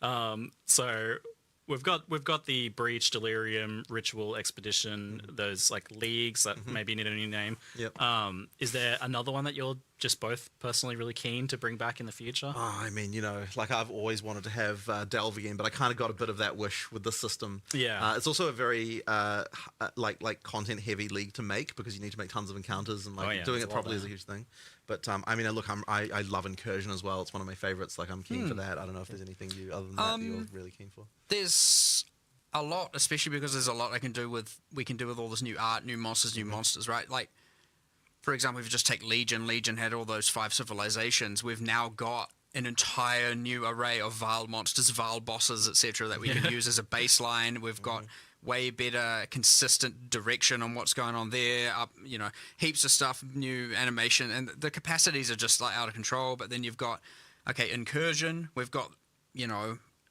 connection. So we've got the Breach, Delirium, Ritual, Expedition, those like leagues that maybe need a new name. Yep. Is there another one that you're just both personally really keen to bring back in the future? Oh, I mean, like I've always wanted to have Delve again, but I kind of got a bit of that wish with this system. Yeah. It's also a very like content heavy league to make, because you need to make tons of encounters, and doing it properly is a huge thing. But I mean, look, I love Incursion as well. It's one of my favorites. Like I'm keen for that. I don't know if there's anything other than that you're really keen for. There's a lot, especially because there's a lot we can do with all this new art, new monsters, right? Like, for example, if you just take Legion had all those 5 civilizations. We've now got an entire new array of Vile monsters, Vile bosses, etc. that we can use as a baseline. We've got way better, consistent direction on what's going on there. Heaps of stuff, new animation, and the capacities are just like out of control. But then you've got, Incursion. We've got,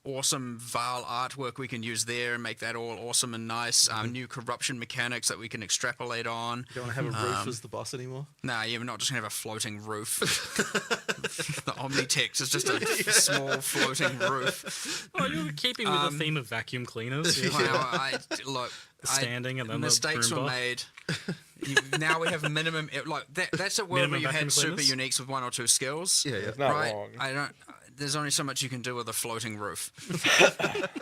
awesome Vile artwork we can use there and make that all awesome and nice. New corruption mechanics that we can extrapolate on. You don't want to have a roof as the boss anymore? Nah, you're not just going to have a floating roof. The Omnitex is just a small floating roof. Oh, you're keeping with the theme of vacuum cleaners. Standing and then mistakes the were made. Now we have a minimum. That's a world where you had super uniques with 1 or 2 skills. Yeah, it's not wrong. there's only so much you can do with a floating roof.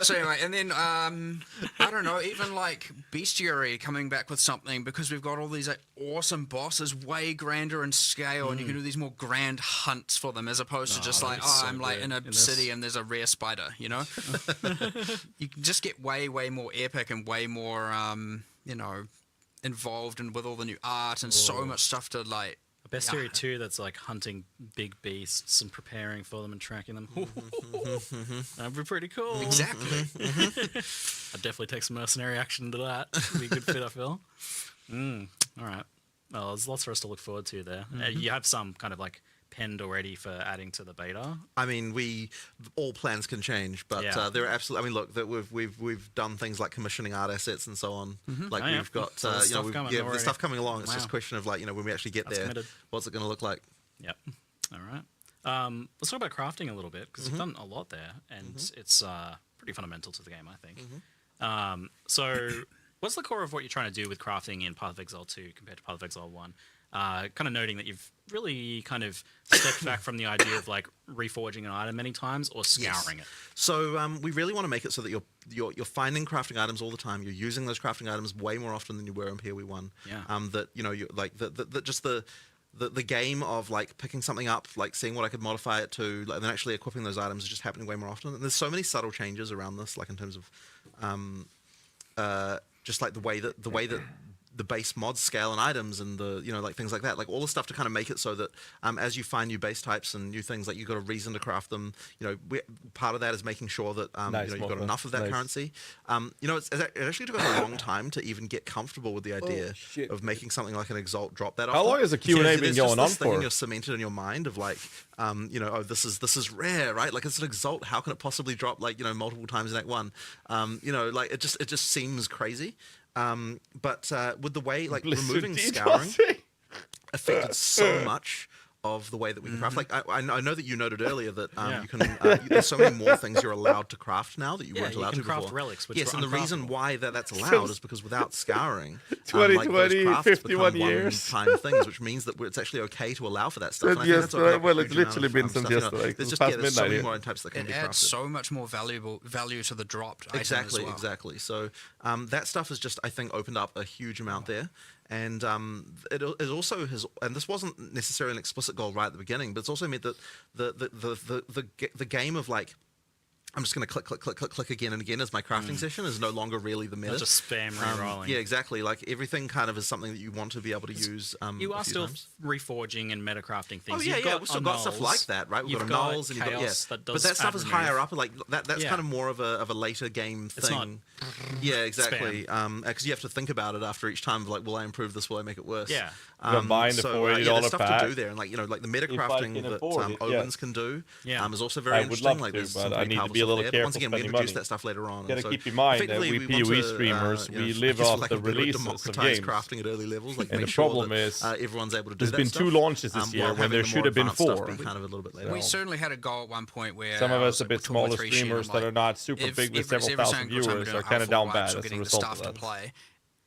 So anyway, and then I don't know, even like bestiary coming back with something, because we've got all these like awesome bosses, way grander in scale, and you can do these more grand hunts for them, as opposed to just like, I'm like in a city and there's a rare spider, you know. You can just get way more epic and way more you know, involved and with all the new art and so much stuff to like. Bestiary 2 that's like hunting big beasts and preparing for them and tracking them. That'd be pretty cool. Exactly. I'd definitely take some mercenary action to that. It'd be a good fit, I feel. All right. Well, there's lots for us to look forward to there. You have some kind of like penned already for adding to the beta. I mean, all plans can change, but there are absolutely. I mean, look, that we've done things like commissioning art assets and so on. Like we've got so you know, there's stuff coming along. It's just a question of like, you know, when we actually get there, committed. What's it going to look like? Yep. All right. Let's talk about crafting a little bit, because you've done a lot there, and it's pretty fundamental to the game, I think. So, what's the core of what you're trying to do with crafting in Path of Exile 2 compared to Path of Exile 1? Kind of noting that you've really kind of stepped back from the idea of like reforging an item many times or scouring it. So we really want to make it so that you're finding crafting items all the time. You're using those crafting items way more often than you were in PoE 1. Yeah. That, you know, you like just the game of like picking something up, like seeing what I could modify it to, like, and then actually equipping those items is just happening way more often. And there's so many subtle changes around this, like in terms of just like the way that the base mods scale and items and the, you know, like things like that, like all the stuff to kind of make it so that as you find new base types and new things, like you've got a reason to craft them. You know, part of that is making sure that you know, you've got enough of that currency. You know, it actually took us a long time to even get comfortable with the idea of making something like an Exalt drop that often. How long has the Q&A been going on for? You're cemented in your mind of like, you know, oh, this is rare, right? Like, it's an Exalt. How can it possibly drop, like, you know, multiple times in Act 1? You know, like it just seems crazy. But with the way, like, removing scouring affected so much of the way that we can craft. Like, I know that you noted earlier that you can. There's so many more things you're allowed to craft now that you weren't allowed to before. Craft relics, which yes, were and the reason uncraftable. why that's allowed is because without scouring, 2020, like, 51 years. one-time things, which means that it's actually okay to allow for that stuff. Well, it's literally been since yesterday. There's Past just so many midnight more types that can be crafted. It adds so much more value to the dropped item as well. Exactly. So that stuff has just, I think, opened up a huge amount there. And it also has, and this wasn't necessarily an explicit goal right at the beginning, but it's also meant that the game of like, I'm just going to click again and again as my crafting session is no longer really the meta. Not just spam re-rolling. Yeah, exactly. Like, everything kind of is something that you want to be able to use. You are still reforging and metacrafting things. Oh yeah, we've still got stuff like that, right? We've got nulls and but that stuff is higher up. Like that's kind of more of a later game thing. It's not yeah, exactly. Because you have to think about it after each time. Like, will I improve this? Will I make it worse? Yeah. Buying the $40 there's stuff pack. to do there, and like, you know, like the metacrafting that Owens can do is also very I would interesting. love like, to, there's but some I very need to powerful be a little stuff there. careful Once again, we spending introduced money. that stuff later on. Gotta So keep in mind that effectively, we want PoE to, streamers, you know, we live I guess, off like, the a bit of releases of democratized games. crafting at early levels. Like, And make the sure problem that, is everyone's able to do there's that been stuff, 2 launches this year while when there having the should more have been advanced stuff 4. be kind of a little bit later. We certainly had a goal at one point where Some of I us was a bit with smaller 23 streamers that are not super big with several thousand viewers are kind of down bad as a getting the result staff of to that. play.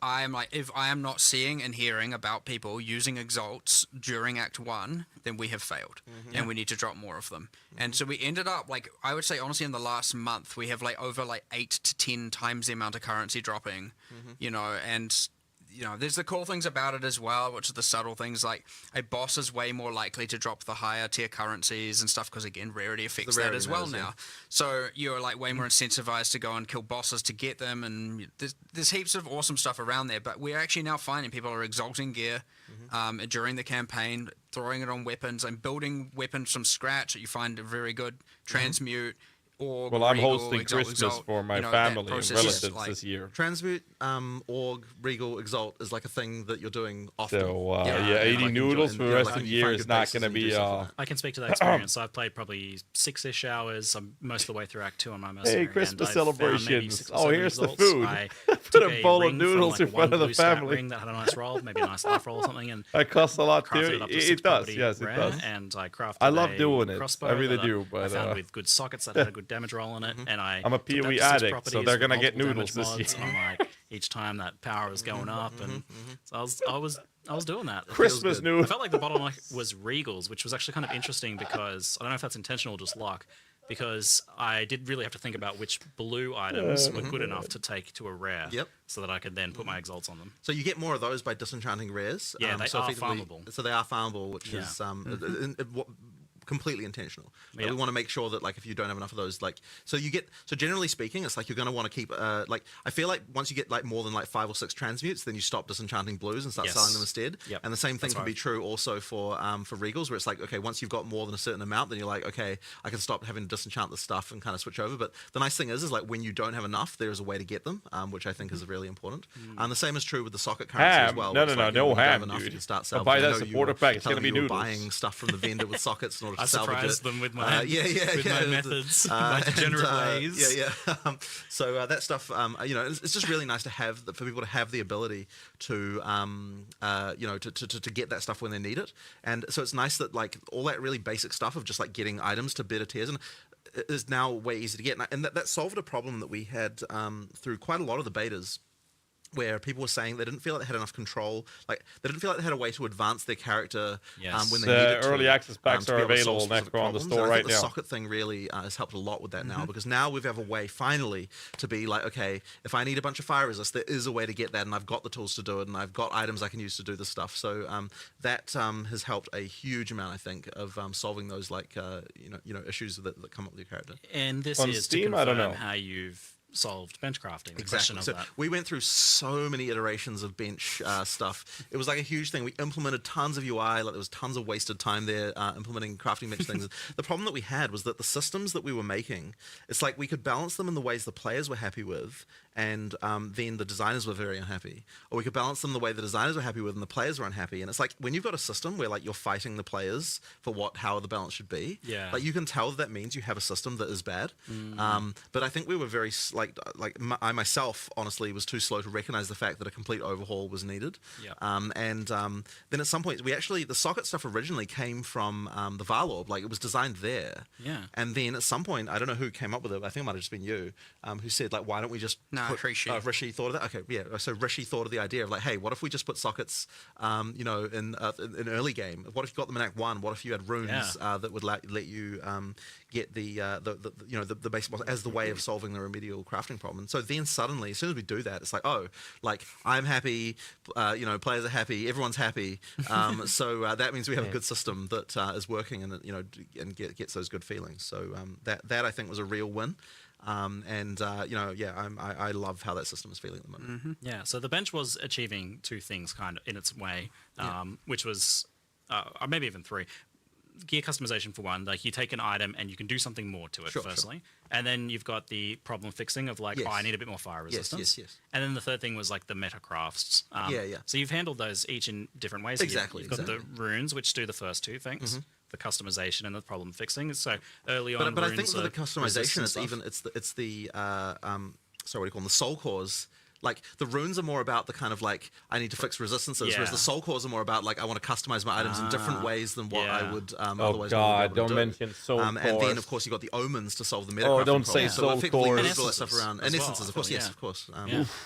I'm like, if I am not seeing and hearing about people using Exalts during Act 1, then we have failed, and we need to drop more of them. And so we ended up, like, I would say honestly, in the last month, we have like over like 8 to 10 times the amount of currency dropping, you know, and you know, there's the cool things about it as well, which are the subtle things, like a boss is way more likely to drop the higher tier currencies and stuff, because again, rarity affects that as well now. So you're like way more incentivized to go and kill bosses to get them, and there's heaps of awesome stuff around there. But we're actually now finding people are exalting gear during the campaign, throwing it on weapons and building weapons from scratch that you find are very good. Transmute. Org, well, I'm Regal, hosting Exalt, Christmas for my you know, family and process relatives like, this year. Transmute, Org, Regal, Exalt is like a thing that you're doing often. So, 80 noodles for the rest of the year is not going to be... I can speak to that experience. So I've played probably 6-ish hours. I'm most of the way through Act 2 on my mercenary. Hey, Christmas and I've found maybe celebrations. 6 or 7 Here's the results. food. I Put took a bowl of ring noodles from, in like, front of one the blue stat family. ring that had a nice roll, maybe a nice life roll or something. And That costs a lot crafted too. it up to It 6 does, property yes, it rare, does. And I crafted I love a doing it. crossbow I really that do, but I found with good sockets that had a good good damage roll on it, and I'm a took that PoE to 6 addict, so properties they're with gonna get multiple noodles damage this mods, and I'm like, each time that power was going up, and so I was doing that. Christmas I noodles. felt like the bottleneck was Regals, which was actually kind of interesting because I don't know if that's intentional or just luck, because I did really have to think about which blue items were good enough to take to a rare, so that I could then put my exalts on them. So you get more of those by disenchanting rares. Yeah, they so are effectively- farmable. So they are farmable, which is completely intentional. We want to make sure that like if you don't have enough of those, like so generally speaking, it's like you're going to want to keep like I feel like once you get like more than like 5 or 6 transmutes, then you stop disenchanting blues and start selling them instead. And the same thing can be true also for regals, where it's like, okay, once you've got more than a certain amount, then you're like, okay, I can stop having to disenchant this stuff and kind of switch over. But the nice thing is like when you don't have enough, there is a way to get them, which I think is really important. And the same is true with the socket currency as well. No, It's like, you know, no when you don't have ham, enough, dude. you can start I'll salvaging. buy I that know supporter you were pack. It's gonna telling be me you were noodles. buying stuff from the vendor with sockets in order to I salvage surprised it. them with my my methods, my and, degenerate ways. So that stuff, you know, it's just really nice to have for people to have the ability to, you know, to get that stuff when they need it. And so it's nice that like all that really basic stuff of just like getting items to better tiers and is now way easy to get. And that solved a problem that we had through quite a lot of the betas, where people were saying they didn't feel like they had enough control, like they didn't feel like they had a way to advance their character when they needed to. Early access packs to are be able to available solve next specific on the problems. store And I right think now. The socket thing really has helped a lot with that now, because now we have a way finally to be like, okay, if I need a bunch of fire resist, there is a way to get that, and I've got the tools to do it, and I've got items I can use to do this stuff. So that has helped a huge amount, I think, of solving those like you know issues that come up with your character. And this On is Steam, to I don't confirm know. how you've solved bench crafting. The question of So that. we went through so many iterations of bench stuff. It was like a huge thing. We implemented tons of UI. Like there was tons of wasted time there implementing crafting bench things. The problem that we had was that the systems that we were making, it's like we could balance them in the ways the players were happy with, and then the designers were very unhappy. Or we could balance them the way the designers were happy with and the players were unhappy. And it's like when you've got a system where like you're fighting the players for how the balance should be, like you can tell that means you have a system that is bad. But I think we were very I myself honestly was too slow to recognize the fact that a complete overhaul was needed. And then at some point the socket stuff originally came from the Varlorb, like it was designed there. And then at some point, I don't know who came up with it, but I think it might have just been you, who said like, why don't we just Rishi. Rishi thought of that. Okay, yeah. So Rishi thought of the idea of like, hey, what if we just put sockets, you know, in early game? What if you got them in Act 1? What if you had runes that would let you get the you know the basic boss as the way of solving the remedial crafting problem? And so then suddenly, as soon as we do that, it's like, oh, like I'm happy, you know, players are happy, everyone's happy. So that means we have a good system that is working and you know and gets those good feelings. So that I think was a real win. You know, I love how that system is feeling at the moment. Yeah, so the bench was achieving 2 things kind of in its way, which was maybe even 3. Gear customization for one, like you take an item and you can do something more to it, firstly. And then you've got the problem fixing of like, oh, I need a bit more fire resistance. Yes. And then the third thing was like the meta crafts. So you've handled those each in different ways. Exactly. You've got the runes, which do the first 2 things. The customization and the problem fixing. So early on, but I think for the customization, it's the sorry, what do you call them? The soul cores. Like the runes are more about the kind of like I need to fix resistances, whereas the soul cores are more about like I want to customize my items in different ways than what I would otherwise. Oh God! Don't mention soul cores. And then of course you got the omens to solve the meta. Oh, don't say soul cores. And all that stuff around. And essences, of course, yes, of course.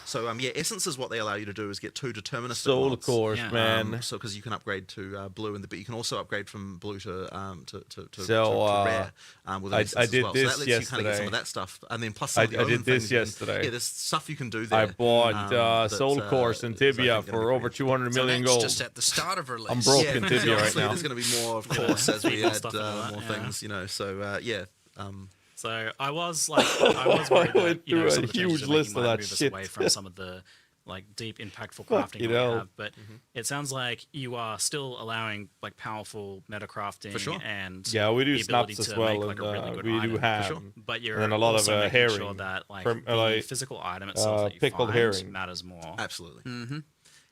So essences, what they allow you to do is get 2 deterministic soul mods. cores, man. So because you can upgrade to blue, but you can also upgrade from blue to rare. With I did well. this so that lets yesterday. you kind of get some of that stuff, and then plus some of the I omen did this things yesterday. Yeah, there's stuff you can do there. I bought Soul Course and Tibia for over 200 million gold. Just at the start of release. I'm broke in Tibia right now. There's going to be more, of course, as we add more things, you know. So So I was worried that, you know, some of the huge changes list might of that move us shit. away from some of the like deep, impactful crafting that we have. But it sounds like you are still allowing like powerful meta crafting and we do the ability snaps as to well, make, like, and a really good we item. do ham. But you're and then a lot also of making herring, sure that like the physical item itself that you pickled find herring matters more. Absolutely.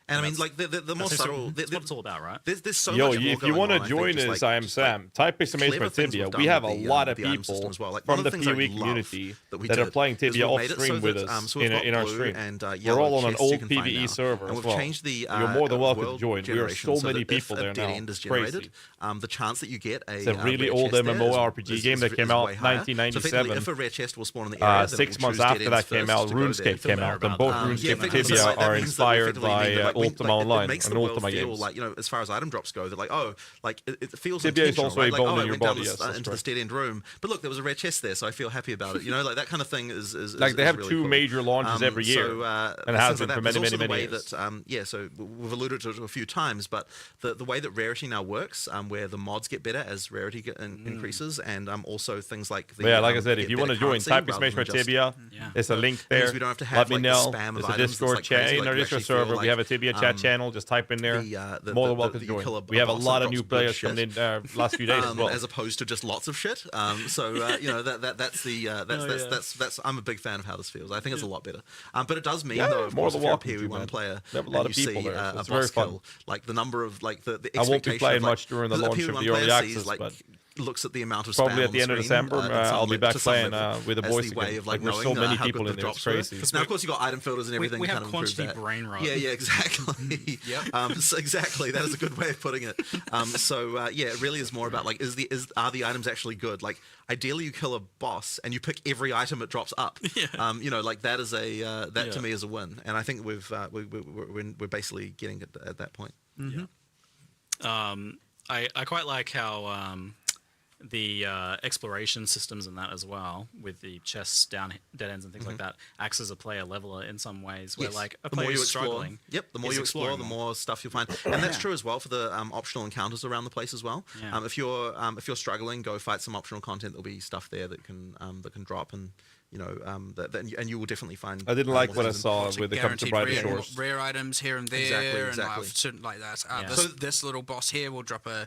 And I mean, like the more subtle. That's what it's all about, right? There's so Yo, much more if you want to join us, I am Sam. Type exclamation clever for things Tibia. we've We done have a with the, lot of the item people system as well. Like, one from of the the things I PoE love community we that are did playing is Tibia we've off made it stream so with that, us so we've got in our blue stream. and We're yellow all on an chests old you can find PvE now. server And as we've well. changed the You're more than welcome to world join. We are generation so so many that people if there a dead now. end is It's crazy. generated, the chance that you get It's a really rare old chest there MMORPG is game that came out way in higher. So effectively, 1997. if a rare chest will spawn in the area, then it 6 will months choose dead after that ends came first out, to go there. RuneScape came out, and both RuneScape and effectively, Tibia so that are means that inspired effectively by mean that, like, Ultima it Online makes and the world Ultima feel games. like, as far as item drops go, that like, it feels Tibia is intentional, also right? a Like, bone I in your went down body, yes, that's into this correct. dead end room, but look, there was a rare chest there, so I feel happy about it. You know, like that kind of thing is Like, they have really 2 cool. major launches every year, and it has been for many, many, many years. So we've alluded to it a few times, but the way that rarity now works, where the mods get better as rarity increases, and also things like the, But yeah, like I said, if get you want to better join, currency type rather exclamation than for just- Tibia. There's a link there. Means we don't have to have, Let me like, the know. spam of There's a items that's, Discord like, chat crazy. in our Like, you Discord actually feel server. We like, have a Tibia chat channel. Just type in there. More than welcome to you join. kill a We have a boss lot that of new drops good players shit. coming in last few days as well. As opposed to just lots of shit. So you know that's the that's I'm a big fan of how this feels. I think it's a lot better. But it does mean though, of more course, than if you're a welcome to, PoE 1 man. player, We have a lot and of you people see there, so a it's very boss fun. kill, like the number of like the I won't be expectation playing of, like, much during the because a launch PoE of 1 the early player access, sees, like, but looks at the amount of probably spam at the on end of screen, December, in some I'll be le- back to some playing level, with the as boys the way again. of, like, Like, we're so knowing many how people good in the there. It's drops were. crazy. Now, of course, you got item filters and everything. We to have kind of improve quantity that. brain rot. Yeah, exactly. So exactly, that is a good way of putting it. Yeah, it really is more about like, are the items actually good? Like, ideally, you kill a boss and you pick every item it drops up. You know, like that is that to me is a win, and I think we're basically getting it at that point. I quite like how the exploration systems and that as well, with the chests down dead ends and things like that, acts as a player leveler in some ways. Where like a the more player you who's explore, struggling, the more you explore, the more stuff you'll find, and that's true as well for the optional encounters around the place as well. Yeah. If you're struggling, go fight some optional content. There'll be stuff there that can drop, and you know and you will definitely find. I didn't like what I saw Like with the come to guaranteed Brighter rare, Shores. rare items here and there, and like, certain like that. This little boss here will drop a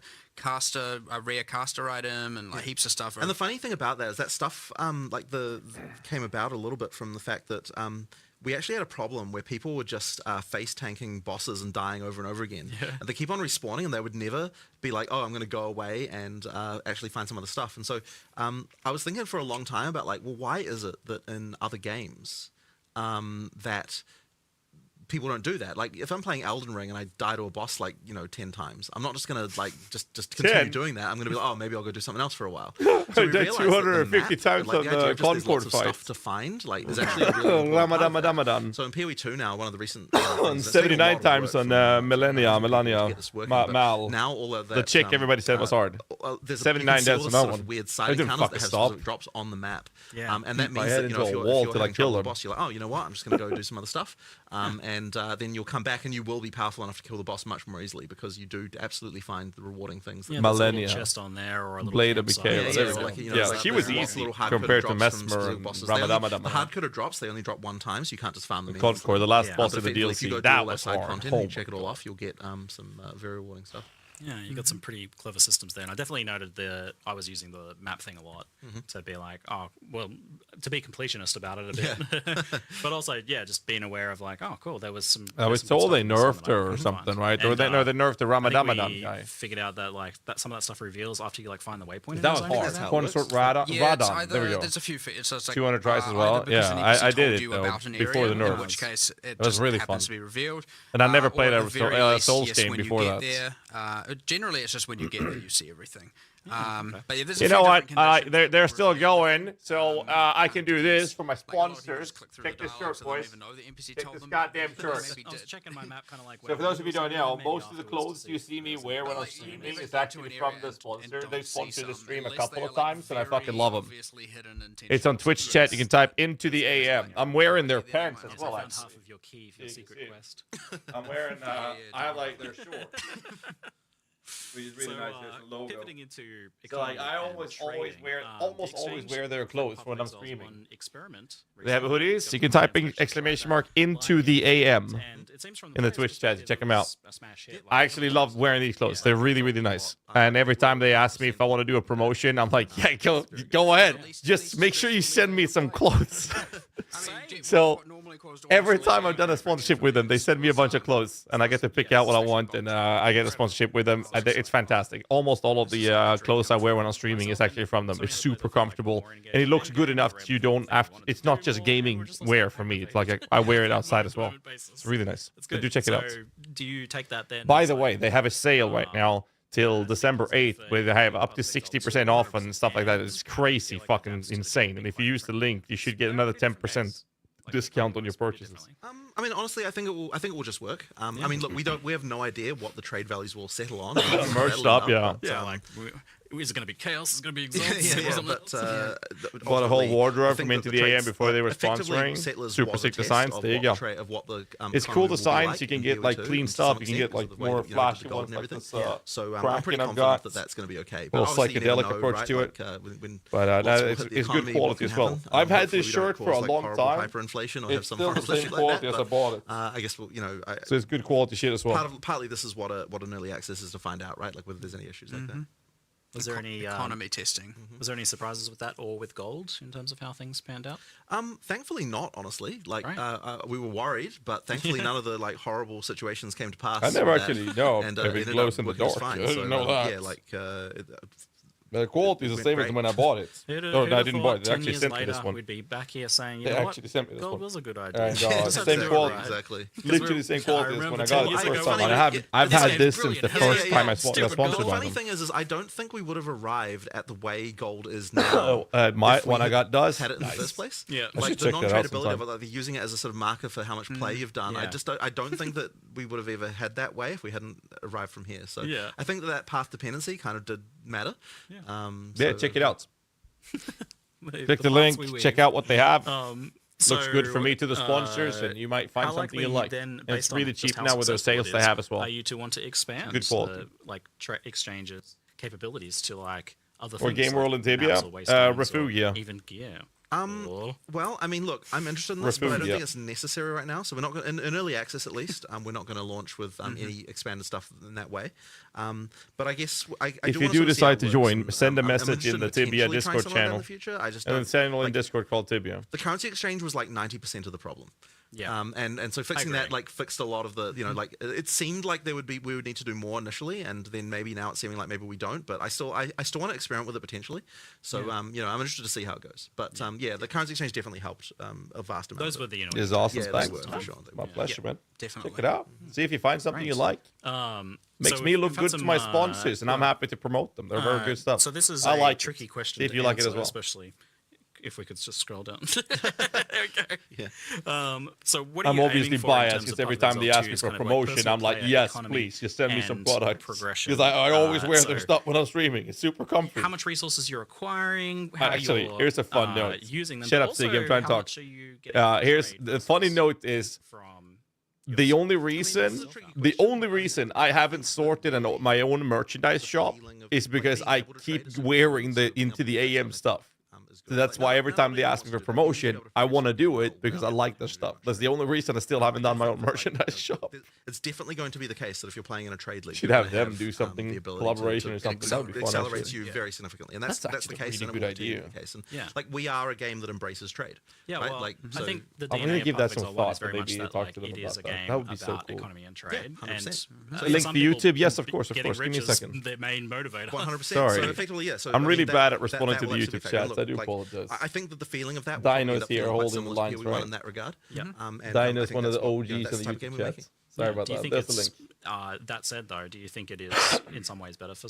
rare caster item, and like heaps of stuff. And the funny thing about that is that stuff came about a little bit from the fact that we actually had a problem where people were just face tanking bosses and dying over and over again. And they keep on respawning, and they would never be like, oh, I'm going to go away and actually find some other stuff. And so I was thinking for a long time about like, well, why is it that in other games that people don't do that? Like, if I'm playing Elden Ring and I die to a boss like 10 times, I'm not just gonna like just continue doing that. I'm gonna be like, oh, maybe I'll go do something else for a while. So we I died realized that the 250 map, times like, on the idea the of just there's Concord lots of fight. stuff to find, like, is actually a really important part of that. Ramadan. So in PoE 2 now, one of the recent And 79 times on Melania. Mal. Now all of that, the chick everybody said was hard. There's 79 deaths on that one. Weird I side didn't encounters fucking that have stop. specific drops on the map. Yeah. And that Beat my means head that, into if a you're wall till I having trouble kill with a him. boss, you're like, oh, you know what, I'm just going to go do some other stuff. And then you'll come back and you will be powerful enough to kill the boss much more easily, because you do absolutely find the rewarding things. Yeah, Millennia. there's a little chest on there, or a little Blade of campsite. Mikhail. She was easy compared to Mesmer and Ramadan. The hard-coded drops, they only drop one time, so you can't just farm them in. Concord, the last boss But of the effectively, if you go DLC, do all that that was side hard. content and you check it all off, you'll get some very rewarding stuff. Yeah, you got some pretty clever systems there, and I definitely noted I was using the map thing a lot to be like, oh, well, to be completionist about it a bit, but also, just being aware of like, oh, cool, there was some. I was told they nerfed her or something, right? Or they nerfed the Ramadan guy. Figured out that like some of that stuff reveals after you like find the waypoint. That was hard. Cornerstone Radon. There we go. There's a few. So it's like 200 tries as well. Yeah, I did it though before the nerf. In which case, it was just really happens fun. to be revealed. And I never played or a at the very least, Souls game when before you that. get there, generally, it's just when you get there, you see everything. But yeah, there's a You few know what? different conditions. They're still going, so I can do this for my sponsors. Check this shirt, so they don't boys. even know the NPC Check told this them. goddamn shirt. I was checking my map, kind of like. So for those of you who don't know, most of the clothes you see me wear when I'm streaming is actually from the sponsor. They sponsor the stream a couple of times, and I fucking love them. It's on Twitch chat. You can type into the AM. I'm wearing their pants as well. Half of your key for your secret quest. I'm wearing. I like their shorts. Which is really nice. There's a logo. Pivoting into So like, I almost always wear their clothes when I'm streaming. They have hoodies. You can type in ! into the AM in the Twitch chat to check them out. I actually love wearing these clothes. They're really, really nice. And every time they ask me if I want to do a promotion, I'm like, yeah, go ahead. Just make sure you send me some clothes. So Every time I've done a sponsorship with them, they send me a bunch of clothes, and I get to pick out what I want, and I get a sponsorship with them. It's fantastic. Almost all of the clothes I wear when I'm streaming is actually from them. It's super comfortable, and it looks good enough that you don't have. It's not just gaming wear for me. It's like I wear it outside as well. It's really nice. It's good. Do check it out. Do you take that then? By the way, they have a sale right now till December 8th where they have up to 60% off and stuff like that. It's crazy fucking insane. And if you use the link, you should get another 10% discount on your purchases. I mean, honestly, I think it will just work. I mean, look, we have no idea what the trade values will settle on. Merged up, yeah. Yeah, like, is it going to be chaos? Is it going to be exhaust? Bought a whole wardrobe from Into the AM before they were sponsoring. Super sick designs. There you go. It's cool designs. You can get like clean stuff. You can get like more flashy ones. Like this, so I'm pretty confident that that's going to be okay. But psychedelic approach to it. But it's good quality as well. I've had this shirt for a long time. Hyperinflation or It's have some still the horrible same shit quality like as that. I bought it. I guess so it's good quality shit as well. Partly this is what an early access is to find out, right? Like whether there's any issues like that. Was there any economy testing? Was there any surprises with that or with gold in terms of how things panned out? Thankfully not, honestly. Like we were worried, but thankfully none of the like horrible situations came to pass. I never actually know and if it glows in the dark. I didn't know that. Yeah, like the quality is the same as when I bought it. No, I didn't buy it. They actually sent me this one. We'd be back here saying, They actually sent me this gold one. was a good idea. And the same quality, exactly. Literally the same quality as when I got it the first time. Funny, I've had this since the first time I got sponsored the by funny them. thing is I don't think we would have arrived at the way gold is now. My one I got does had it in the first place. Yeah, like the non-tradability of it, like using it as a sort of marker for how much play you've done. Yeah. I don't think that we would have ever had that way if we hadn't arrived from here. So I think that path dependency kind of did matter. Yeah, check it out. Click the link, check out what they have. Looks good for me to the sponsors, and you might find something you like. And it's really cheap now with those sales they have as well. Are you to want to expand good quality. like exchanges capabilities to like other or things? Game World and Tibia? Refugia. Even gear. Well, I mean, look, I'm interested in this, but I don't think it's necessary right now. So we're not going in early access, at least. We're not going to launch with any expanded stuff in that way. But I guess if you do decide to join, send a message in the Tibia Discord channel, and then channel in Discord called Tibia. The currency exchange was like 90% of the problem. Yeah. And so fixing that like fixed a lot of the like it seemed like we would need to do more initially, and then maybe now it's seeming like maybe we don't. But I still want to experiment with it potentially. So I'm interested to see how it goes. But the currency exchange definitely helped a vast amount. Those were the Is awesome. Yeah, Thanks. they were, for sure. My pleasure, man. Definitely. Check it out. See if you find something you like. Makes me look good to my sponsors, and I'm happy to promote them. They're very good stuff. So this is I like tricky question. See if you like it as well. Especially if we could just scroll down. Okay. Yeah. So what are I'm you obviously aiming for biased in terms because of every time they Path ask me of for Exile 2 is promotion, kind of I'm like, player yes, economy please, just send me some and products. progression. Because I always wear their so stuff when I'm streaming. It's super comfy. How much resources you're acquiring? How Actually, you're, here's a fun note. Using them. Shut but up, Sig. also I'm trying to how talk. much are you getting Here's trade the funny versus note is the only reason I haven't sorted my own merchandise shop is because I keep wearing the Into the AM stuff. So that's why every time they ask me for promotion, I want to do it because I like their stuff. That's the only reason I still haven't done my own merchandise shop. It's definitely going to be the case that if you're playing in a trade league, should have them do something, collaboration or something. That would be fun. Accelerates you very significantly, and that's the case. Really good idea. And like we are a game that embraces trade. Yeah, right? well, like, I think the I'm gonna DNA give of that some Path of Exile 1 thought. is very much Maybe that talk like, to them it is a about that. game That would be so about cool. economy and trade. Yeah, and So link some to people YouTube. Yes, of course. Getting Give me a rich is second. their main motivator. 100%. Sorry. So effectively, yeah. So I'm really bad at responding that to the will YouTube absolutely chats. affect. I do Like, apologize. I think that the feeling of that. Dino's here holding the lines right in that regard. Yeah. Dino's one of the OGs in the YouTube chats. Sorry about Do you that. think There's the it's link. that said though? Do you think it is in some ways better for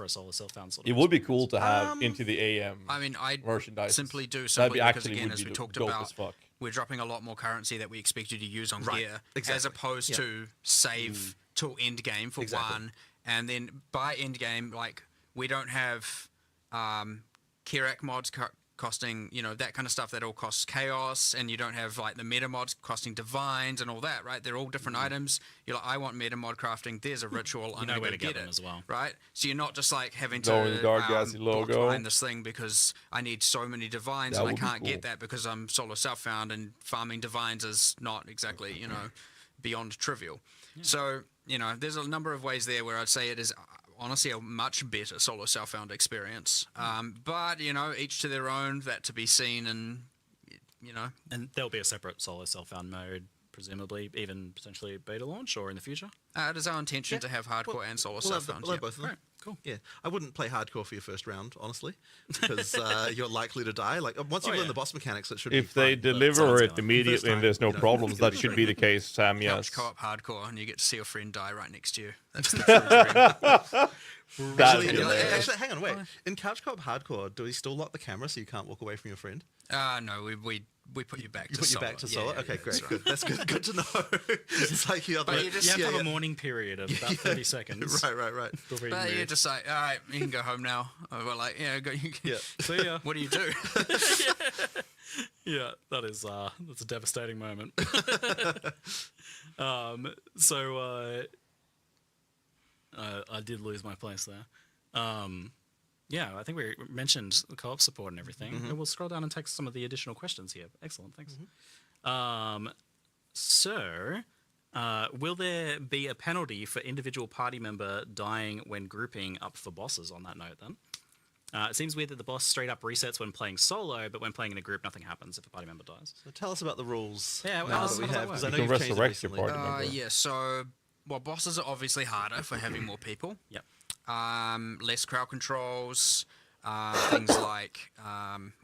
a solo self-found sort of? It would be cool to have Into the AM. I mean, I merchandise. simply do That'd simply be because actually again, would as be we talked dope about, as fuck. we're dropping a lot more currency that we expect you to use on Right, gear, exactly. as opposed to save till end game for one, and then by end game, like we don't have Kirak mods costing, that kind of stuff that all costs chaos, and you don't have like the meta mods costing divines and all that, right? They're all different items. You're like, I want meta mod crafting. There's a ritual. I'm know where gonna to get it them as well, right? So you're not just like having Go to with the Dark GHAZZY logo. blockline this thing because I need so many divines That and I would be can't cool. get that because I'm solo self-found and farming divines is not exactly beyond trivial. So there's a number of ways there where I'd say it is honestly a much better solo self-found experience. But each to their own. That to be seen, and you know. And there'll be a separate solo self-found mode, presumably, even potentially beta launch or in the future. It is our intention to have hardcore and solo self-found. We'll have both of them. Right, cool. Yeah, I wouldn't play hardcore for your first round, honestly, because you're likely to die. Like once you learn the boss mechanics, it should be If they fine, but deliver it first immediately time, and there's no you know, problems, it's that gonna should be be the case, Sam. Yes. Couch co-op hardcore, and you get to see your friend die right next to you. That's the true dream. Actually, hang on, wait. In couch co-op hardcore, do we still lock the camera so you can't walk away from your friend? No, we put you back to put solo. you back to solo? Yeah, okay, great. right. Good. That's good. Good to know. It's like you have But you You have to have a mourning period of about 30 seconds. Right. before you But move. you're just like, all right, you can go home now. We're like, yeah, go. You can, See ya. What do you do? Yeah, that's a devastating moment. I did lose my place there. Yeah, I think we mentioned the co-op support and everything. And we'll scroll down and take some of the additional questions here. Excellent, thanks. Will there be a penalty for individual party member dying when grouping up for bosses on that note then? It seems weird that the boss straight up resets when playing solo, but when playing in a group, nothing happens if a party member dies. So tell us about the rules. Yeah, now that we have, because I know You you've can changed it resurrect your recently. party member. Yeah, so bosses are obviously harder for having more people. Yep. Less crowd controls, things like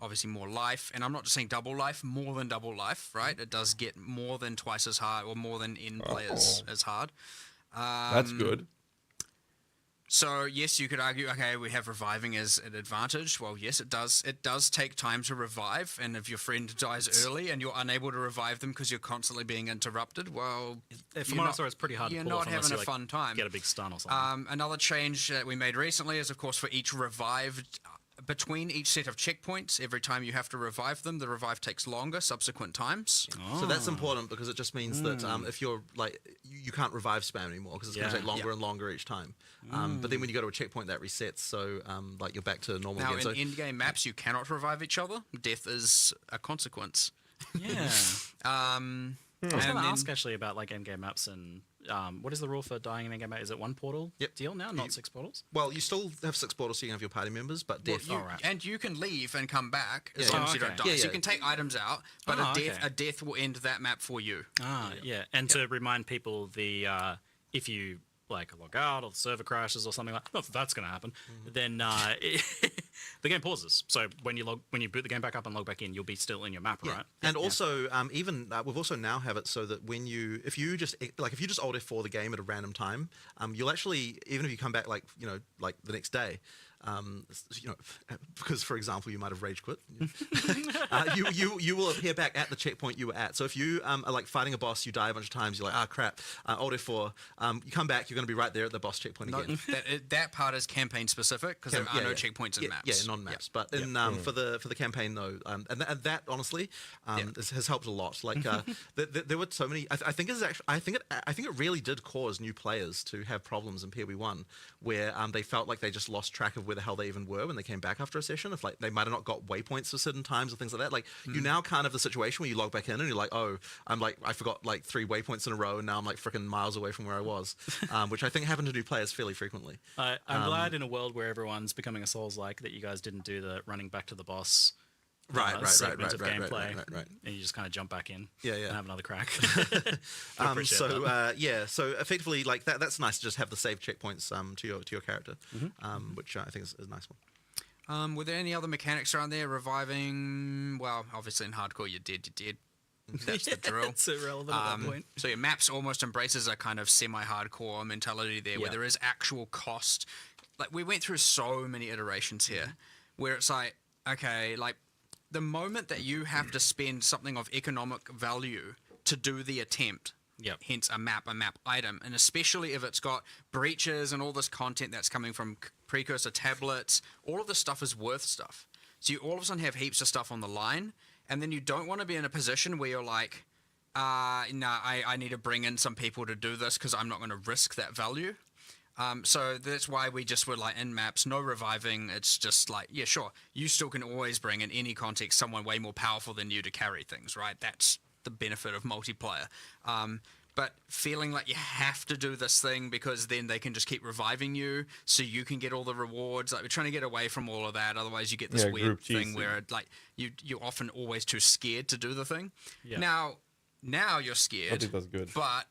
obviously more life, and I'm not just saying double life, more than double life, right? It does get more than twice as hard, or more than N players as hard. That's good. So yes, you could argue, okay, we have reviving as an advantage. Well, yes, it does. It does take time to revive, and if your friend dies early and you're unable to revive them because you're constantly being interrupted, well, From what I saw, it's pretty hard to you're pull not off unless having you a fun time. get a big stun or something. Another change that we made recently is, of course, for each revived, between each set of checkpoints, every time you have to revive them, the revive takes longer subsequent times. So that's important because it just means that if you're like, you can't revive spam anymore because it's going to take longer and longer each time. But then when you go to a checkpoint, that resets. So like you're back to normal Now, again. in in-game maps, you cannot revive each other. Death is a consequence. Yeah. I was going to And ask actually about like endgame maps and what is the rule for dying in endgame map? Is it one portal deal now, not 6 portals? Well, you still have 6 portals so you can have your party members, but death. And you can leave and come back as Yeah. long as you don't die. Yeah, So yeah. you can take items out, but okay. a death will end that map for you. Yeah. And to remind people, the if you like log out or the server crashes or something like not that that's going to happen, then the game pauses. So when you boot the game back up and log back in, you'll be still in your map, right? And also, even we've also now have it so that if you just Alt F4 the game at a random time, you'll actually, even if you come back like the next day, because for example you might have rage quit, you will appear back at the checkpoint you were at. So if you are like fighting a boss, you die a bunch of times, you're like, crap, Alt F4, you come back, you're going to be right there at the boss checkpoint again. That part is campaign specific because there are no checkpoints in maps. Yeah, non-maps. But in for the campaign though, and that honestly has helped a lot. Like there were so many. I think it really did cause new players to have problems in PoE 1 where they felt like they just lost track of where the hell they even were when they came back after a session. If like they might have not got waypoints for certain times or things like that. Like you now can't have the situation where you log back in and you're like, oh, I forgot like 3 waypoints in a row and now I'm like freaking miles away from where I was, which I think happened to new players fairly frequently. I'm glad in a world where everyone's becoming a Souls-like that you guys didn't do the running back to the boss segment of gameplay, and you just kind of jump back in and have another crack. So effectively like that's nice to just have the save checkpoints to your character, which I think is a nice one. Were there any other mechanics around there? Reviving, well, obviously in hardcore you're dead. That's the drill. It's irrelevant at that point. So your maps almost embraces a kind of semi-hardcore mentality there where there is actual cost. Like we went through so many iterations here where it's like, okay, like the moment that you have to spend something of economic value to do the attempt, hence a map item, and especially if it's got breaches and all this content that's coming from precursor tablets, all of this stuff is worth stuff. So you all of a sudden have heaps of stuff on the line, and then you don't want to be in a position where you're like, I need to bring in some people to do this because I'm not going to risk that value. So that's why we just were like in maps, no reviving. It's just like, yeah, sure. You still can always bring in any context someone way more powerful than you to carry things, right? That's the benefit of multiplayer. but feeling like you have to do this thing because then they can just keep reviving you so you can get all the rewards. Like, we're trying to get away from all of that. Otherwise, you get this weird thing where like you're often always too scared to do the thing. Yeah. Now you're scared. I think that's good. But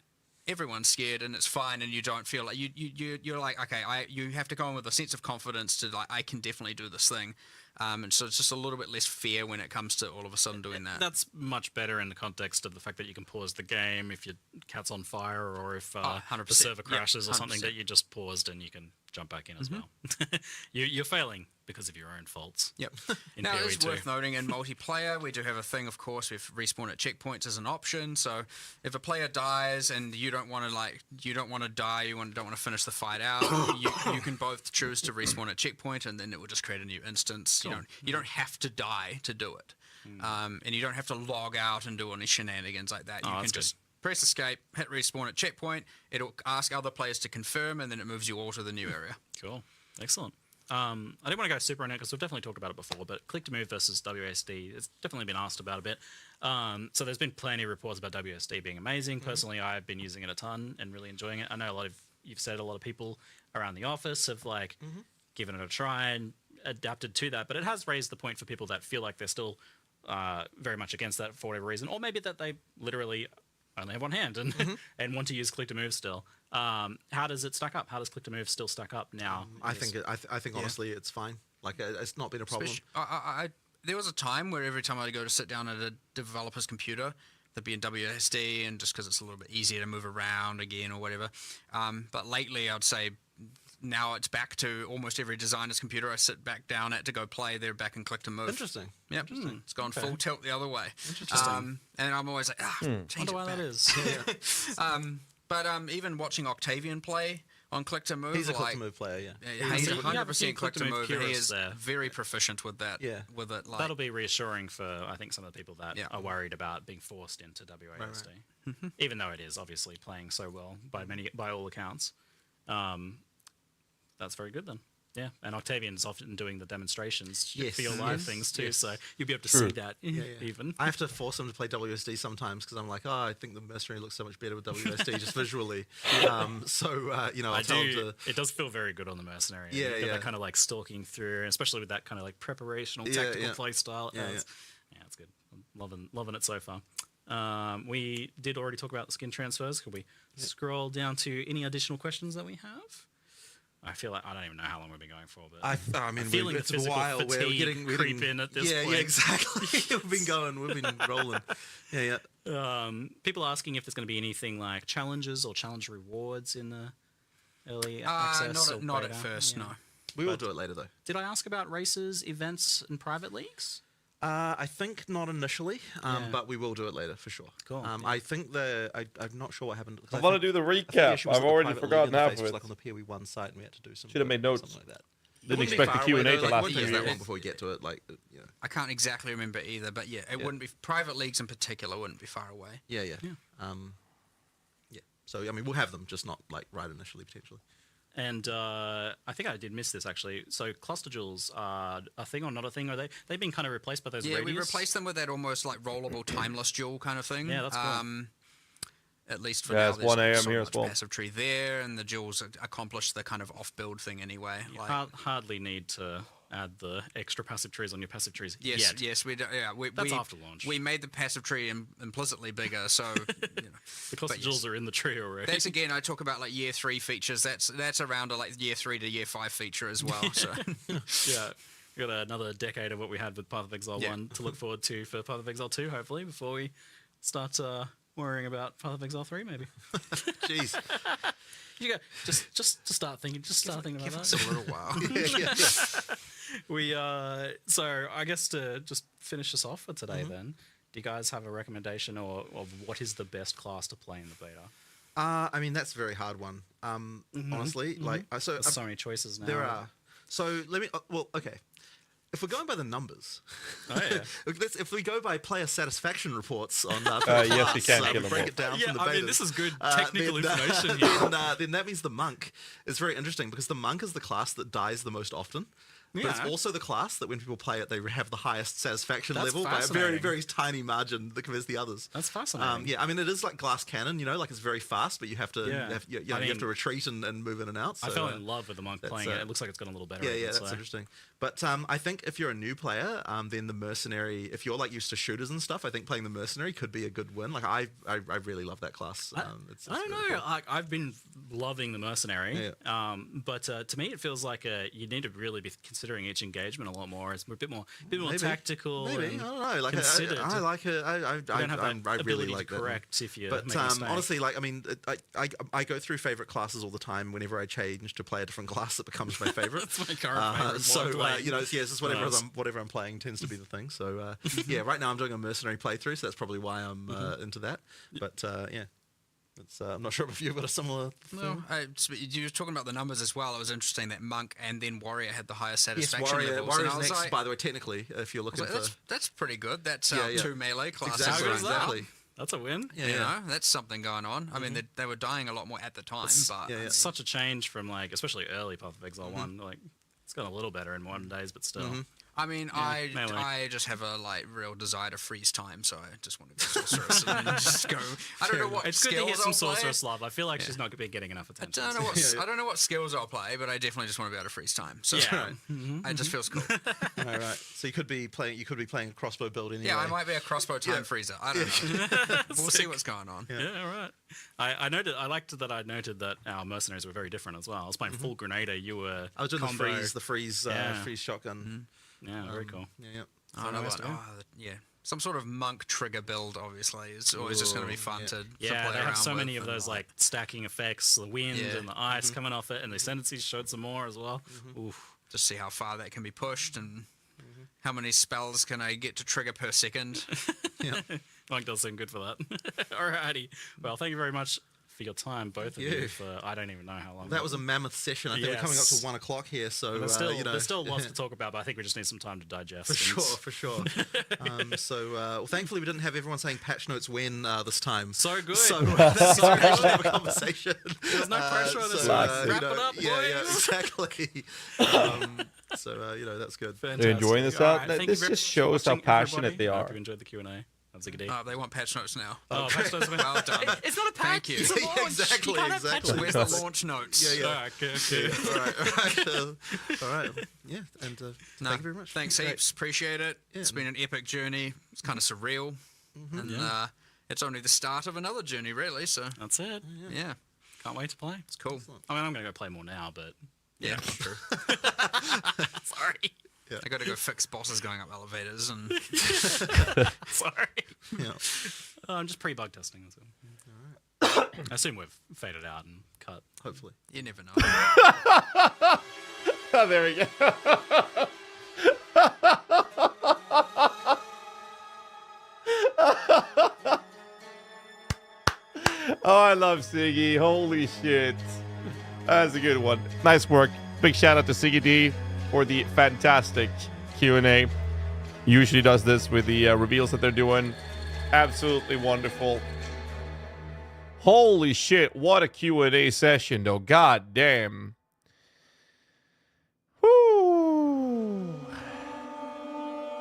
everyone's scared and it's fine, and you don't feel like you're like, okay, you have to go in with a sense of confidence to like, I can definitely do this thing. And so it's just a little bit less fear when it comes to all of a sudden doing that. That's much better in the context of the fact that you can pause the game if your cat's on fire, or if the server crashes or something, that you just paused and you can jump back in as well. You're failing because of your own faults. Yep. Now, it's worth noting in multiplayer, we do have a thing, of course, with respawn at checkpoints as an option. So if a player dies and you don't want to die, don't want to finish the fight out, you can both choose to respawn at checkpoint, and then it will just create a new instance. Cool. You don't have to die to do it, and you don't have to log out and do any shenanigans like that. You can just press escape, hit respawn at checkpoint. It'll ask other players to confirm, and then it moves you all to the new area. Cool. Excellent. I didn't want to go super on it because we've definitely talked about it before, but click to move versus WSD, it's definitely been asked about a bit. So there's been plenty of reports about WSD being amazing. Personally, I've been using it a ton and really enjoying it. I know you've said a lot of people around the office have given it a try and adapted to that, but it has raised the point for people that feel like they're still very much against that for whatever reason, or maybe that they literally only have one hand and and want to use click to move still. How does it stack up? How does click to move still stack up now? I think honestly it's fine. Like, it's not been a problem. There was a time where every time I go to sit down at a developer's computer, there'd be in WSD, and just because it's a little bit easier to move around again or whatever. But lately, I'd say now it's back to almost every designer's computer I sit back down at to go play. They're back in click to move. Interesting. Yeah, it's gone full tilt the other way. Interesting. And I'm always like, change wonder why that is. But even watching Octavian play on click to move, he's a click to move player. Yeah, he's 100% click to move. He is there. very proficient with that. Yeah, with it. Like, that'll be reassuring for I think some of the people that are worried about being forced into WASD, right. Even though it is obviously playing so well by all accounts. That's very good then. Yeah, and Octavian's often doing the demonstrations, feel live things too, so you'll be able to see that even. I have to force him to play WSD sometimes because I'm like, I think the mercenary looks so much better with WSD just visually. I'll tell him to... It does feel very good on the mercenary. Yeah, you get that kind of like stalking through, especially with that kind of like preparational tactical play style. Yeah, it's good. I'm loving it so far. We did already talk about the skin transfers. Could we scroll down to any additional questions that we have? I feel like I don't even know how long we've been going for, but I mean, feeling it's the physical a while. fatigue We're getting creep in at this point. Yeah, exactly. We've been rolling. Yeah. People asking if there's going to be anything like challenges or challenge rewards in the early access. Not at first, no. We will do it later, though. Did I ask about races, events, and private leagues? I think not initially, but we will do it later for sure. Cool. I think I'm not sure what happened. I want to do the recap. I've already forgotten half of it. Like on the PoE 1 site, and we had to do some. Should have made notes. Something like that. Didn't expect the Q&A to last 2 years. That years. long before we get to it, I can't exactly remember either, but it wouldn't be private leagues in particular wouldn't be far away. Yeah. So I mean, we'll have them, just not like right initially potentially. And I think I did miss this actually. So cluster jewels are a thing or not a thing? Are they? They've been kind of replaced by those. Yeah, radius? we replaced them with that almost like rollable timeless jewel kind of thing. Yeah, that's cool. At least for now, it's 1 a.m. there's so here much as well. passive tree there, and the jewels accomplish the kind of off-build thing anyway. You hardly need to add the extra passive trees on your passive trees. Yes, we do. Yeah, that's after launch. We made the passive tree implicitly bigger, so the cluster jewels are in the tree already. That's again, I talk about like year 3 features. That's around a like year 3 to year 5 feature as well. So yeah. We got another decade of what we had with Path of Exile 1 to look forward to for Path of Exile 2, hopefully, before we start worrying about Path of Exile 3, maybe. Jeez. You go, just start thinking. Just start thinking about that. It's a little while. We so I guess to just finish us off for today, then, do you guys have a recommendation of what is the best class to play in the beta? I mean, that's a very hard one. Honestly, There's so many choices now. There are. So let me. Okay. If we're going by the numbers, if we go by player satisfaction reports on yes, we can kill them break all. it down from the betas, I mean, this is good technical information here. Then that means the monk is very interesting because the monk is the class that dies the most often. But it's also the class that when people play it, they have the highest satisfaction That's level by a very, fascinating. very tiny margin that compares to the others. That's fascinating. Yeah, I mean, it is like glass cannon, you know, like it's very fast, but you have to, Yeah. you have to retreat and move in and out. So, I fell in love with the monk playing it. It looks like it's gotten a little better. Yeah, that's interesting. But I think if you're a new player, then the mercenary, if you're like used to shooters and stuff, I think playing the mercenary could be a good win. Like I really love that class. I don't know. I've been loving the mercenary, but to me it feels like you need to really be considering each engagement a lot more. It's a bit more tactical. Maybe I don't know. Like considered. I like it. I really ability like to that. correct if you But make a mistake. honestly, like I mean, I go through favorite classes all the time. Whenever I change to play a different class, it becomes my favorite. That's my current favorite. So you know, it's just whatever I'm playing tends to be the thing. So yeah, right now I'm doing a mercenary playthrough, so that's probably why I'm into that. But yeah. It's, I'm not sure if you've got a similar thing. No, you were talking about the numbers as well. It was interesting that Monk and then Warrior had the highest satisfaction yes, levels. Warrior's and I was next, like, by the way, technically, if you're looking for... That's pretty good. That's 2 melee classes. Exactly. That's a win. You know, that's something going on. I mean, they were dying a lot more at the time, but... It's such a change from, like, especially early Path of Exile 1. Like, it's gotten a little better in modern days, but still. I mean, I just have a real desire to freeze time, so I just want to be sorceress and then just go. I don't know what it's skills good to hear some I'll play. sorceress love. I feel like she's not been getting enough attention. I don't know what skills I'll play, but I definitely just want to be able to freeze time. So it just feels cool. All right. So you could be playing a crossbow build anyway. Yeah, I might be a crossbow time freezer. I don't know. We'll see what's going on. Yeah, all right. I liked that I noted that our mercenaries were very different as well. I was playing full Grenader. You were. I was doing combo. the freeze shotgun. Yeah, very cool. Yeah. I know what. Some sort of monk trigger build, obviously. It's always just going to be fun to play around with. They have so many of those like stacking effects, the wind and the ice coming off it, and the ascendancies showed some more as well. Oof. Just see how far that can be pushed and how many spells can I get to trigger per second. Monk does seem good for that. Alrighty. Well, thank you very much for your time, both of you. For I don't even know how long. That was a mammoth session. I think we're coming up to 1 o'clock here, so there's still lots to talk about, but I think we just need some time to digest. For sure. Well, thankfully we didn't have everyone saying patch notes when this time. So good. So that's so actually have a conversation. There's no pressure on this. Wrap it up, boys. Yeah, exactly. That's good. They're enjoying this out. This just shows how passionate they are. Hope you enjoyed the Q&A. They want patch notes now. Patch notes. Well done. It's not a patch. Thank you. It's a launch. Exactly. Where's the launch notes? Yeah. Okay. All right. Yeah. And thank you very much. Thanks heaps. Appreciate it. Yeah. It's been an epic journey. It's kind of surreal, and it's only the start of another journey, really. So that's it. Yeah. Can't wait to play. It's cool. I mean, I'm gonna go play more now, but yeah, true. Sorry. Yeah. I got to go fix bosses going up elevators and. Sorry. Yeah. I'm just pre-bug testing. That's it. All right. I assume we've faded out and cut. Hopefully. You never know. Oh, there we go. Oh, I love Siggy. Holy shit. That's a good one. Nice work. Big shout out to Siggy D for the fantastic Q&A. Usually does this with the reveals that they're doing. Absolutely wonderful. Holy shit, what a Q&A session though. God damn. Woo.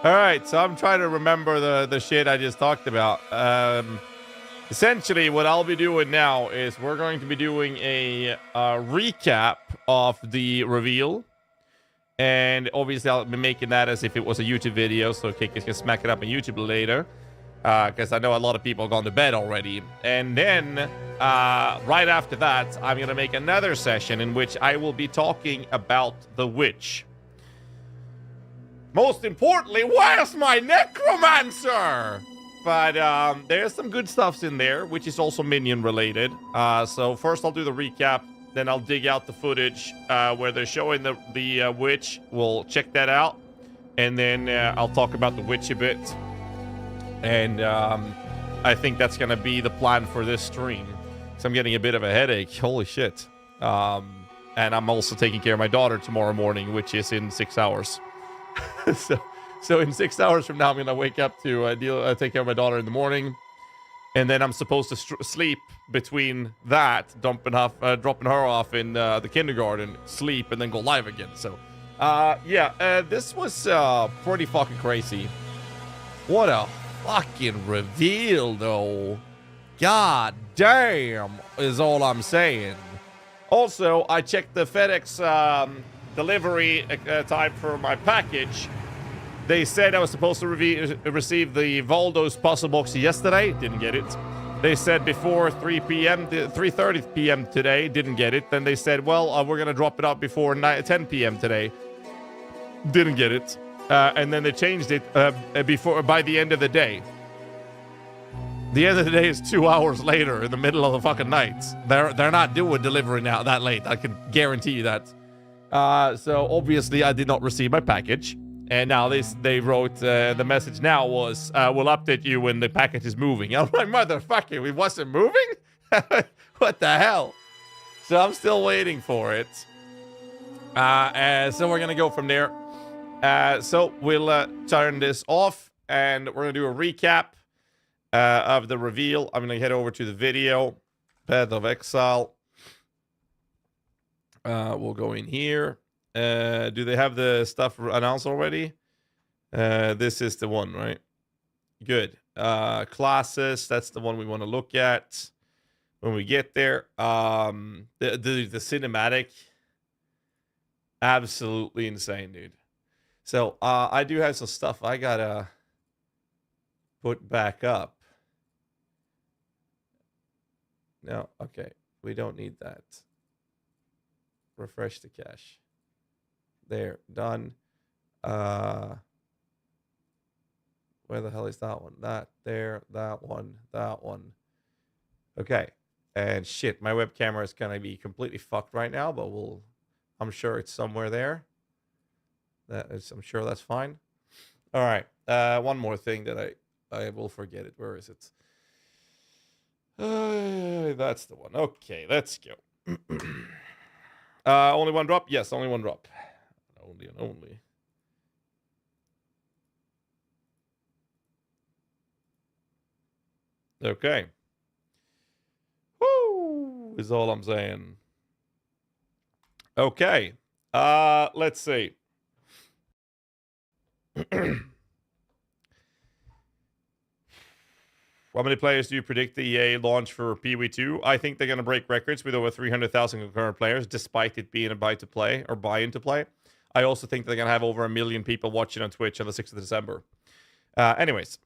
Alright, so I'm trying to remember the shit I just talked about. Essentially, what I'll be doing now is we're going to be doing a recap of the reveal. And obviously, I'll be making that as if it was a YouTube video, so Kickers can smack it up on YouTube later. Because I know a lot of people have gone to bed already. And then, right after that, I'm going to make another session in which I will be talking about the witch. Most importantly, where's my necromancer? But there's some good stuffs in there, which is also minion related. So first I'll do the recap. Then I'll dig out the footage where they're showing the witch. We'll check that out. And then I'll talk about the witch a bit. And I think that's going to be the plan for this stream. So I'm getting a bit of a headache. Holy shit. And I'm also taking care of my daughter tomorrow morning, which is in 6 hours. So in 6 hours from now, I'm going to wake up to take care of my daughter in the morning. And then I'm supposed to sleep between that, dropping her off in the kindergarten, sleep, and then go live again. So This was pretty fucking crazy. What a fucking reveal, though. God damn, is all I'm saying. Also, I checked the FedEx delivery time for my package. They said I was supposed to receive the Valdo's puzzle box yesterday. Didn't get it. They said before 3 p.m., 3:30 p.m. today. Didn't get it. Then they said, well, we're going to drop it out before 10 p.m. today. Didn't get it. And then they changed it by the end of the day. The end of the day is 2 hours later in the middle of the fucking night. They're not doing delivery now that late. I can guarantee you that. So obviously I did not receive my package. And now they wrote the message now was, we'll update you when the package is moving. I'm like, motherfucker, we wasn't moving? What the hell? So I'm still waiting for it. So we're going to go from there. So we'll turn this off and we're going to do a recap of the reveal. I'm going to head over to the video. Path of Exile. We'll go in here. Do they have the stuff announced already? This is the one, right? Good. Classes, that's the one we want to look at when we get there. The cinematic, absolutely insane, dude. So I do have some stuff I gotta put back up. No, okay. We don't need that. Refresh the cache. There, done. Where the hell is that one? That, there, that one, that one. Okay. And shit, my web camera is gonna be completely fucked right now, but I'm sure it's somewhere there. I'm sure that's fine. All right. One more thing that I will forget it. Where is it? That's the one. Okay, let's go. Only one drop? Yes, only one drop. Only and only. Okay. Woo! Is all I'm saying. Okay. Let's see. How many players do you predict the EA launch for PoE 2? I think they're going to break records with over 300,000 concurrent players, despite it being a buy-to-play or buy-in-to-play. I also think they're going to have over 1 million people watching on Twitch on the 6th of December. Anyways.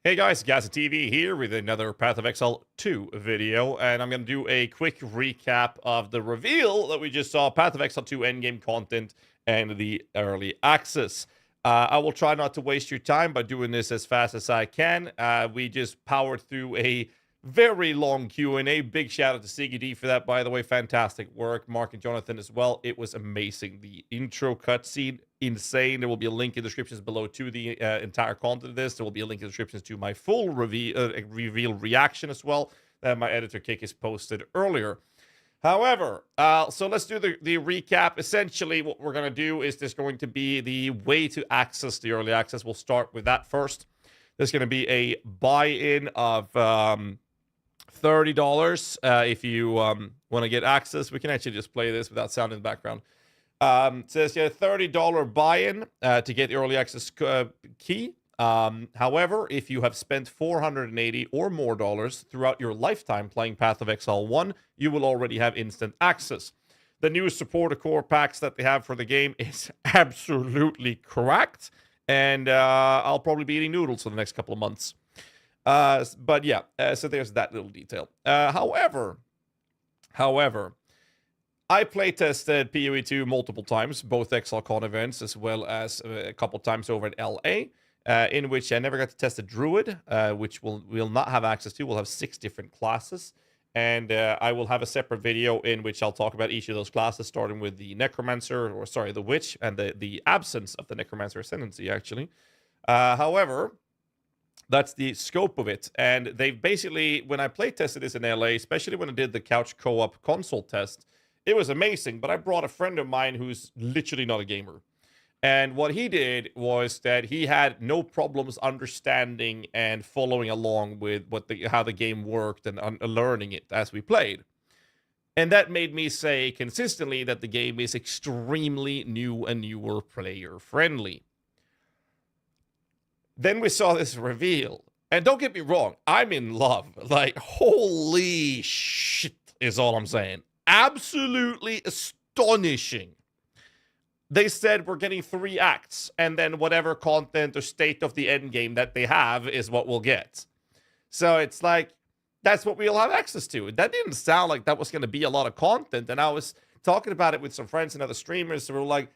Hey guys, GHAZZY TV here with another Path of Exile 2 video, and I'm going to do a quick recap of the reveal that we just saw, Path of Exile 2 Endgame content and the early access. I will try not to waste your time by doing this as fast as I can. We just powered through a very long Q&A. Big shout out to Siggy D for that, by the way. Fantastic work. Mark and Jonathan as well. It was amazing. The intro cutscene, insane. There will be a link in the descriptions below to the entire content of this. There will be a link in the descriptions to my full reveal reaction as well. My editor kick is posted earlier. However, so let's do the recap. Essentially, what we're going to do is there's going to be the way to access the early access. We'll start with that first. There's going to be a buy-in of $30 if you want to get access. We can actually just play this without sound in the background. It says a $30 buy-in to get the early access key. However, if you have spent $480 or more throughout your lifetime playing Path of Exile 1, you will already have instant access. The new supporter core packs that they have for the game is absolutely cracked, and I'll probably be eating noodles for the next couple of months. But yeah, so there's that little detail. However, I playtested PoE 2 multiple times, both ExileCon events as well as a couple times over at LA. In which I never got to test a druid, which we'll not have access to. We'll have 6 different classes, and I will have a separate video in which I'll talk about each of those classes, starting with the necromancer, or sorry, the witch, and the absence of the necromancer ascendancy, actually. However, that's the scope of it, and they basically, when I play tested this in LA, especially when I did the couch co-op console test, it was amazing. But I brought a friend of mine who's literally not a gamer. And what he did was that he had no problems understanding and following along with how the game worked and learning it as we played. And that made me say consistently that the game is extremely new and newer player friendly. Then we saw this reveal. And don't get me wrong, I'm in love. Like, holy shit is all I'm saying. Absolutely astonishing. They said we're getting 3 acts, and then whatever content or state of the end game that they have is what we'll get. So it's like, that's what we'll have access to. That didn't sound like that was going to be a lot of content. And I was talking about it with some friends and other streamers who were like,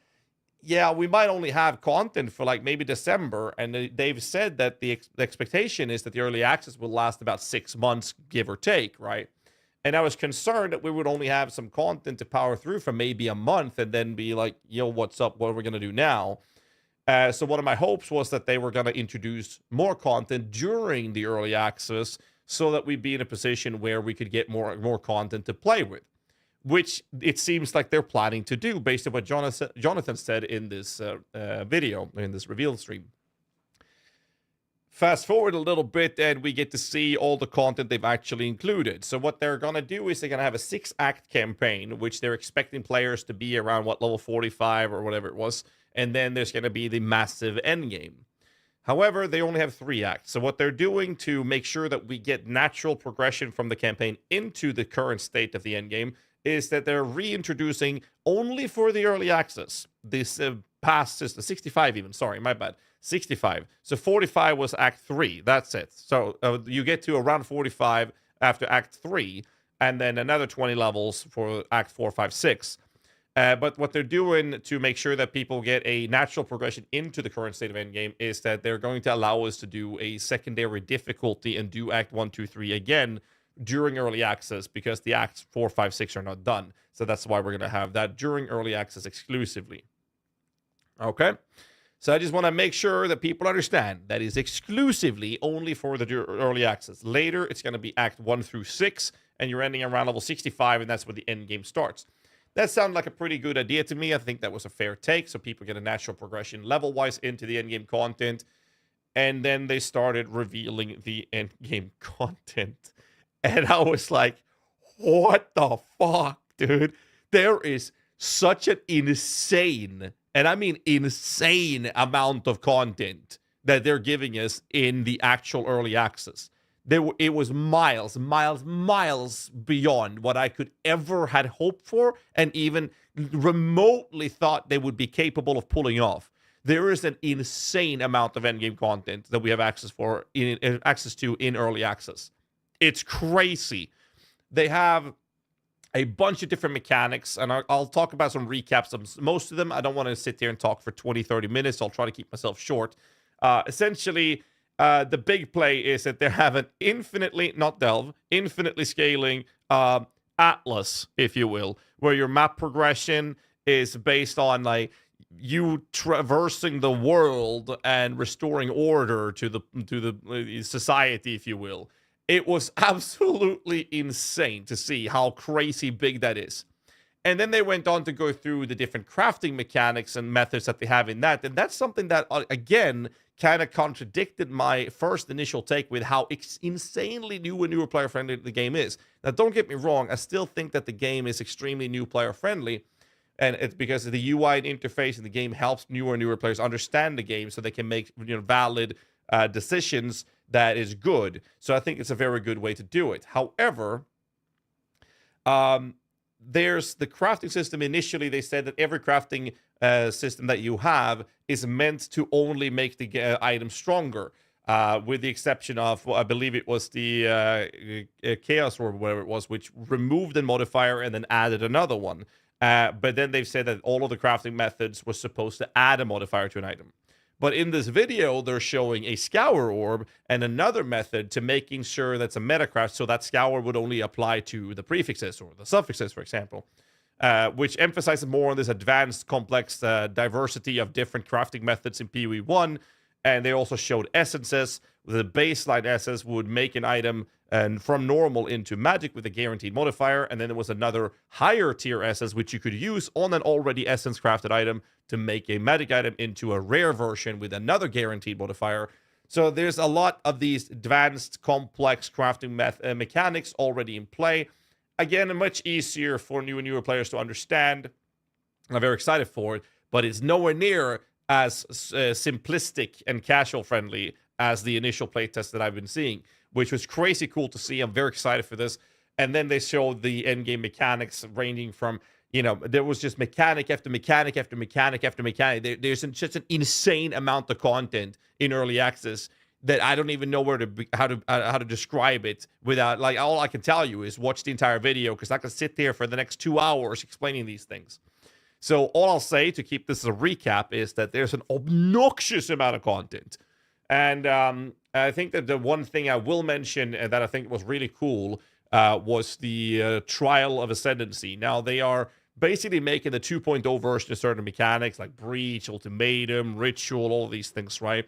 yeah, we might only have content for like maybe December. And they've said that the expectation is that the early access will last about 6 months, give or take, right? And I was concerned that we would only have some content to power through for maybe a month and then be like, yo, what's up? What are we going to do now? So one of my hopes was that they were going to introduce more content during the early access so that we'd be in a position where we could get more content to play with, which it seems like they're planning to do based on what Jonathan said in this video, in this reveal stream. Fast forward a little bit and we get to see all the content they've actually included. So what they're going to do is they're going to have a 6-act campaign, which they're expecting players to be around, what, level 45 or whatever it was. And then there's going to be the massive endgame. However, they only have 3 acts. So what they're doing to make sure that we get natural progression from the campaign into the current state of the endgame is that they're reintroducing only for the early access this past system, 65 even, sorry, my bad. 65. So 45 was Act 3. That's it. So you get to around 45 after Act 3, and then another 20 levels for Act 4, 5, 6. But what they're doing to make sure that people get a natural progression into the current state of Endgame is that they're going to allow us to do a secondary difficulty and do Act 1, 2, 3 again during early access, because the Acts 4, 5, 6 are not done. So that's why we're going to have that during early access exclusively. Okay? So I just want to make sure that people understand that is exclusively only for the early access. Later, it's going to be Act 1 through 6, and you're ending around level 65, and that's where the end game starts. That sounded like a pretty good idea to me. I think that was a fair take, so people get a natural progression level-wise into the end game content. And then they started revealing the end game content. And I was like, what the fuck, dude? There is such an insane, and I mean insane, amount of content that they're giving us in the actual early access. It was miles beyond what I could ever had hoped for and even remotely thought they would be capable of pulling off. There is an insane amount of endgame content that we have access to in early access. It's crazy. They have a bunch of different mechanics, and I'll talk about some recaps of most of them. I don't want to sit here and talk for 20-30 minutes. So I'll try to keep myself short. Essentially, the big play is that they have an infinitely scaling atlas, if you will, where your map progression is based on like you traversing the world and restoring order to the society, if you will. It was absolutely insane to see how crazy big that is. And then they went on to go through the different crafting mechanics and methods that they have in that. And that's something that, again, kind of contradicted my first initial take with how insanely new and newer player-friendly the game is. Now, don't get me wrong. I still think that the game is extremely new player-friendly. And it's because of the UI and interface in the game helps newer and newer players understand the game so they can make valid decisions that is good. So I think it's a very good way to do it. However, there's the crafting system. Initially, they said that every crafting system that you have is meant to only make the item stronger, with the exception of, well, I believe it was the Chaos or whatever it was, which removed a modifier and then added another one. But then they've said that all of the crafting methods were supposed to add a modifier to an item. But in this video, they're showing a Scour Orb and another method to making sure that's a metacraft, so that Scour would only apply to the prefixes or the suffixes, for example, which emphasizes more on this advanced, complex diversity of different crafting methods in PoE 1. And they also showed essences. The baseline essence would make an item from normal into magic with a guaranteed modifier. And then there was another higher tier essence, which you could use on an already essence crafted item to make a magic item into a rare version with another guaranteed modifier. So there's a lot of these advanced, complex crafting mechanics already in play. again, much easier for new and newer players to understand. I'm very excited for it, but it's nowhere near as simplistic and casual friendly as the initial playtest that I've been seeing, which was crazy cool to see. I'm very excited for this. And then they showed the endgame mechanics ranging from, you know, there was just mechanic after mechanic after mechanic after mechanic. There's just an insane amount of content in early access that I don't even know how to describe it without, like, all I can tell you is watch the entire video, because I can sit there for the next 2 hours explaining these things. So all I'll say to keep this as a recap is that there's an obnoxious amount of content. And I think that the one thing I will mention and that I think was really cool was the trial of ascendancy. Now, they are basically making the 2.0 version of certain mechanics like breach, ultimatum, ritual, all of these things, right?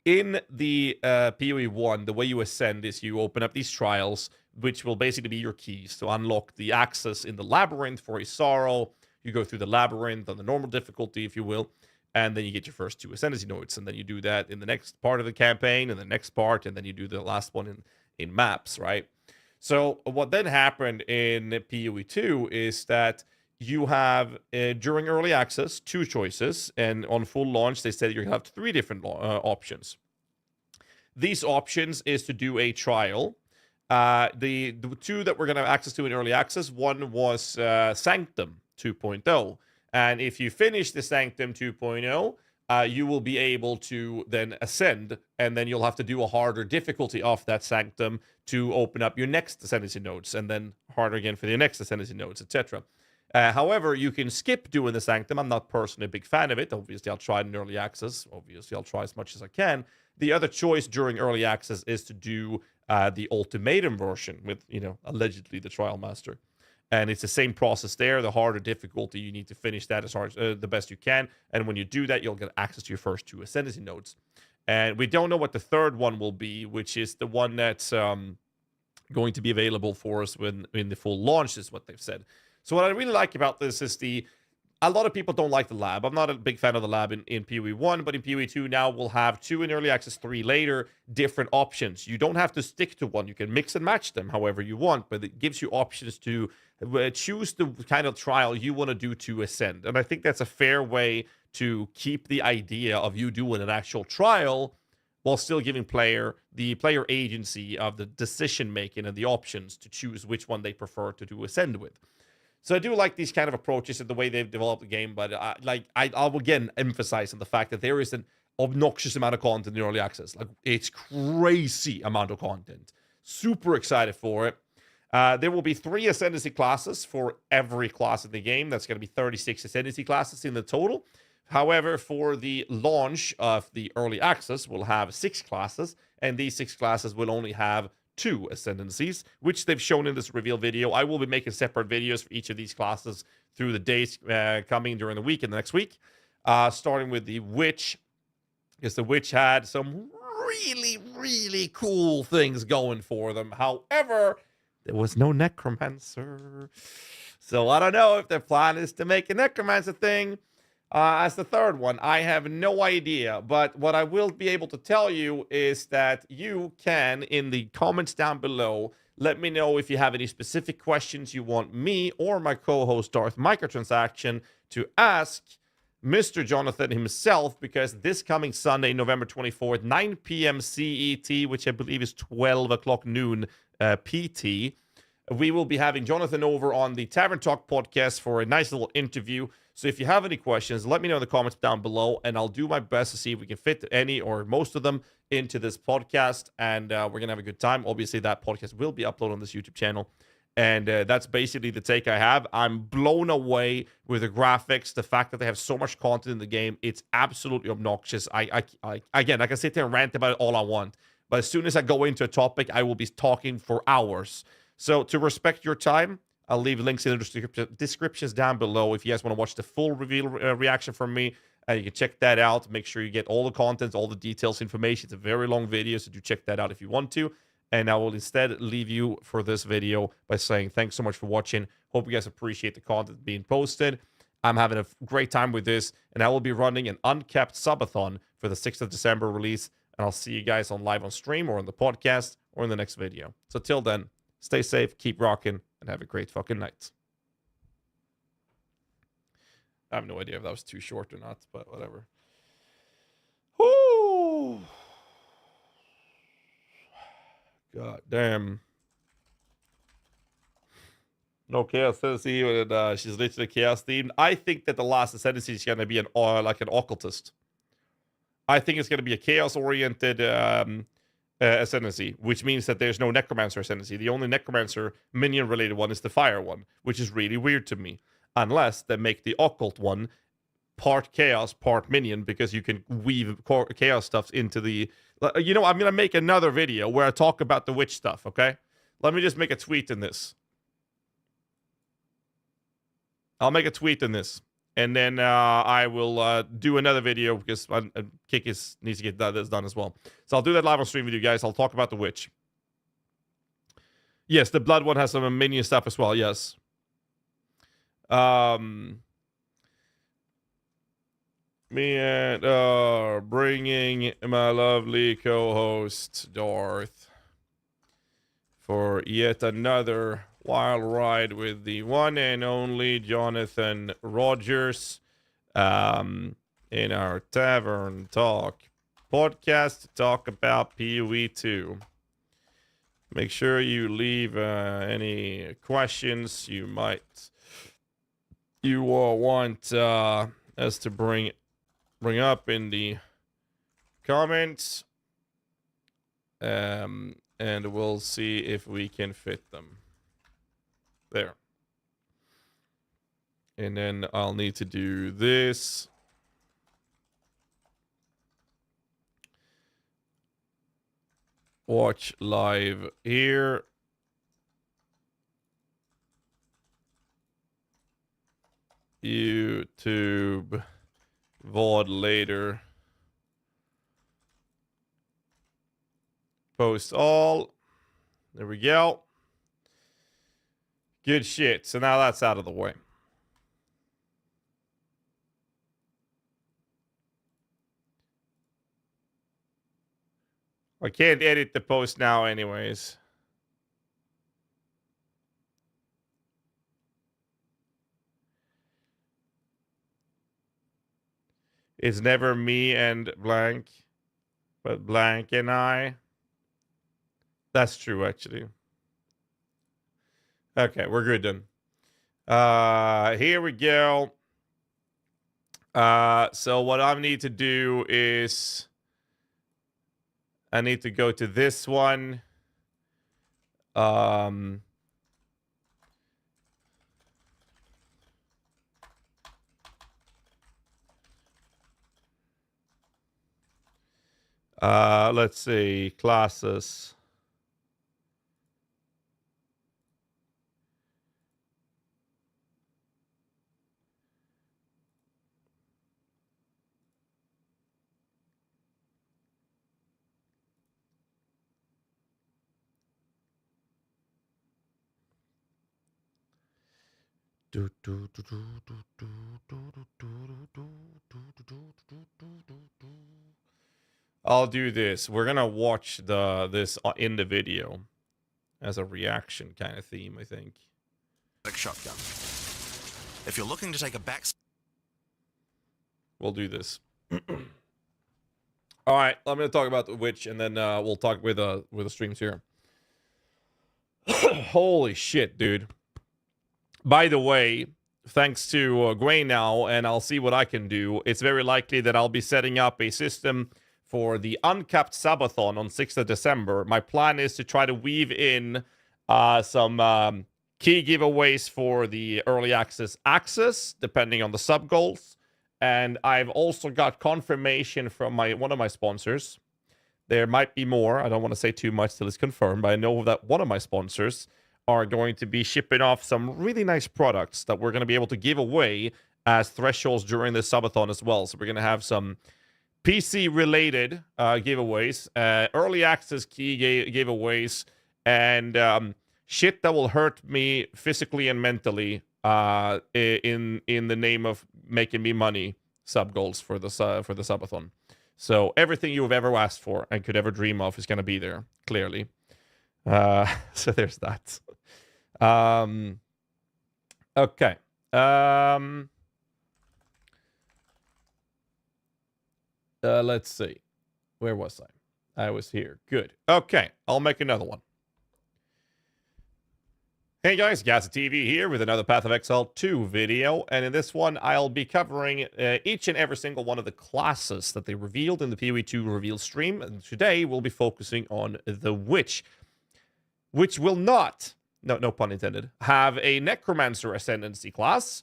In the PoE 1, the way you ascend is you open up these trials, which will basically be your keys to unlock the access in the labyrinth for a sorrow. You go through the labyrinth on the normal difficulty, if you will, and then you get your first 2 ascendancy nodes, and then you do that in the next part of the campaign, and the next part, and then you do the last one in maps, right? So what then happened in PoE 2 is that you have, during early access, 2 choices, and on full launch, they said you're going to have 3 different options. These options is to do a trial. The 2 that we're going to have access to in early access, one was Sanctum 2.0. And if you finish the Sanctum 2.0, you will be able to then ascend, and then you'll have to do a harder difficulty of that Sanctum to open up your next ascendancy nodes, and then harder again for the next ascendancy nodes, etc. However, you can skip doing the Sanctum. I'm not personally a big fan of it. Obviously, I'll try it in early access. Obviously, I'll try as much as I can. The other choice during early access is to do the ultimatum version with, you know, allegedly the trial master. And it's the same process there. The harder difficulty, you need to finish that as hard the best you can. And when you do that, you'll get access to your first 2 ascendancy nodes. And we don't know what the third one will be, which is the one that's going to be available for us when in the full launch, is what they've said. So what I really like about this is a lot of people don't like the lab. I'm not a big fan of the lab in PoE 1, but in PoE 2 now we'll have 2 in early access, 3 later, different options. You don't have to stick to one. You can mix and match them however you want, but it gives you options to choose the kind of trial you want to do to ascend. And I think that's a fair way to keep the idea of you doing an actual trial while still giving the player agency of the decision making and the options to choose which one they prefer to do ascend with. So I do like these kind of approaches and the way they've developed the game, but I'll again emphasize on the fact that there is an obnoxious amount of content in early access. Like, it's crazy amount of content. Super excited for it. There will be 3 ascendancy classes for every class in the game. That's going to be 36 ascendancy classes in the total. However, for the launch of the early access, we'll have 6 classes, and these 6 classes will only have 2 ascendancies, which they've shown in this reveal video. I will be making separate videos for each of these classes through the days coming during the week and the next week, starting with the Witch, because the Witch had some really, really cool things going for them. However, there was no Necromancer. So I don't know if their plan is to make a Necromancer thing as the third one. I have no idea. But what I will be able to tell you is that you can, in the comments down below, let me know if you have any specific questions you want me or my co-host Darth Microtransaction to ask Mr. Jonathan himself, because this coming Sunday, November 24th, 9 p.m. CET, which I believe is 12 o'clock noon PT, we will be having Jonathan over on the Tavern Talk podcast for a nice little interview. So if you have any questions, let me know in the comments down below, and I'll do my best to see if we can fit any or most of them into this podcast, and we're going to have a good time. Obviously, that podcast will be uploaded on this YouTube channel, and that's basically the take I have. I'm blown away with the graphics, the fact that they have so much content in the game. It's absolutely obnoxious. Again, I can sit there and rant about it all I want, but as soon as I go into a topic, I will be talking for hours. So to respect your time, I'll leave links in the descriptions down below. If you guys want to watch the full reveal reaction from me, you can check that out. Make sure you get all the content, all the details, information. It's a very long video, so do check that out if you want to. And I will instead leave you for this video by saying thanks so much for watching. Hope you guys appreciate the content being posted. I'm having a great time with this, and I will be running an uncapped subathon for the 6th of December release. And I'll see you guys live on stream or on the podcast or in the next video. So till then, Stay safe, keep rocking, and have a great fucking night. I have no idea if that was too short or not, but whatever. Woo! God damn. No Chaos Ascendancy, and she's literally Chaos themed. I think that the Last Ascendancy is going to be like an occultist. I think it's going to be a Chaos-oriented Ascendancy, which means that there's no Necromancer Ascendancy. The only Necromancer minion-related one is the Fire one, which is really weird to me. Unless they make the Occult one part Chaos, part Minion, because you can weave Chaos stuff into the... You know, I'm going to make another video where I talk about the Witch stuff, okay? Let me just make a tweet in this. I'll make a tweet in this. And then I will do another video because Kick needs to get this done as well. So I'll do that live on stream with you guys. I'll talk about the Witch. Yes, the Blood one has some minion stuff as well, yes. Me and bringing my lovely co-host Darth for yet another wild ride with the one and only Jonathan Rogers in our Tavern Talk podcast to talk about PoE 2. Make sure you leave any questions you might want us to bring up in the comments, and we'll see if we can fit them. There. And then I'll need to do this. Watch live here. YouTube. VOD later. Post all. There we go. Good shit. So now that's out of the way. I can't edit the post now anyways. It's never me and blank, but blank and I. That's true, actually. Okay, we're good then. Here we go. So what I need to do is I need to go to this one. Let's see, classes. I'll do this. We're gonna watch this in the video as a reaction kind of theme, I think. Shotgun. If you're looking to take a back, we'll do this. All right, I'm gonna talk about the Witch, and then we'll talk with the streams here. Holy shit, dude! By the way, thanks to Gray now, and I'll see what I can do. It's very likely that I'll be setting up a system for the Uncapped Subathon on 6th of December. My plan is to try to weave in some key giveaways for the early access, depending on the sub goals. And I've also got confirmation from one of my sponsors. There might be more. I don't want to say too much till it's confirmed, but I know that one of my sponsors are going to be shipping off some really nice products that we're going to be able to give away as thresholds during the subathon as well. So we're going to have some PC-related giveaways, early access key giveaways, and shit that will hurt me physically and mentally in the name of making me money sub goals for the subathon. So everything you've ever asked for and could ever dream of is going to be there, clearly. So there's that. Okay. Let's see. Where was I? I was here. Good. Okay. I'll make another one. Hey guys, GHAZZY TV here with another Path of Exile 2 video, and in this one I'll be covering each and every single one of the classes that they revealed in the PoE 2 reveal stream, and today we'll be focusing on the Witch, which will not, no pun intended, have a Necromancer Ascendancy class.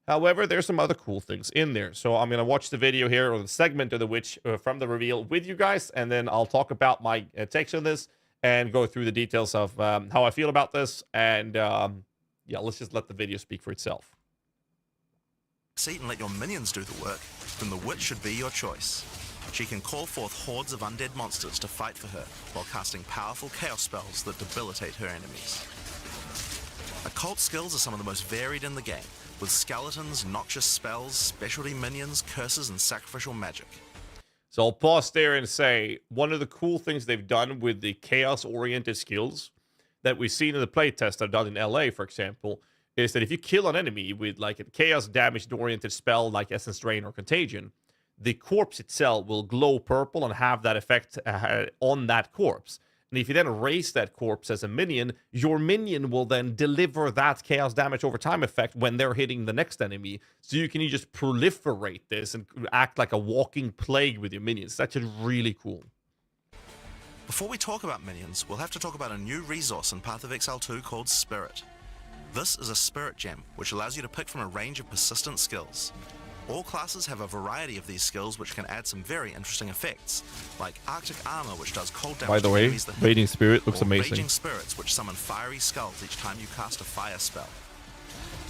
However, there's some other cool things in there, so I'm going to watch the video here, or the segment of the Witch from the reveal with you guys, and then I'll talk about my takes on this, and go through the details of how I feel about this, and yeah, let's just let the video speak for itself. Seat and let your minions do the work, then the Witch should be your choice. She can call forth hordes of undead monsters to fight for her, while casting powerful chaos spells that debilitate her enemies. Occult skills are some of the most varied in the game, with skeletons, noxious spells, specialty minions, curses, and sacrificial magic. So I'll pause there and say, one of the cool things they've done with the chaos-oriented skills that we've seen in the playtest I've done in LA, for example, is that if you kill an enemy with like a chaos damage-oriented spell like Essence Drain or Contagion, the corpse itself will glow purple and have that effect on that corpse. And if you then raise that corpse as a minion, your minion will then deliver that chaos damage over time effect when they're hitting the next enemy. So you can just proliferate this and act like a walking plague with your minions. That's just really cool. Before we talk about minions, we'll have to talk about a new resource in Path of Exile 2 called Spirit. This is a Spirit Gem, which allows you to pick from a range of persistent skills. All classes have a variety of these skills which can add some very interesting effects, like Arctic Armor, which does cold damage. By the way, Raging Spirit looks amazing. Raging Spirits, which summon fiery skulls each time you cast a fire spell.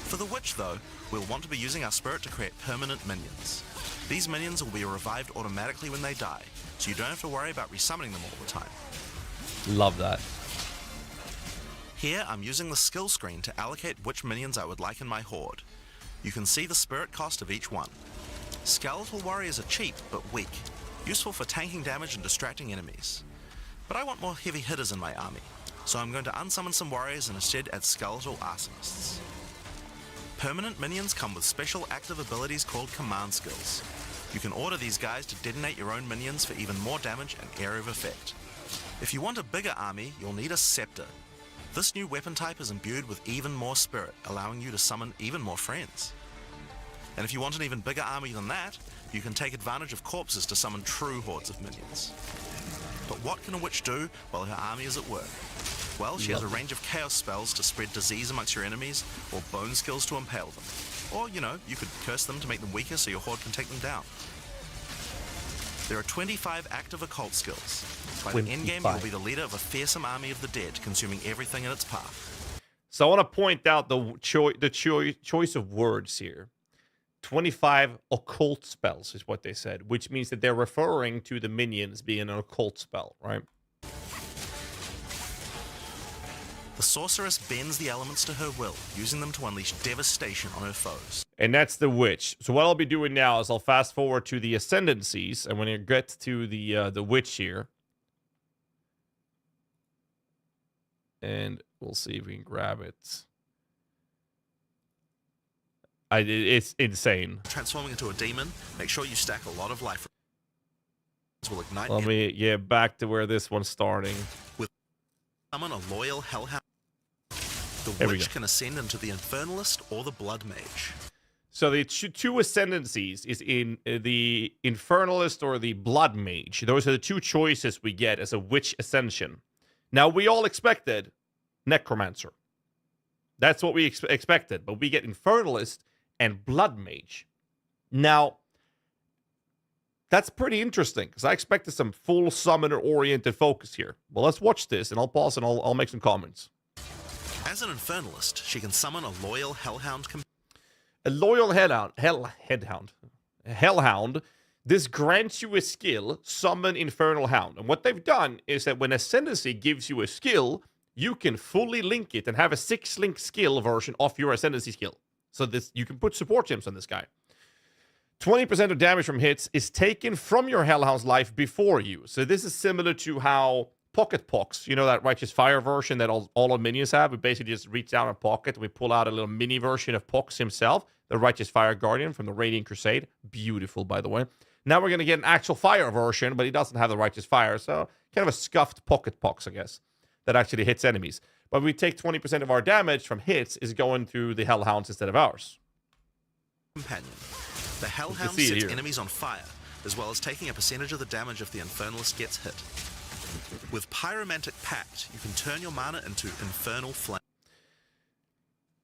For the Witch, though, we'll want to be using our Spirit to create permanent minions. These minions will be revived automatically when they die, so you don't have to worry about resummoning them all the time. Love that. Here, I'm using the skill screen to allocate which minions I would like in my horde. You can see the spirit cost of each one. Skeletal warriors are cheap, but weak, useful for tanking damage and distracting enemies. But I want more heavy hitters in my army, so I'm going to unsummon some warriors and instead add skeletal arsonists. Permanent minions come with special active abilities called command skills. You can order these guys to detonate your own minions for even more damage and area of effect. If you want a bigger army, you'll need a scepter. This new weapon type is imbued with even more spirit, allowing you to summon even more friends. And if you want an even bigger army than that, you can take advantage of corpses to summon true hordes of minions. But what can a witch do while her army is at work? Well, she has a range of chaos spells to spread disease amongst your enemies, or bone skills to impale them. Or, you know, you could curse them to make them weaker so your horde can take them down. There are 25 active occult skills. By the endgame, you'll be the leader of a fearsome army of the dead, consuming everything in its path. So I want to point out the choice of words here. 25 occult spells is what they said, which means that they're referring to the minions being an occult spell, right? The sorceress bends the elements to her will, using them to unleash devastation on her foes. And that's the Witch. So what I'll be doing now is I'll fast forward to the Ascendancies, and when you get to the Witch here, and we'll see if we can grab it. It's insane. Transforming into a demon, make sure you stack a lot of life. Will ignite. Let me get back to where this one's starting. With summon a loyal hellhound. The Witch can ascend into the Infernalist or the Blood Mage. So the two Ascendancies is in the Infernalist or the Blood Mage. Those are the two choices we get as a Witch Ascension. Now, we all expected Necromancer. That's what we expected, but we get Infernalist and Blood Mage. Now, that's pretty interesting, because I expected some full summoner-oriented focus here. Well, let's watch this, and I'll pause and I'll make some comments. As an Infernalist, she can summon a loyal Hellhound. A loyal Hellhound. This grants you a skill, Summon Infernal Hound. And what they've done is that when Ascendancy gives you a skill, you can fully link it and have a 6-link skill version of your Ascendancy skill. So this you can put support gems on this guy. 20% of damage from hits is taken from your Hellhound's life before you. So this is similar to how pocket pox. You know that Righteous Fire version that all our minions have? We basically just reach down a pocket. We pull out a little mini version of Pox himself, the Righteous Fire Guardian from the Radiant Crusade. Beautiful, by the way. Now we're going to get an actual fire version, but he doesn't have the Righteous Fire. So kind of a scuffed pocket pox, I guess, that actually hits enemies. But we take 20% of our damage from hits is going through the Hellhounds instead of ours. Companion. The Hellhound sets enemies on fire, as well as taking a percentage of the damage if the Infernalist gets hit. With Pyromantic Pact, you can turn your mana into Infernal Flame.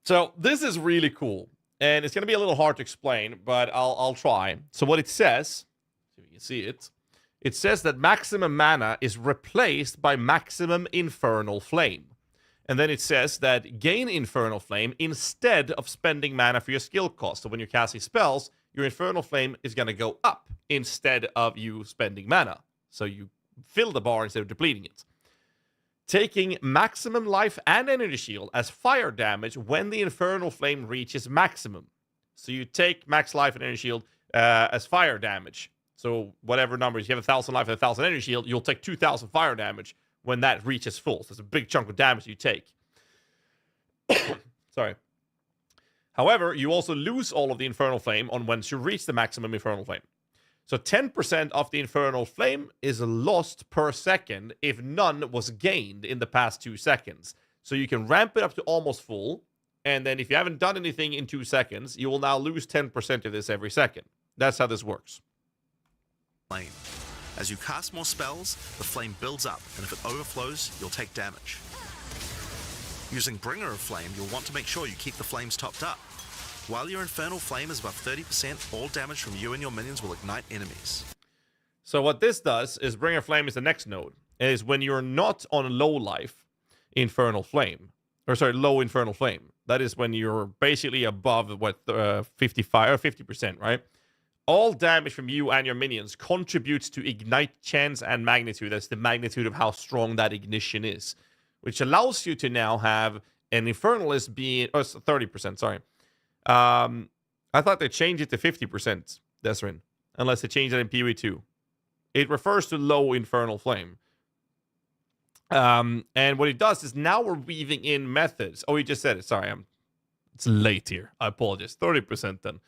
So this is really cool, and it's going to be a little hard to explain, but I'll try. So what it says, so you can see it, it says that maximum mana is replaced by maximum Infernal Flame. And then it says that gain Infernal Flame instead of spending mana for your skill cost. So when you're casting spells, your Infernal Flame is going to go up instead of you spending mana. So you fill the bar instead of depleting it. Taking maximum life and energy shield as fire damage when the Infernal Flame reaches maximum. So you take max life and energy shield as fire damage. So whatever numbers, you have 1,000 life and 1,000 energy shield, you'll take 2,000 fire damage when that reaches full. So it's a big chunk of damage you take. Sorry. However, you also lose all of the Infernal Flame on once you reach the maximum Infernal Flame. So 10% of the Infernal Flame is lost per second if none was gained in the past 2 seconds. So you can ramp it up to almost full, and then if you haven't done anything in 2 seconds, you will now lose 10% of this every second. That's how this works. Flame. As you cast more spells, the flame builds up, and if it overflows, you'll take damage. Using Bringer of Flame, you'll want to make sure you keep the flames topped up. While your Infernal Flame is above 30%, all damage from you and your minions will ignite enemies. So what this does is Bringer of Flame is the next node. Is when you're not on low life Infernal Flame. Or sorry, low Infernal Flame. That is when you're basically above, 55 or 50%, right? All damage from you and your minions contributes to ignite chance and magnitude. That's the magnitude of how strong that ignition is. Which allows you to now have an Infernalist being... Oh, 30%, sorry. I thought they changed it to 50%, Desrin. Unless they changed it in PoE 2. It refers to low Infernal Flame. And what it does is now we're weaving in methods. Oh, you just said it. Sorry, it's late here. I apologize. 30% then.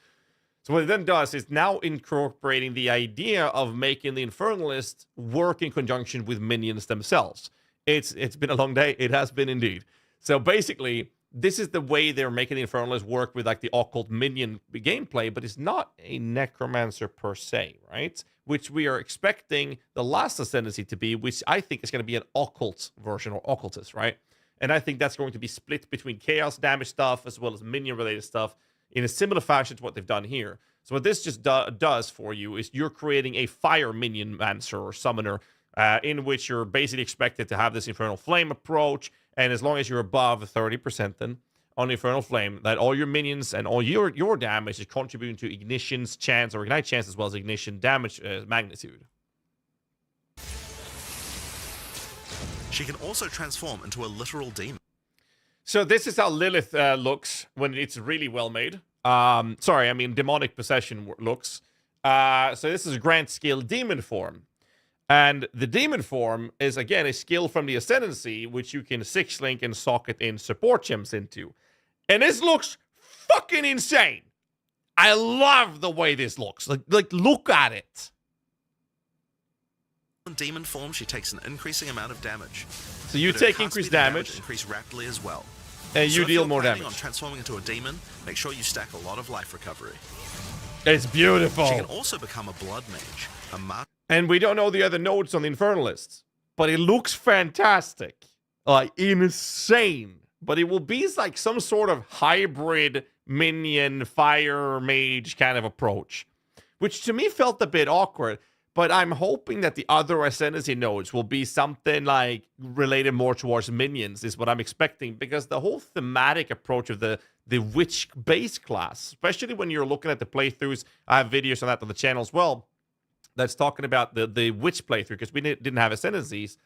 So what it then does is now incorporating the idea of making the Infernalist work in conjunction with minions themselves. It's been a long day. It has been indeed. So basically, this is the way they're making the Infernalist work with like the occult minion gameplay, but it's not a necromancer per se, right? Which we are expecting the last ascendancy to be, which I think is going to be an occult version or occultist, right? And I think that's going to be split between chaos damage stuff as well as minion related stuff in a similar fashion to what they've done here. So what this just does for you is you're creating a fire minion mancer or summoner in which you're basically expected to have this Infernal Flame approach. And as long as you're above 30% then on Infernal Flame, that all your minions and all your damage is contributing to ignition's chance or ignite chance as well as ignition damage magnitude. She can also transform into a literal demon. So this is how Lilith looks when it's really well made. Sorry, I mean demonic possession looks. So this is a grand scale demon form. And the demon form is, again, a skill from the Ascendancy, which you can 6-link and socket in support gems into. And this looks fucking insane. I love the way this looks. Like look at it. In demon form, she takes an increasing amount of damage. So you take increased damage. Increase rapidly as well. And you deal more damage. On transforming into a demon, make sure you stack a lot of life recovery. It's beautiful. She can also become a blood mage, and we don't know the other nodes on the Infernalists, but it looks fantastic. Like, insane. But it will be like some sort of hybrid minion, fire, mage kind of approach. Which to me felt a bit awkward. But I'm hoping that the other Ascendancy nodes will be something like related more towards minions, is what I'm expecting. Because the whole thematic approach of the witch base class, especially when you're looking at the playthroughs, I have videos on that on the channel as well, that's talking about the witch playthrough, because we didn't have Ascendancies.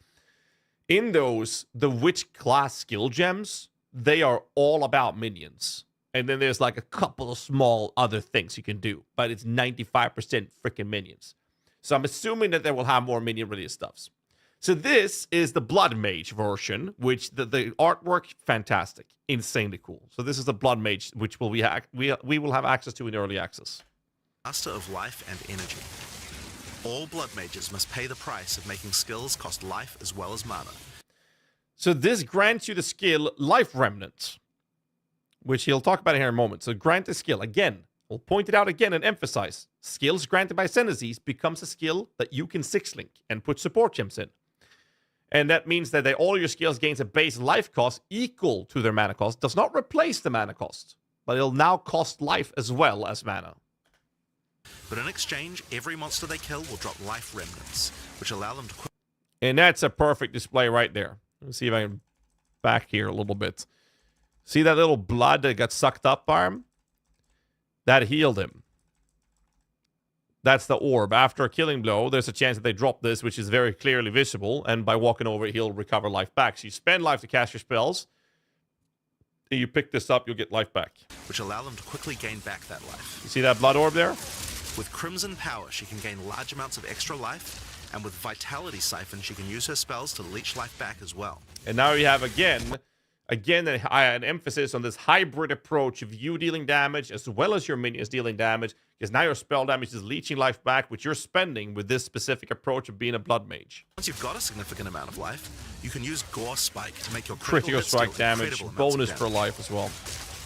In those, the witch class skill gems, they are all about minions. And then there's like a couple of small other things you can do, but it's 95% freaking minions. So I'm assuming that they will have more minion-related stuffs. So this is the Blood Mage version, which the artwork, fantastic, insanely cool. So this is the Blood Mage, which we will have access to in early access. Master of life and energy. All blood mages must pay the price of making skills cost life as well as mana. So this grants you the skill Life Remnant, which he'll talk about here in a moment. So grant a skill. Again, we'll point it out again and emphasize. Skills granted by Ascendancies becomes a skill that you can 6-link and put support gems in. And that means that all your skills gains a base life cost equal to their mana cost. Does not replace the mana cost, but it'll now cost life as well as mana. But in exchange, every monster they kill will drop life remnants, which allow them to... And that's a perfect display right there. Let's see if I can back here a little bit. See that little blood that got sucked up by him? That healed him. That's the orb. After a killing blow, there's a chance that they drop this, which is very clearly visible. And by walking over, he'll recover life back. So you spend life to cast your spells. And you pick this up, you'll get life back. Which allow them to quickly gain back that life. You see that blood orb there? With Crimson Power, she can gain large amounts of extra life, and with Vitality Siphon, she can use her spells to leech life back as well. And now you have, again an emphasis on this hybrid approach of you dealing damage as well as your minions dealing damage, because now your spell damage is leeching life back, which you're spending with this specific approach of being a Blood Mage. Once you've got a significant amount of life, you can use Gore Spike to make your critical strike damage, bonus for life as well.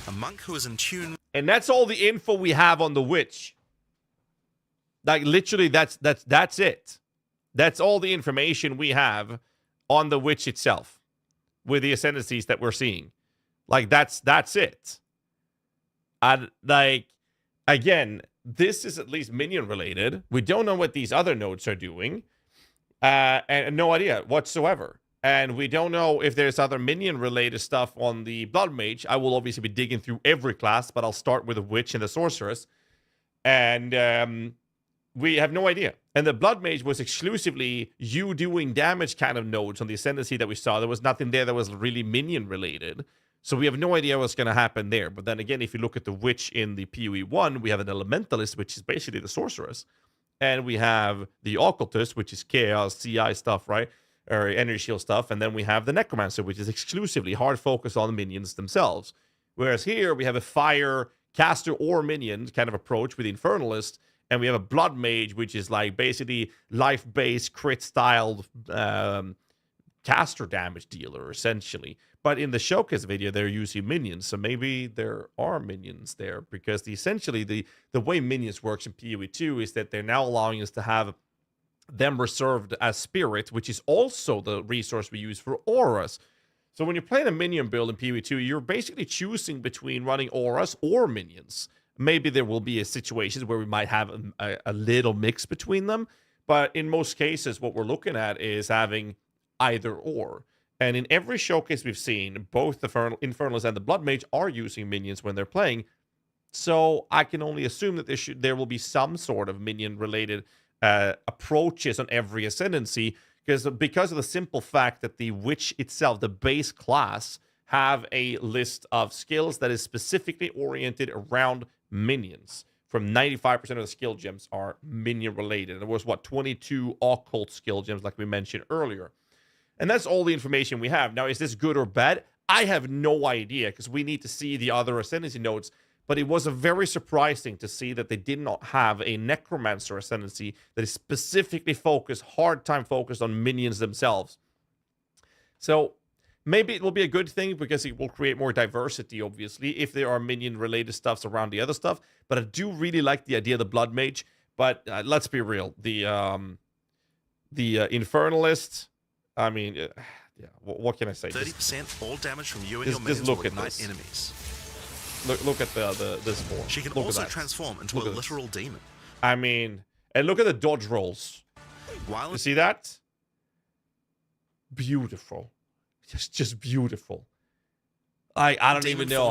A monk who is in tune... And that's all the info we have on the Witch. Like, literally, that's it. That's all the information we have on the Witch itself with the ascendancies that we're seeing. Like, that's it. And, like, again, this is at least minion related. We don't know what these other nodes are doing. And no idea whatsoever. And we don't know if there's other minion related stuff on the Blood Mage. I will obviously be digging through every class, but I'll start with the Witch and the Sorceress. And, we have no idea. And the Blood Mage was exclusively you doing damage kind of nodes on the Ascendancy that we saw. There was nothing there that was really minion related. So we have no idea what's going to happen there. But then again, if you look at the Witch in the PoE 1, we have an Elementalist, which is basically the Sorceress. And we have the Occultist, which is Chaos, CI stuff, right? Or Energy Shield stuff. And then we have the Necromancer, which is exclusively hard focus on the minions themselves. Whereas here, we have a Fire caster or minion kind of approach with the Infernalist. And we have a Blood Mage, which is like basically life-based, crit-styled caster damage dealer, essentially. But in the showcase video, they're using minions, so maybe there are minions there. Because essentially, the way minions works in PoE 2 is that they're now allowing us to have them reserved as spirit, which is also the resource we use for auras. So when you're playing a minion build in PoE 2, you're basically choosing between running auras or minions. Maybe there will be situations where we might have a little mix between them. But in most cases, what we're looking at is having either or. And in every showcase we've seen, both the Infernalist and the Blood Mage are using minions when they're playing. So I can only assume that there will be some sort of minion-related approaches on every Ascendancy. Because of the simple fact that the Witch itself, the base class, have a list of skills that is specifically oriented around minions. From 95% of the skill gems are minion related. There was 22 occult skill gems like we mentioned earlier. And that's all the information we have. Now, is this good or bad? I have no idea, because we need to see the other Ascendancy nodes. But it was very surprising to see that they did not have a Necromancer Ascendancy that is specifically hard time focused on minions themselves. So maybe it will be a good thing, because it will create more diversity, obviously, if there are minion-related stuffs around the other stuff. But I do really like the idea of the Blood Mage. But let's be real. The Infernalist, I mean, yeah, what can I say? 30% all damage from you and your minions will ignite enemies. Look at this form. She can also transform into a literal demon. I mean, and look at the dodge rolls. You see that? Beautiful. Just beautiful. I don't even know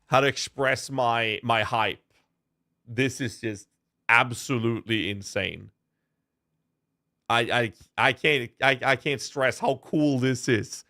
how to express my hype. This is just absolutely insane. I can't stress how cool this is.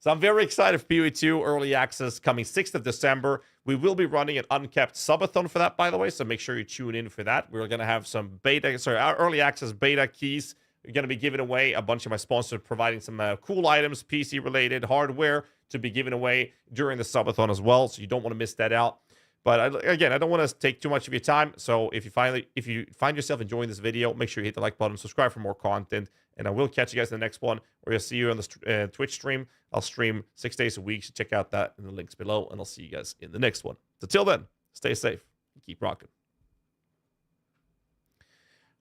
So I'm very excited for PoE 2 early access coming 6th of December. We will be running an uncapped subathon for that, by the way, so make sure you tune in for that. We're going to have some our early access beta keys. We're going to be giving away a bunch of my sponsors, providing some cool items, PC-related hardware to be given away during the subathon as well, so you don't want to miss that out. But again, I don't want to take too much of your time. So if you find yourself enjoying this video, make sure you hit the like button, subscribe for more content, and I will catch you guys in the next one. Or I'll see you on the Twitch stream. I'll stream 6 days a week, so check out that in the links below, and I'll see you guys in the next one. So till then, stay safe and keep rocking.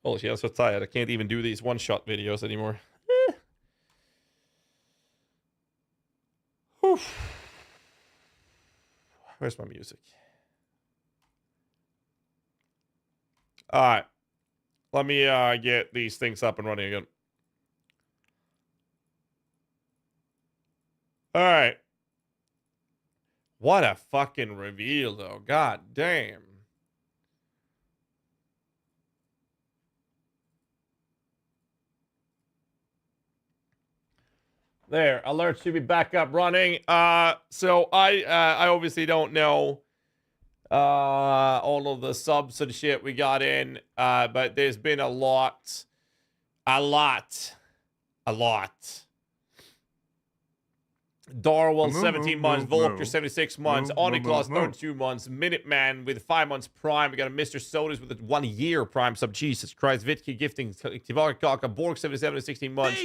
Holy shit, I'm so tired. I can't even do these one-shot videos anymore. Where's my music? All right. Let me get these things up and running again. All right. What a fucking reveal, though. God damn. There, alert should be back up running. So I obviously don't know all of the subs and shit we got in, but there's been a lot. Darwell, 17 months. Volker, 76 months. Oniclaus, 32 months. Minuteman with 5 months prime. We got a Mr. Sodas with a 1 year prime sub. Jesus Christ. Vitki gifting. Tivarkaka, Borg, 77 and 16 months.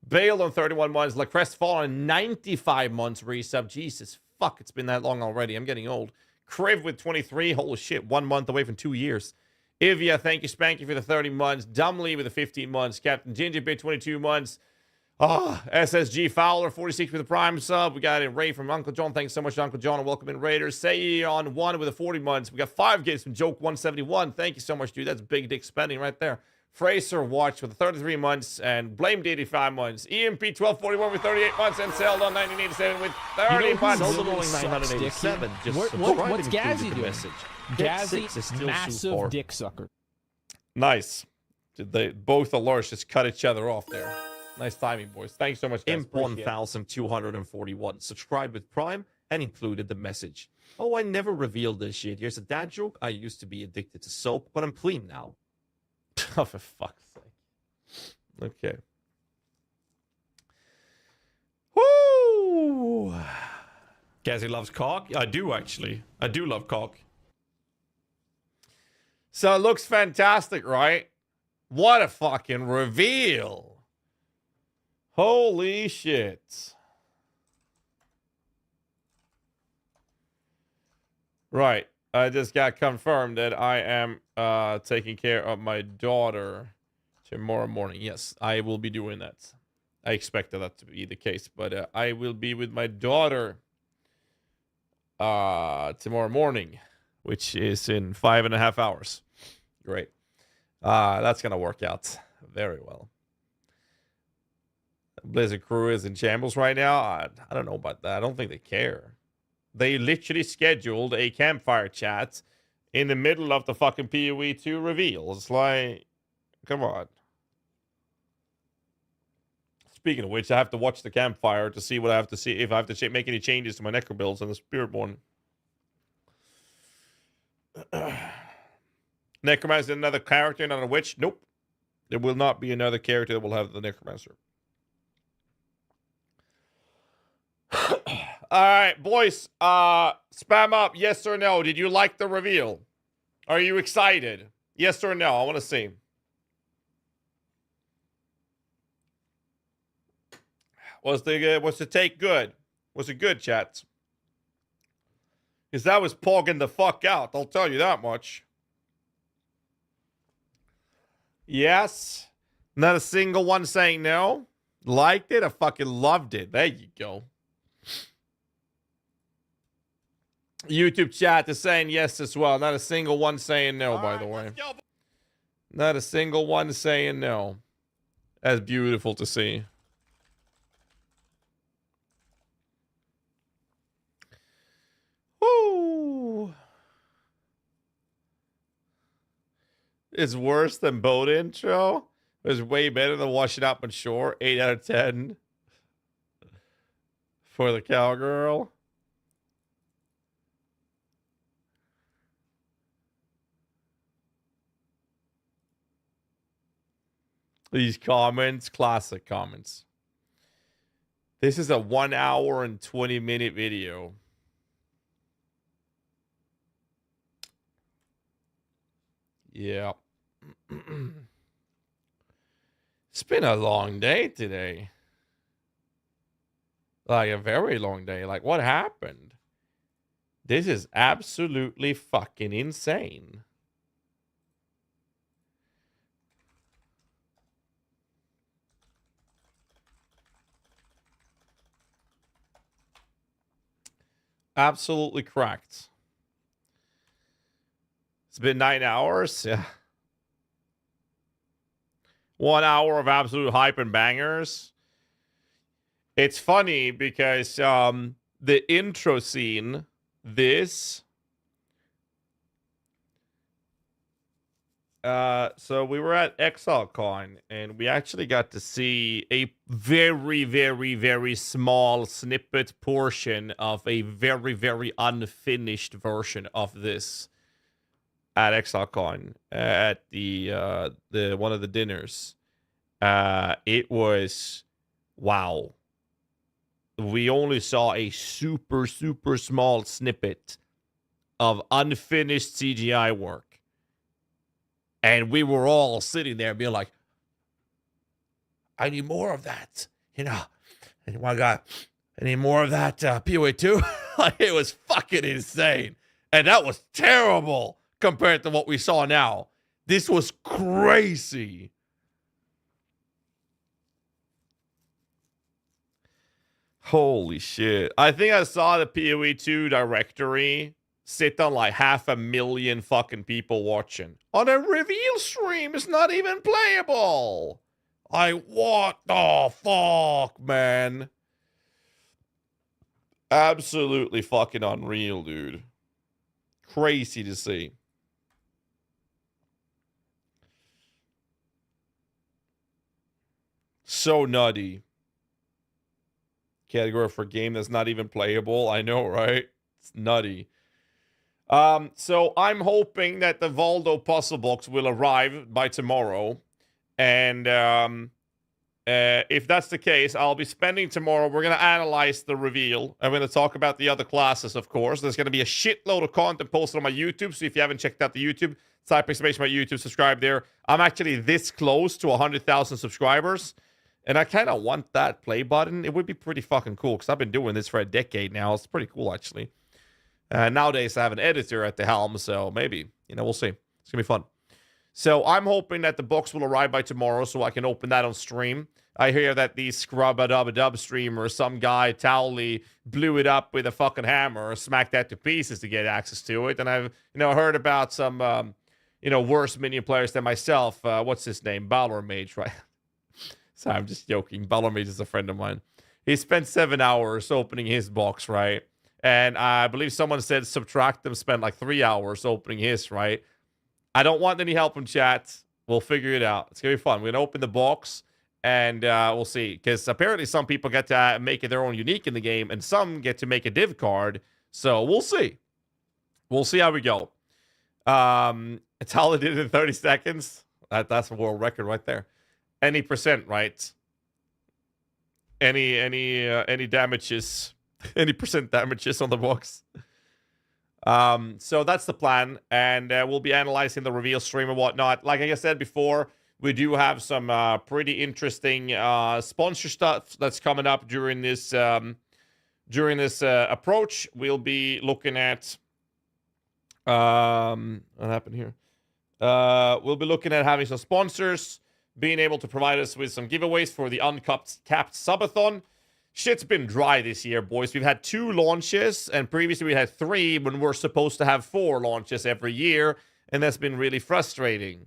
Bale on 31 months. Lacrest Fallen, 95 months resub. Jesus fuck, it's been that long already. I'm getting old. Kriv with 23. Holy shit, 1 month away from 2 years. Ivia, thank you, Spanky, for the 30 months. Dumley with the 15 months. Captain Gingerbread, 22 months. SSG Fowler, 46 with a prime sub. We got a Ray from Uncle John. Thanks so much, Uncle John, and welcome in Raiders. Say on 1 with a 40 months. We got 5 games from Joke 171. Thank you so much, dude. That's big dick spending right there. Fraser Watch with 33 months and Blamed 85 months. EMP 1241 with 38 months and Zelda 1987 with 30 months. Zelda rolling 987. What's GHAZZY doing? GHAZZY is still massive dick sucker. Nice. They both alerts just cut each other off there. Nice timing, boys. Thanks so much, guys. Imp 1241 subscribed with Prime and included the message. Oh, I never revealed this shit. Here's a dad joke. I used to be addicted to soap, but I'm clean now. Oh, for fuck's sake. Okay. Woo! GHAZZY loves cock? I do, actually. I do love cock. So it looks fantastic, right? What a fucking reveal. Holy shit. Right. I just got confirmed that I am taking care of my daughter tomorrow morning. Yes, I will be doing that. I expected that to be the case, but I will be with my daughter tomorrow morning, which is in 5.5 hours. Great. That's going to work out very well. Blizzard crew is in shambles right now. I don't know about that. I don't think they care. They literally scheduled a campfire chat in the middle of the fucking PoE 2 reveal. It's like, come on. Speaking of which, I have to watch the campfire to see what I have to see, if I have to make any changes to my necro builds and the Spiritborn. Necromancer, another character, not a witch? Nope. There will not be another character that will have the Necromancer. All right, boys, spam up, yes or no. Did you like the reveal? Are you excited? Yes or no? I want to see. Was the take good? Was it good, chat? Because that was pogging the fuck out, I'll tell you that much. Yes. Not a single one saying no. Liked it? I fucking loved it. There you go. YouTube chat is saying yes as well. Not a single one saying no, by the way. Not a single one saying no. That's beautiful to see. Woo! It's worse than boat intro. It's way better than washing up on shore. 8 out of 10. For the cowgirl. These comments, classic comments. This is a 1 hour and 20-minute video. Yeah. It's been a long day today. Like a very long day. Like, what happened? This is absolutely fucking insane. Absolutely cracked. It's been 9 hours. Yeah. 1 hour of absolute hype and bangers. It's funny because the intro scene, this. So we were at ExileCon and we actually got to see a very, very, very small snippet portion of a very, very unfinished version of this at ExileCon at the one of the dinners. It was wow. We only saw a super, super small snippet of unfinished CGI work. And we were all sitting there being like, I need more of that. You know, and my God, I need more of that PoE 2. Like, it was fucking insane. And that was terrible compared to what we saw now. This was crazy. Holy shit. I think I saw the PoE 2 directory sit on like 500,000 fucking people watching. On a reveal stream, it's not even playable. What the fuck, man? Absolutely fucking unreal, dude. Crazy to see. So nutty. Category for game that's not even playable. I know, right? It's nutty. So I'm hoping that the Valdo puzzle box will arrive by tomorrow. And if that's the case, I'll be spending tomorrow. We're going to analyze the reveal. I'm going to talk about the other classes, of course. There's going to be a shitload of content posted on my YouTube. So if you haven't checked out the YouTube, type exclamation my YouTube, subscribe there. I'm actually this close to 100,000 subscribers. And I kind of want that play button. It would be pretty fucking cool because I've been doing this for a decade now. It's pretty cool, actually. Nowadays, I have an editor at the helm, so maybe. You know, we'll see. It's going to be fun. So I'm hoping that the box will arrive by tomorrow so I can open that on stream. I hear that the Scrub-a-dub-a-dub streamer, some guy, Towley, blew it up with a fucking hammer, smacked that to pieces to get access to it. And I've, heard about some, worse minion players than myself. What's his name? Balor Mage, right? Sorry, I'm just joking. Balor Mage is a friend of mine. He spent 7 hours opening his box, right? And I believe someone said Subtractem spent like 3 hours opening his, right? I don't want any help from chat. We'll figure it out. It's going to be fun. We're going to open the box and we'll see. Because apparently some people get to make it their own unique in the game and some get to make a div card. So we'll see. We'll see how we go. Tala did it in 30 seconds. That's a world record right there. Any percent, right? Any damages. Any percent damages on the box. So that's the plan. And we'll be analyzing the reveal stream and whatnot. Like I said before, we do have some pretty interesting sponsor stuff that's coming up during this approach. We'll be looking at what happened here. We'll be looking at having some sponsors, being able to provide us with some giveaways for the uncapped subathon. Shit's been dry this year, boys. We've had 2 launches, and previously we had 3 when we're supposed to have 4 launches every year, and that's been really frustrating.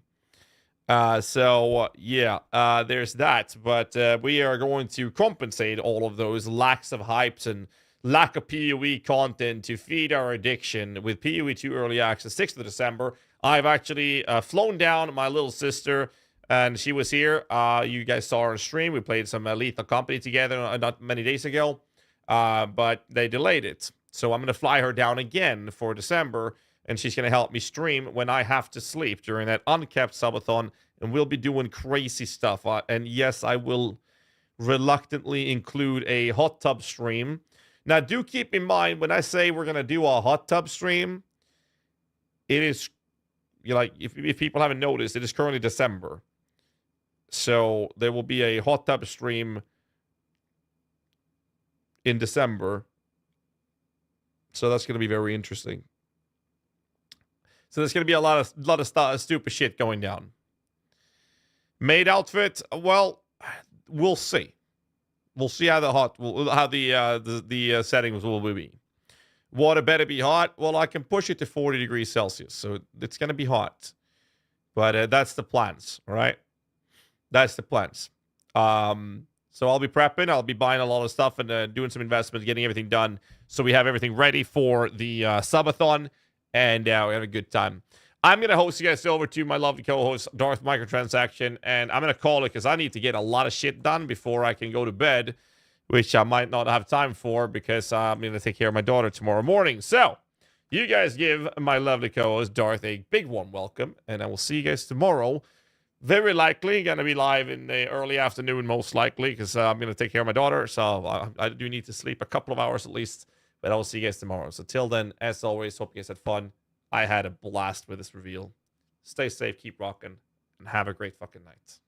There's that. But we are going to compensate all of those lacks of hypes and lack of PoE content to feed our addiction with PoE 2 Early Access 6th of December. I've actually flown down my little sister, and she was here. You guys saw her on stream. We played some Lethal Company together not many days ago. but they delayed it. So I'm going to fly her down again for December, and she's going to help me stream when I have to sleep during that unkept subathon, and we'll be doing crazy stuff. And yes, I will reluctantly include a hot tub stream. Now, do keep in mind, when I say we're going to do a hot tub stream, it is, if people haven't noticed, it is currently December. So there will be a hot tub stream in December. So that's going to be very interesting. So there's going to be a lot of stupid shit going down. Maid outfit, well, we'll see. We'll see how the settings will be. Water better be hot. Well, I can push it to 40 degrees Celsius, so it's going to be hot. But that's the plans, all right? That's the plans. So I'll be prepping. I'll be buying a lot of stuff and doing some investments, getting everything done, so we have everything ready for the subathon, and we have a good time. I'm going to host you guys over to my lovely co-host, Darth Microtransaction, and I'm going to call it because I need to get a lot of shit done before I can go to bed, which I might not have time for because I'm going to take care of my daughter tomorrow morning. So, you guys give my lovely co-host, Darth, a big warm welcome, and I will see you guys tomorrow. Very likely going to be live in the early afternoon, most likely, because I'm going to take care of my daughter, so I do need to sleep a couple of hours at least, but I will see you guys tomorrow. So, till then, as always, hope you guys had fun. I had a blast with this reveal. Stay safe, keep rocking, and have a great fucking night.